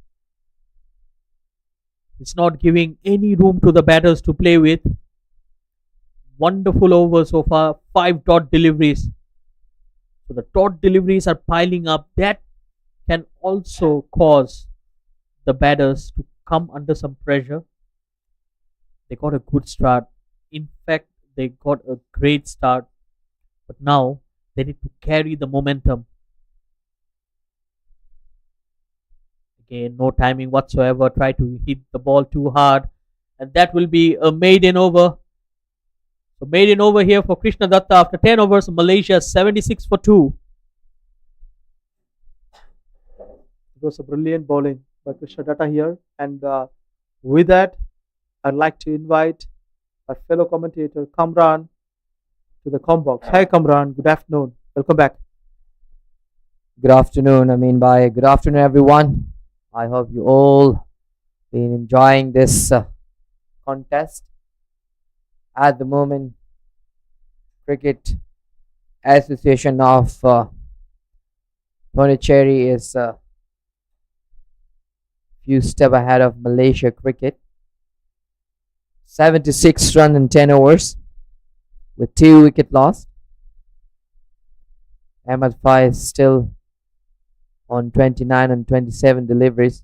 It's not giving any room to the batters to play with. Wonderful over so far. 5 dot deliveries. So the dot deliveries are piling up. That can also cause the batters to come under some pressure. They got a good start. In fact, they got a great start. But now they need to carry the momentum. Again, no timing whatsoever. Try to hit the ball too hard. And that will be a maiden over. So maiden over here for Krishna Datta after 10 overs. Malaysia 76 for 2. It was a brilliant bowling by Krishna Datta here. And with that, I'd like to invite our fellow commentator Kamran to the combox. Hi Kamran, good afternoon. Welcome back. Good afternoon. Good afternoon, everyone. I hope you all been enjoying this contest. At the moment, Cricket Association of Pondicherry is a few step ahead of Malaysia cricket. 76 runs in 10 overs with 2 wicket lost. Ahmed Fai is still on 29 and 27 deliveries.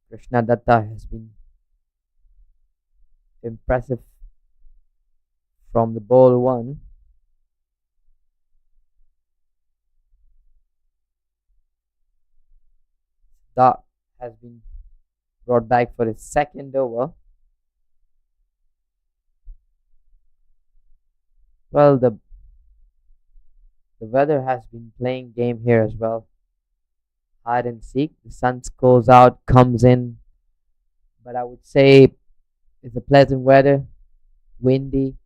Krishna Datta has been impressive from the ball one. That has been brought back for his second over. Well, the weather has been playing game here as well. Hide and seek. The sun goes out, comes in. But I would say it's a pleasant weather, windy,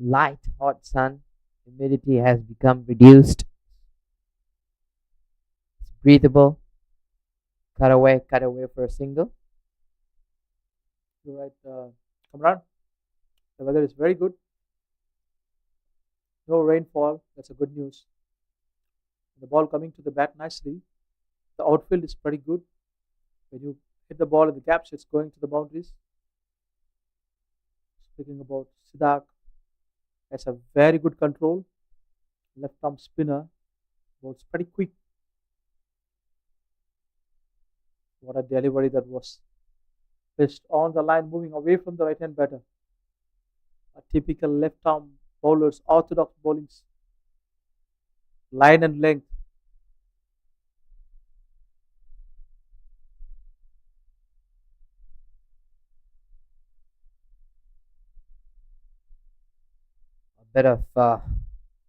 light, hot sun. Humidity has become reduced. It's breathable. Cut away for a single. You're right, Kamran. The weather is very good. No rainfall. That's a good news. The ball coming to the bat nicely. The outfield is pretty good. When you hit the ball in the gaps, it's going to the boundaries. Speaking about Siddharth, has a very good control. Left arm spinner. Ball's pretty quick. What a delivery that was. Pitched on the line, moving away from the right hand batter. A typical left arm bowler's orthodox bowling's line and length. A bit of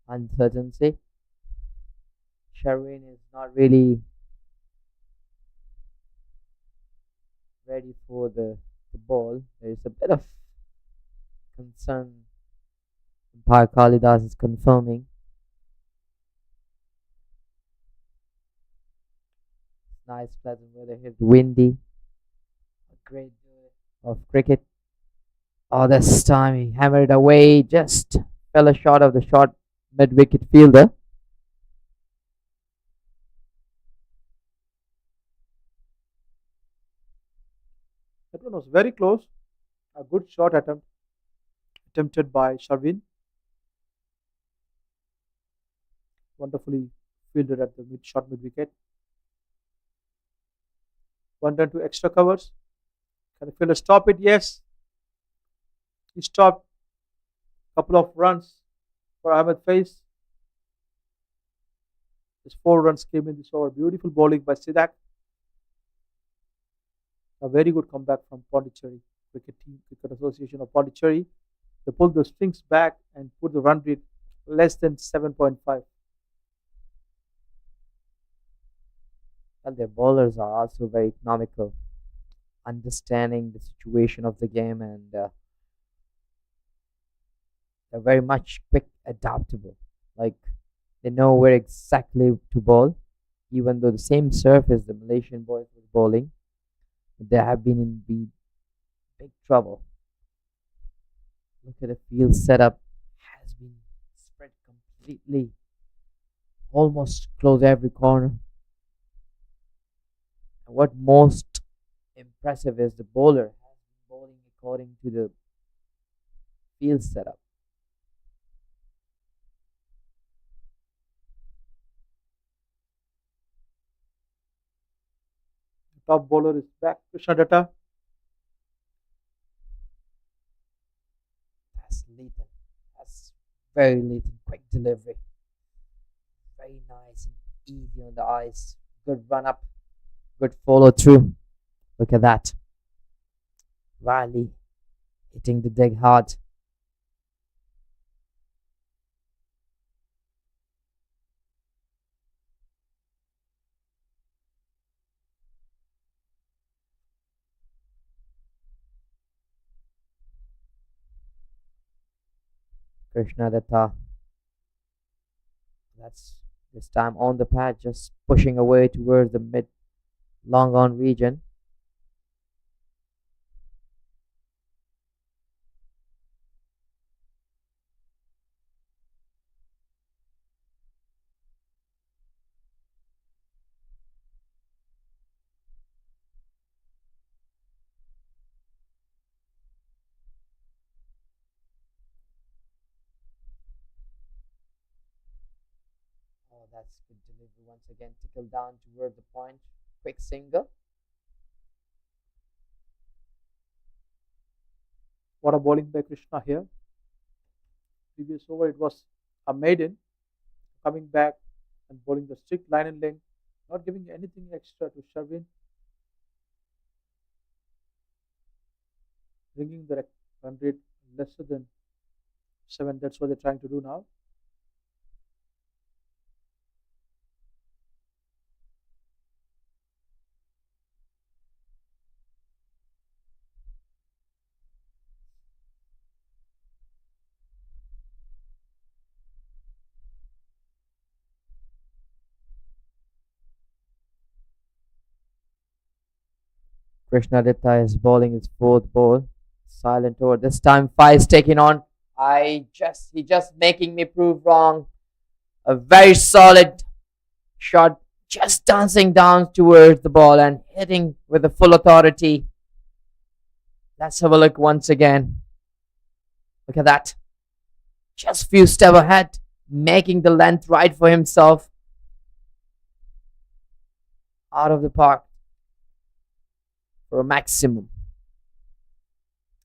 uncertainty. Sherwin is not really ready for the ball. There is a bit of concern. Umpire Kalidas is confirming. Nice, pleasant weather here. Windy. A great day of cricket. Oh, this time he hammered it away. Just fell short of the short mid-wicket fielder. That one was very close. A good shot attempt attempted by Sharvin. Wonderfully fielded at the short mid wicket. One run to extra covers. Can the fielder stop it? Yes. He stopped. Couple of runs for Ahmed Faiz. His 4 runs came in this over. Beautiful bowling by Sidak. A very good comeback from Pondicherry Cricket Team, Cricket Association of Pondicherry. They pulled the strings back and put the run rate less than 7.5. Well, their bowlers are also very economical, understanding the situation of the game, and they're very much quick, adaptable. Like they know where exactly to bowl, even though the same surface the Malaysian boys were bowling, they have been in big trouble. Look at the field setup has been spread completely, almost close every corner. And what most impressive is the bowler has been bowling according to the field setup. The top bowler is back, Krishna Datta. That's lethal. That's very lethal. Quick delivery. Very nice and easy on the eyes. Good run up. Good follow through. Look at that. Riley hitting the deck hard. Krishna Datta. That's this time on the pad, just pushing away towards the mid long on region. Oh, that's good delivery once again. Tickle down toward the point. Quick single. What a bowling by Krishna here. Previous over it was a maiden coming back and bowling the strict line and length, not giving anything extra to Sherwin, bringing the run rate lesser than 7. That's what they're trying to do now. Krishna Datta is bowling his fourth ball. Silent over. This time Faiz taking on. He just making me prove wrong. A very solid shot, just dancing down towards the ball and hitting with the full authority. Let's have a look once again. Look at that. Just few step ahead, making the length right for himself. Out of the park for a maximum.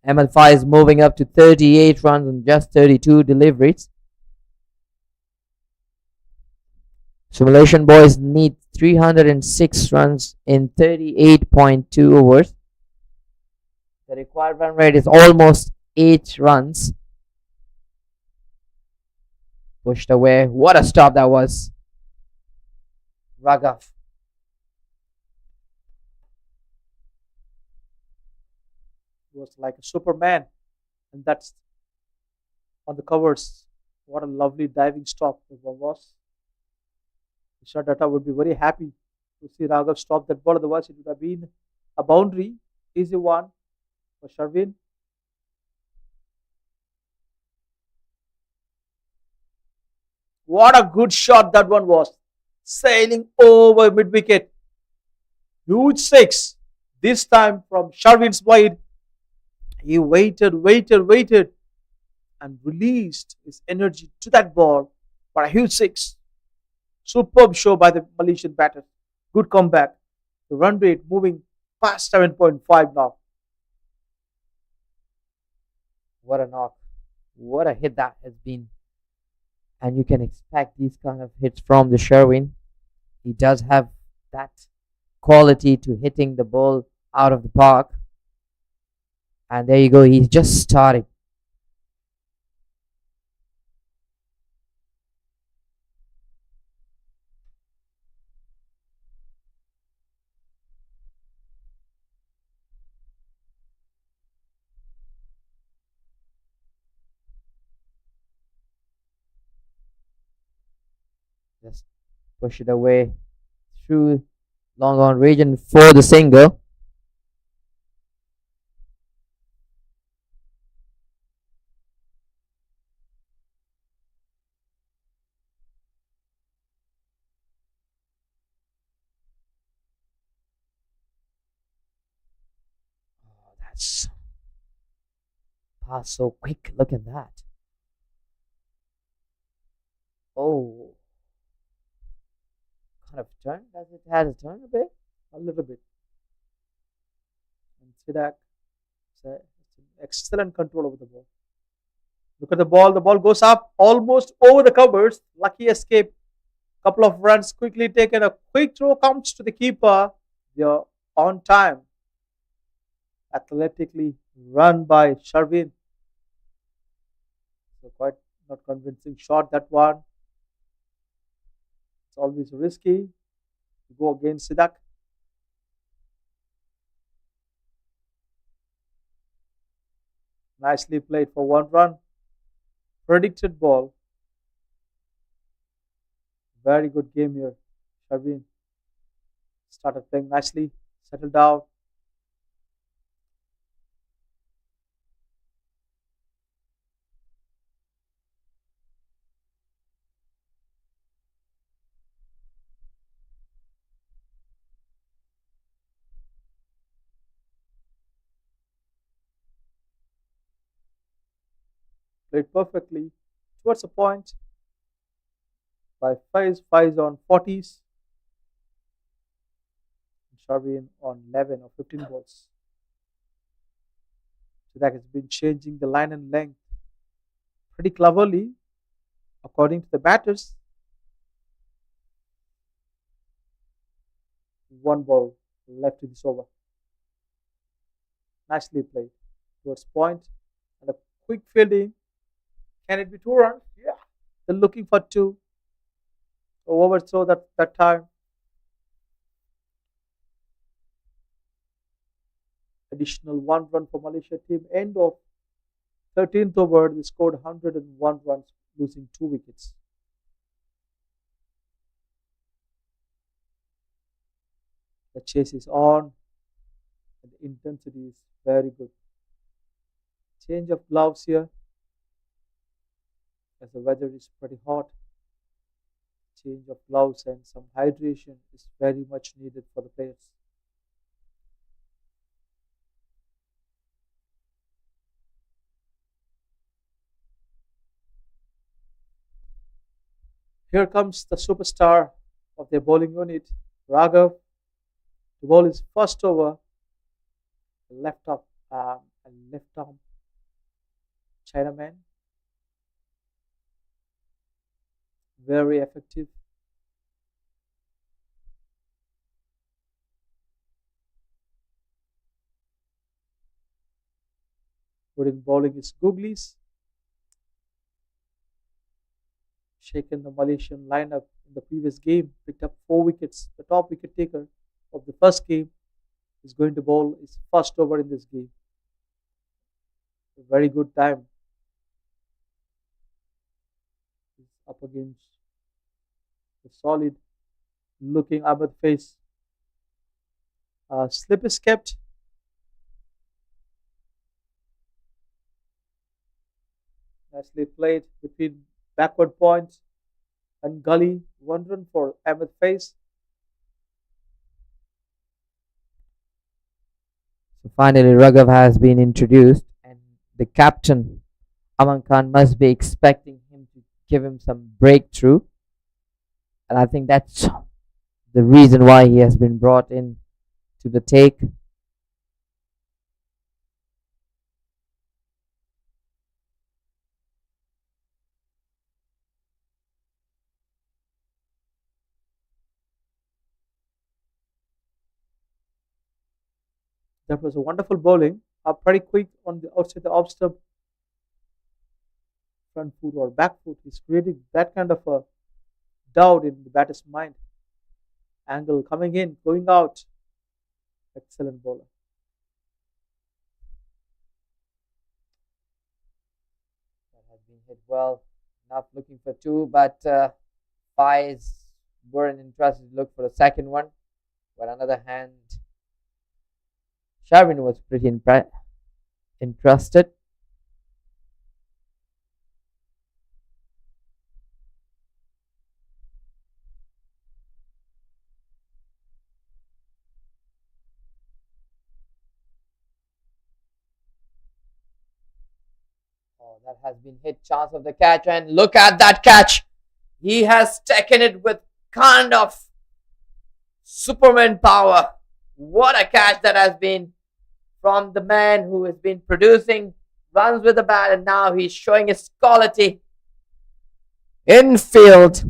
ML5 is moving up to 38 runs on just 32 deliveries. Simulation boys need 306 runs in 38.2 overs. The required run rate is almost 8 runs. Pushed away. What a stop that was. Raghav. He was like a Superman, and that's on the covers. What a lovely diving stop that one was. Krishna Datta would be very happy to see Raghav stop that ball. Otherwise, it would have been a boundary, easy one for Sharvin. What a good shot that one was. Sailing over mid wicket. Huge six. This time from Sharvin's wide. He waited, and released his energy to that ball for a huge six. Superb show by the Malaysian batter. Good comeback. The run rate moving past 7.5 now. What a knock. What a hit that has been. And you can expect these kind of hits from the Sherwin. He does have that quality to hitting the ball out of the park. And there you go. He's just starting. Just push it away through long on region for the single. Oh, that's pass so quick. Look at that. Oh, kind of turn. Does it have a turn a bit? A little bit. And Sidak, it's an excellent control over the ball. Look at the ball. The ball goes up almost over the covers. Lucky escape. Couple of runs quickly taken. A quick throw comes to the keeper. They're on time. Athletically run by Sharvin. So quite not convincing shot that one. It's always risky to go against Sidak. Nicely played for 1 run. Predicted ball. Very good game here. Sharvin started playing nicely. Settled down. Played perfectly towards the point by Faiz. Faiz on 40s. Sharvin on 11 or 15 balls. So that has been changing the line and length pretty cleverly according to the batters. 1 ball left in this over. Nicely played towards point and a quick fielding. Can it be 2 runs? Yeah. They're looking for 2. Overthrow that time. Additional 1 run for Malaysia team. End of 13th over, they scored 101 runs, losing 2 wickets. The chase is on, and the intensity is very good. Change of gloves here, as the weather is pretty hot. Change of gloves and some hydration is very much needed for the players. Here comes the superstar of their bowling unit, Raghav. The ball is first over, left up and left arm Chinaman. Very effective. Putting bowling is Googlies. Shaken the Malaysian lineup in the previous game, picked up 4 wickets. The top wicket taker of the first game is going to bowl his first over in this game. A very good time. He's up against the solid looking Ahmed face. Slip is kept. Nicely played between backward points and gully. 1 run for Ahmed face. So finally, Raghav has been introduced, and the captain, Aman Khan, must be expecting him to give him some breakthrough. and I think that's the reason why he has been brought in to the take. That was a wonderful bowling. Pretty quick on the outside the off stump, front foot or back foot. He's creating that kind of a doubt in the batter's mind. Angle coming in, going out. Excellent bowler. That has been hit well. Not looking for two, but Pies weren't interested to look for a second one. But on the other hand, Sharvin was pretty interested. Oh, that has been hit. Chance of the catch, and look at that catch. He has taken it with kind of Superman power. What a catch that has been from the man who has been producing runs with the bat, and now he's showing his quality in field.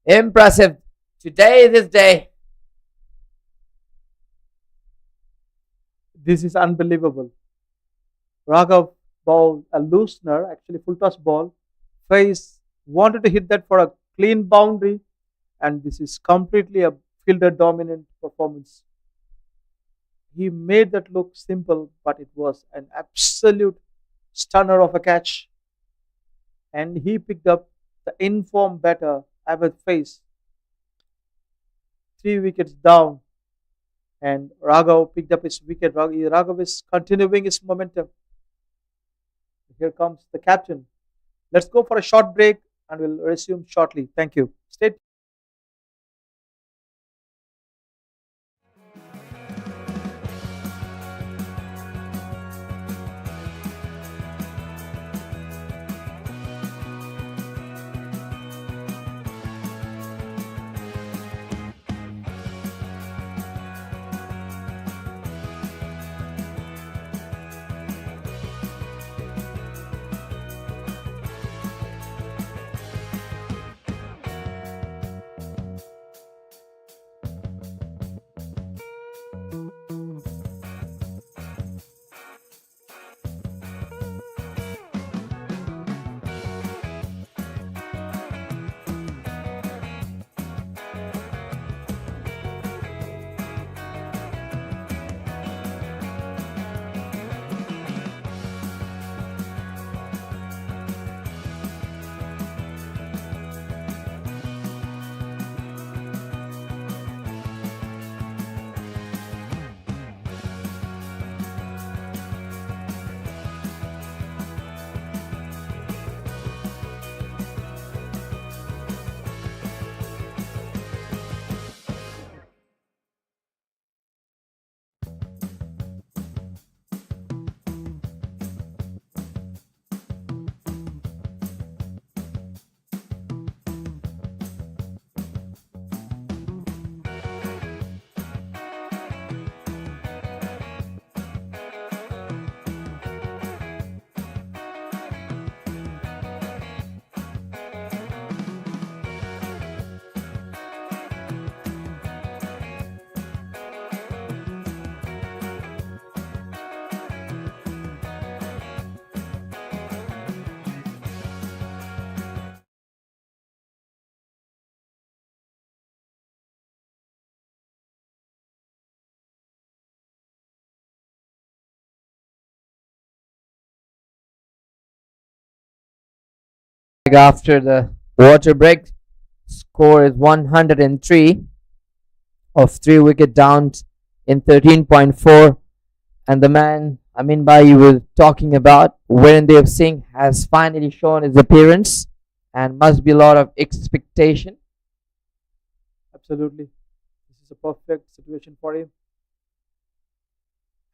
Impressive. Today is his day. This is unbelievable. Raghav ball a loosener, actually full toss ball. Face wanted to hit that for a clean boundary, and this is completely a fielder dominant performance. He made that look simple, but it was an absolute stunner of a catch. And he picked up the informed batter, Abid Face, 3 wickets down. And Raghav picked up his wicket. Raghav is continuing his momentum. Here comes the captain. Let's go for a short break and we'll resume shortly. Thank you. Stay After the water break, score is 103 of 3 wicket downs in 13.4. And the man you were talking about, Wirendev Singh, has finally shown his appearance and must be a lot of expectation. absolutely. This is a perfect situation for him.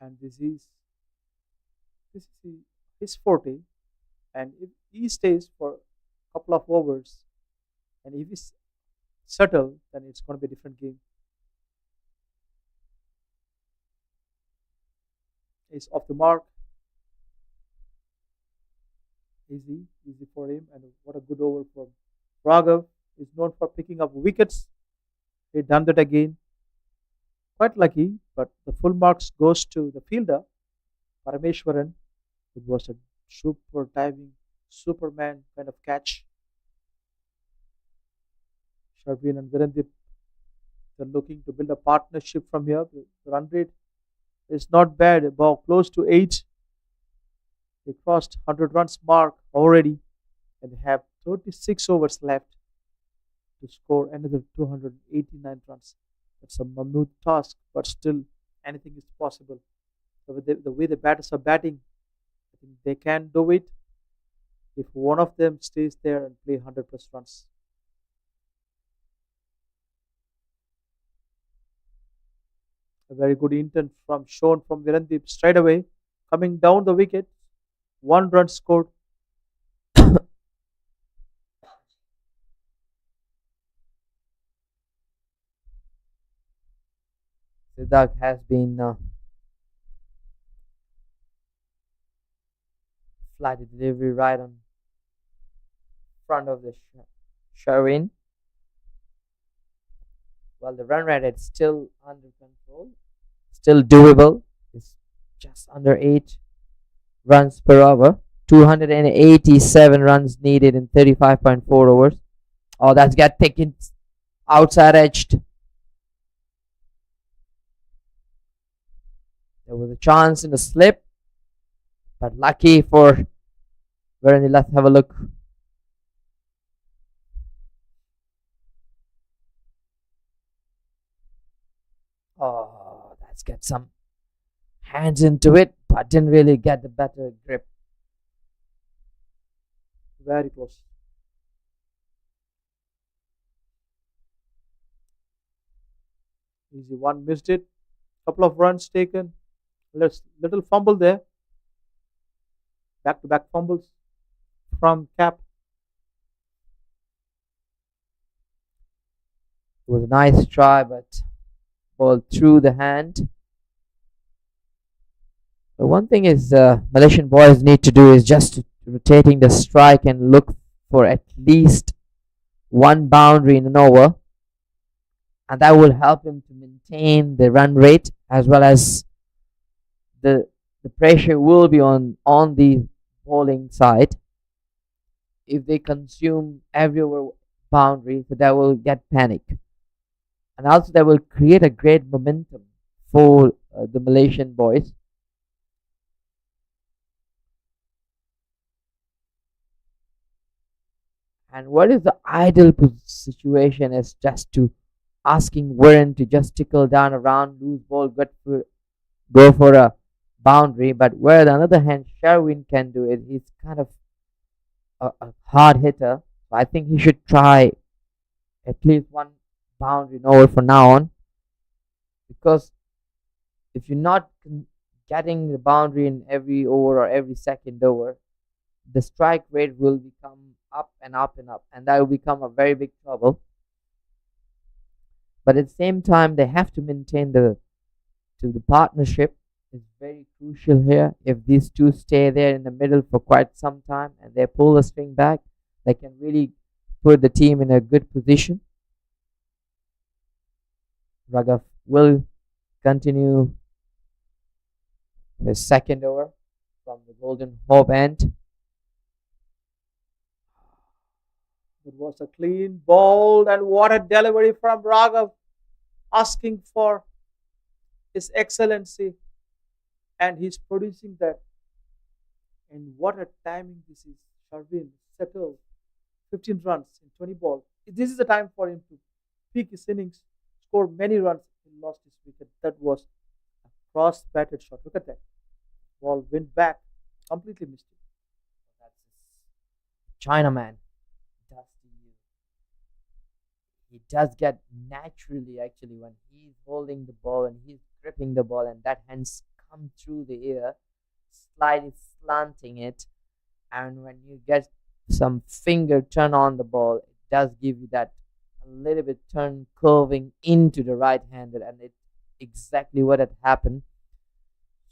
And this is his forte. And if he stays for a couple of overs, and if he's settle, then it's going to be a different game. He's off the mark, easy, easy for him, and what a good over from Raghav. Is known for picking up wickets. He done that again. Quite lucky, but the full marks goes to the fielder, Parameshwaran. It was a super diving, Superman kind of catch. Sharvin and Virendip, they're looking to build a partnership from here. The run rate is not bad, about close to 8. They crossed 100 runs mark already, and they have 36 overs left to score another 289 runs. That's a mammoth task, but still, anything is possible. So with the way the batters are batting, I think they can do it if one of them stays there and play 100 plus runs. A very good intent from shown from Virendip straight away, coming down the wicket. 1 run scored. Siddharth has been flighted delivery right on front of the Sharwin. Well, the run rate is still under control, still doable. It's just under 8 runs per over. 287 runs needed in 35.4 overs. Oh, that's got taken outside edged. There was a chance in the slip, but lucky for Verani. Let's have a look. Oh, that's got some hands into it, but didn't really get the better grip. Very close. Easy one, missed it. Couple of runs taken. Little fumble there. Back to back fumbles from Cap. It was a nice try, but ball through the hand. The one thing is Malaysian boys need to do is just rotating the strike and look for at least one boundary in an over, and that will help him to maintain the run rate, as well as the pressure will be on the bowling side if they consume every over boundary, so that will get panic, and also that will create a great momentum for the Malaysian boys. And what is the ideal situation is just to asking Warren to just tickle down around, loose ball, go for a boundary. But where on the other hand, Sherwin can do it, he's kind of a hard hitter. So I think he should try at least one boundary in over from now on. Because if you're not getting the boundary in every over or every second over, the strike rate will become up and up and up, and that will become a very big trouble. But at the same time, they have to maintain the partnership is very crucial here. If these two stay there in the middle for quite some time and they pull the string back, they can really put the team in a good position. Raghav will continue his second over from the Golden Hope end. It was a clean ball, and what a delivery from Raghav, asking for his excellency, and he's producing that. And what a timing this is. Sharvin settled 15 runs in 20 balls. This is the time for him to peak his innings, score many runs. He lost his wicket. That was a cross batted shot. Look at that. Ball went back, completely missed it. That's Chinaman. He does get naturally actually when he's holding the ball and he's gripping the ball, and that hands come through the air, slightly slanting it, and when you get some finger turn on the ball, it does give you that a little bit turn curving into the right-handed, and it exactly what had happened.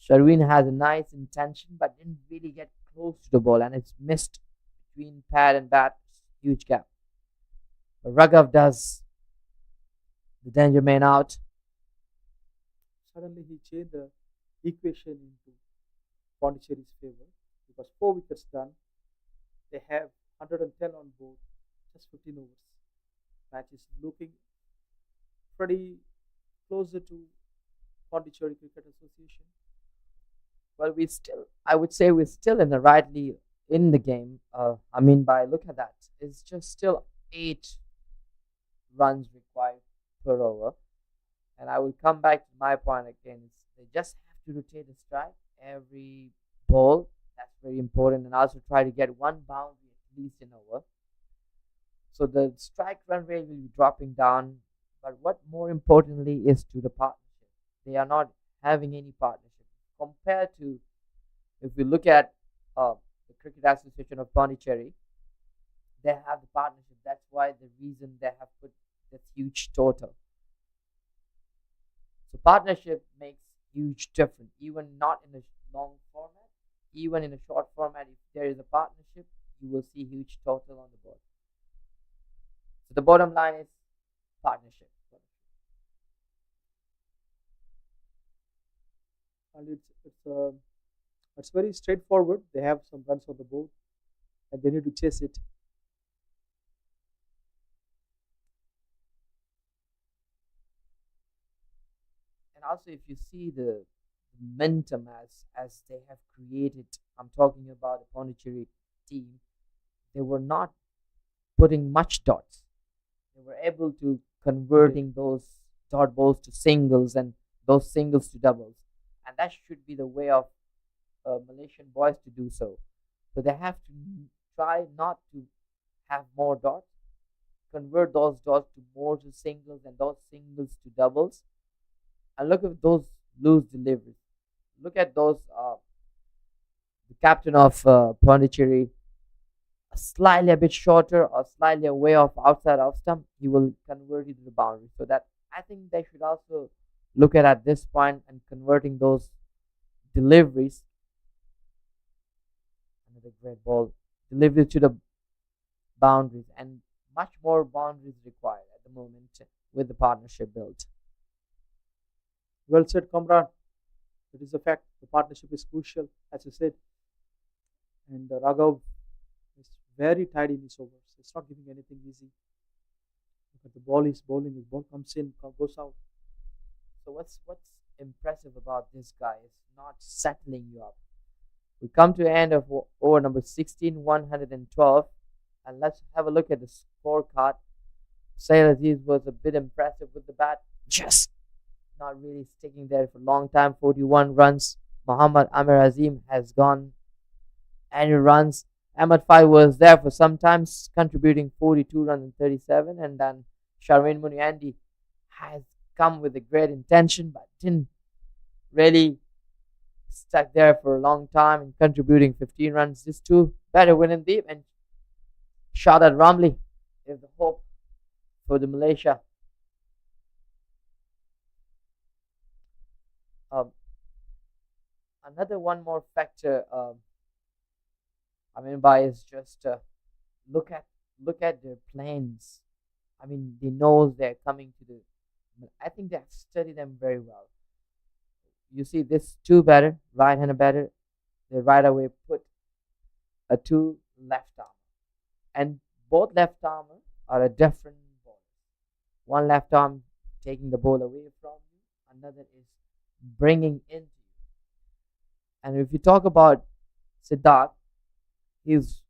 Sharwin has a nice intention, but didn't really get close to the ball, and it's missed between pad and bat. Huge gap. But Raghav does the danger man out. Suddenly he changed the equation into Pondicherry's favor because 4 wickets done. They have 110 on board, just 15 overs. Match is looking pretty closer to Pondicherry Cricket Association. Well, I would say we're still in the rightly in the game. By look at that, it's just still 8 runs required per over. And I will come back to my point again. They just have to rotate the strike every ball. That's very important, and also try to get one boundary at least in over. So the strike run rate will be dropping down. But what more importantly is to the partnership. They are not having any partnership compared to if we look at the Cricket Association of Pondicherry. They have the partnership. That's why the reason they have put this huge total. So partnership makes huge difference. Even not in a long format, even in a short format, if there is a partnership, you will see huge total on the board. So the bottom line is partnership. And it's very straightforward. They have some runs on the board, and they need to chase it. And also, if you see the momentum as they have created, I'm talking about the Pondicherry team. They were not putting much dots. They were able to converting those dot balls to singles and those singles to doubles, and that should be the way of Malaysian boys to do so. So they have to try not to have more dots, convert those dots to more to singles and those singles to doubles, and look at those loose deliveries. Look at those. The captain of Pondicherry, slightly a bit shorter or slightly away off outside off stump, he will convert it to the boundary. So that I think they should also look at this point and converting those deliveries. Another great ball delivery to the boundaries, and much more boundaries required at the moment with the partnership built. Well said, Kamran. It is a fact. The partnership is crucial, as you said. And Raghav is very tight in his overs. It's not giving anything easy. But the ball is bowling. His ball comes in, goes out. So what's impressive about this guy is not settling you up. We come to the end of over number 16, 112, and let's have a look at the scorecard. Sail Aziz was a bit impressive with the bat, just not really sticking there for a long time. 41 runs. Muhammad Amir Azim has gone any runs. Ahmad Fai was there for some time, contributing 42 runs and 37, and then Sharwin Muniandi has come with a great intention, but didn't really stuck there for a long time and contributing 15 runs. These two better winning deep, and Shadat Ramli is the hope for the Malaysia. Another one more factor by is just look at their plans. They know they're coming to the. I think they have studied them very well. You see this two batter, right-handed batter, they right away put a two left arm, and both left arm are a different ball. One left arm taking the ball away from you, another is bringing into you. And if you talk about Siddharth, he's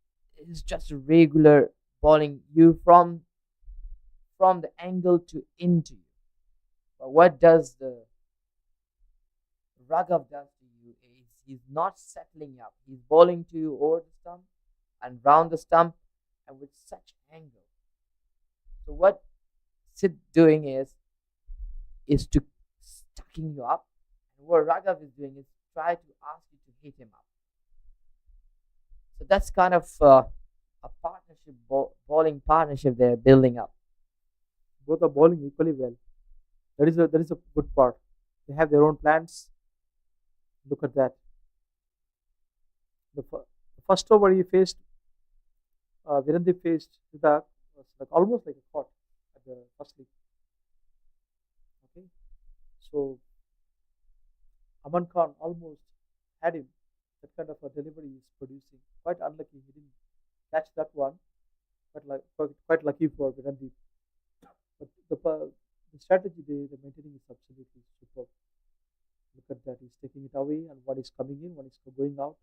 just a regular bowling you from the angle to into you. But what does the Raghav does to you is he's not settling up. He's bowling to you over the stump and round the stump and with such angle. So what Sid doing is to stacking you up, and what Raghav is doing is try to ask you to hit him up. So that's kind of a partnership, bowling partnership they're building up. both are bowling equally well. That is a good part. They have their own plans. Look at that. The first over he faced, Virendra faced Siddharth was like almost like a caught at the first league. Okay, so Aman Khan almost had him. That kind of a delivery is producing. Quite unlucky he didn't catch that one, but like quite lucky for Virendra. But the strategy they're maintaining is absolutely superb. Look at that. He's taking it away, and one is coming in, one is going out.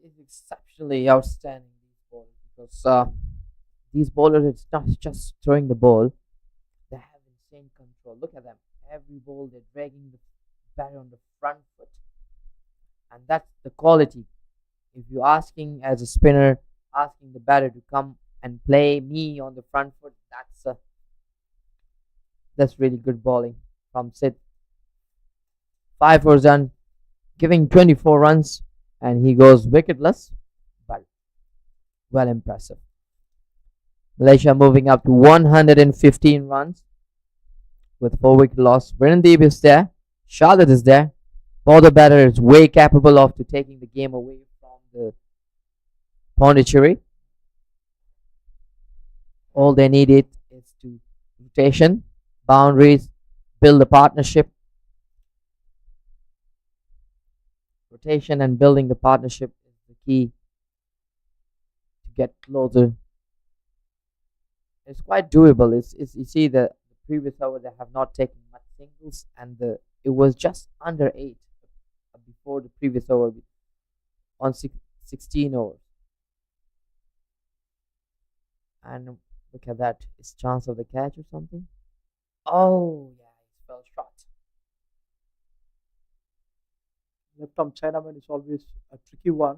It's exceptionally outstanding, these bowlers, because these bowlers, it's not just throwing the ball, they have insane control. Look at them. Every ball, they're dragging the batter on the front foot, and that's the quality. If you're asking as a spinner, asking the batter to come and play me on the front foot, that's really good bowling from Sid. 5 overs done, giving 24 runs, and he goes wicketless, but well impressive. Malaysia moving up to 115 runs with 4 wicket loss. Virendeep is there, Charlotte is there. Border batter is way capable of to taking the game away from the Pondicherry. All they need it is to rotation, boundaries, build a partnership. Rotation and building the partnership is the key to get closer. It's quite doable. It's you see the previous over they have not taken much singles, and the it was just under 8 before the previous over on 16 overs. And look at that, it's chance of the catch or something. Oh yeah, he fell short. Left arm Chinaman is always a tricky one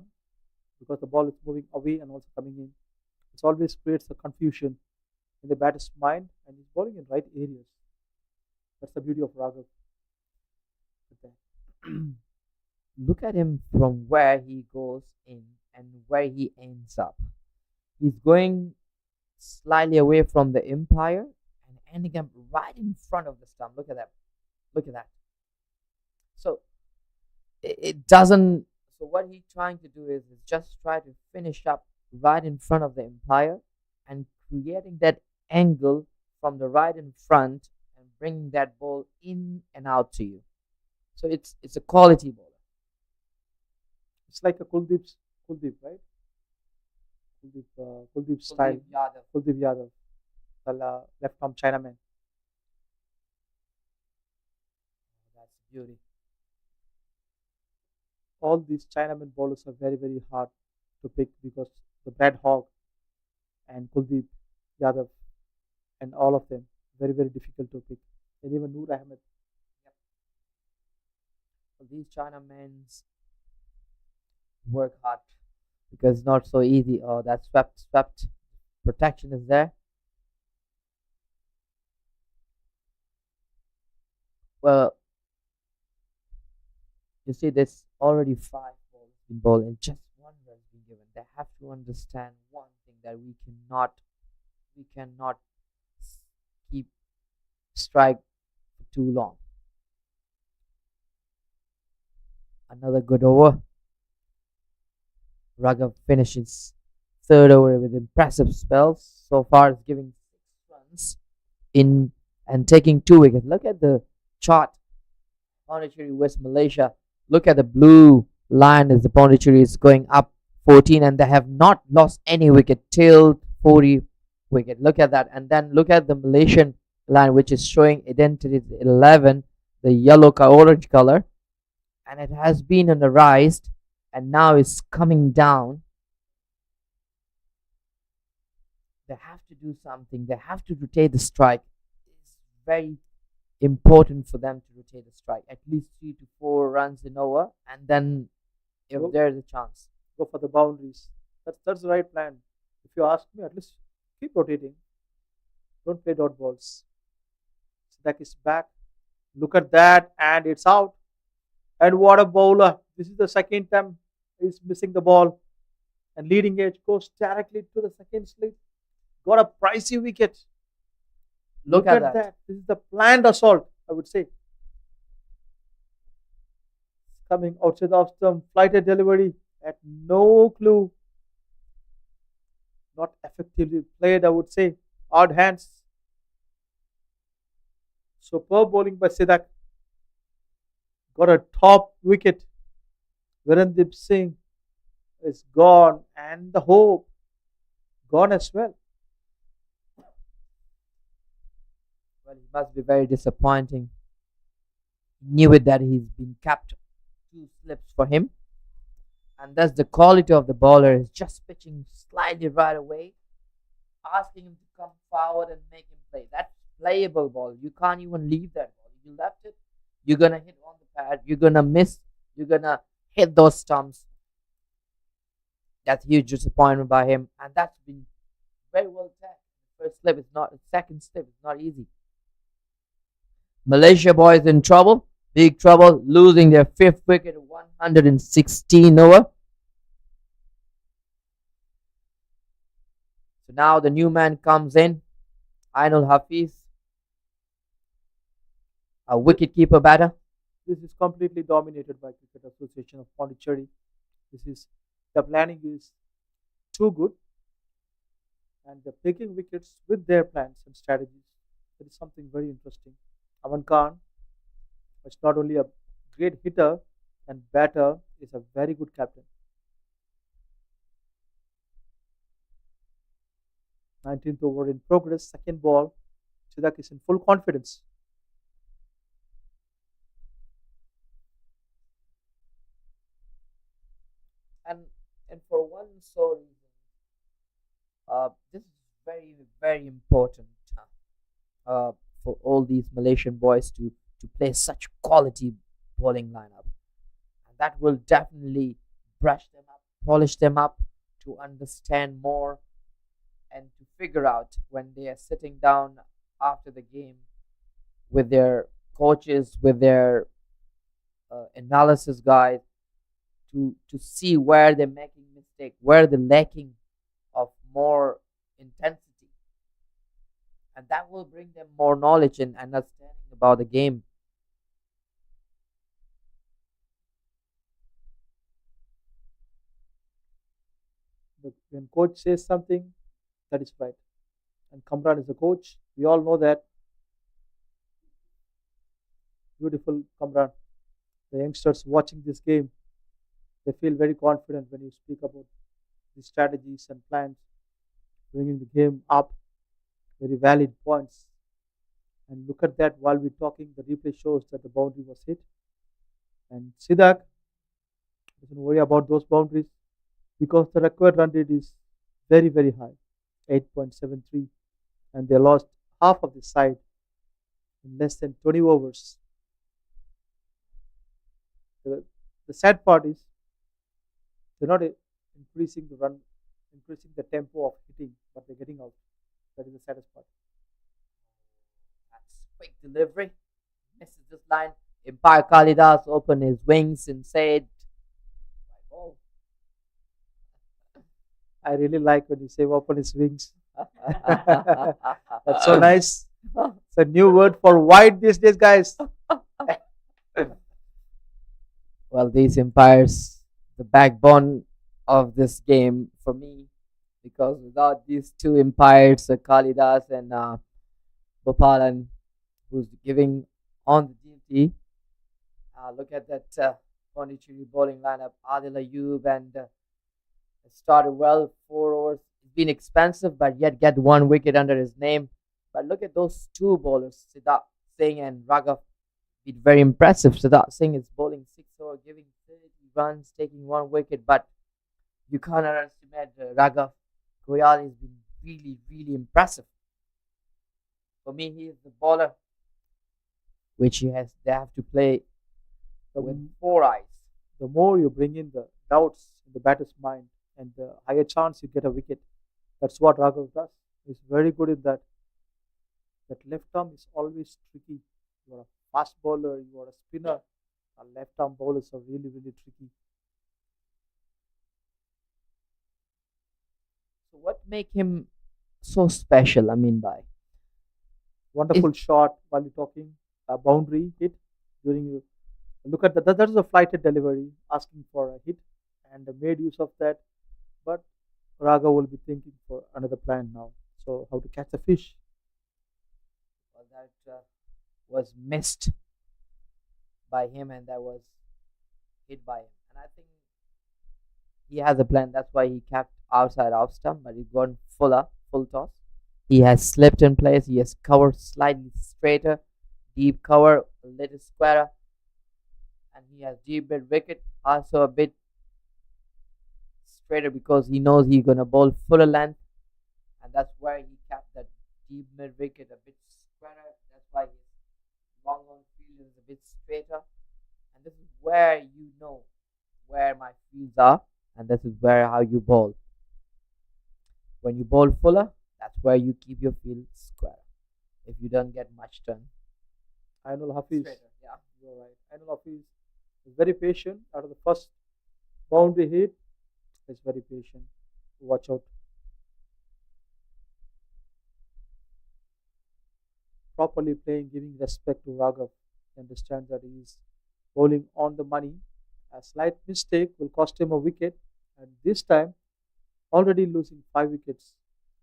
because the ball is moving away and also coming in. It always creates a confusion in the batter's mind, and he's bowling in right areas. That's the beauty of Raghav. Look at him from where he goes in and where he ends up. He's going slightly away from the umpire and ending up right in front of the stump. Look at that. Look at that. So it doesn't. So what he's trying to do is just try to finish up right in front of the umpire and creating that angle from the right in front and bringing that ball in and out to you. So it's a quality bowler. It's like a Kuldeep, right? Kuldeep style. Kuldeep Yadav. Kuldeep Yadav, the left arm Chinaman. That's beauty. All these Chinaman bowlers are very, very hard to pick because the Brad Hogg and Kuldeep Yadav and all of them very, very difficult to pick. And even Noor Ahmed. So these Chinamen work hard because it's not so easy. Oh, that swept protection is there. Well, you see, there's already 5 balls in ball and just one run been given. They have to understand one thing, that we cannot keep strike for too long. Another good over. Raghav finishes third over with impressive spells. So far, it's giving 6 runs in and taking 2 wickets. Look at the chart. Pondicherry, West Malaysia. Look at the blue line as the Pondicherry is going up 14, and they have not lost any wicket till 40 wicket. Look at that. And then look at the Malaysian line, which is showing identity 11, the yellow orange color, and it has been on the rise and now it's coming down. They have to do something. They have to rotate the strike. It's very important for them to rotate the strike, at least 3 to 4 runs in over, and then if Go, there's a chance. go for the boundaries. That's the right plan. If you ask me, at least keep rotating. Don't play dot balls. Sidak is back. Look at that, and it's out. And what a bowler! This is the second time he's missing the ball, and leading edge goes directly to the second slip. Got a pricey wicket. Look Look at at that. that. This is the planned assault, I would say. Coming outside of some flighted delivery at no clue, not effectively played, I would say. Odd hands. Superb bowling by Sidak. Got a top wicket. Virendip Singh is gone, and the hope gone as well. Well, he must be very disappointing. He knew it that he's been capped 2 slips for him, and that's the quality of the bowler. Is just pitching slightly right away, asking him to come forward and make him play. That's playable ball. You can't even leave that ball. If you left it, you're gonna hit on the pad. You're gonna miss. You're gonna hit those stumps. That's a huge disappointment by him, and that's been very well taken. First slip is not. Second slip is not easy. Malaysia boys in trouble, big trouble, losing their fifth wicket, 116 over. So now the new man comes in, Ainul Hafiz, a wicket-keeper batter. This is completely dominated by Cricket Association of Pondicherry. This is the planning is too good, and they're taking wickets with their plans and strategies. That is something very interesting. Aman Khan is not only a great hitter and batter, is a very good captain. 19th over in progress, second ball. Sidak is in full confidence. And and for one sole reason, this is very important for all these Malaysian boys to play such quality bowling lineup, and that will definitely brush them up, polish them up to understand more and to figure out when they are sitting down after the game with their coaches, with their analysis guys, to see where they're making mistake, where they're lacking of more intensity, and that will bring them more knowledge and understanding about the game. When coach says something, that is right. And Kamran is the coach. We all know that. Beautiful Kamran. The youngsters watching this game, they feel very confident when you speak about the strategies and plans, bringing the game up. Very valid points. And look at that while we're talking, the replay shows that the boundary was hit. And Sidak doesn't worry about those boundaries because the required run rate is very high, 8.73, and they lost half of the side in less than 20 overs. The, the sad part is they're not increasing the run, increasing the tempo of hitting, but they're getting out. That is the saddest part. That's quick delivery. Misses this line. Empire Kalidas opened his wings and said, "Oh, I really like when you say open his wings. That's so nice. It's a new word for white these days, guys. well, these empires, the backbone of this game for me, because without these two empires, Kalidas and Bopalan, who's giving on the duty, look at that Pondicherry bowling lineup. Adil Ayub and started well, 4 overs. It's been expensive, but yet get 1 wicket under his name. But look at those two bowlers, Siddharth Singh and Raghav. Been very impressive. Siddharth Singh is bowling 6 over, giving 30 runs, taking 1 wicket. But you can't underestimate Raghav. Goyal has been really impressive. For me, he is the bowler which they have to play with The, 4 eyes. the more you bring in the doubts in the batter's mind, and the higher chance you get a wicket. That's what Raghav does. He's very good in that. That left arm is always tricky. You are a fast bowler, you are a spinner. Our left arm bowlers are really tricky. So what make him so special? I mean, by It, Wonderful shot while you're talking. A boundary hit during you. Look at that. That is a flighted delivery asking for a hit and made use of that. But Raga will be thinking for another plan now. So how to catch a fish? that was missed by him, and that was hit by him. And I think he has a plan. That's why he kept outside off stump, but he gone full toss. He has slipped in place. He has covered slightly straighter, deep cover, a little squarer, and he has deep mid wicket, also a bit straighter because he knows he's gonna bowl fuller length, and that's where he kept that deep mid wicket a bit squarer. That's why his long on field is a bit straighter, and this is where you know where my fields are, and this is where how you bowl. When you bowl fuller, that's where you keep your field square. If you don't get much turn, Ainul Hafiz. straighter, yeah. You're right. Ainul Hafiz is very patient. Out of the first boundary hit, he's very patient. Watch out. Properly playing, giving respect to Raghav. He understands that he is bowling on the money. A slight mistake will cost him a wicket, and this time already losing 5 wickets,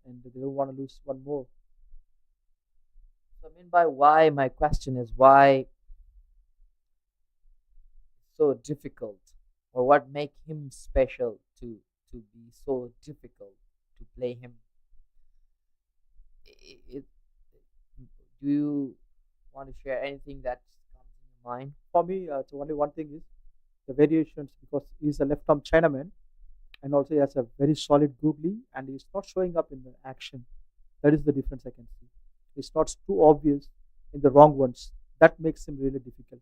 and they don't want to lose one more. So I mean by why my question is why so difficult, or what make him special to be so difficult to play him. It, do you want to share anything that comes in your mind? For me, so only one thing is the variations because he's a left arm Chinaman and also he has a very solid googly and he's not showing up in the action. That is the difference I can see. It's not too obvious in the wrong ones. That makes him really difficult,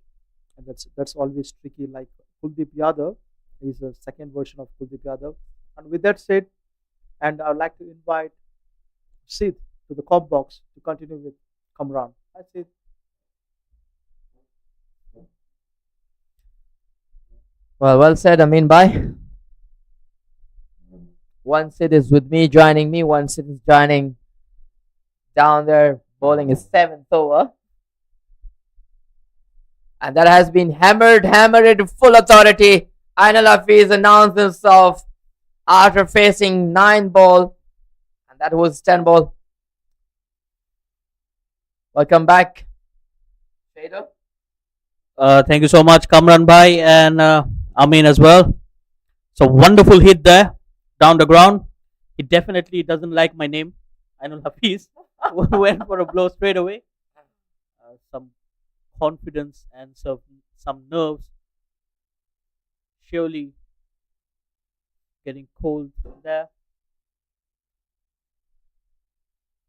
and that's always tricky. Like Kuldeep Yadav is a second version of Kuldeep Yadav. And with that said, and I would like to invite Sid to the cop box to continue with Kamran. Hi Sid. Well said. I mean by one Sid is with me, joining me. One Sid is joining down there, bowling his seventh over, and that has been hammered into full authority. Ainul Hafiz announced himself after facing 9 ball, and that was 10 ball. Welcome back, Shader. Thank you so much, Kamran Bhai and Amin as well. So wonderful hit there down the ground. He definitely doesn't like my name, Ainul Hafiz. Went for a blow straight away. Some confidence and some nerves. Surely getting cold there.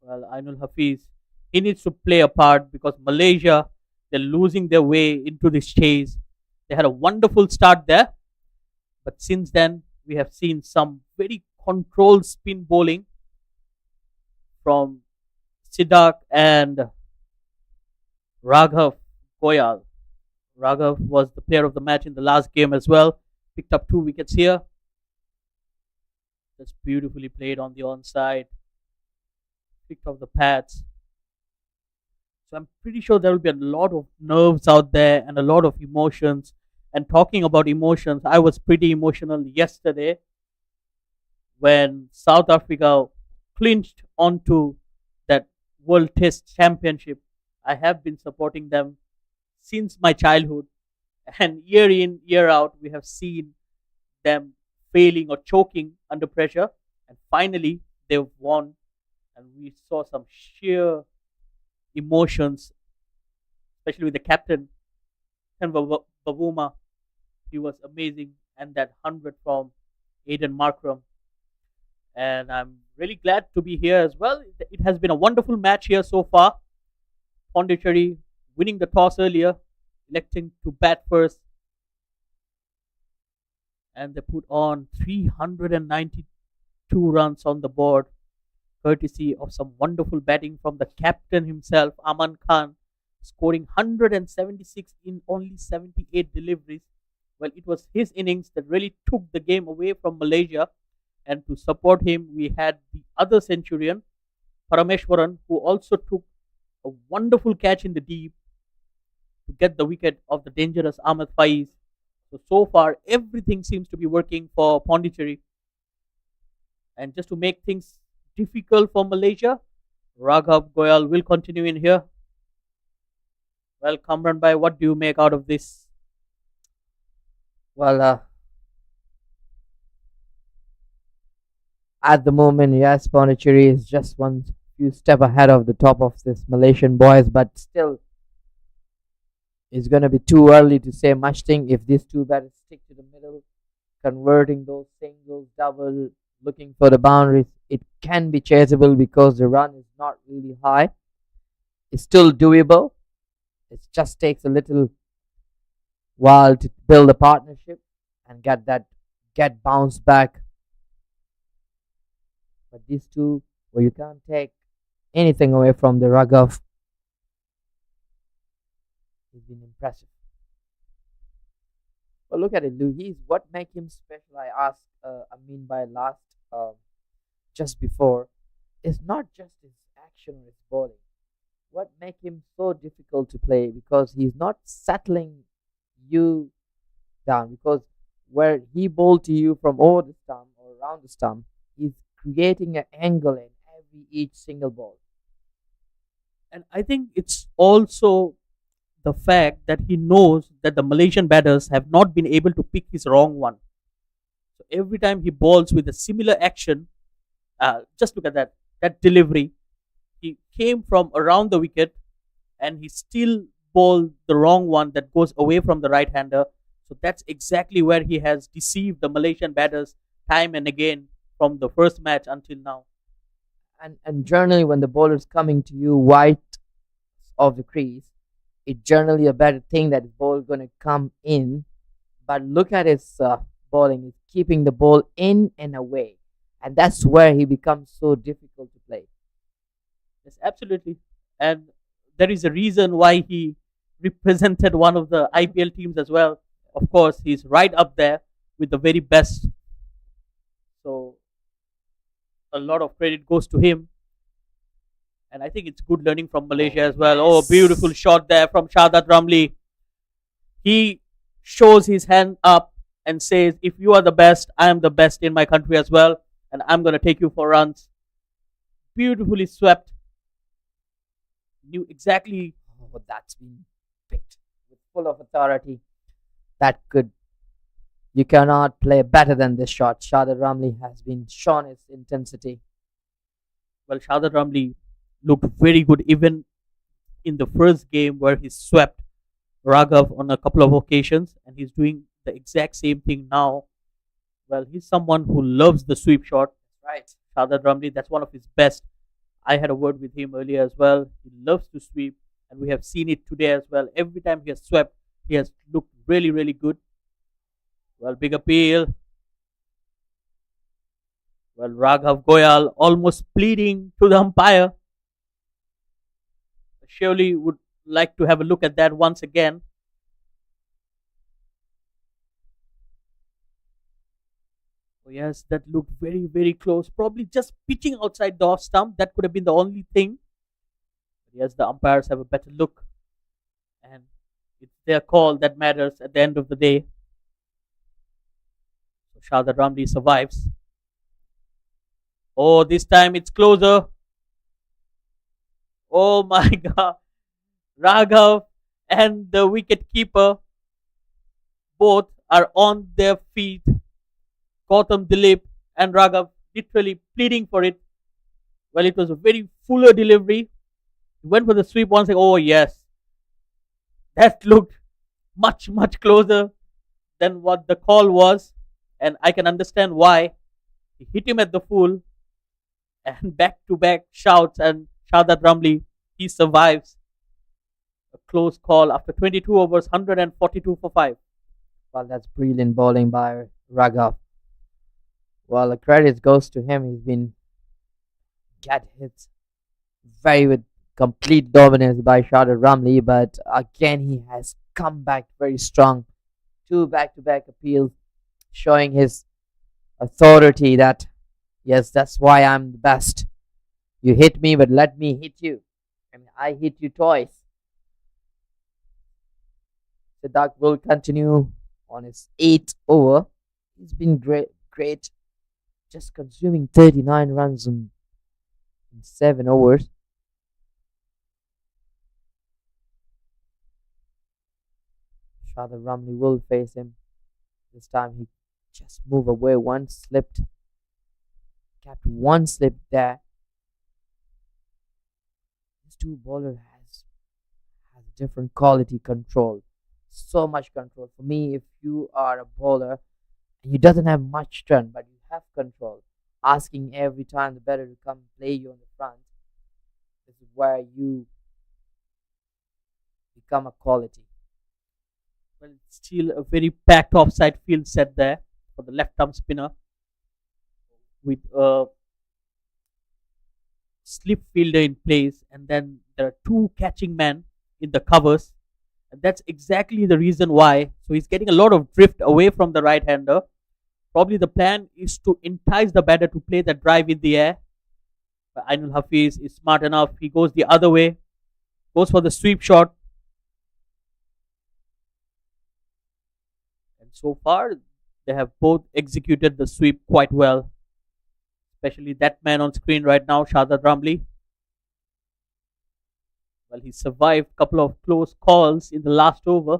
Well, Ainul Hafiz, he needs to play a part because Malaysia, they're losing their way into this chase. They had a wonderful start there, but since then we have seen some very controlled spin bowling from Siddharth and Raghav Goyal. Raghav was the player of the match in the last game as well. Picked up 2 wickets here. That's beautifully played on the onside. Picked up the pads. So I'm pretty sure there will be a lot of nerves out there and a lot of emotions. And talking about emotions, I was pretty emotional yesterday when South Africa clinched onto that World Test Championship. I have been supporting them since my childhood, and year in, year out, we have seen them failing or choking under pressure, and finally they've won, and we saw some sheer emotions, especially with the captain, and Bavuma. He was amazing, and that 100 from Aiden Markram. And I'm really glad to be here as well. It has been a wonderful match here so far. Pondicherry winning the toss earlier, electing to bat first, and they put on 392 runs on the board, courtesy of some wonderful batting from the captain himself, Aman Khan, scoring 176 in only 78 deliveries. Well, it was his innings that really took the game away from Malaysia. And to support him, we had the other centurion, Parameshwaran, who also took A wonderful catch in the deep to get the wicket of the dangerous Ahmed Faiz. So far, everything seems to be working for Pondicherry. And just to make things difficult for Malaysia, Raghav Goyal will continue in here. Well, Kamran Bhai, what do you make out of this? Well, at the moment, yes, Pondicherry is just one few step ahead of the top of this Malaysian boys, but still, it's gonna be too early to say much thing if these two batters stick to the middle, converting those singles, double, looking for the boundaries. It can be chaseable because the run is not really high. It's still doable. It just takes a little while to build a partnership and get bounced back. But these two, well, you can't take anything away from the Raghav. He's been impressive. But look at it, Louis. What make him special? I asked Amin by last just before. It's not just his action or his bowling. What make him so difficult to play? Because he's not settling you down. Because where he bowled to you from over the stump or around the stump, he's creating an angle in each single ball. And I think it's also the fact that he knows that the Malaysian batters have not been able to pick his wrong one. So every time he bowls with a similar action, just look at that delivery. He came from around the wicket and he still bowled the wrong one that goes away from the right hander. So that's exactly where he has deceived the Malaysian batters time and again from the first match until now. And generally, when the bowler is coming to you wide of the crease, it's generally a better thing that the ball is going to come in. But look at his bowling; he's keeping the ball in and away, and that's where he becomes so difficult to play. Yes, absolutely. And there is a reason why he represented one of the IPL teams as well. Of course, he's right up there with the very best. So a lot of credit goes to him. And I think it's good learning from Malaysia as well. Oh, beautiful shot there from Shahzad Ramli. He shows his hand up and says, if you are the best, I am the best in my country as well. And I'm going to take you for runs. Beautifully swept. Knew exactly. Oh, that's been picked with full of authority. That could. You cannot play better than this shot. Shahzad Ramli has been shown its intensity. Well, Shahzad Ramli looked very good even in the first game where he swept Raghav on a couple of occasions, and he's doing the exact same thing now. Well, he's someone who loves the sweep shot. Right. Shahzad Ramli, that's one of his best. I had a word with him earlier as well. He loves to sweep, and we have seen it today as well. Every time he has swept, he has looked really, really good. Well, big appeal. Well, Raghav Goyal almost pleading to the umpire. Surely would like to have a look at that once again. Oh yes, that looked very, very close. Probably just pitching outside the off stump. That could have been the only thing. But yes, the umpires have a better look. And it's their call that matters at the end of the day. So Shahzad Ramli survives. Oh, this time it's closer. Oh my God. Raghav and the wicket keeper both are on their feet. Gautam, Dilip and Raghav literally pleading for it. Well, it was a very fuller delivery. He went for the sweep once. Oh yes. That looked much, much closer than what the call was. And I can understand why. He hit him at the full. And back-to-back shouts, and Shahzad Ramli, he survives a close call after 22 overs, 142 for 5. Well, that's brilliant bowling by Raghav. Well, the credit goes to him. He's been get hit very with complete dominance by Shahzad Ramli, but again he has come back very strong. 2 back-to-back appeals, showing his authority that yes, that's why I'm the best. You hit me, but let me hit you. I mean, I hit you twice. Siddharth will continue on his eighth over. He's been great, just consuming 39 runs in 7 overs. Shada Ramli will face him. This time he just moved away one, slipped, kept one slip there. This two bowler has a different quality control. So much control. For me, if you are a bowler and you doesn't have much turn, but you have control, asking every time the batter to come play you on the front, this is where you become a quality. Well, it's still a very packed offside field set there for the left arm spinner with a slip fielder in place, and then there are two catching men in the covers, and that's exactly the reason why. So he's getting a lot of drift away from the right hander. Probably the plan is to entice the batter to play that drive in the air. But Ainul Hafiz is smart enough. He goes the other way, goes for the sweep shot. And so far, they have both executed the sweep quite well. Especially that man on screen right now, Shahzad Ramli. Well, he survived a couple of close calls in the last over.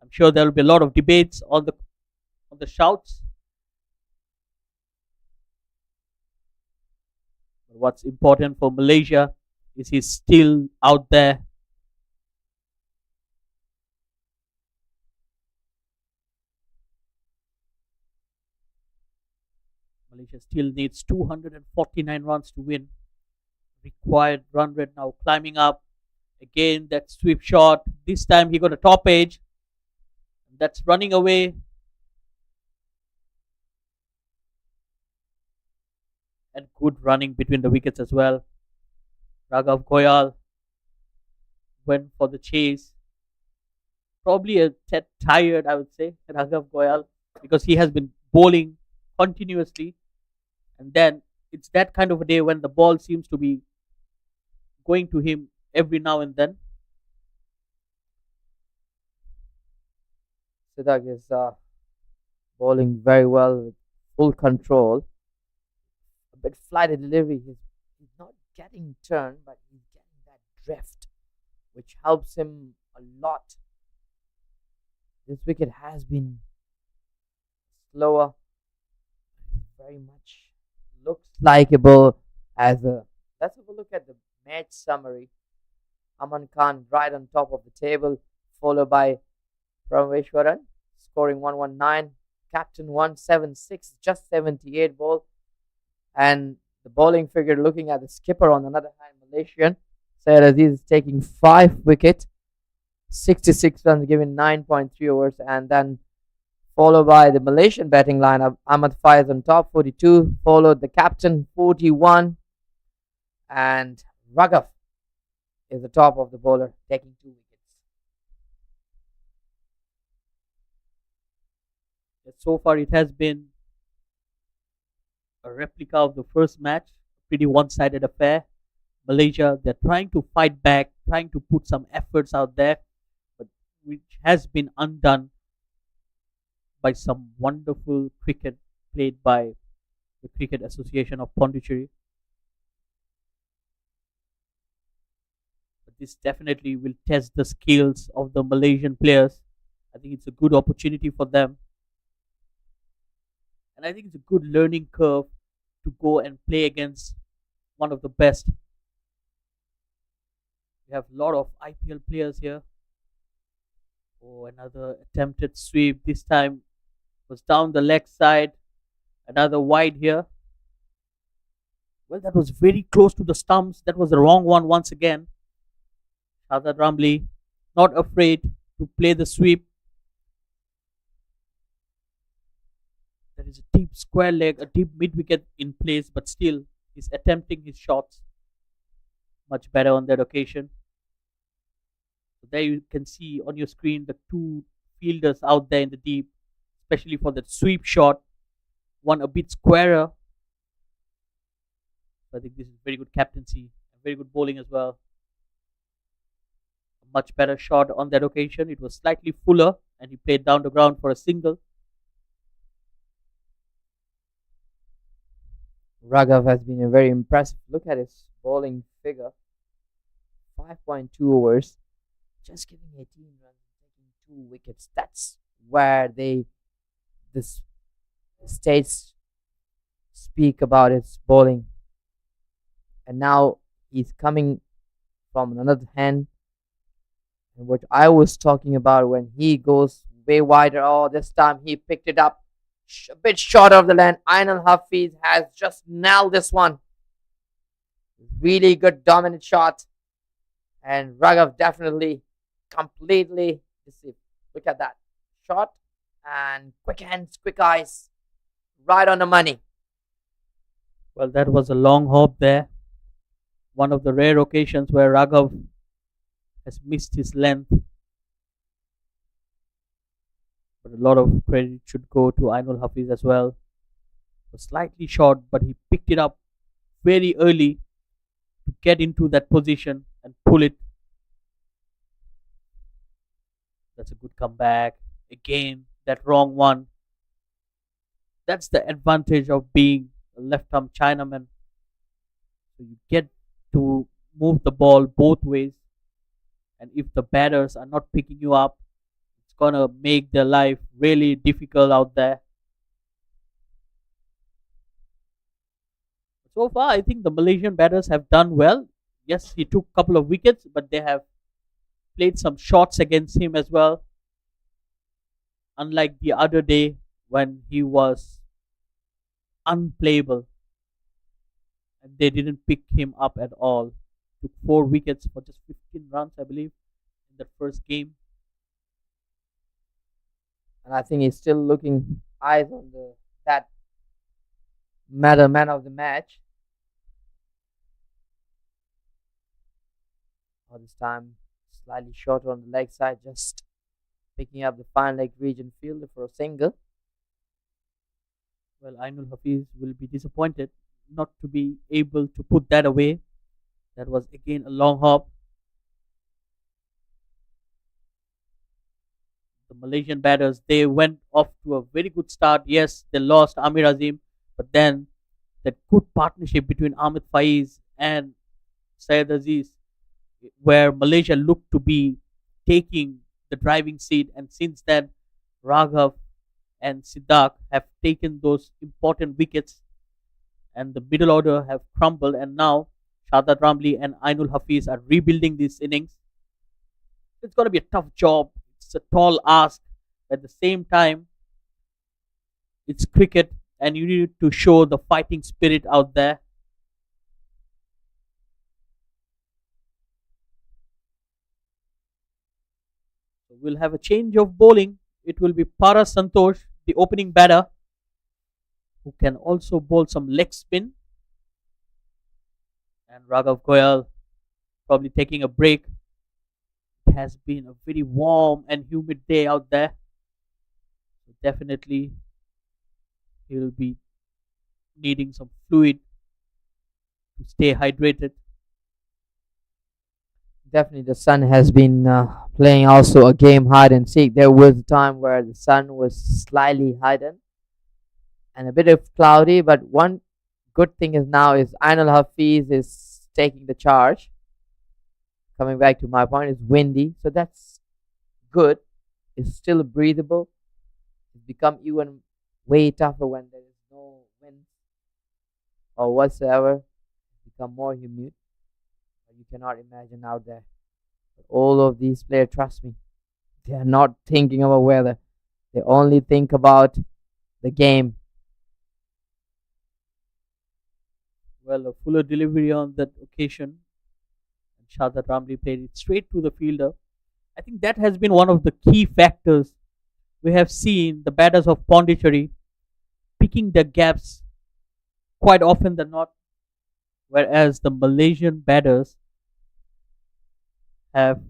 I'm sure there will be a lot of debates on the shouts. But what's important for Malaysia is he's still out there. Malaysia still needs 249 runs to win. Required run rate now climbing up. Again, that sweep shot. This time he got a top edge. That's running away. And good running between the wickets as well. Raghav Goyal went for the chase. Probably a tad tired, I would say, Raghav Goyal, because he has been bowling continuously. And then it's that kind of a day when the ball seems to be going to him every now and then. Siddharth is bowling very well with full control. A bit flighted delivery. He's not getting turn, but he's getting that drift, which helps him a lot. This wicket has been slower. Very much looks likeable as a. Let's have a look at the match summary. Aman Khan right on top of the table, followed by Parameshwaran scoring 119, Captain 176, just 78 ball, and the bowling figure looking at the skipper on another hand, Malaysian Syed Aziz is taking 5 wicket, 66 runs given 9.3 overs, and then followed by the Malaysian batting lineup. Ahmad Faiz on top, 42, followed the captain, 41, and Raghav is the top of the bowler, taking 2 wickets. So far, it has been a replica of the first match, pretty one-sided affair. Malaysia, they're trying to fight back, trying to put some efforts out there, but which has been undone by some wonderful cricket played by the Cricket Association of Pondicherry. But this definitely will test the skills of the Malaysian players. I think it's a good opportunity for them. And I think it's a good learning curve to go and play against one of the best. We have a lot of IPL players here. Oh, another attempted sweep. This time was down the leg side. Another wide here. Well, that was very close to the stumps. That was the wrong one once again. Shahzad Ramli not afraid to play the sweep. There is a deep square leg, a deep mid wicket in place, but still he's attempting his shots much better on that occasion. So there you can see on your screen the two fielders out there in the deep, especially for that sweep shot. One a bit squarer. I think this is very good captaincy and very good bowling as well. much better shot on that occasion. It was slightly fuller and he played down the ground for a single. Raghav has been a very impressive. Look at his bowling figure. 5.2 overs, just giving 18 runs, taking 2 wickets. That's where the states speak about his bowling. And now he's coming from another hand. And what I was talking about when he goes way wider, oh, this time he picked it up a bit short of the land. Ainul Hafiz has just nailed this one. Really good dominant shot. And Raghav definitely completely deceived. Look at that shot and quick hands, quick eyes, right on the money. Well, that was a long hop there. One of the rare occasions where Raghav has missed his length. But a lot of credit should go to Ainul Hafiz as well. It was slightly short, but he picked it up very early to get into that position and pull it. That's a good comeback. Again, that wrong one. That's the advantage of being a left arm Chinaman. So you get to move the ball both ways. And if the batters are not picking you up, it's going to make their life really difficult out there. So far, I think the Malaysian batters have done well. Yes, he took a couple of wickets, but they have played some shots against him as well. Unlike the other day when he was unplayable and they didn't pick him up at all. Took 4 wickets for just 15 runs, I believe, in the first game. And I think he's still looking eyes on that man of the match. All this time, slightly shorter on the leg side, just picking up the fine leg region fielder for a single. Well, Ainul Hafiz will be disappointed not to be able to put that away. That was again a long hop. The Malaysian batters, they went off to a very good start. Yes, they lost Amir Azim, but then that good partnership between Ahmed Faiz and Syed Aziz, where Malaysia looked to be taking the driving seat, and since then, Raghav and Siddharth have taken those important wickets, and the middle order have crumbled, and now Shahzad Ramli and Ainul Hafiz are rebuilding this innings. It's going to be a tough job. It's a tall ask. At the same time, it's cricket and you need to show the fighting spirit out there. So we'll have a change of bowling. It will be Paras Santosh, the opening batter, who can also bowl some leg spin. And Raghav Goyal probably taking a break. It has been a very warm and humid day out there. So definitely he'll be needing some fluid to stay hydrated. Definitely, the sun has been playing also a game hide and seek. There was a time where the sun was slightly hidden and a bit of cloudy, but one good thing is now is Ainul Hafiz is taking the charge. Coming back to my point, it's windy, so that's good. It's still breathable. It's become even way tougher when there is no wind or whatsoever. It's become more humid. You cannot imagine out there. But all of these players, trust me, they are not thinking about weather. They only think about the game. Well, a fuller delivery on that occasion. And Shahzad Ramli played it straight to the fielder. I think that has been one of the key factors. We have seen the batters of Pondicherry picking their gaps quite often than not, whereas the Malaysian batters have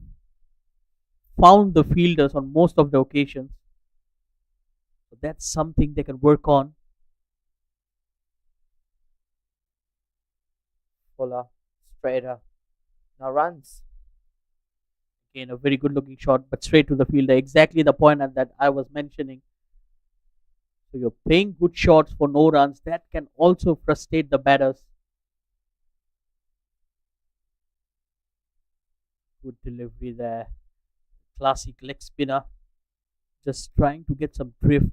found the fielders on most of the occasions. So that's something they can work on. Fuller, straighter. Now runs. Again, a very good looking shot, but straight to the fielder. Exactly the point that I was mentioning. So you're playing good shots for no runs. That can also frustrate the batters. Good delivery there. Classic leg spinner. Just trying to get some drift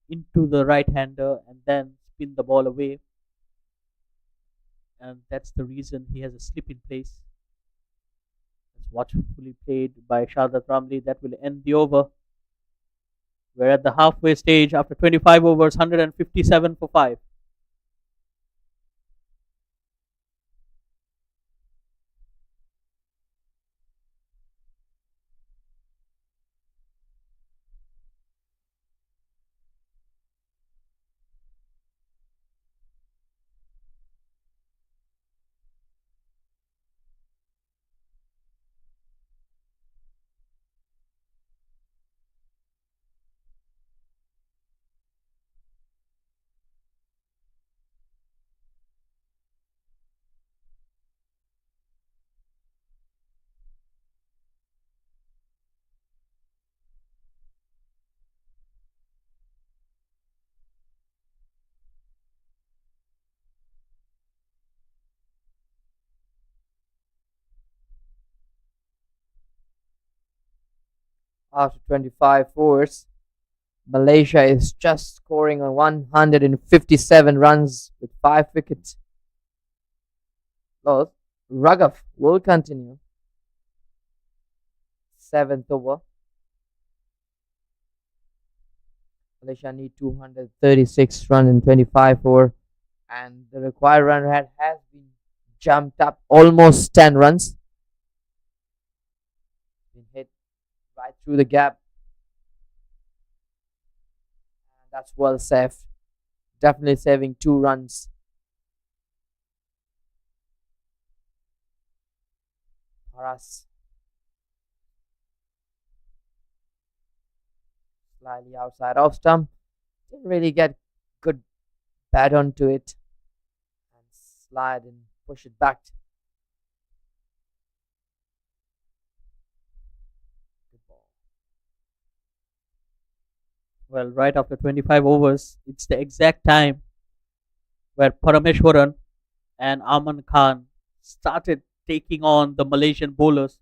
into the right hander and then spin the ball away. And that's the reason he has a slip in place. That's watchfully played by Shadat Ramli. That will end the over. We're at the halfway stage after 25 overs, 157 for 5. After 25 overs, Malaysia is just scoring on 157 runs with 5 wickets. Lost. Raghav will continue. 7th over. Malaysia need 236 runs in 25 over, and the required run rate has been jumped up almost 10 runs. Been hit right through the gap, and that's well saved. Definitely saving 2 runs. Paras slightly outside off stump. Didn't really get good bat onto it and slide and push it back. Good ball. Well, right after 25 overs, it's the exact time where Parameshwaran and Aman Khan started taking on the Malaysian bowlers.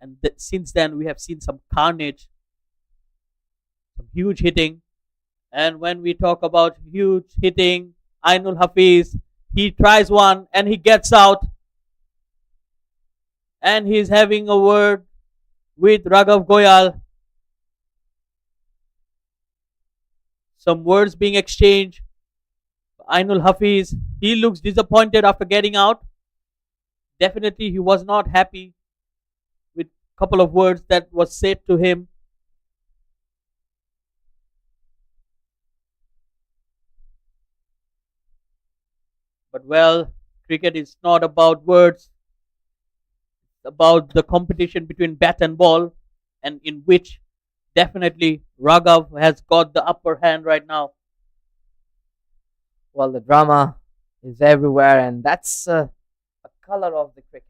And since then, we have seen some carnage, some huge hitting. And when we talk about huge hitting, Ainul Hafiz, he tries one and he gets out. And he's having a word with Raghav Goyal. Some words being exchanged. Ainul Hafiz, he looks disappointed after getting out. Definitely he was not happy with a couple of words that was said to him. But well, cricket is not about words. It's about the competition between bat and ball, and in which definitely Raghav has got the upper hand right now. Well, the drama is everywhere, and that's a color of the cricket,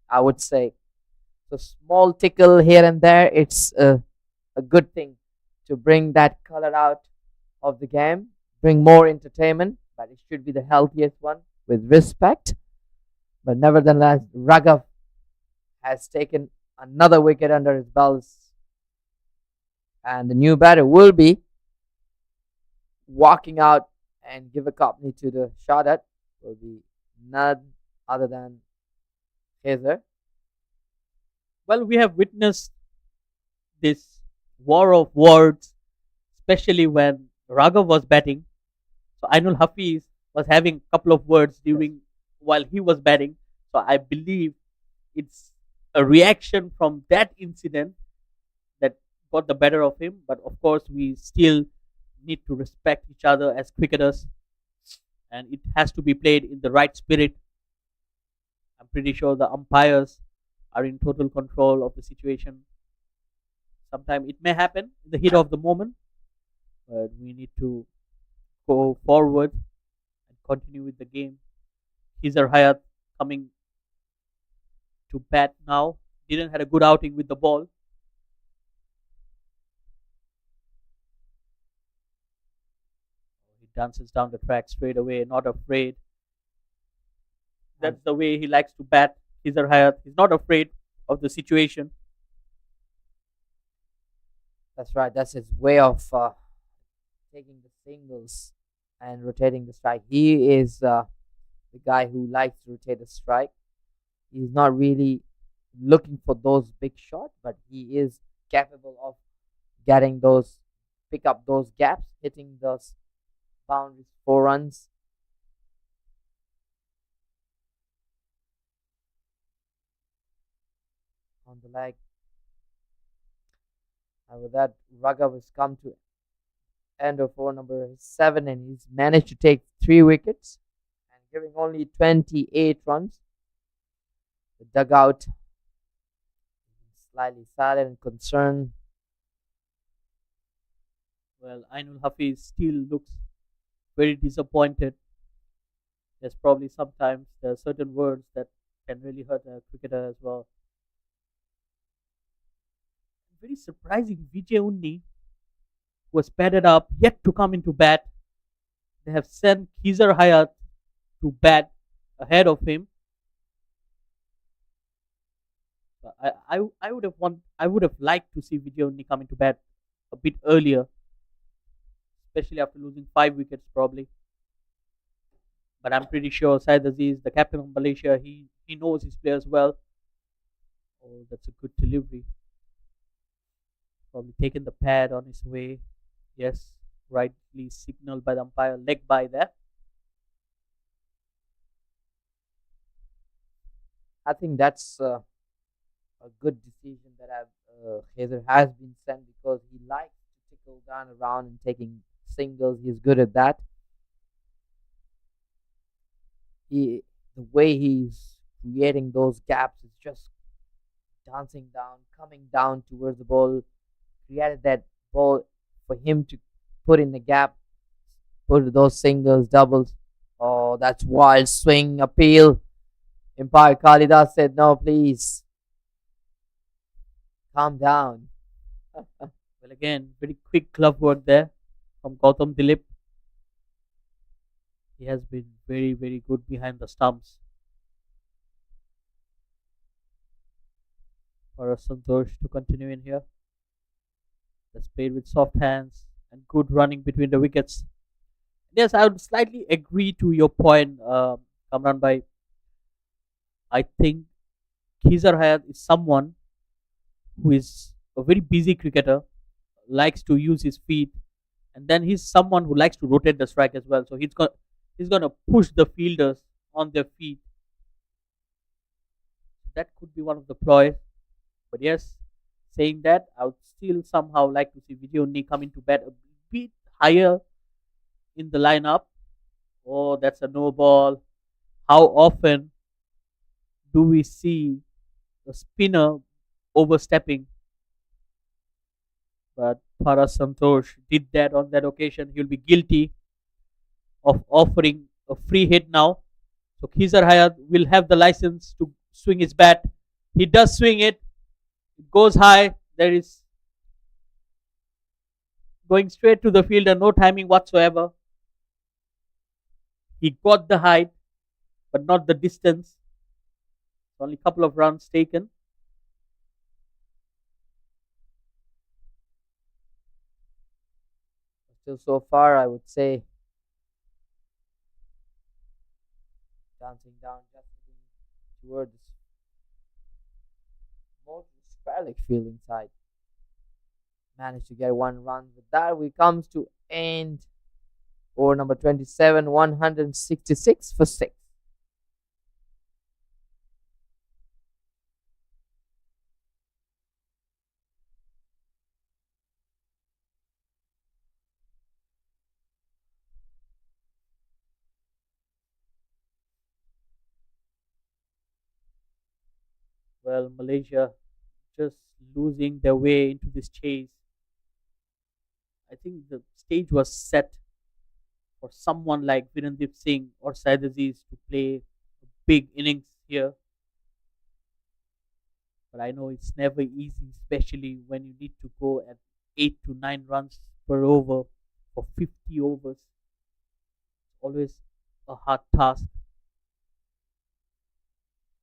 I would say. So, small tickle here and there, it's a good thing to bring that color out of the game, bring more entertainment, but it should be the healthiest one with respect. But nevertheless, Raghav has taken another wicket under his belts, and the new batter will be walking out and give a company to the shot at will be none other than Hazer. Well, we have witnessed this war of words, especially when Raghav was batting. So Ainul Hafiz was having a couple of words during while he was batting. So I believe it's a reaction from that incident that got the better of him. But of course, we still need to respect each other as cricketers, and it has to be played in the right spirit. I'm pretty sure the umpires are in total control of the situation. Sometimes it may happen in the heat of the moment, but we need to go forward and continue with the game. Hizar Hayat coming to bat now. didn't had a good outing with the ball. He dances down the track straight away, not afraid. And That's the way he likes to bat. He's a Hayat. He's not afraid of the situation. that's right. That's his way of taking the singles and rotating the strike. He is the guy who likes to rotate the strike. He's not really looking for those big shots, but he is capable of getting those, pick up those gaps, hitting those boundaries, 4 runs. On the leg. And with that, Raghav has come to end of over number 7, and he's managed to take 3 wickets and giving only 28 runs. The dugout is slightly silent and concerned. Well, Ainul Hafiz still looks very disappointed. There's probably sometimes there are certain words that can really hurt a cricketer as well. Very surprising, Vijay Unni was padded up, yet to come into bat. They have sent Khizar Hayat to bat ahead of him. I would have liked to see Vijay Unni come into bat a bit earlier, especially after losing 5 wickets probably. But I'm pretty sure Syed Aziz, the captain of Malaysia, he knows his players well. Oh, that's a good delivery. Probably taken the pad on his way. Yes, rightly signaled by the umpire, leg by there. I think that's a good decision that Hazer has been sent, because he likes to tickle down around and taking singles. He's good at that. The way he's creating those gaps is just dancing down, coming down towards the ball, created that ball for him to put in the gap, put those singles, doubles. Oh, that's wild swing appeal. Empire Kalidas said, no, please. Calm down. Well, again, very quick glove work there from Gautam Dilip. He has been very, very good behind the stumps. For Santosh to continue in here. That's played with soft hands and good running between the wickets. Yes, I would slightly agree to your point, Kamran Bhai. I think Khizar Hayat is someone who is a very busy cricketer, likes to use his feet, and then he's someone who likes to rotate the strike as well. So he's gonna push the fielders on their feet. That could be one of the ploys. But yes, saying that, I would still somehow like to see Vijay Unni come into bat a bit higher in the lineup. Oh, that's a no ball. How often do we see a spinner overstepping? But Paras Santosh did that on that occasion. He'll be guilty of offering a free hit now. So Khizar Hayat will have the license to swing his bat. He does swing it. It goes high. There is going straight to the fielder, no timing whatsoever. He got the height, but not the distance. Only a couple of runs taken. Still, so far, I would say dancing down, just looking towards more spheric fielding side. Managed to get 1 run. With that, we comes to end over number 27, 166 for 6. Well, Malaysia just losing their way into this chase. I think the stage was set for someone like Virendip Singh or Syed Aziz to play a big innings here. but I know it's never easy, especially when you need to go at 8 to 9 runs per over for 50 overs. Always a hard task.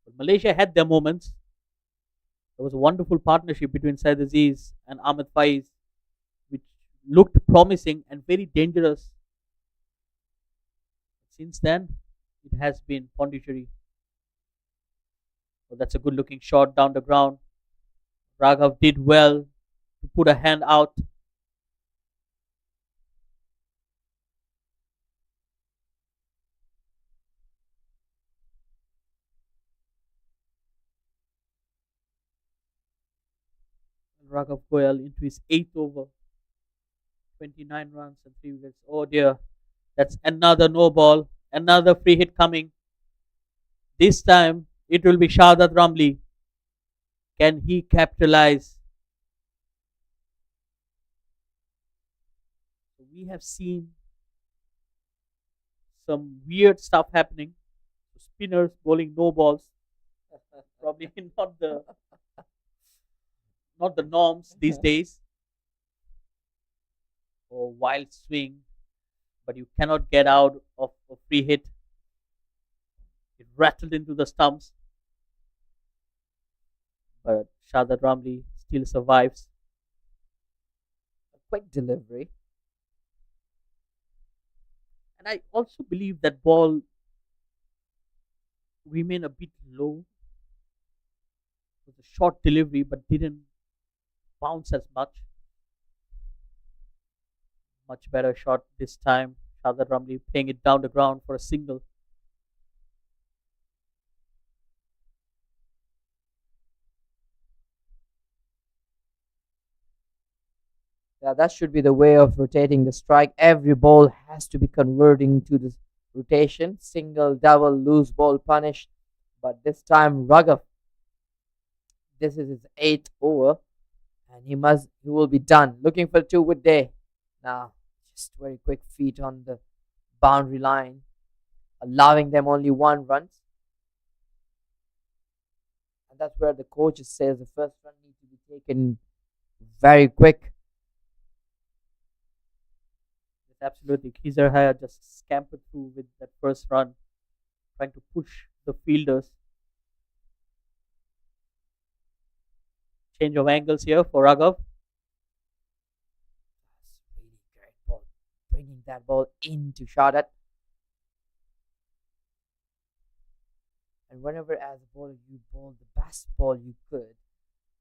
But Malaysia had their moments. There was a wonderful partnership between Said Aziz and Ahmed Faiz, which looked promising and very dangerous. Since then, it has been Pondicherry. So that's a good looking shot down the ground. Raghav did well to put a hand out. Raghav Goyal into his eighth over, 29 runs and 3 wickets. Oh dear, that's another no ball, another free hit coming. This time it will be Shahadat Ramli. Can he capitalize? We have seen some weird stuff happening. Spinners bowling no balls. Probably not the norms these days. Or wild swing, but you cannot get out of a free hit. It rattled into the stumps, but Shahadat Ramli still survives. A quick delivery. And I also believe that ball remained a bit low. It was a short delivery, but didn't bounce as much. Much better shot this time. Shahadat Ramli playing it down the ground for a single. Yeah, that should be the way of rotating the strike. Every ball has to be converting to this rotation. Single, double, loose ball punished. But this time Raghav, this is his eighth over, and he will be done. Looking for 2 wood day. Now, just very quick feet on the boundary line, allowing them only 1 run. And that's where the coach says the first run needs to be taken very quick. Absolutely. Khizer Haya just scampered through with that first run, trying to push the fielders. Change of angles here for Raghav. That's really great ball. Bringing that ball into Shahadat. And whenever as a bowler you bowl the best ball you could,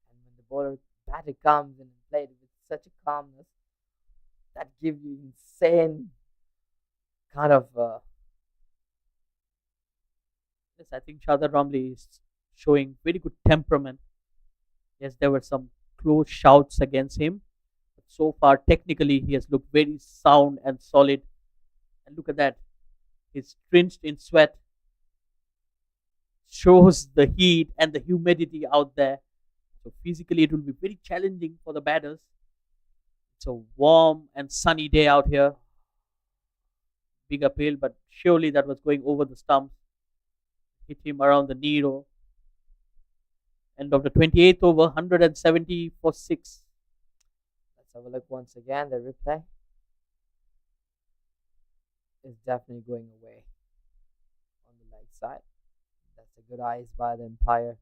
and when the batter comes in and played with such a calmness, that gives you insane kind of Yes, I think Shahadat Ramli is showing very good temperament. Yes, there were some close shouts against him, but so far technically he has looked very sound and solid. And look at that, he's drenched in sweat. Shows the heat and the humidity out there. So physically it will be very challenging for the batters. It's a warm and sunny day out here. Big appeal, but surely that was going over the stumps. Hit him around the knee row. End of the 28th over, 170 for 6. Let's have a look once again. The replay is definitely going away on the leg side. That's a good eyes by the umpire.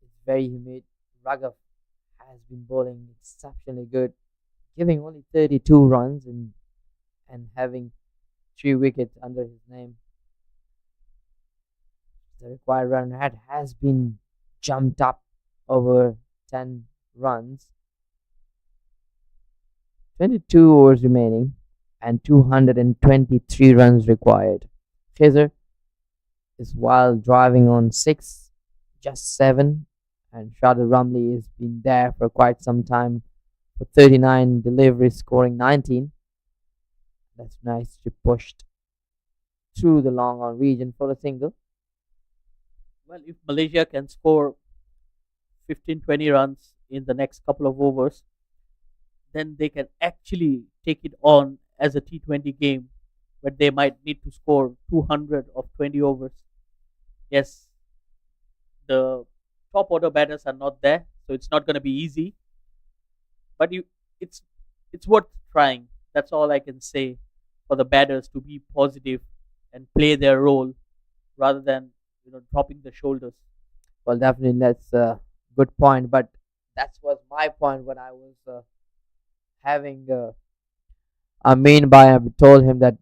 It's very humid. Raghav has been bowling exceptionally good, giving only 32 runs and having 3 wickets under his name. The required run rate has been jumped up over 10 runs. 22 overs remaining and 223 runs required. Khizer is while driving on 6, just 7, and Shahadat Ramli has been there for quite some time for 39 deliveries, scoring 19. That's nicely pushed through the long on region for a single. Well, if Malaysia can score 15-20 runs in the next couple of overs, then they can actually take it on as a T20 game where they might need to score 200 of 20 overs. Yes, the top order batters are not there, so it's not going to be easy. But it's it's worth trying. That's all I can say for the batters to be positive and play their role rather than dropping the shoulders. Well, definitely that's a good point. But that was my point when I was having I told him that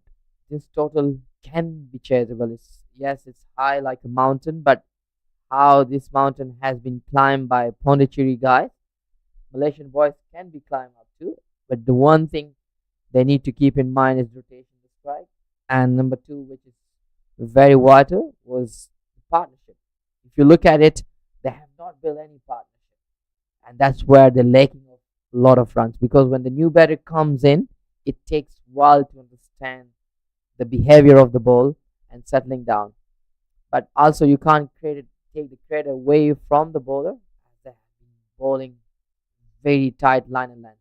this total can be charitable. It's yes, it's high like a mountain, but how this mountain has been climbed by Pondicherry guys, Malaysian boys can be climbed up too. But the one thing they need to keep in mind is rotation the strike. And number two, which is very vital, was the partnership. If you look at it, they have not built any partnership. And that's where they're lacking of a lot of runs. Because when the new batter comes in, it takes a while to understand the behavior of the ball and settling down. But also you can't take the credit away from the bowler as they have been bowling very tight line and length.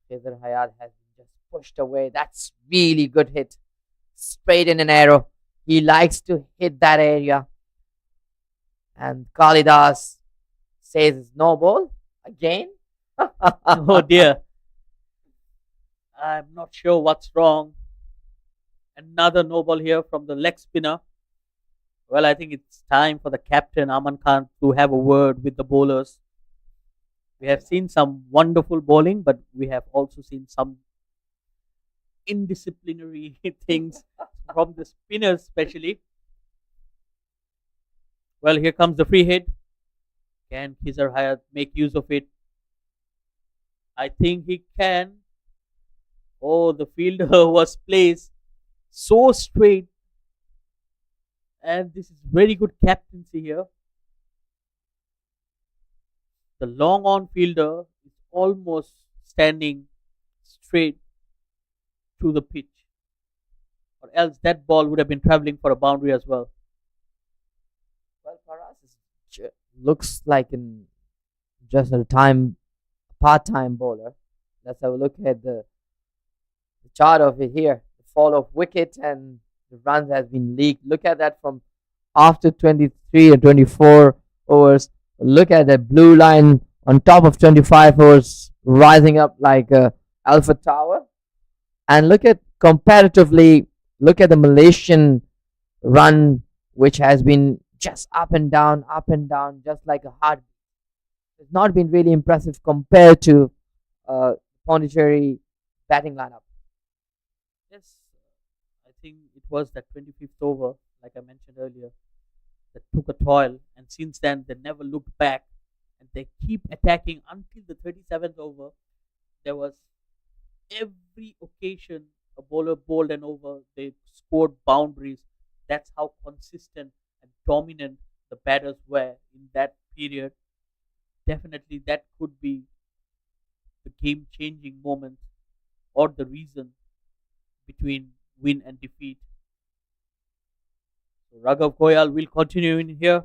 Kaiser Hayat has been just pushed away. That's really good hit. Straight in an arrow. He likes to hit that area. And Kalidas says it's no ball again. Oh dear, I'm not sure what's wrong. Another no ball here from the leg spinner. Well, I think it's time for the captain Aman Khan to have a word with the bowlers. We have seen some wonderful bowling, but we have also seen some indisciplinary things from the spinners, especially. Well, here comes the free hit. Can Khizar Hayat make use of it? I think he can. Oh, the fielder was placed so straight, and this is very good captaincy here. The long on fielder is almost standing straight to the pitch, or else that ball would have been traveling for a boundary as well. Well, Paras looks like just a part-time bowler. Let's have a look at the chart of it here. The fall of wicket and the runs has been leaked. Look at that from after 23 and 24 overs. Look at that blue line on top of 25 overs rising up like a alpha tower. And look at comparatively, look at the Malaysian run, which has been just up and down, just like a heart. It's not been really impressive compared to Pondicherry batting lineup. Yes, I think it was that 25th over, like I mentioned earlier, that took a toll, and since then they never looked back, and they keep attacking until the 37th over. There was every occasion a bowler bowled an over, they scored boundaries. That's how consistent and dominant the batters were in that period. Definitely, that could be the game changing moment or the reason between win and defeat. So Raghav Goyal will continue in here.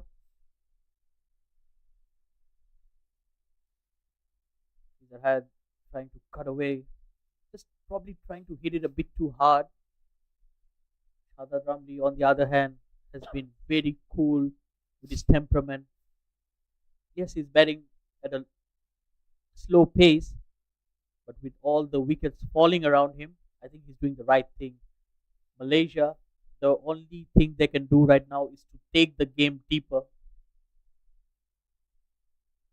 Either had trying to cut away, just probably trying to hit it a bit too hard. Shadad Ramli, on the other hand, has been very cool with his temperament. Yes, he's batting at a slow pace, but with all the wickets falling around him, I think he's doing the right thing. Malaysia, the only thing they can do right now is to take the game deeper.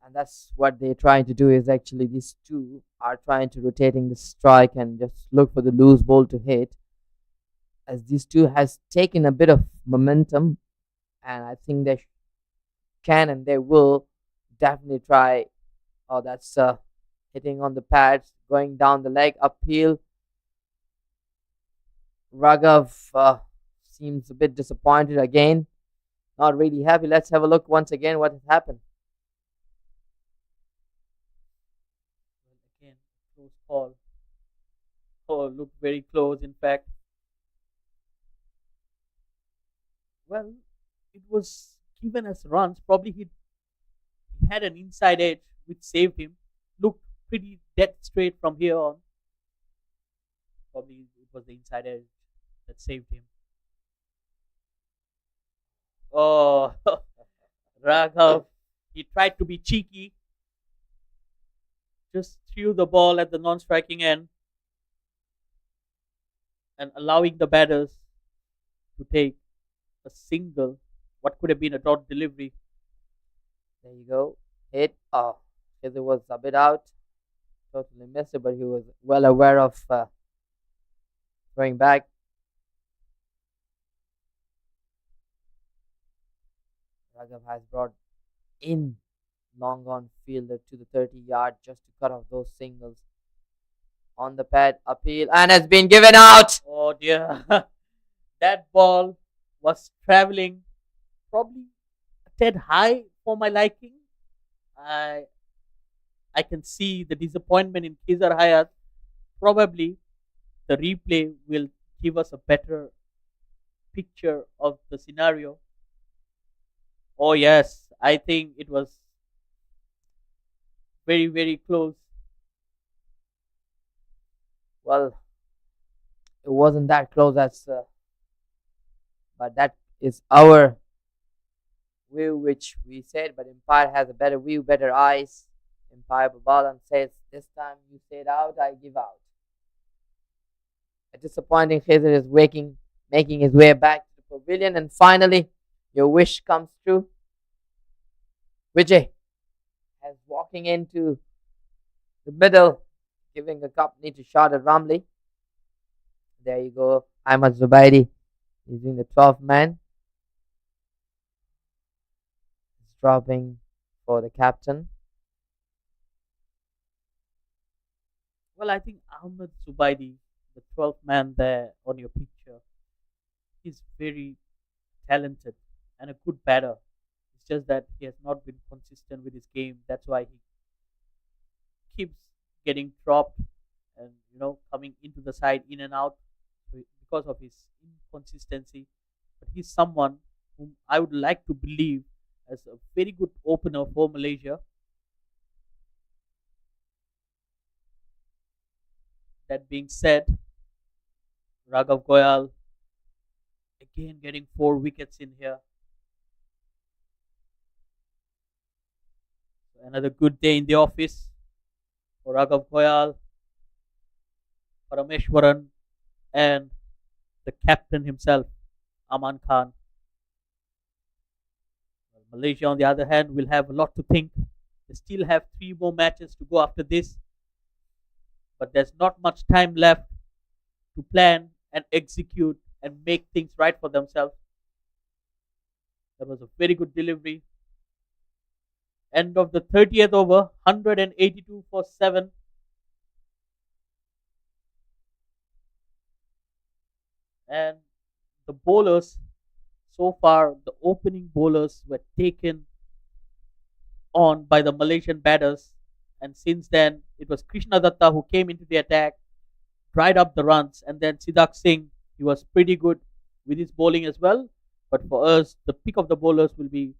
And that's what they're trying to do is actually these two are trying to rotating the strike and just look for the loose ball to hit as these two has taken a bit of momentum, and I think they can and they will definitely try. Oh, that's hitting on the pads, going down the leg, uphill. Raghav seems a bit disappointed again, not really happy. Let's have a look once again what has happened. Well, again, close call. Oh, looked very close, in fact. Well, it was given as runs. Probably he had an inside edge which saved him. Looked pretty dead straight from here on. Probably it was the inside edge that saved him. Oh, Raghav He tried to be cheeky, just threw the ball at the non-striking end and allowing the batters to take a single, what could have been a dot delivery. There you go. Hit. Oh, because it was a bit out. Totally missed it, but he was well aware of throwing back. Raghav has brought in long on fielder to the 30-yard just to cut off those singles. On the pad, appeal, and has been given out. Oh dear. That ball was traveling probably a tad high for my liking. I I can see the disappointment in Kizar Hayat. Probably the replay will give us a better picture of the scenario. Oh yes, I think it was very very close. Well, it wasn't that close as, but that is our view, which we said. But Empire has a better view, better eyes. Empire Babalan says, "This time you said out, I give out." A disappointing Khizr is making his way back to the pavilion, and finally, your wish comes true. Vijay has walking into the middle, giving a company to shot at Ramli. There you go. Ahmad Zubairi is doing the 12th man. He's dropping for the captain. Well, I think Ahmed Zubaidi, the 12th man there on your picture, is very talented and a good batter. It's just that he has not been consistent with his game. That's why he keeps getting dropped and coming into the side in and out because of his inconsistency. But he's someone whom I would like to believe as a very good opener for Malaysia. That being said, Raghav Goyal again getting 4 wickets in here. Another good day in the office for Raghav Goyal, Parameshwaran, and the captain himself, Aman Khan. Malaysia, on the other hand, will have a lot to think. They still have 3 more matches to go after this, but there's not much time left to plan and execute and make things right for themselves. That was a very good delivery. End of the 30th over, 182 for 7. And the bowlers, so far, the opening bowlers were taken on by the Malaysian batters. And since then, it was Krishna Datta who came into the attack, dried up the runs, and then Siddharth Singh, he was pretty good with his bowling as well. But for us, the pick of the bowlers will be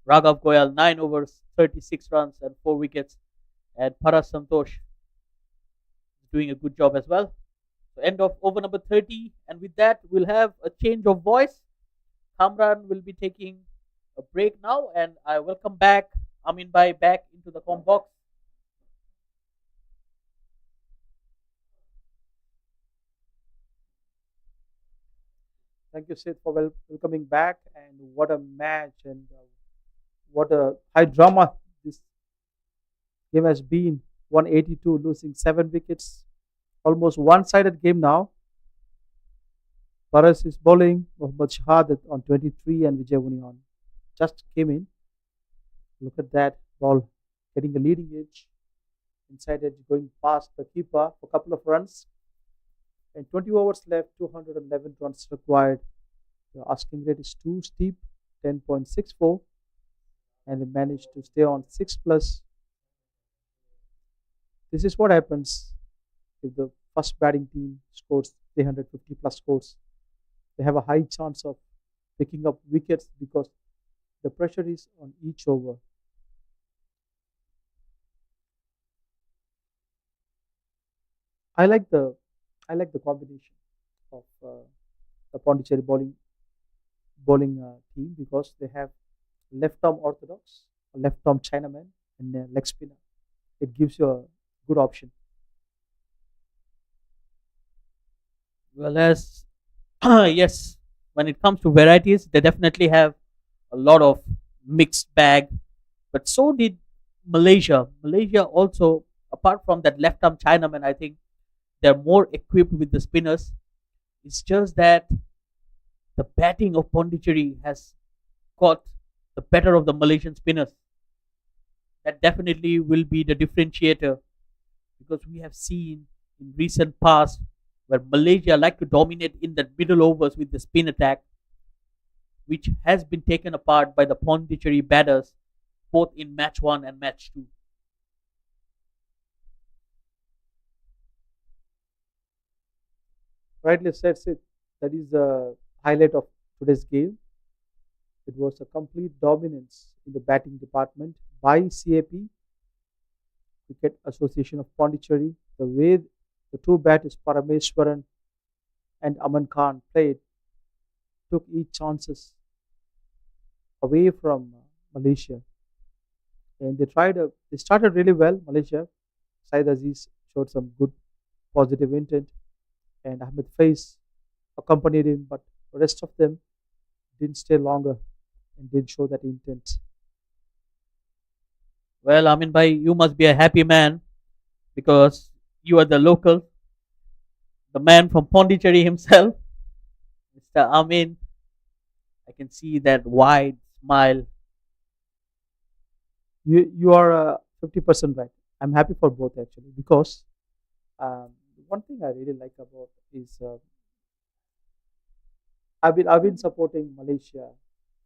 Raghav Goyal, 9 overs, 36 runs, and 4 wickets. And Paras Santosh is doing a good job as well. So end of over number 30. And with that, we'll have a change of voice. Kamran will be taking a break now. And I welcome back Amin Bhai back into the com box. Thank you, Sid, for welcoming back. And what a match and what a high drama this game has been. 182, losing 7 wickets. Almost one-sided game now. Paras is bowling. Mohammad Shahadat on 23 and Vijay Vani on just came in. Look at that ball getting a leading edge. Inside edge going past the keeper for a couple of runs. And 20 overs left, 211 runs required. The asking rate is too steep, 10.64. And they managed to stay on 6 plus. This is what happens if the first batting team scores 350 plus scores. They have a high chance of picking up wickets because the pressure is on each over. I like the combination of the Pondicherry bowling team because they have left arm orthodox a left arm Chinaman, and a leg spinner. It gives you a good option. Well, as yes, when it comes to varieties, they definitely have a lot of mixed bag. But so did Malaysia. Malaysia also, apart from that left arm Chinaman, I think they're more equipped with the spinners. It's just that the batting of Pondicherry has got the better of the Malaysian spinners. That definitely will be the differentiator because we have seen in recent past where Malaysia like to dominate in the middle overs with the spin attack, which has been taken apart by the Pondicherry batters both in match one and match two. Rightly said, Sid. That is the highlight of today's game. It was a complete dominance in the batting department by CAP, Cricket Association of Pondicherry. The way the two batters, Parameswaran and Aman Khan, played took each chances away from Malaysia. And they started really well, Malaysia. Said Aziz showed some good positive intent, and Ahmed Faiz accompanied him, but the rest of them didn't stay longer and didn't show that intent. Well, Amin Bhai, you must be a happy man because you are the local, the man from Pondicherry himself, Mr. Amin. I can see that wide smile. You are 50% right. I'm happy for both actually because one thing I really like about is I've been supporting Malaysia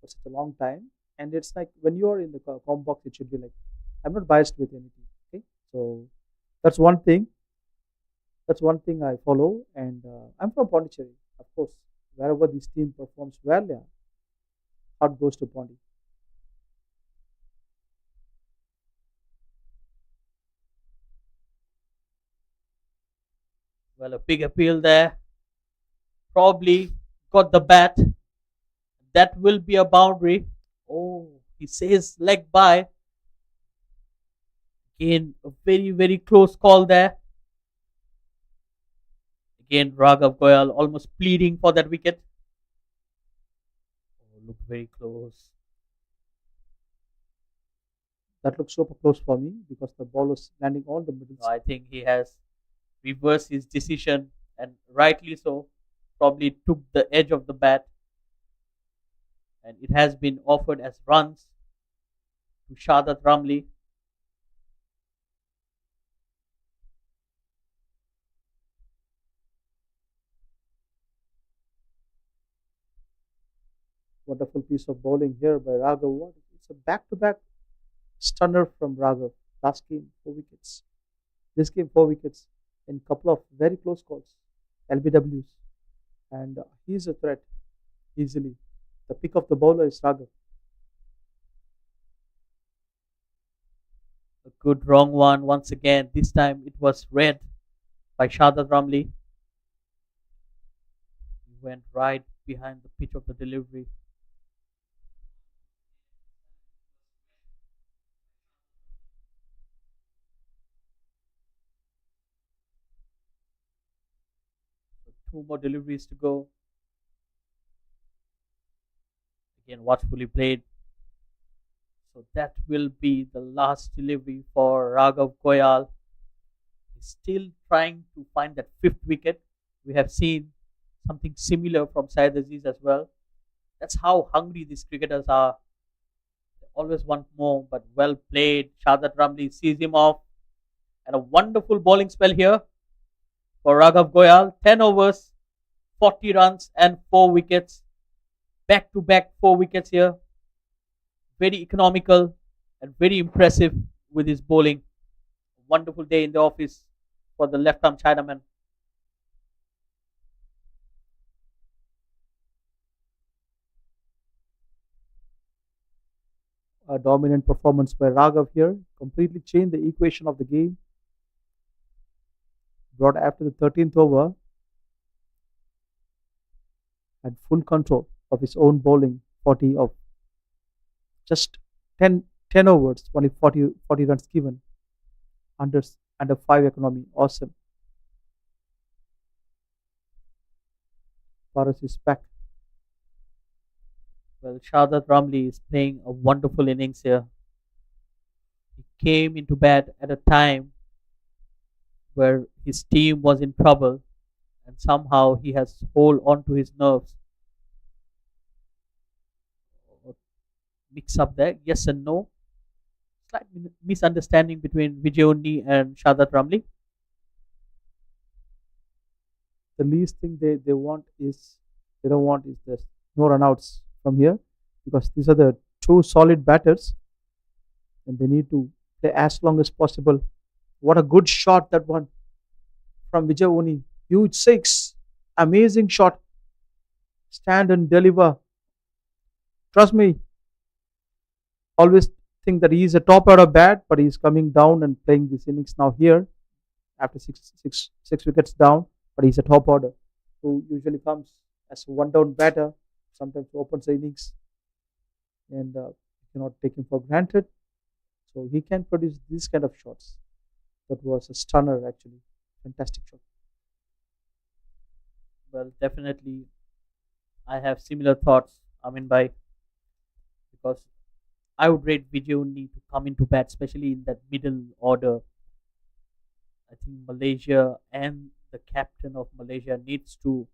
for such a long time, and it's like when you are in the com box, it should be like I'm not biased with anything. Okay, so that's one thing. That's one thing I follow, and I'm from Pondicherry, of course. Wherever this team performs well, yeah, heart goes to Pondi. Well, a big appeal there. Probably got the bat. That will be a boundary. Oh, he says leg by. Again, a very, very close call there. Again, Raghav Goyal almost pleading for that wicket. Oh, look very close. That looks super close for me because the ball was landing on the middle. I think he has reversed his decision and rightly so. Probably took the edge of the bat and it has been offered as runs to Shadat Ramli. Wonderful piece of bowling here by Raghav. It's a back-to-back stunner from Raghav. Last game, 4 wickets. This game, 4 wickets in a couple of very close calls, LBWs. And he's a threat easily. The pick of the bowler is Raghav. A good wrong one once again. This time it was read by Shadat Ramli. He went right behind the pitch of the delivery. So two more deliveries to go. Again, watchfully played. So that will be the last delivery for Raghav Goyal. He's still trying to find that fifth wicket. We have seen something similar from Syed Aziz as well. That's how hungry these cricketers are. They always want more, but well played. Shadat Ramli sees him off. And a wonderful bowling spell here for Raghav Goyal. 10 overs, 40 runs, and 4 wickets. Back to back 4 wickets here. Very economical and very impressive with his bowling. Wonderful day in the office for the left arm Chinaman. A dominant performance by Raghav here. Completely changed the equation of the game. Brought after the 13th over. Had full control of his own bowling. 40 of just 10 10 overs, only 40 runs given, under under 5 economy. Awesome. Paras is back. Well, Shardad Ramli is playing a wonderful innings here. He came into bat at a time where his team was in trouble, and somehow he has hold on to his nerves. Mix up there, yes and no. Slight misunderstanding between Vijay and Shardad Ramli. The least thing they want is they don't want is this no runouts from here, because these are the two solid batters and they need to play as long as possible. What a good shot that one from Vijay Uni. Huge six. Amazing shot. Stand and deliver. Trust me. Always think that he is a top order bat, but he's coming down and playing this innings now here after six wickets down. But he's a top order who usually comes as a one down batter, sometimes opens the innings, and you cannot take him for granted. So he can produce these kind of shots. That was a stunner, actually. Fantastic shot. Well, definitely, I have similar thoughts. I mean, by because I would rate Vijay to come into bat, especially in that middle order. I think Malaysia and the captain of Malaysia needs to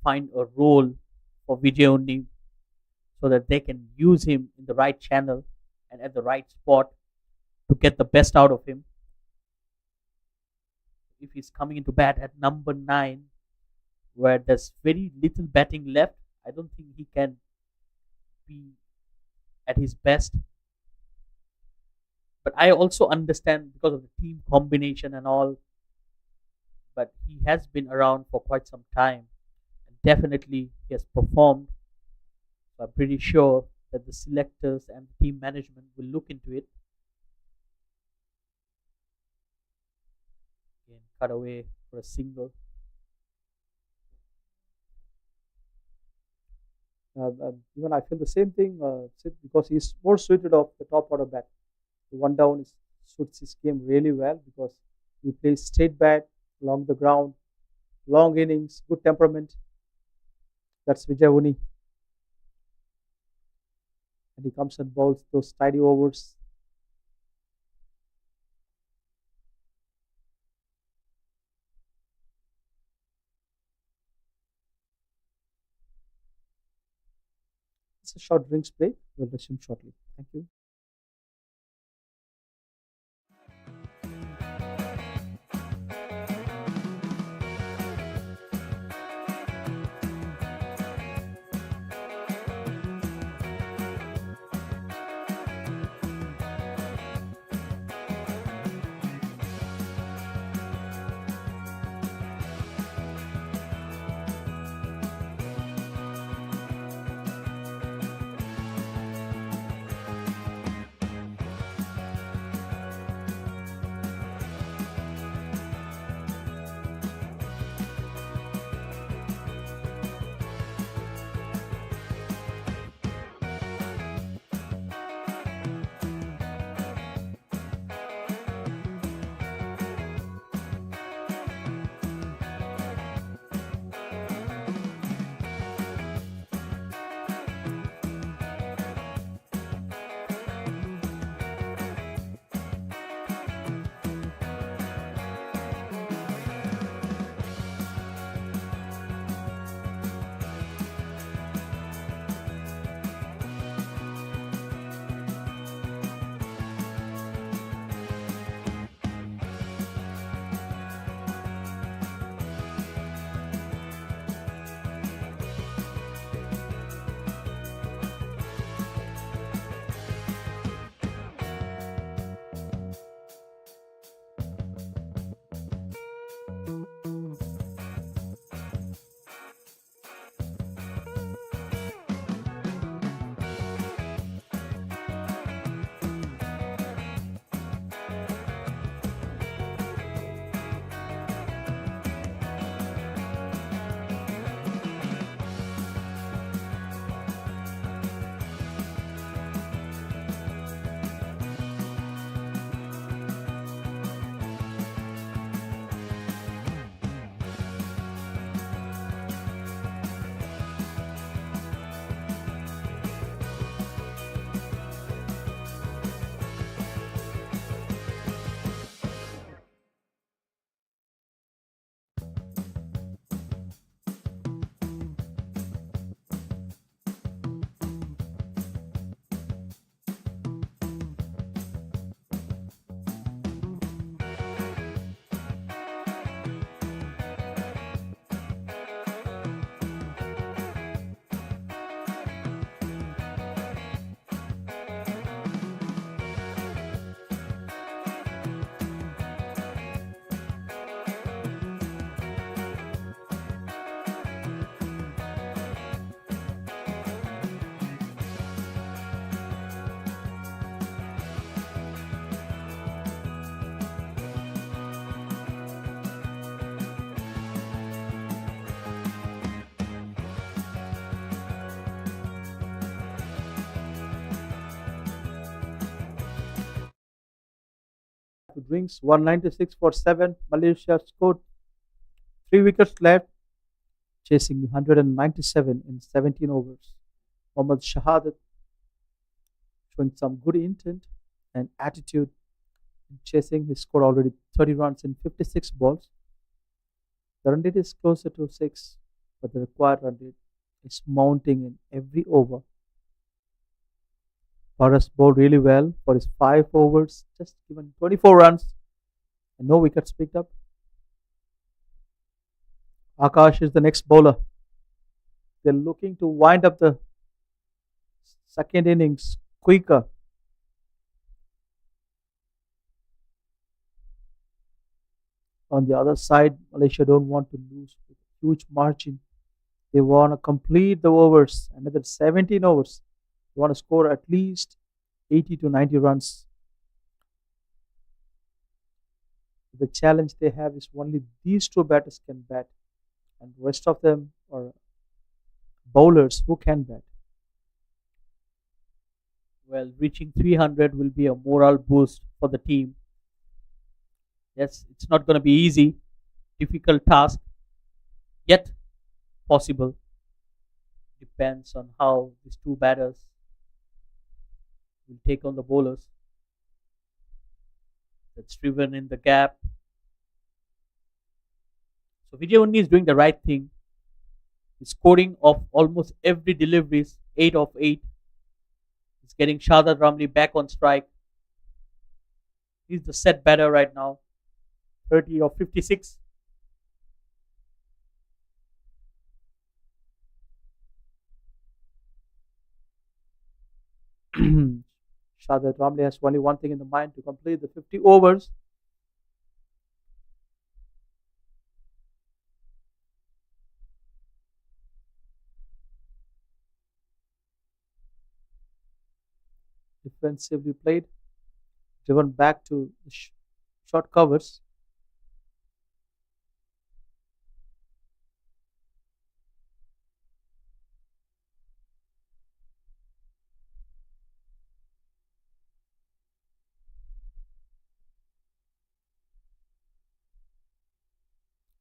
find a role for Vijay so that they can use him in the right channel and at the right spot to get the best out of him. If he's coming into bat at number 9, where there's very little batting left, I don't think he can be at his best. But I also understand because of the team combination and all. But he has been around for quite some time, and definitely he has performed. So I'm pretty sure that the selectors and the team management will look into it. Again, cut away for a single. Even I feel the same thing because he's more suited of the top order bat. The one down suits his game really well because he plays straight bat along the ground, long innings, good temperament. That's Vijay Uni. And he comes and bowls those tidy overs. It's a short drinks break. We'll resume shortly. Thank you. to drinks 196 for 7. Malaysia scored 3 wickets left, chasing 197 in 17 overs. Mohammad Shahadat showing some good intent and attitude in chasing. He scored already 30 runs in 56 balls. The run rate is closer to 6, but the required run rate is mounting in every over. Paras bowled really well for his 5 overs, just given 24 runs and no wickets picked up. Akash is the next bowler. They're looking to wind up the second innings quicker. On the other side, Malaysia don't want to lose with a huge margin. They want to complete the overs, another 17 overs. They want to score at least 80 to 90 runs. The challenge they have is only these two batters can bat, and the rest of them are bowlers who can bat. Well, reaching 300 will be a moral boost for the team. Yes, it's not going to be easy, difficult task, yet possible. Depends on how these two batters will take on the bowlers. That's driven in the gap. So Vijay is doing the right thing. He's scoring off almost every deliveries, 8 of 8. He's getting Shahzad Ramli back on strike. He's the set batter right now, 30 of 56. Shahzad Ramli has only one thing in the mind to complete the 50 overs. Defensively played, driven back to the short covers.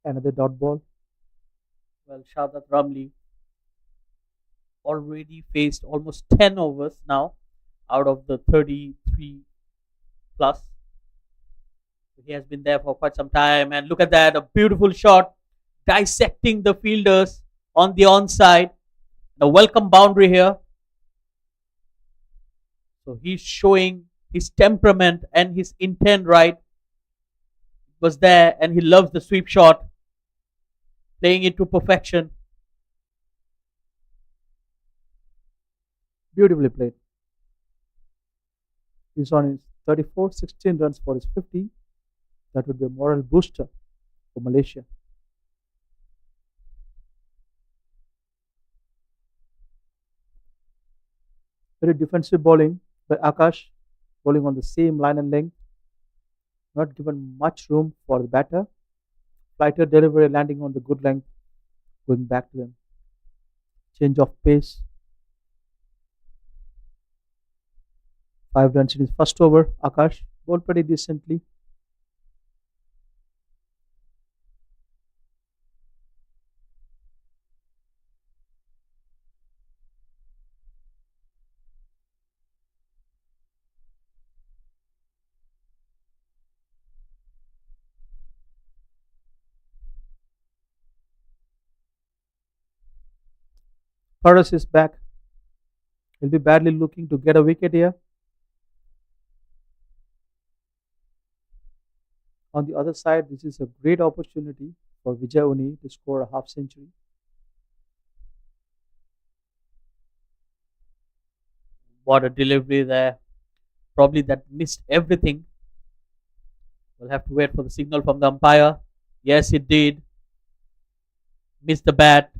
Another dot ball. Well, Shahzad Ramli already faced almost 10 overs now out of the 33 plus. He has been there for quite some time. And look at that, a beautiful shot dissecting the fielders on the onside. The welcome boundary here. So he's showing his temperament and his intent right. It was there, and he loves the sweep shot, playing it to perfection. Beautifully played. He's on his 34, 16 runs for his 50. That would be a moral booster for Malaysia. Very defensive bowling by Akash, bowling on the same line and length. Not given much room for the batter. Flighter delivery landing on the good length, going back to them. Change of pace. 5 runs in his first over. Akash bowled pretty decently. Paras is back. He'll be badly looking to get a wicket here. On the other side, this is a great opportunity for Vijay Uni to score a half century. What a delivery there. Probably that missed everything. We'll have to wait for the signal from the umpire. Yes, it did. Missed the bat.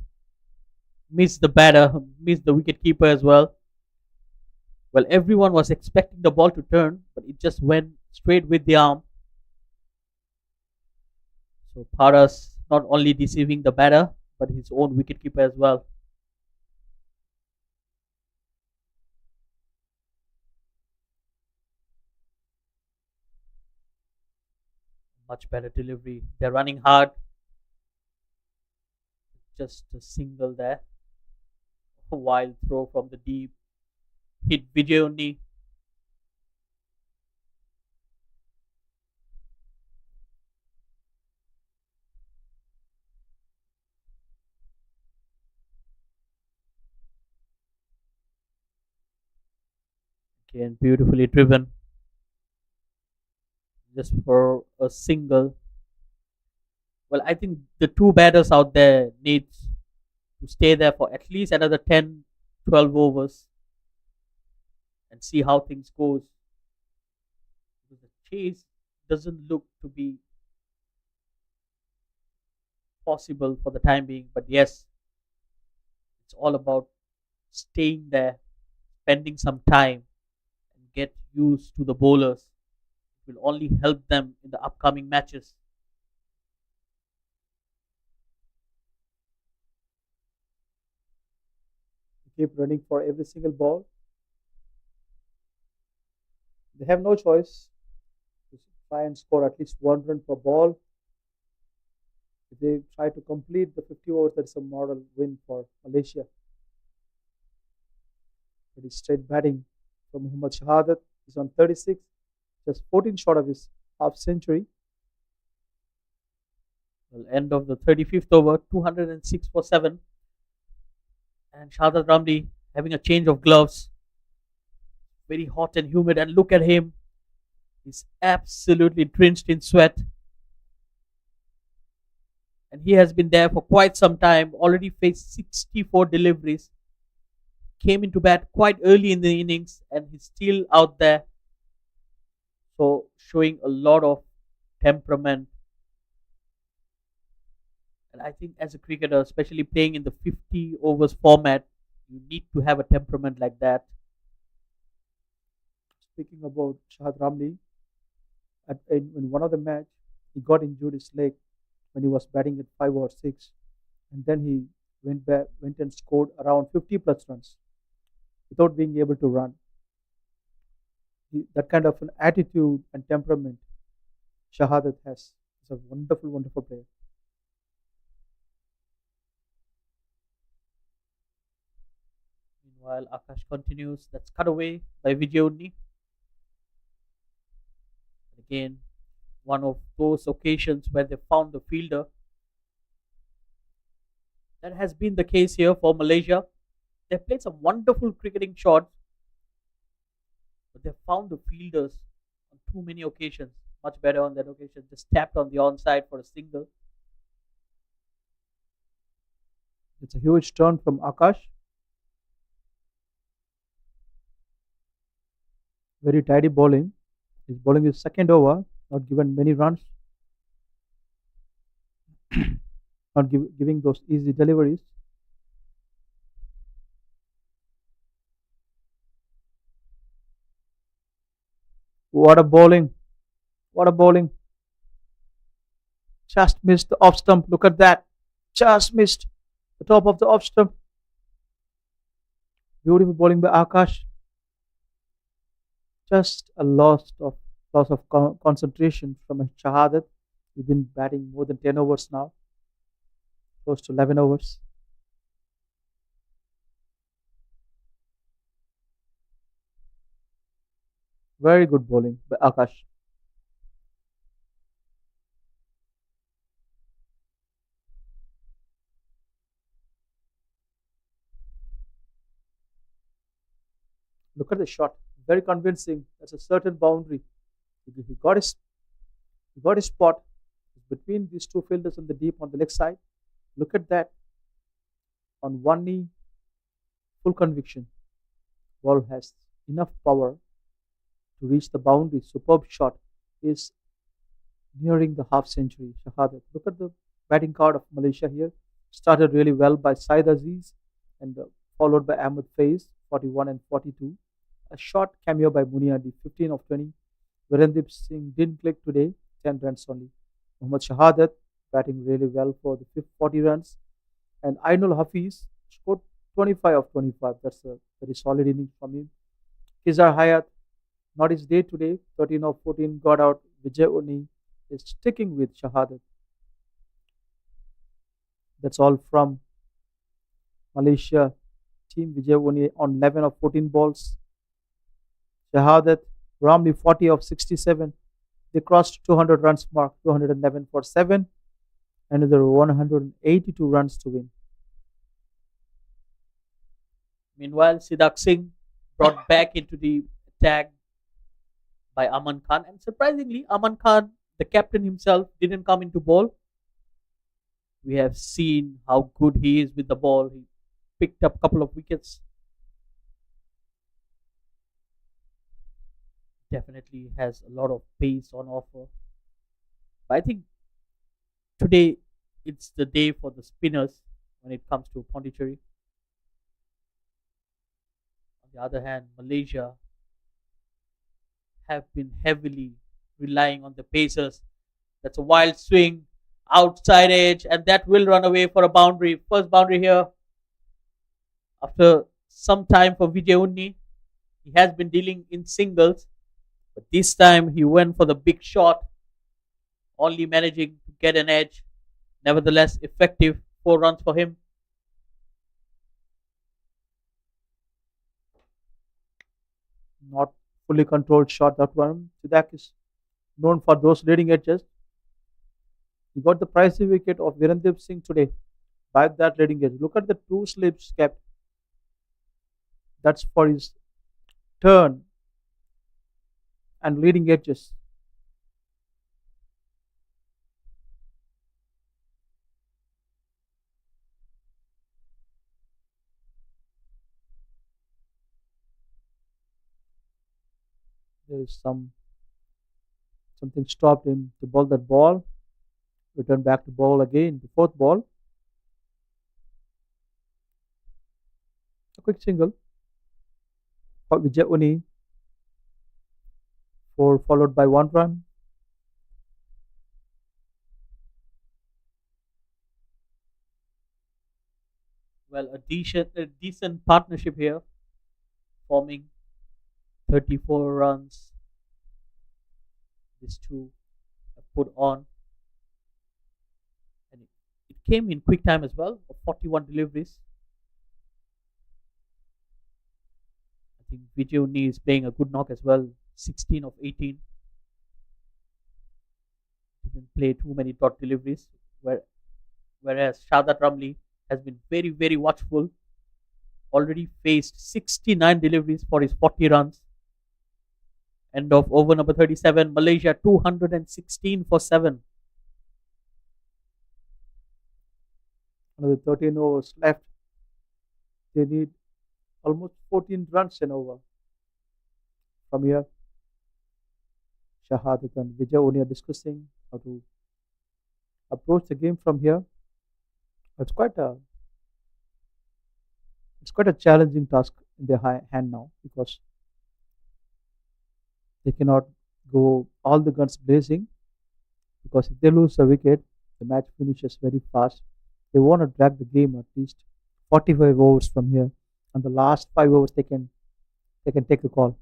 Missed the batter. Missed the wicket keeper as well. Well, everyone was expecting the ball to turn, but it just went straight with the arm. So Paras not only deceiving the batter, but his own wicketkeeper as well. Much better delivery. They're running hard. Just a single there. A wild throw from the deep. Hit Vijayondi. Again, beautifully driven. Just for a single. Well, I think the two batters out there needs to stay there for at least another 10, 12 overs and see how things goes. Because the chase doesn't look to be possible for the time being. But yes, it's all about staying there, spending some time, and get used to the bowlers. It will only help them in the upcoming matches. Keep running for every single ball. They have no choice to try and score at least 1 run per ball. If they try to complete the 50 overs, that's a model win for Malaysia. Pretty straight batting from Muhammad Shahadat. He's on 36, just 14 short of his half century. Well, end of the 35th over, 206 for 7. And Shahadat Ramli having a change of gloves. Very hot and humid. And look at him. He's absolutely drenched in sweat. And he has been there for quite some time. Already faced 64 deliveries. Came into bat quite early in the innings. And he's still out there. So showing a lot of temperament. And I think as a cricketer, especially playing in the 50 overs format, you need to have a temperament like that. Speaking about Shahad Ramli, in one of the match, he got injured his leg when he was batting at 5 or 6, and then he went and scored around 50 plus runs without being able to run. That kind of an attitude and temperament Shahadat has. He's a wonderful, wonderful player. Meanwhile, Akash continues. That's cut away by Vijay. Again, one of those occasions where they found the fielder. That has been the case here for Malaysia. They've played some wonderful cricketing shots, but they found the fielders on too many occasions. Much better on that occasion. Just tapped on the onside for a single. It's a huge turn from Akash. Very tidy bowling. He's bowling his second over, not given many runs, not giving those easy deliveries. What a bowling! What a bowling! Just missed the off stump. Look at that. Just missed the top of the off stump. Beautiful bowling by Akash. Just a loss of concentration from a Shahadat. He's been batting more than 10 overs now, close to 11 overs. Very good bowling by Akash. Look at the shot. Very convincing. That's a certain boundary. He got his he got his spot. It's between these two fielders on the deep on the leg side. Look at that. On one knee, full conviction. Ball has enough power to reach the boundary. Superb shot. Is nearing the half century. Shahadat. Look at the batting card of Malaysia here. Started really well by Said Aziz and followed by Ahmed Faiz, 41 and 42. A short cameo by Muniadi, 15 of 20. Virendip Singh didn't click today, 10 runs only. Muhammad Shahadat batting really well for the 40 runs. And Ainul Hafiz scored 25 of 25. That's a very solid inning from him. Kizar Hayat, not his day today, 13 of 14, got out. Vijay Uni is sticking with Shahadat. That's all from Malaysia. Team Vijay only on 11 of 14 balls. Shahadat, Ramli 40 of 67. They crossed 200 runs mark, 211 for 7. Another 182 runs to win. Meanwhile, Siddharth Singh brought back into the attack by Aman Khan. And surprisingly, Aman Khan, the captain himself, didn't come into ball. We have seen how good he is with the ball. He picked up a couple of wickets. Definitely has a lot of pace on offer. But I think today it's the day for the spinners when it comes to Pondicherry. On the other hand, Malaysia have been heavily relying on the pacers. That's a wild swing, outside edge, and that will run away for a boundary. First boundary here after some time for Vijay Unni. He has been dealing in singles, but this time he went for the big shot, only managing to get an edge. Nevertheless, effective 4 runs for him. Not fully controlled shot that one. Sidak is known for those leading edges. He got the pricey wicket of Virendip Singh today by that leading edge. Look at the two slips kept. That's for his turn and leading edges. There is something stopped him to bowl that ball. Return back to bowl again. The fourth ball. A quick single for Vijay Uni. 4 followed by 1 run. Well, a decent partnership here, forming 34 runs. These two have put on, and it came in quick time as well. Of 41 deliveries. I think Vijay Unni is playing a good knock as well. 16 of 18. Didn't play too many dot deliveries, whereas Shadat Ramli has been very, very watchful. Already faced 69 deliveries for his 40 runs. End of over number 37. Malaysia 216 for 7. Another 13 overs left. They need almost 14 runs and over. From here, Shahadat and Vijay Uni are discussing how to approach the game from here. It's quite a it's quite a challenging task in their hand now because they cannot go all the guns blazing because if they lose a wicket, the match finishes very fast. They want to drag the game at least 45 overs from here, and the last 5 overs they can take the call.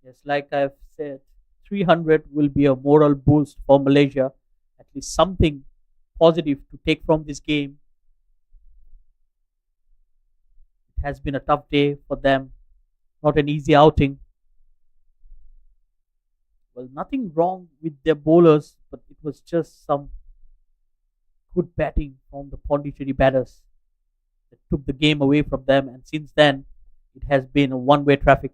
Yes, like I've said, 300 will be a moral boost for Malaysia. At least something positive to take from this game. It has been a tough day for them, not an easy outing. Well, nothing wrong with their bowlers, but it was just some good batting from the Pondicherry batters that took the game away from them, and since then, it has been a one-way traffic.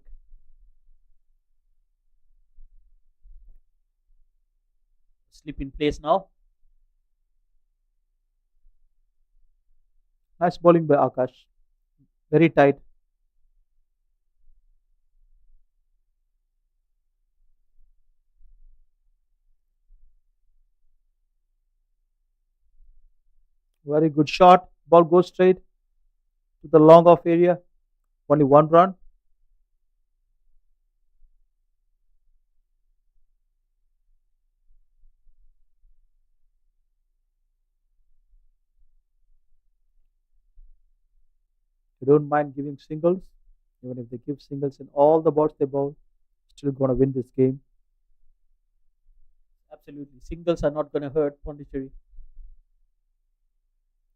Slip in place now. Nice bowling by Akash. Very tight. Very good shot. Ball goes straight to the long off area. Only 1 run. They don't mind giving singles. Even if they give singles in all the balls they bowl, still gonna win this game. Absolutely. Singles are not going to hurt Pondicherry.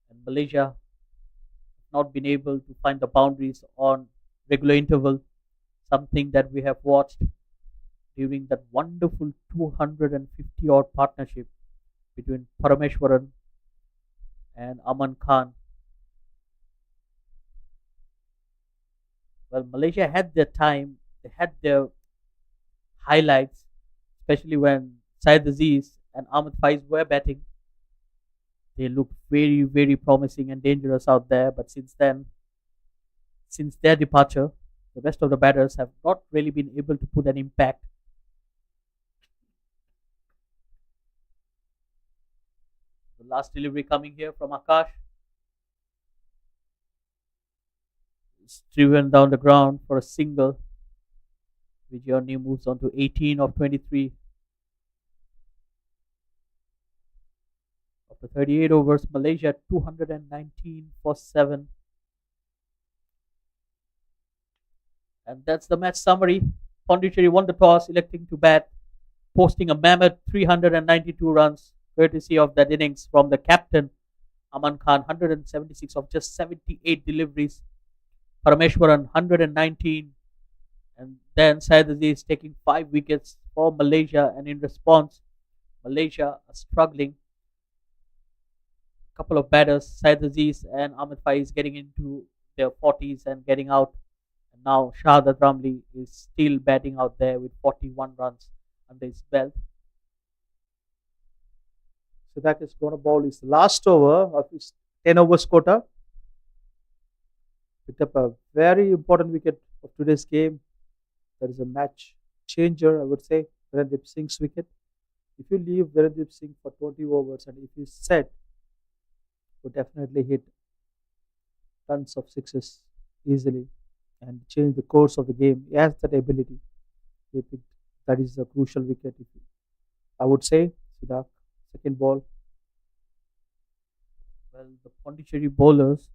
And Malaysia have not been able to find the boundaries on regular interval, something that we have watched during that wonderful 250 odd partnership between Parameshwaran and Aman Khan. Well, Malaysia had their time, they had their highlights, especially when Syed Aziz and Ahmed Faiz were batting. They looked very, very promising and dangerous out there. But since then, since their departure, the rest of the batters have not really been able to put an impact. The last delivery coming here from Akash is driven down the ground for a single. Vijay moves on to 18 of 23. After 38 overs, Malaysia 219 for 7. And that's the match summary. Pondicherry won the toss, electing to bat, posting a mammoth 392 runs, courtesy of that innings from the captain, Aman Khan, 176 of just 78 deliveries. Parameshwaran, 119. And then Syed Aziz taking 5 wickets for Malaysia. And in response, Malaysia are struggling. A couple of batters, Syed Aziz and Ahmed Faiz, getting into their 40s and getting out. And now Shahadat Ramli is still batting out there with 41 runs under his belt. Sidak is going to bowl his last over of his 10 overs quota. Picked up a very important wicket of today's game. That is a match changer, I would say. Virendip Singh's wicket. If you leave Virendip Singh for 20 overs and if you set, would definitely hit tons of sixes easily and change the course of the game. He has that ability. He picked, that is a crucial wicket. If you, I would say, Sidak, second ball. Well, the Pondicherry bowlers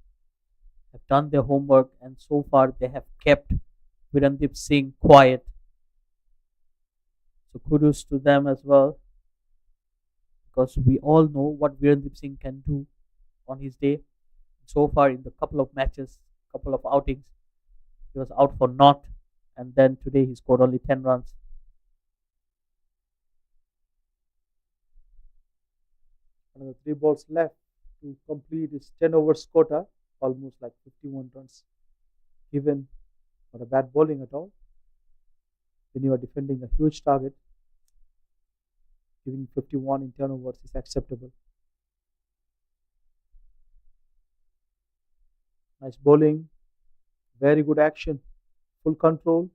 have done their homework and so far they have kept Virendip Singh quiet. So kudos to them as well, because we all know what Virendip Singh can do on his day. So far in the couple of matches, couple of outings, he was out for naught, and then today he scored only 10 runs. Another 3 balls left to complete his 10 overs quota, almost like 51 runs given. Not a bad bowling at all. When you are defending a huge target, giving 51 in 10 overs is acceptable. Nice bowling, very good action, full control.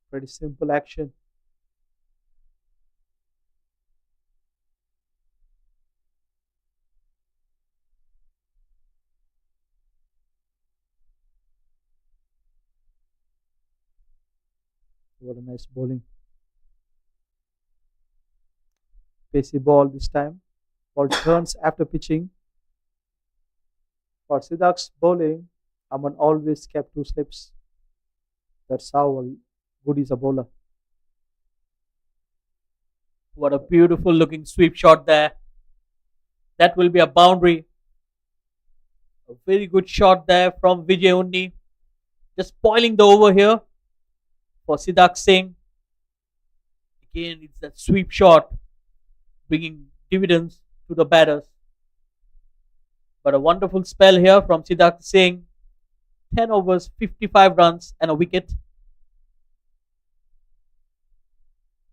Pretty simple action. What a nice bowling. Pacey ball this time. Ball turns after pitching. For Sidak's bowling, Aman always kept 2 slips. That's how good is a bowler. What a beautiful looking sweep shot there. That will be a boundary. A very good shot there from Vijay. Just spoiling the over here for Sidak Singh. Again, it's that sweep shot bringing dividends to the batters. But a wonderful spell here from Sidak Singh. 10 overs, 55 runs and a wicket.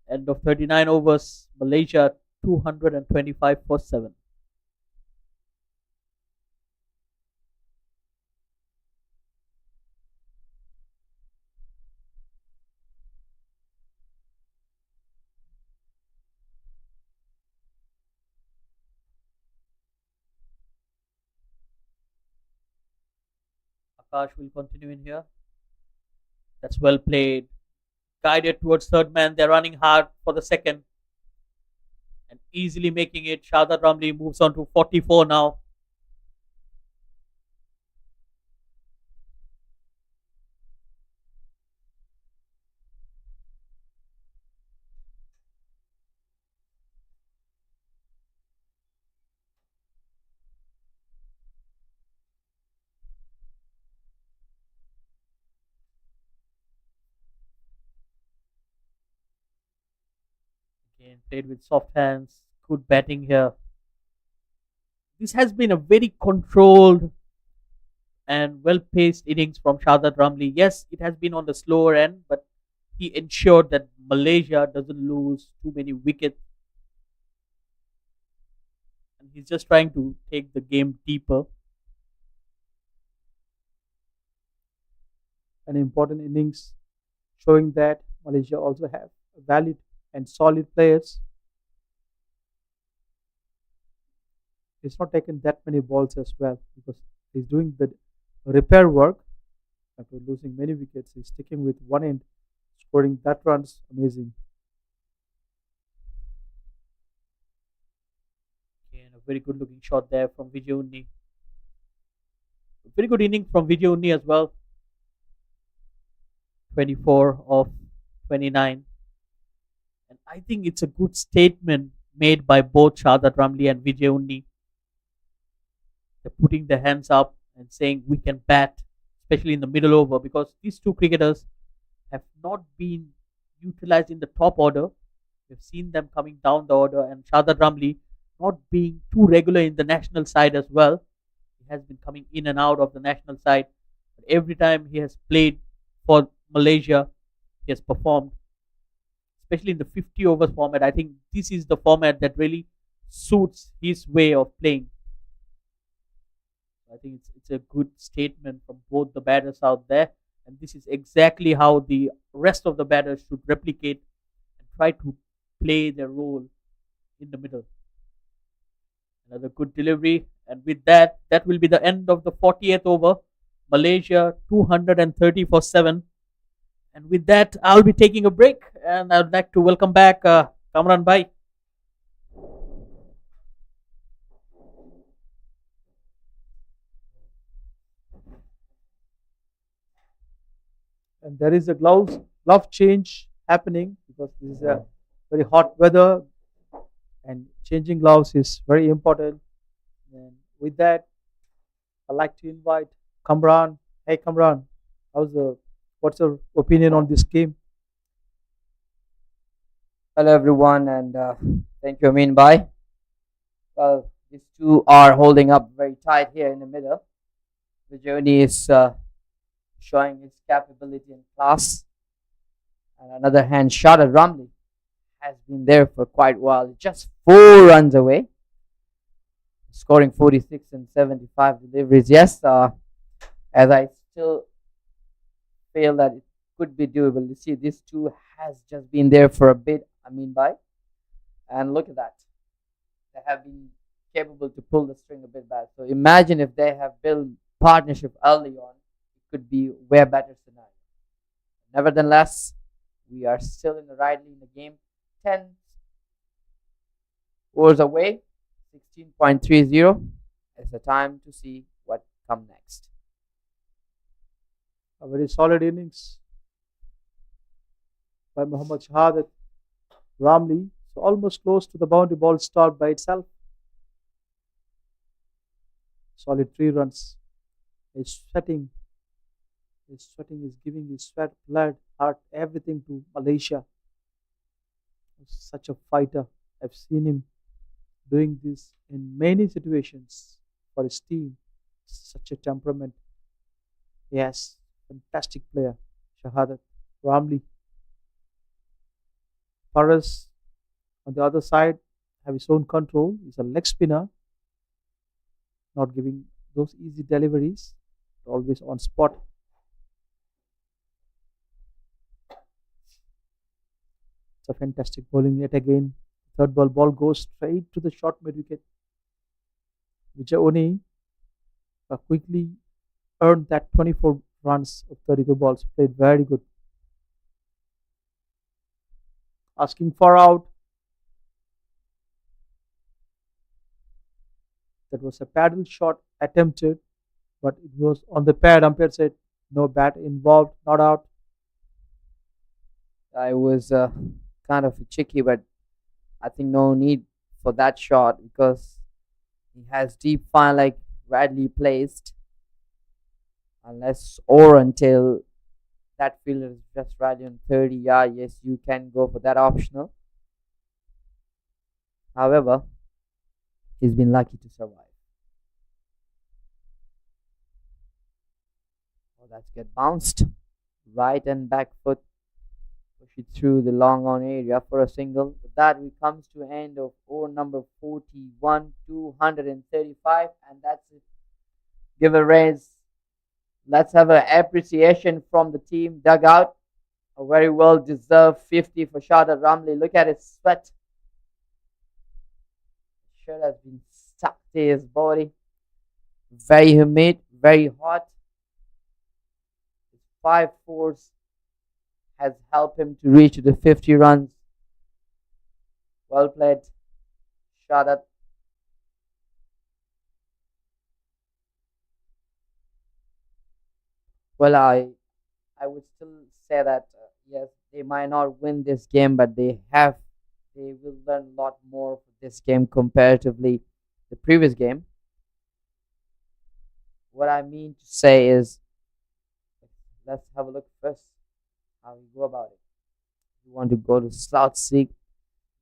End of 39 overs, Malaysia 225 for 7. Akash will continue in here. That's well played. Guided towards third man. They're running hard for the second. And easily making it. Shahadat Ramli moves on to 44 now. And played with soft hands, good batting here. This has been a very controlled and well paced innings from Shahzad Ramli. Yes, it has been on the slower end, but he ensured that Malaysia doesn't lose too many wickets. And he's just trying to take the game deeper. An important innings showing that Malaysia also have valid and solid players. He's not taken that many balls as well because he's doing the repair work after losing many wickets. He's sticking with one end, scoring that runs. Amazing. Okay, and a very good looking shot there from Vijay Unni. Very good inning from Vijay Unni as well. 24 of 29. And I think it's a good statement made by both Shahzad Ramli and Vijay Unni. They're putting their hands up and saying we can bat, especially in the middle over, because these two cricketers have not been utilized in the top order. We've seen them coming down the order, and Shahzad Ramli not being too regular in the national side as well. He has been coming in and out of the national side, but every time he has played for Malaysia, he has performed, especially in the 50 overs format. I think this is the format that really suits his way of playing. I think it's a good statement from both the batters out there, and this is exactly how the rest of the batters should replicate and try to play their role in the middle. Another good delivery, and with that, that will be the end of the 40th over. Malaysia 230 for 7. And with that, I'll be taking a break, and I'd like to welcome back Kamran Bhai. And there is a glove change happening because this is a very hot weather, and changing gloves is very important. And with that, I'd like to invite Kamran. Hey Kamran, what's your opinion on this game? Hello, everyone, and thank you, Amin Bhai. Well, these two are holding up very tight here in the middle. The journey is showing its capability and class. And on the other hand, Shahzad Ramli has been there for quite a while, just 4 runs away, scoring 46 and 75 deliveries. Yes, as I still feel that it could be doable. You see, this two has just been there for a bit, Amin Bhai. And look at that. They have been capable to pull the string a bit back. So imagine if they have built partnership early on, it could be way better scenario. Nevertheless, we are still in the right in the game. 10 overs away, 16.30. It's the time to see what come next. A very solid innings by Muhammad Shahadat Ramli. So almost close to the boundary, ball stopped by itself. Solid 3 runs. He's sweating. He's sweating. He's giving his sweat, blood, heart, everything to Malaysia. He's such a fighter. I've seen him doing this in many situations for his team. Such a temperament. Yes, fantastic player, Shahadat Ramli. Paras on the other side have his own control. He's a leg spinner, not giving those easy deliveries, always on spot. It's a fantastic bowling yet again. Third ball goes straight to the short mid wicket. Vijay Oni quickly earned that 24 runs of 32 balls. Played very good. Asking for out. That was a paddle shot attempted, but it was on the pad. Umpire said no bat involved, not out. I was kind of tricky, but I think no need for that shot because he has deep fine like Radley placed. Unless or until that fielder is just right on 30 yard, yes, you can go for that optional. However, he's been lucky to survive. Oh, that's get bounced. Right and back foot. Push it through the long on area for a single. With that, we comes to end of over number 41, 235, and that's it. Give a raise. Let's have an appreciation from the team dugout. A very well deserved 50 for Shada Ramli. Look at his sweat. Shirt has been stuck to his body. Very humid, very hot. His 5 fours has helped him to reach the 50 runs. Well played, Shadat. Well, I would still say that yes, they might not win this game, but they will learn a lot more for this game comparatively the previous game. What I mean to say is, let's have a look first how we go about it. You want to go to South Seek,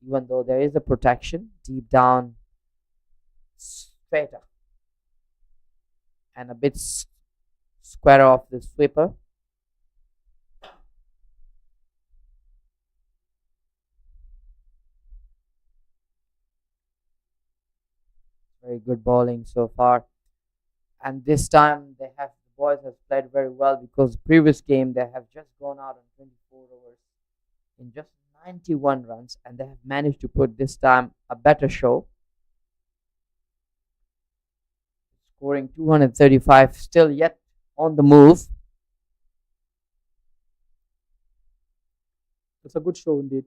even though there is a protection deep down, straighter and a bit square off the sweeper. Very good bowling so far. And this time the boys have played very well because previous game they have just gone out on 24 overs in just 91 runs, and they have managed to put this time a better show, scoring 235, still yet on the move. It's a good show indeed.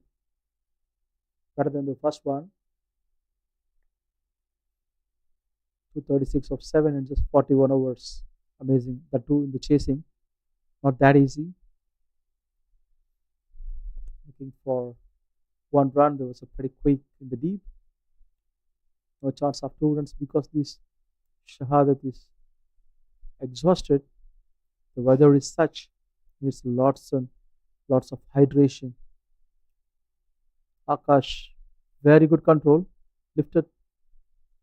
Better than the first one. 236 of 7 and just 41 overs. Amazing. The two in the chasing. Not that easy. Looking for one run. There was a pretty quick in the deep. No chance of 2 runs because this Shahadat is exhausted. The weather is such. Needs lots of hydration. Akash, very good control. Lifted.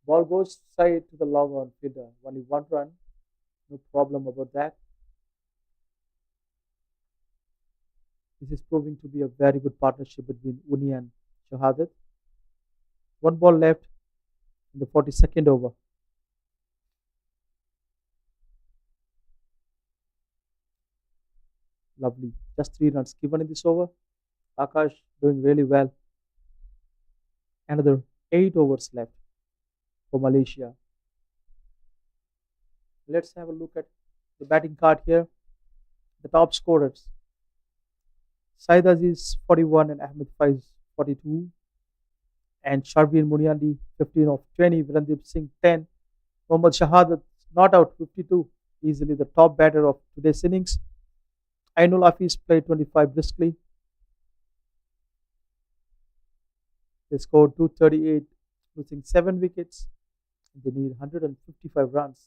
Ball goes side to the long on fielder. Only one run. No problem about that. This is proving to be a very good partnership between Uni and Shahadat. One ball left in the 42nd over. Lovely. Just 3 runs given in this over. Akash doing really well. Another 8 overs left for Malaysia. Let's have a look at the batting card here. The top scorers. Saeed Aziz 41 and Ahmed Faiz 42. And Sharbin Muniandi 15 of 20. Virandeep Singh 10. Mohammad Shahadat not out 52. Easily the top batter of today's innings. Ainul Hafiz played 25 briskly. They scored 238, losing 7 wickets. They need 155 runs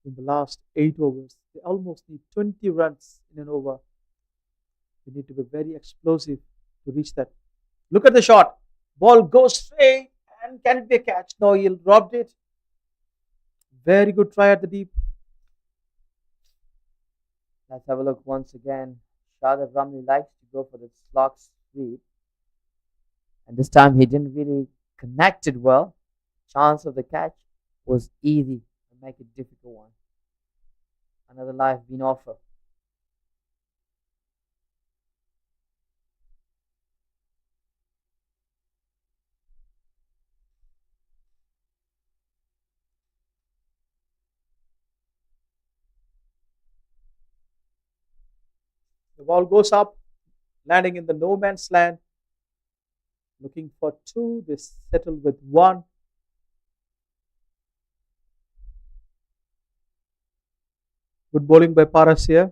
in the last 8 overs. They almost need 20 runs in an over. You need to be very explosive to reach that. Look at the shot. Ball goes straight, and can it be a catch? No, he robbed it. Very good try at the deep. Let's have a look once again. Shada Ramli likes to go for the slog sweep. And this time he didn't really connect it well. Chance of the catch was easy to make it difficult one. Another life being offered. The ball goes up, landing in the no man's land. Looking for 2. They settle with 1. Good bowling by Paras here.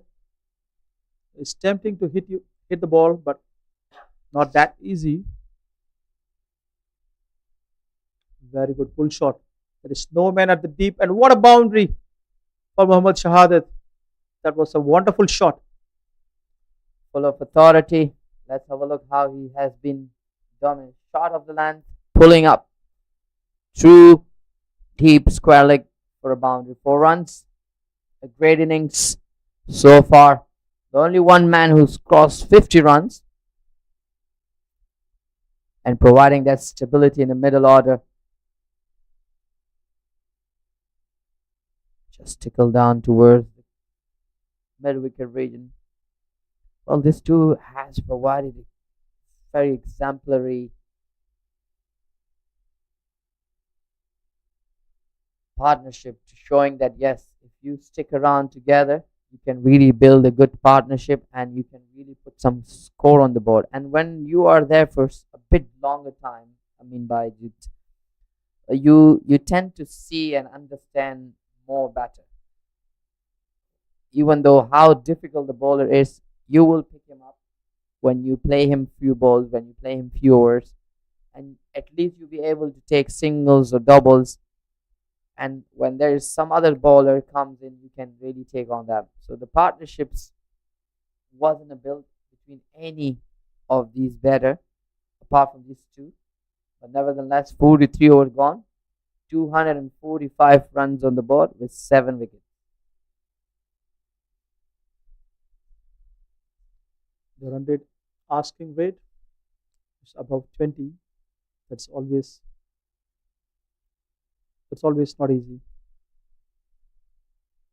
It's tempting to hit the ball, but not that easy. Very good pull shot. There is no man at the deep, and what a boundary for Muhammad Shahadat. That was a wonderful shot. Full of authority. Let's have a look how he has been dominant. Shot of the land, pulling up through deep square leg for a boundary. 4 runs. A great innings so far. The only one man who's crossed 50 runs and providing that stability in the middle order. Just tickle down towards the mid wicket region. Well, this too has provided a very exemplary partnership to showing that yes, if you stick around together, you can really build a good partnership and you can really put some score on the board. And when you are there for a bit longer time, I mean by it, you tend to see and understand more better. Even though how difficult the bowler is, you will pick him up when you play him few balls, when you play him few overs, and at least you'll be able to take singles or doubles. And when there is some other bowler comes in, you can really take on them. So the partnerships wasn't a build between any of these better, apart from these two. But nevertheless, 43 overs gone, 245 runs on the board with 7 wickets. The run rate asking rate is above 20. That's always not easy.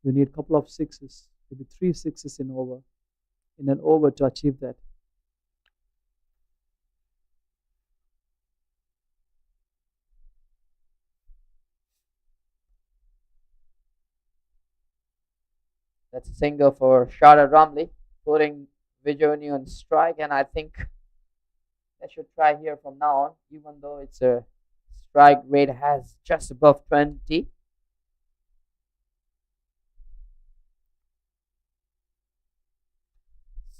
You need a couple of sixes, maybe three sixes in an over to achieve that. That's a single for Shada Ramli, putting Vijayuni on strike, and I think they should try here from now on, even though it's a strike rate has just above 20.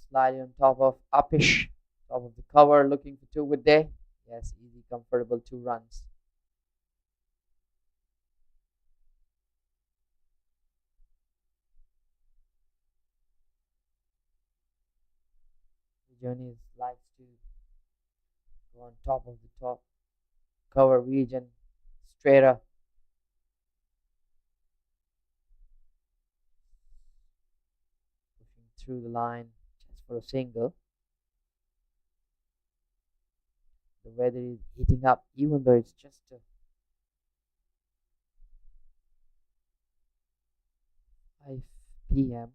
Slightly on top of Upish, top of the cover, looking for two with day. Yes, easy, comfortable 2 runs. Vijayuni likes to go on top of the top cover region, straighter. Pushing through the line just for a single. The weather is heating up, even though it's just a 5 p.m.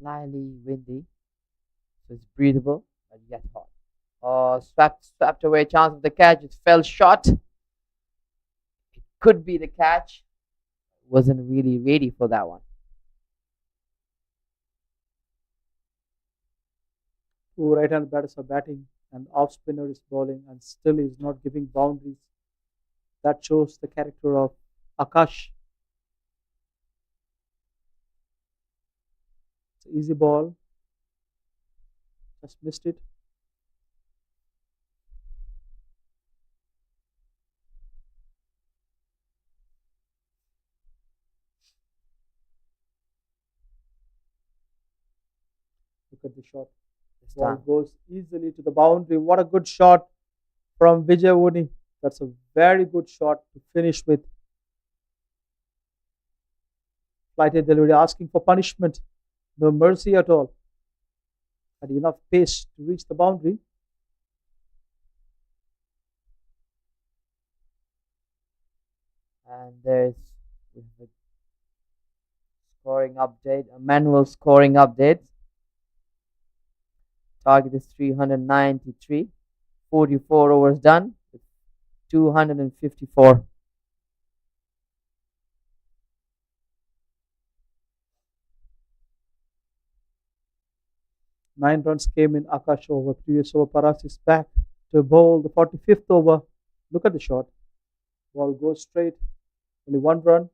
Slightly windy, so it's breathable, but yet hot. Oh, swept away chance of the catch. It fell short. It could be the catch. Wasn't really ready for that one. Two right-hand batters are batting and off spinner is bowling and still is not giving boundaries. That shows the character of Akash. It's an easy ball. Just missed it. Look at the shot. Ball goes easily to the boundary. What a good shot from Vijay. That's a very good shot to finish with. Flighted delivery asking for punishment. No mercy at all. Had enough pace to reach the boundary. And there's a scoring update, a manual scoring update. Target is 393. 44 overs done with 254. Nine runs came in Akash over. Previous over, Paras is back to bowl the 45th over. Look at the shot. Ball goes straight. Only 1 run.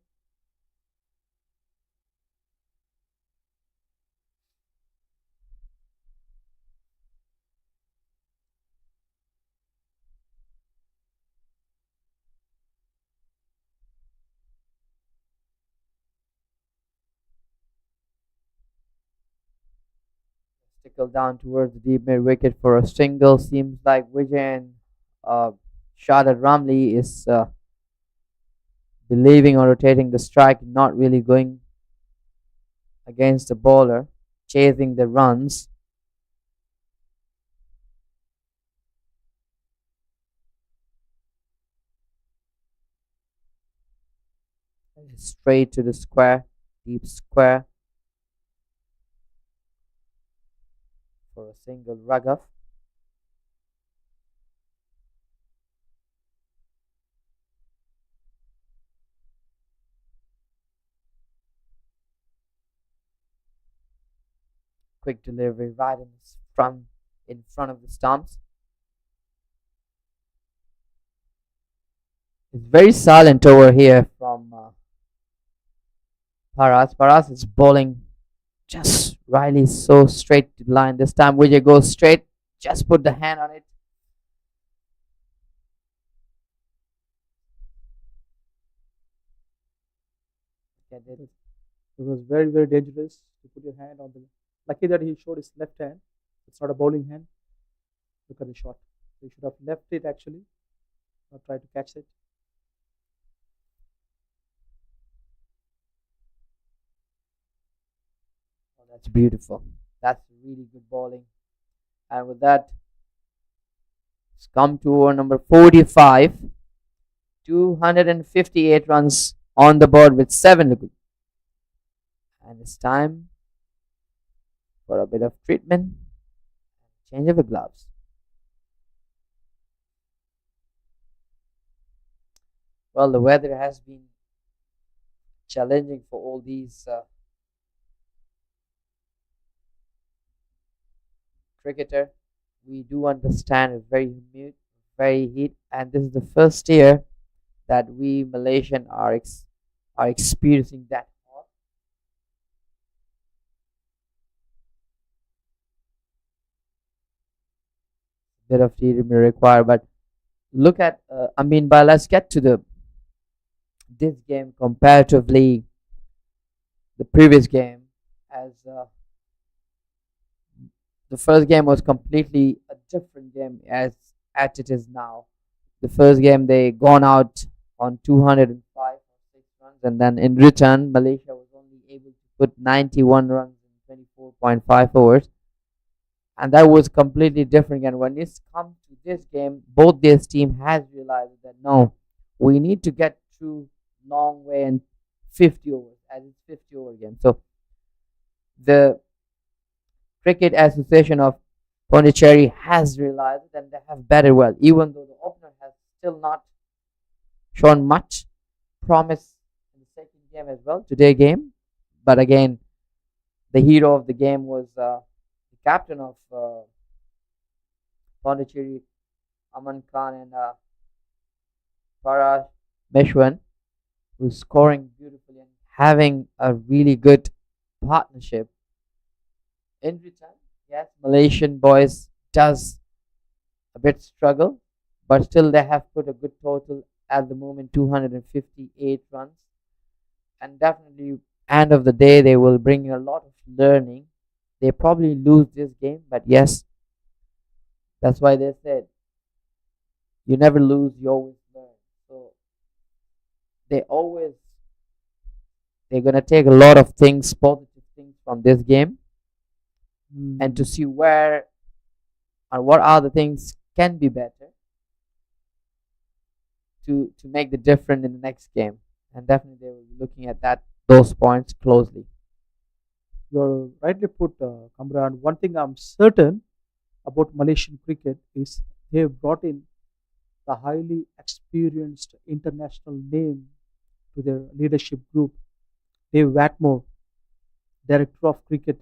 Tickle down towards the deep mid wicket for a single. Seems like Vijay and shot at Ramli is believing or rotating the strike, not really going against the bowler, chasing the runs. Straight to the square, deep square for a single Raghav. Quick delivery right in front of the stumps. It's very silent over here from Paras. Paras is bowling just Riley so straight to the line. This time Vijay goes straight, just put the hand on it. Get it. It was very, very dangerous to put your hand on the. Lucky that he showed his left hand. It's not a bowling hand. Look at the shot. So you should have left it actually, not try to catch it. Oh, that's beautiful. That's really good bowling. And with that, it's come to over number 45. 258 runs on the board with 7 wickets. And it's time for a bit of treatment, change of the gloves. Well, the weather has been challenging for all these cricketer. We do understand it's very humid, very heat, and this is the first year that we Malaysian are experiencing that hot. Bit of tea may require, but look at but let's get to the this game comparatively the previous game, as the first game was completely a different game as it is now. The first game they gone out on 205 or 6 runs, and then in return Malaysia was only able to put 91 runs in 24.5 overs, and that was completely different. And when it's come to this game, both this team has realized that no, we need to get through long way and 50 overs, as it's 50 over game. So the Cricket Association of Pondicherry has realized it, and they have batted well, even though the opener has still not shown much promise in the second game as well, today game. But again, the hero of the game was the captain of Pondicherry, Aman Khan, and Farah Meshwan, who's scoring beautifully and having a really good partnership. In return, yes, Malaysian boys does a bit struggle, but still they have put a good total at the moment, 258 runs, and definitely end of the day they will bring a lot of learning. They probably lose this game, but yes, that's why they said you never lose, you always learn. So they're gonna take a lot of things, positive things from this game, and to see where or what are the things can be better to make the difference in the next game. And definitely they will be looking at those points closely. You're rightly put, Kamran. One thing I'm certain about Malaysian cricket is they've brought in the highly experienced international name to their leadership group. Dave Watmore, director of cricket,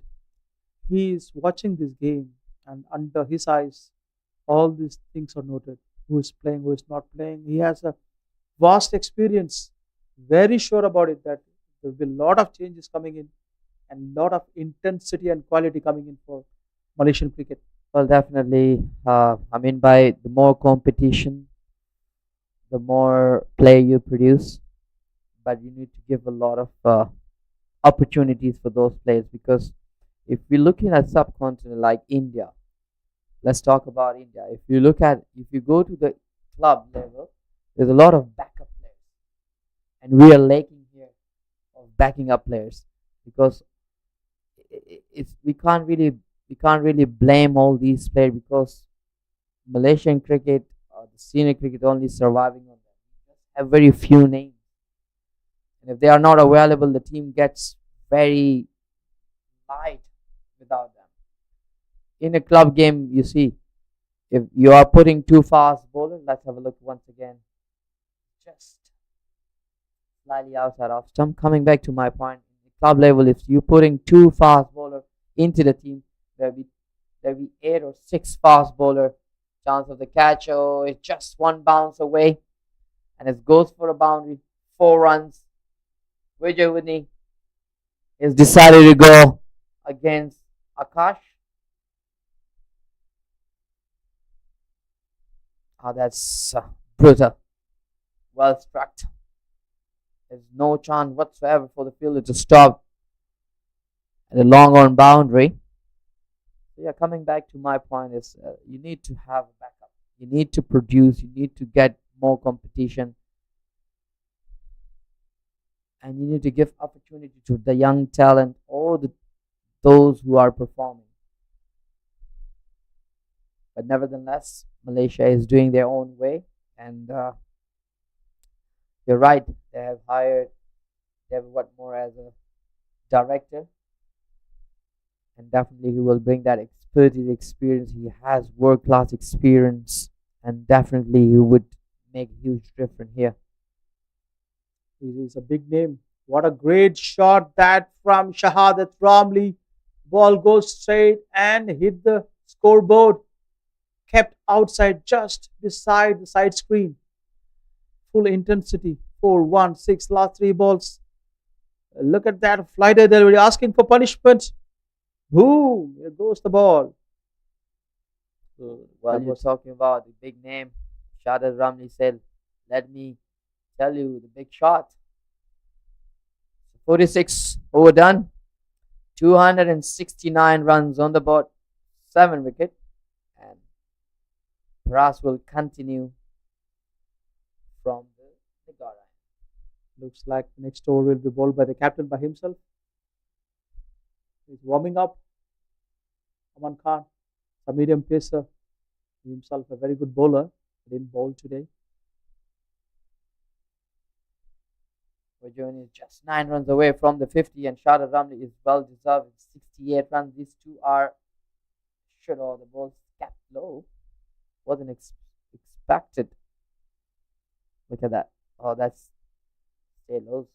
he is watching this game, and under his eyes, all these things are noted. Who is playing, who is not playing. He has a vast experience. Very sure about it that there will be a lot of changes coming in and a lot of intensity and quality coming in for Malaysian cricket. Well, definitely. By the more competition, the more play you produce, but you need to give a lot of opportunities for those players, because if we're looking at subcontinent like India, let's talk about India. If you go to the club level, there's a lot of backup players, and we are lacking here of backing up players because it's we can't really blame all these players because Malaysian cricket or the senior cricket only surviving on them. We just have very few names, and if they are not available, the team gets very light without them. In a club game, you see, if you are putting two fast bowlers, let's have a look once again. Just slightly outside off stump. Coming back to my point, the club level, if you putting two fast bowler into the team, there'll be 8 or 6 fast bowler. Chance of the catch, oh, it's just one bounce away, and it goes for a boundary. 4 runs. Vijay Whitney is decided to go against Akash. Oh, that's brutal. Well struck. There's no chance whatsoever for the fielder to stop at a long on boundary. So yeah, coming back to my point is you need to have a backup. You need to produce. You need to get more competition, and you need to give opportunity to the young talent or those who are performing. But nevertheless, Malaysia is doing their own way, and you're right. They have hired David Watmore as a director, and definitely he will bring that expertise, experience. He has world class experience, and definitely he would make a huge difference here. He is a big name. What a great shot that from Shahadat Ramli. Ball goes straight and hit the scoreboard. Kept outside just beside the side screen. Full intensity. 4-1-6 last 3 balls. Look at that flighter there. We're asking for punishment. Boom! Here goes the ball. While you're talking about the big name, Shadad Ramli said, let me tell you the big shot. 46 overdone, 269 runs on the board, 7 wicket, and Pras will continue from the Negara. Looks like the next over will be bowled by the captain by himself. He's warming up. Aman Khan, a medium pacer. He himself a very good bowler. He didn't bowl today. Vajoani is just 9 runs away from the 50, and Shadad Ramli is well deserved with 68 runs. These two are should all the balls capped low. Wasn't expected. Look at that. Oh, that's stay lows.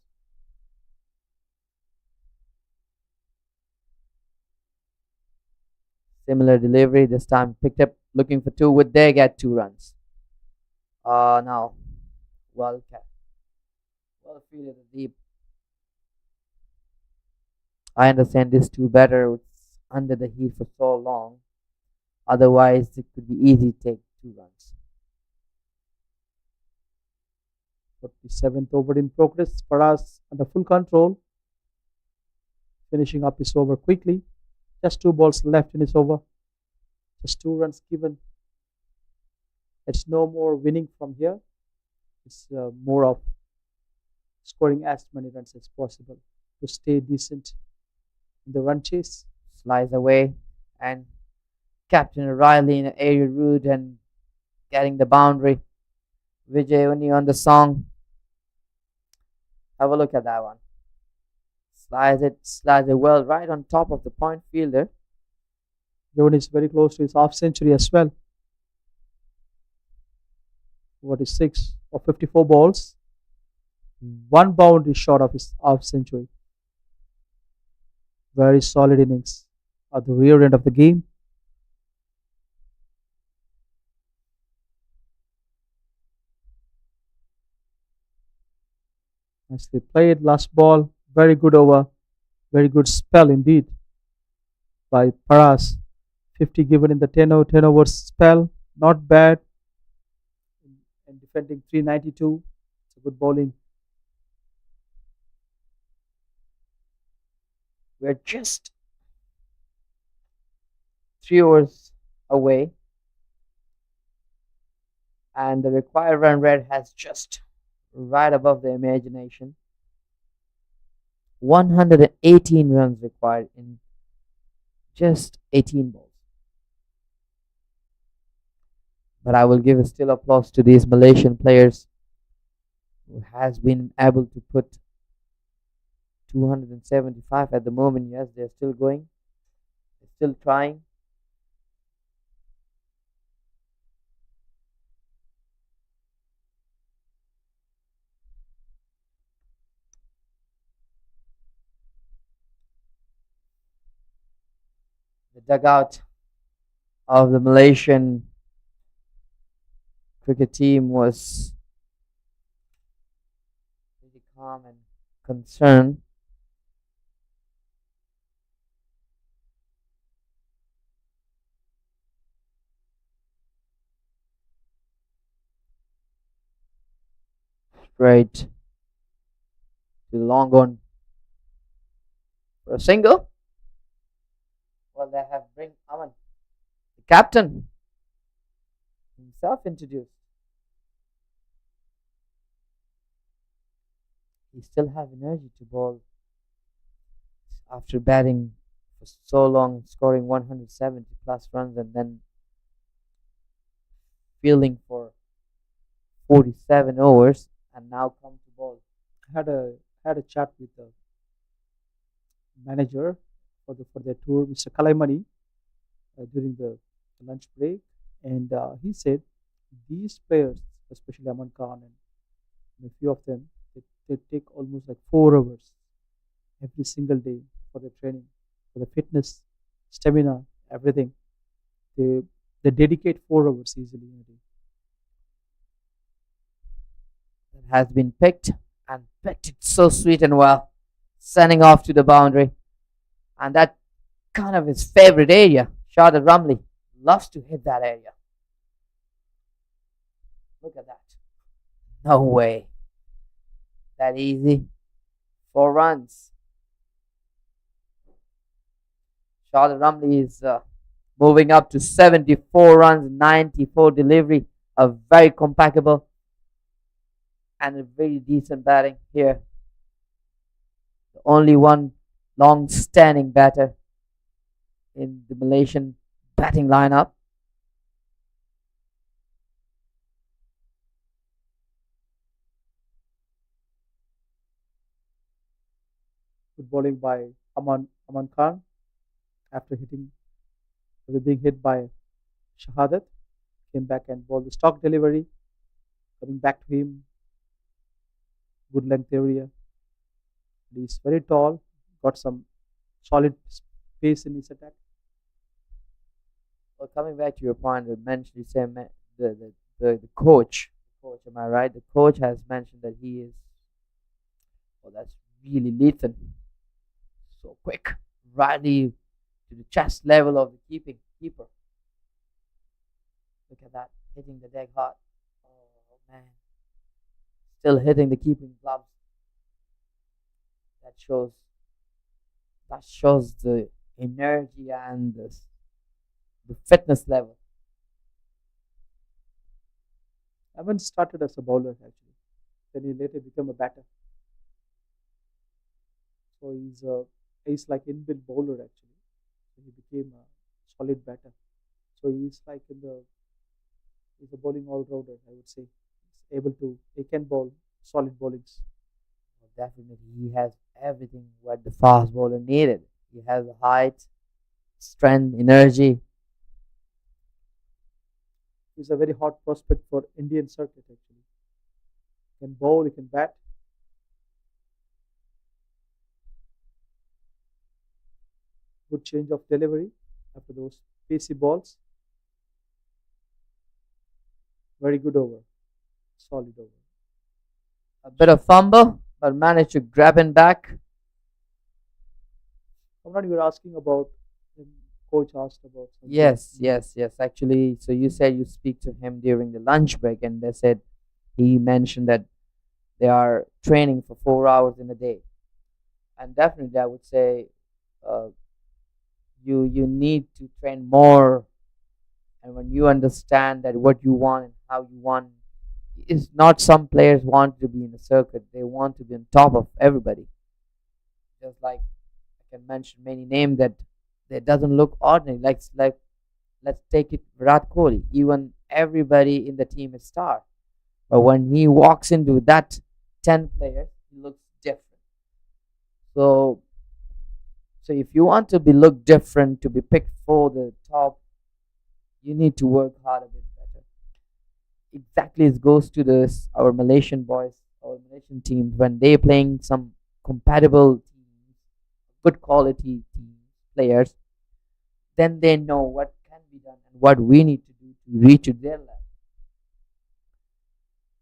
Similar delivery this time. Picked up looking for 2. Would they get 2 runs? Now. Well kept. Well fielded deep. I understand this too better. It's under the heat for so long. Otherwise, it could be easy to take 2 runs. 47th over in progress. Paras under full control. Finishing up his over quickly. Just 2 balls left in his over. Just 2 runs given. It's no more winning from here. It's more of scoring as many runs as possible to stay decent in the run chase. Slides away, and Captain Riley in an aerial route and getting the boundary. Vijay Uni on the song. Have a look at that one. Slides it well right on top of the point fielder. Jovan is very close to his half century as well. 46 of 54 balls. 1 boundary short of his half century. Very solid innings at the rear end of the game. Nicely played. Last ball. Very good over. Very good spell indeed by Paras. 50 given in the 10 over spell. Not bad. And defending 392. It's a good bowling. We're just 3 overs away and the required run rate has just right above the imagination. 118 runs required in just 18 balls. But I will give a still applause to these Malaysian players who has been able to put 275 at the moment. Yes, they're still going, they're still trying. The dugout of the Malaysian cricket team was pretty calm and concerned. Straight to the long on for a single. Well, they have bring Aman, the captain, himself introduced. He still have energy to bowl after batting for so long and scoring 170 plus runs and then fielding for 47 overs and now come to bowl. I had a chat with the manager for their tour, Mr. Kalaimani, during the lunch break, and he said these players, especially Aman Khan and a few of them, they take almost like 4 hours every single day for the training, for the fitness, stamina, everything. They they dedicate 4 hours easily in a day. That has been picked and picked it so sweet and well, sending off to the boundary. And that kind of his favorite area. Shardad Rumley loves to hit that area. Look at that. No way. That easy. 4 runs. Shardad Rumley is moving up to 74 runs, 94 delivery. A very compactable and a very decent batting here. The only one long standing batter in the Malaysian batting lineup. Good bowling by Aman Khan after being hit by Shahadat. Came back and bowled the stock delivery. Coming back to him, good length area. He's very tall, got some solid pace in his attack. Well, coming back to your point, you mentioned you said the coach. Coach, am I right? The coach has mentioned that he is. Oh, that's really lethal. So quick, rightly to the chest level of the keeper. Look at that, hitting the deck hard. Oh man, still hitting the keeping gloves. That shows the energy and the fitness level. Aman started as a bowler actually. Then he later became a batter. So he's like inbuilt bowler actually. So he became a solid batter. So he's a bowling all rounder, I would say. He can bowl solid bowlings. Well, definitely, he has everything what the fast bowler needed. He has the height, strength, energy. He's a very hot prospect for Indian circuit actually. He can bowl, he can bat. Good change of delivery after those pacey balls. Very good over. Solid over. A bit of fumble, but managed to grab him back. I'm not even asking about the coach asked about something. Yes. Actually, so you said you speak to him during the lunch break, and they said he mentioned that they are training for 4 hours in a day, and definitely, I would say uh, you need to train more, and when you understand that what you want and how you want. It's not some players want to be in the circuit; they want to be on top of everybody. Just like I can mention many names that doesn't look ordinary. Like let's take it Virat Kohli. Even everybody in the team is star, but when he walks into that 10 players, he looks different. So so if you want to be look different to be picked for the top, you need to work hard a bit better. Exactly, it goes to this our Malaysian boys, our Malaysian teams when they playing some compatible teams, good quality teams, players, then they know what can be done and what we need to do to reach to their level.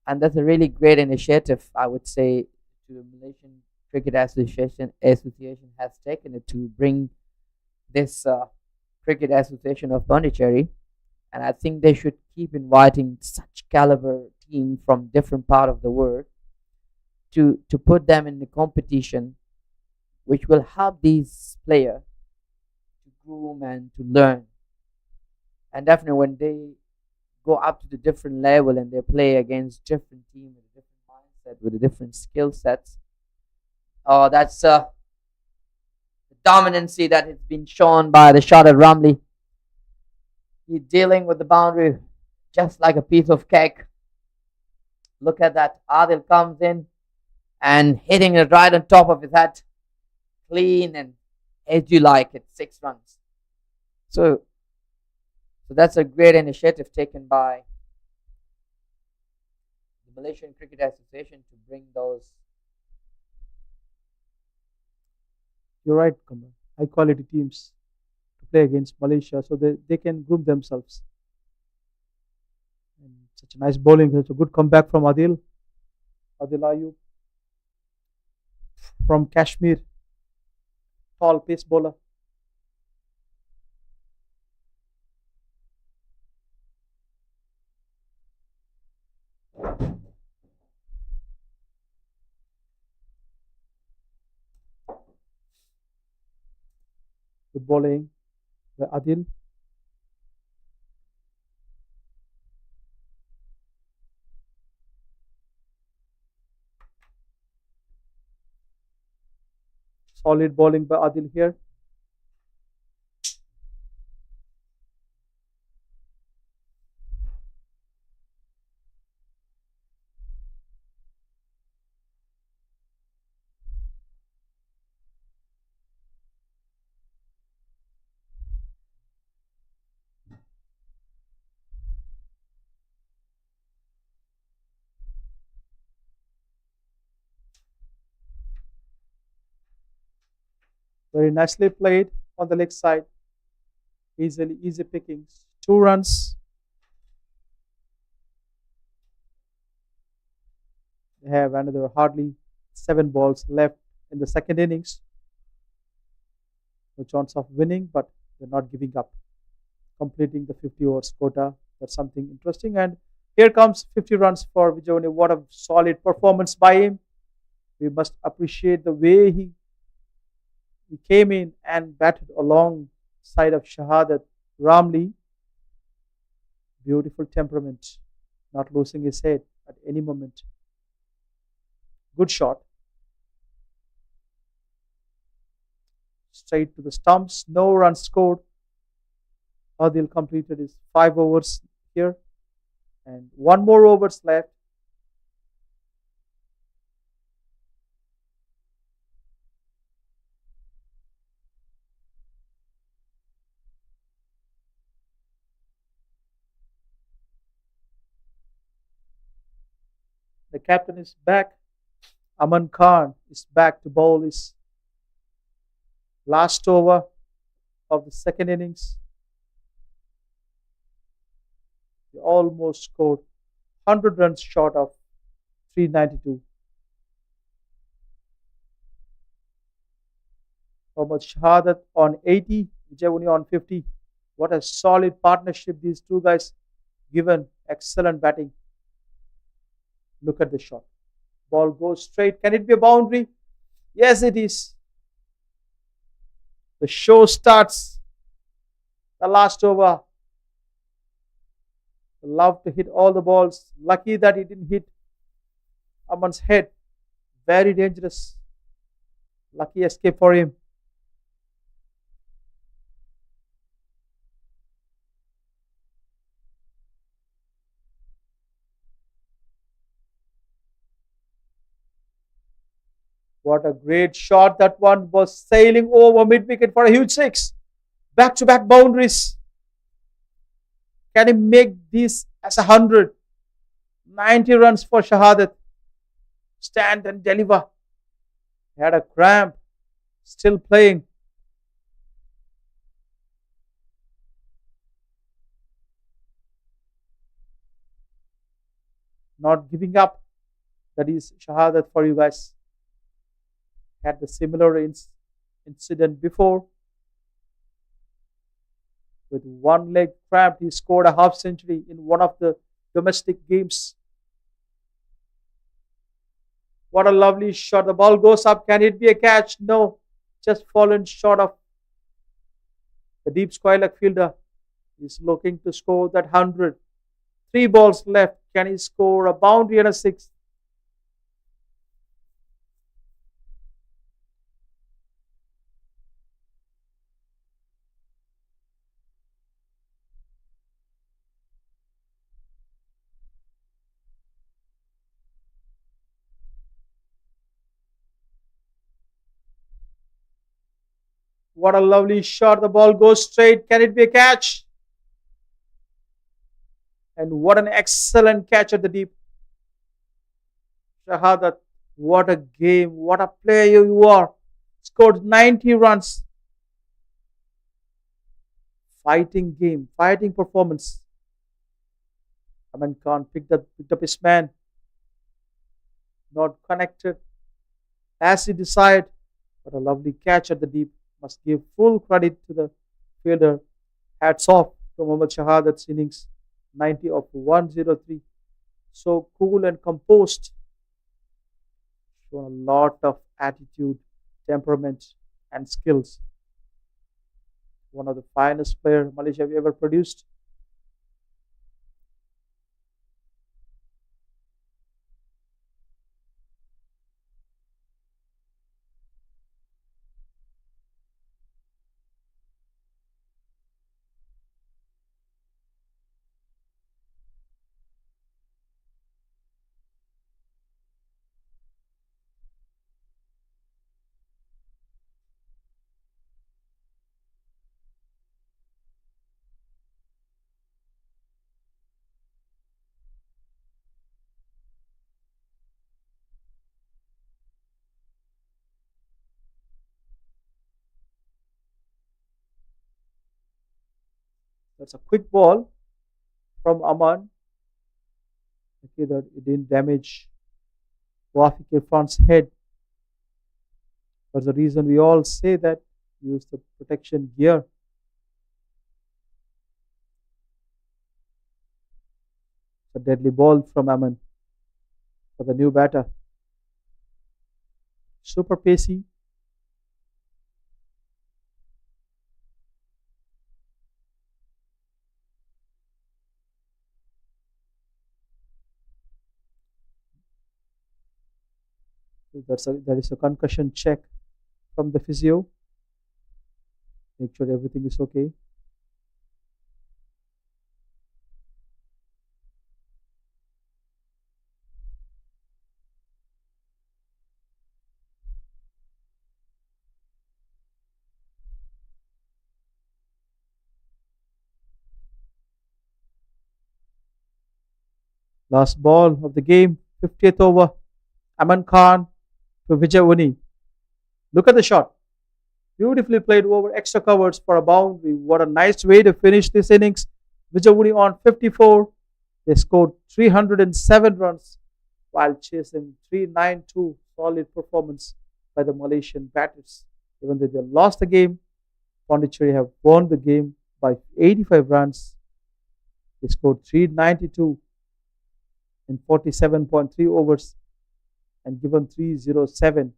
And that's a really great initiative, I would say, to the Malaysian Cricket Association has taken it to bring this Cricket Association of Pondicherry, and I think they should keep inviting such caliber team from different part of the world to put them in the competition, which will help these players to groom and to learn. And definitely when they go up to the different level and they play against different team with a different mindset, with a different skill sets, that's the dominancy that has been shown by the shot at Ramley. He's dealing with the boundary just like a piece of cake. Look at that. Adil comes in and hitting it right on top of his head. Clean and as you like it, 6 runs. So that's a great initiative taken by the Malaysian Cricket Association to bring those. You're right, Kamal. High quality teams to play against Malaysia, so they can groom themselves. And such a nice bowling. It's a good comeback from Adil Ayub from Kashmir, tall pace bowler. Good bowling by Adil. Solid bowling by Adil here. Very nicely played on the leg side. Easy pickings. 2 runs. They have another hardly 7 balls left in the second innings. No chance of winning, but they're not giving up. Completing the 50 overs quota. That's something interesting. And here comes 50 runs for Vijay. What a solid performance by him. We must appreciate the way he came in and batted alongside of Shahadat Ramli. Beautiful temperament, not losing his head at any moment. Good shot. Straight to the stumps. No runs scored. Adil completed his 5 overs here. And 1 more overs left. The captain is back. Aman Khan is back to bowl his last over of the second innings. He almost scored 100 runs short of 392. Mohammad Shahadat on 80, Vijay on 50. What a solid partnership these two guys given. Excellent batting. Look at the shot. Ball goes straight. Can it be a boundary? Yes, it is. The show starts. The last over. Love to hit all the balls. Lucky that he didn't hit Aman's head. Very dangerous. Lucky escape for him. What a great shot. That one was sailing over mid wicket for a huge six. Back to back boundaries. Can he make this as 100? 90 runs for Shahadat. Stand and deliver. He had a cramp. Still playing. Not giving up. That is Shahadat for you guys. Had the similar incident before. With one leg cramp, he scored a half century in one of the domestic games. What a lovely shot. The ball goes up. Can it be a catch? No. Just fallen short of the deep square leg fielder. He's looking to score that 100. Three balls left. Can he score a boundary and a six? What a lovely shot. The ball goes straight. Can it be a catch? And what an excellent catch at the deep. Shahadat, what a game. What a player you are. Scored 90 runs. Fighting game. Fighting performance. Aman Khan picked up his man. Not connected. As he desired. What a lovely catch at the deep. Must give full credit to the fielder. Hats off to Mohammad Shahadat's innings. 90 of 103. So cool and composed. Shown a lot of attitude, temperament, and skills. One of the finest players Malaysia have ever produced. That's a quick ball from Aman. Okay, that it didn't damage Wafiq Irfan's head. That's the reason we all say that use the protection gear. It's a deadly ball from Aman for the new batter. Super pacey. That is a concussion check from the physio. Make sure everything is okay. Last ball of the game, 50th over. Aman Khan to Vijay. Look at the shot. Beautifully played over extra covers for a boundary. What a nice way to finish this innings. Vijay on 54. They scored 307 runs while chasing 392. Solid performance by the Malaysian batters. Even though they lost the game, Pondicherry have won the game by 85 runs. They scored 392 in 47.3 overs and given 307.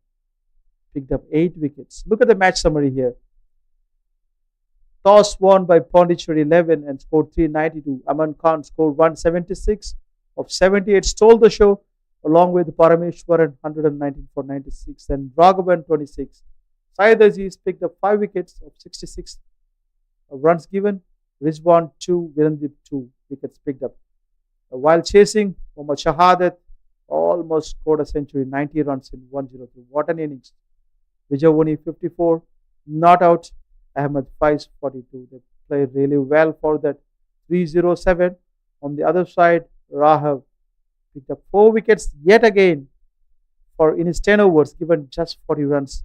Picked up 8 wickets. Look at the match summary here. Toss won by Pondicherry 11 and scored 392. Aman Khan scored 176 of 78, stole the show along with Parameshwaran 119 for 96 and Raghavan 26. Syed Aziz picked up 5 wickets of 66 runs given. Rizwan 2, Virendip 2 wickets picked up. While chasing, Mohammad Shahadat almost scored a century, 90 runs in 103. What an innings. Vijayawani 54, not out. Ahmed Faiz 42. They played really well for that 307. On the other side, Rahav picked up 4 wickets yet again for in his 10 overs, given just 40 runs.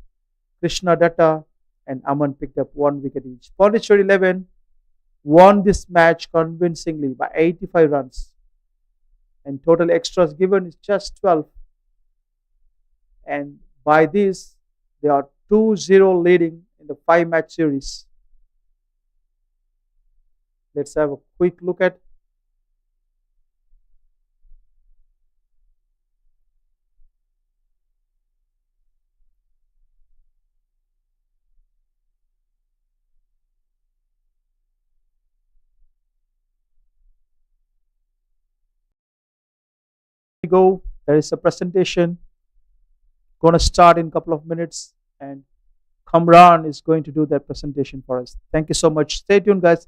Krishna Datta and Aman picked up 1 wicket each. Pondicherry 11 won this match convincingly by 85 runs. And total extras given is just 12. And by this, they are 2-0 leading in the 5-match series. Let's have a quick look at go. There is a presentation going to start in a couple of minutes, and Kamran is going to do that presentation for us. Thank you so much. Stay tuned, guys.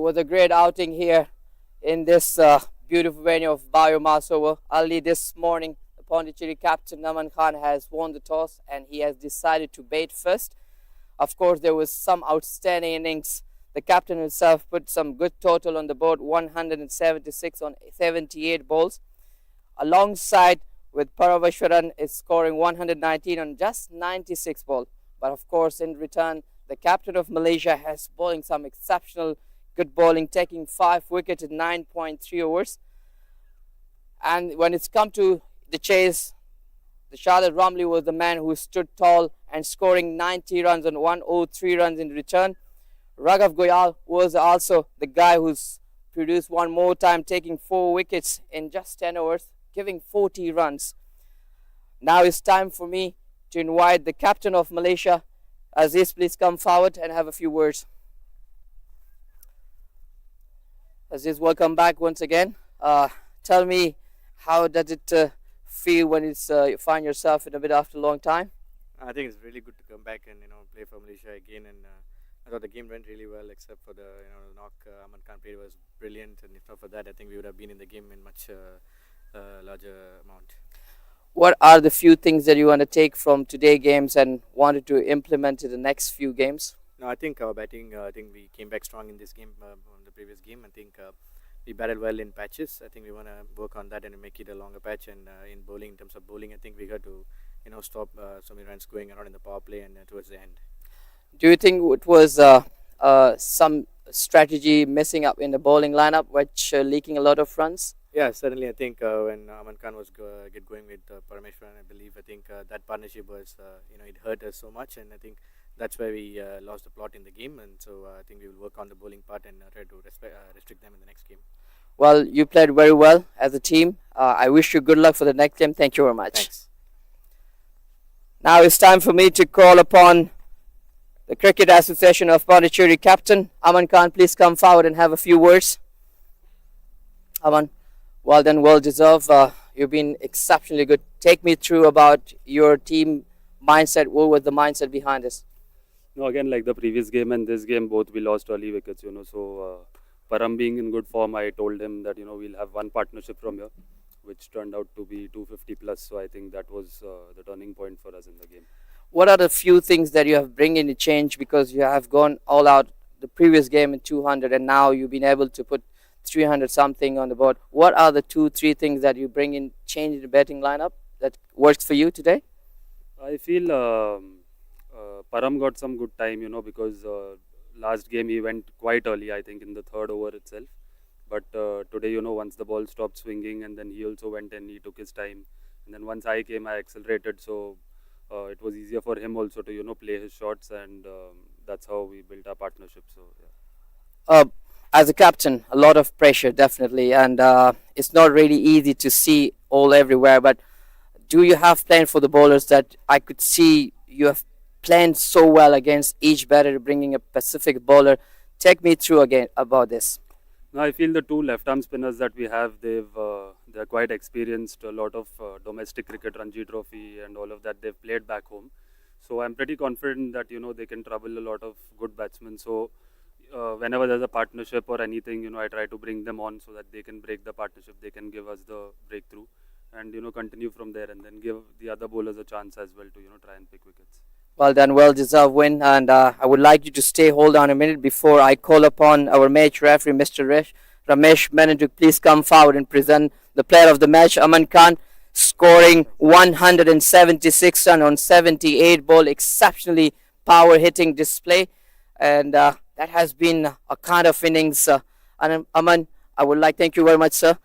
was a great outing here in this beautiful venue of BAYUEMAS over. Early this morning, the Pondicherry captain Aman Khan has won the toss and he has decided to bat first. Of course, there was some outstanding innings. The captain himself put some good total on the board, 176 on 78 balls. Alongside with Paravashwaran is scoring 119 on just 96 balls. But of course, in return, the captain of Malaysia has bowling some exceptional good bowling, taking 5 wickets in 9.3 overs. And when it's come to the chase, the Charlotte Romley was the man who stood tall and scoring 90 runs on 103 runs in return. Raghav Goyal was also the guy who's produced one more time, taking 4 wickets in just 10 overs, giving 40 runs. Now it's time for me to invite the captain of Malaysia. Aziz, please come forward and have a few words. Aziz, welcome back once again. Tell me, how does it feel when it's you find yourself in a bit after a long time? I think it's really good to come back and play for Malaysia again. And I thought the game went really well, except for the knock Aman Khan played was brilliant. And if not for that, I think we would have been in the game in much larger amount. What are the few things that you want to take from today's games and wanted to implement in the next few games? No, I think our batting. I think we came back strong in this game from the previous game. I think we batted well in patches. I think we want to work on that and make it a longer patch. And in bowling, in terms of bowling, I think we got to stop so many runs going around in the power play and towards the end. Do you think it was some strategy messing up in the bowling lineup, which leaking a lot of runs? Yeah, certainly. I think when Aman Khan was get going with Parameshwaran, I think that partnership was it hurt us so much, and I think that's where we lost the plot in the game. And so I think we will work on the bowling part and try to restrict them in the next game. Well, you played very well as a team. I wish you good luck for the next game. Thank you very much. Thanks. Now it's time for me to call upon the Cricket Association of Pondicherry captain Aman Khan. Please come forward and have a few words. Aman, well done, well deserved. You've been exceptionally good. Take me through about your team mindset. What was the mindset behind this? No, again, like the previous game and this game, both we lost early wickets, So, Param being in good form, I told him that, we'll have one partnership from here, which turned out to be 250 plus. So, I think that was the turning point for us in the game. What are the few things that you have bring in a change, because you have gone all out the previous game in 200 and now you've been able to put 300 something on the board? What are the 2-3 things that you bring in change in the batting lineup that works for you today? I feel Param got some good time, because last game he went quite early, I think in the third over itself. But today, once the ball stopped swinging and then he also went and he took his time. And then once I came, I accelerated. So it was easier for him also to, play his shots, and that's how we built our partnership. So, yeah. As a captain, a lot of pressure, definitely. And it's not really easy to see all everywhere. But do you have planned for the bowlers that I could see you have planned so well against each batter, bringing a Pacific bowler? Take me through again about this. No, I feel the two left-arm spinners that we have, they're quite experienced. A lot of domestic cricket, Ranji Trophy, and all of that they've played back home. So I'm pretty confident that they can trouble a lot of good batsmen. So whenever there's a partnership or anything, I try to bring them on so that they can break the partnership. They can give us the breakthrough, and continue from there, and then give the other bowlers a chance as well to try and pick wickets. Well done, well deserved win, and I would like you to stay hold on a minute before I call upon our match referee, Mr. Ramesh Menon, to please come forward and present the player of the match, Aman Khan, scoring 176 runs on 78 ball, exceptionally power hitting display, and that has been a kind of innings. And Aman, I would like, thank you very much, sir.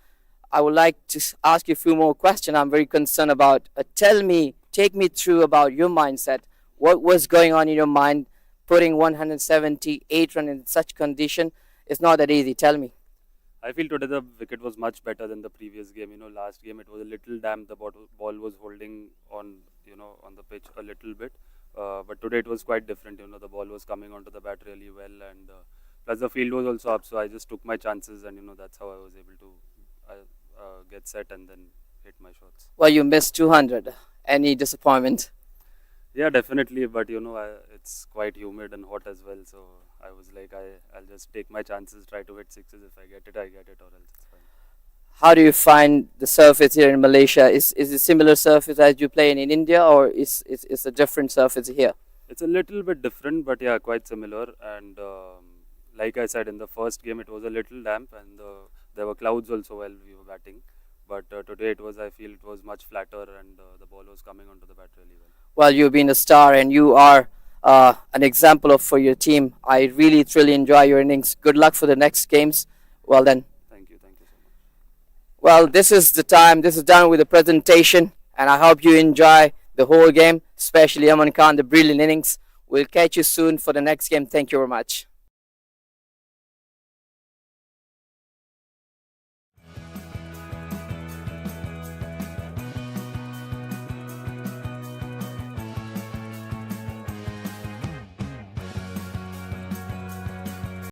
I would like to ask you a few more questions. I'm very concerned about. Take me through about your mindset. What was going on in your mind putting 178 runs in such condition? It's not that easy. Tell me. I feel today the wicket was much better than the previous game. Last game it was a little damp. The ball was holding on, on the pitch a little bit. But today it was quite different. The ball was coming onto the bat really well, and plus the field was also up. So I just took my chances, and that's how I was able to get set and then hit my shots. Well, you missed 200. Any disappointment? Yeah, definitely. But it's quite humid and hot as well. So I was like, I'll just take my chances, try to hit sixes. If I get it, I get it, or else it's fine. How do you find the surface here in Malaysia? Is it similar surface as you play in India, or is a different surface here? It's a little bit different, but yeah, quite similar. And like I said, in the first game, it was a little damp, and there were clouds also while we were batting. But today, I feel it was much flatter, and the ball was coming onto the bat really well. Well, you've been a star, and you are an example of for your team. I really truly enjoy your innings. Good luck for the next games. Well then. Thank you so much. Well, this is the time. This is done with the presentation, and I hope you enjoy the whole game, especially Aman Khan, the brilliant innings. We'll catch you soon for the next game. Thank you very much.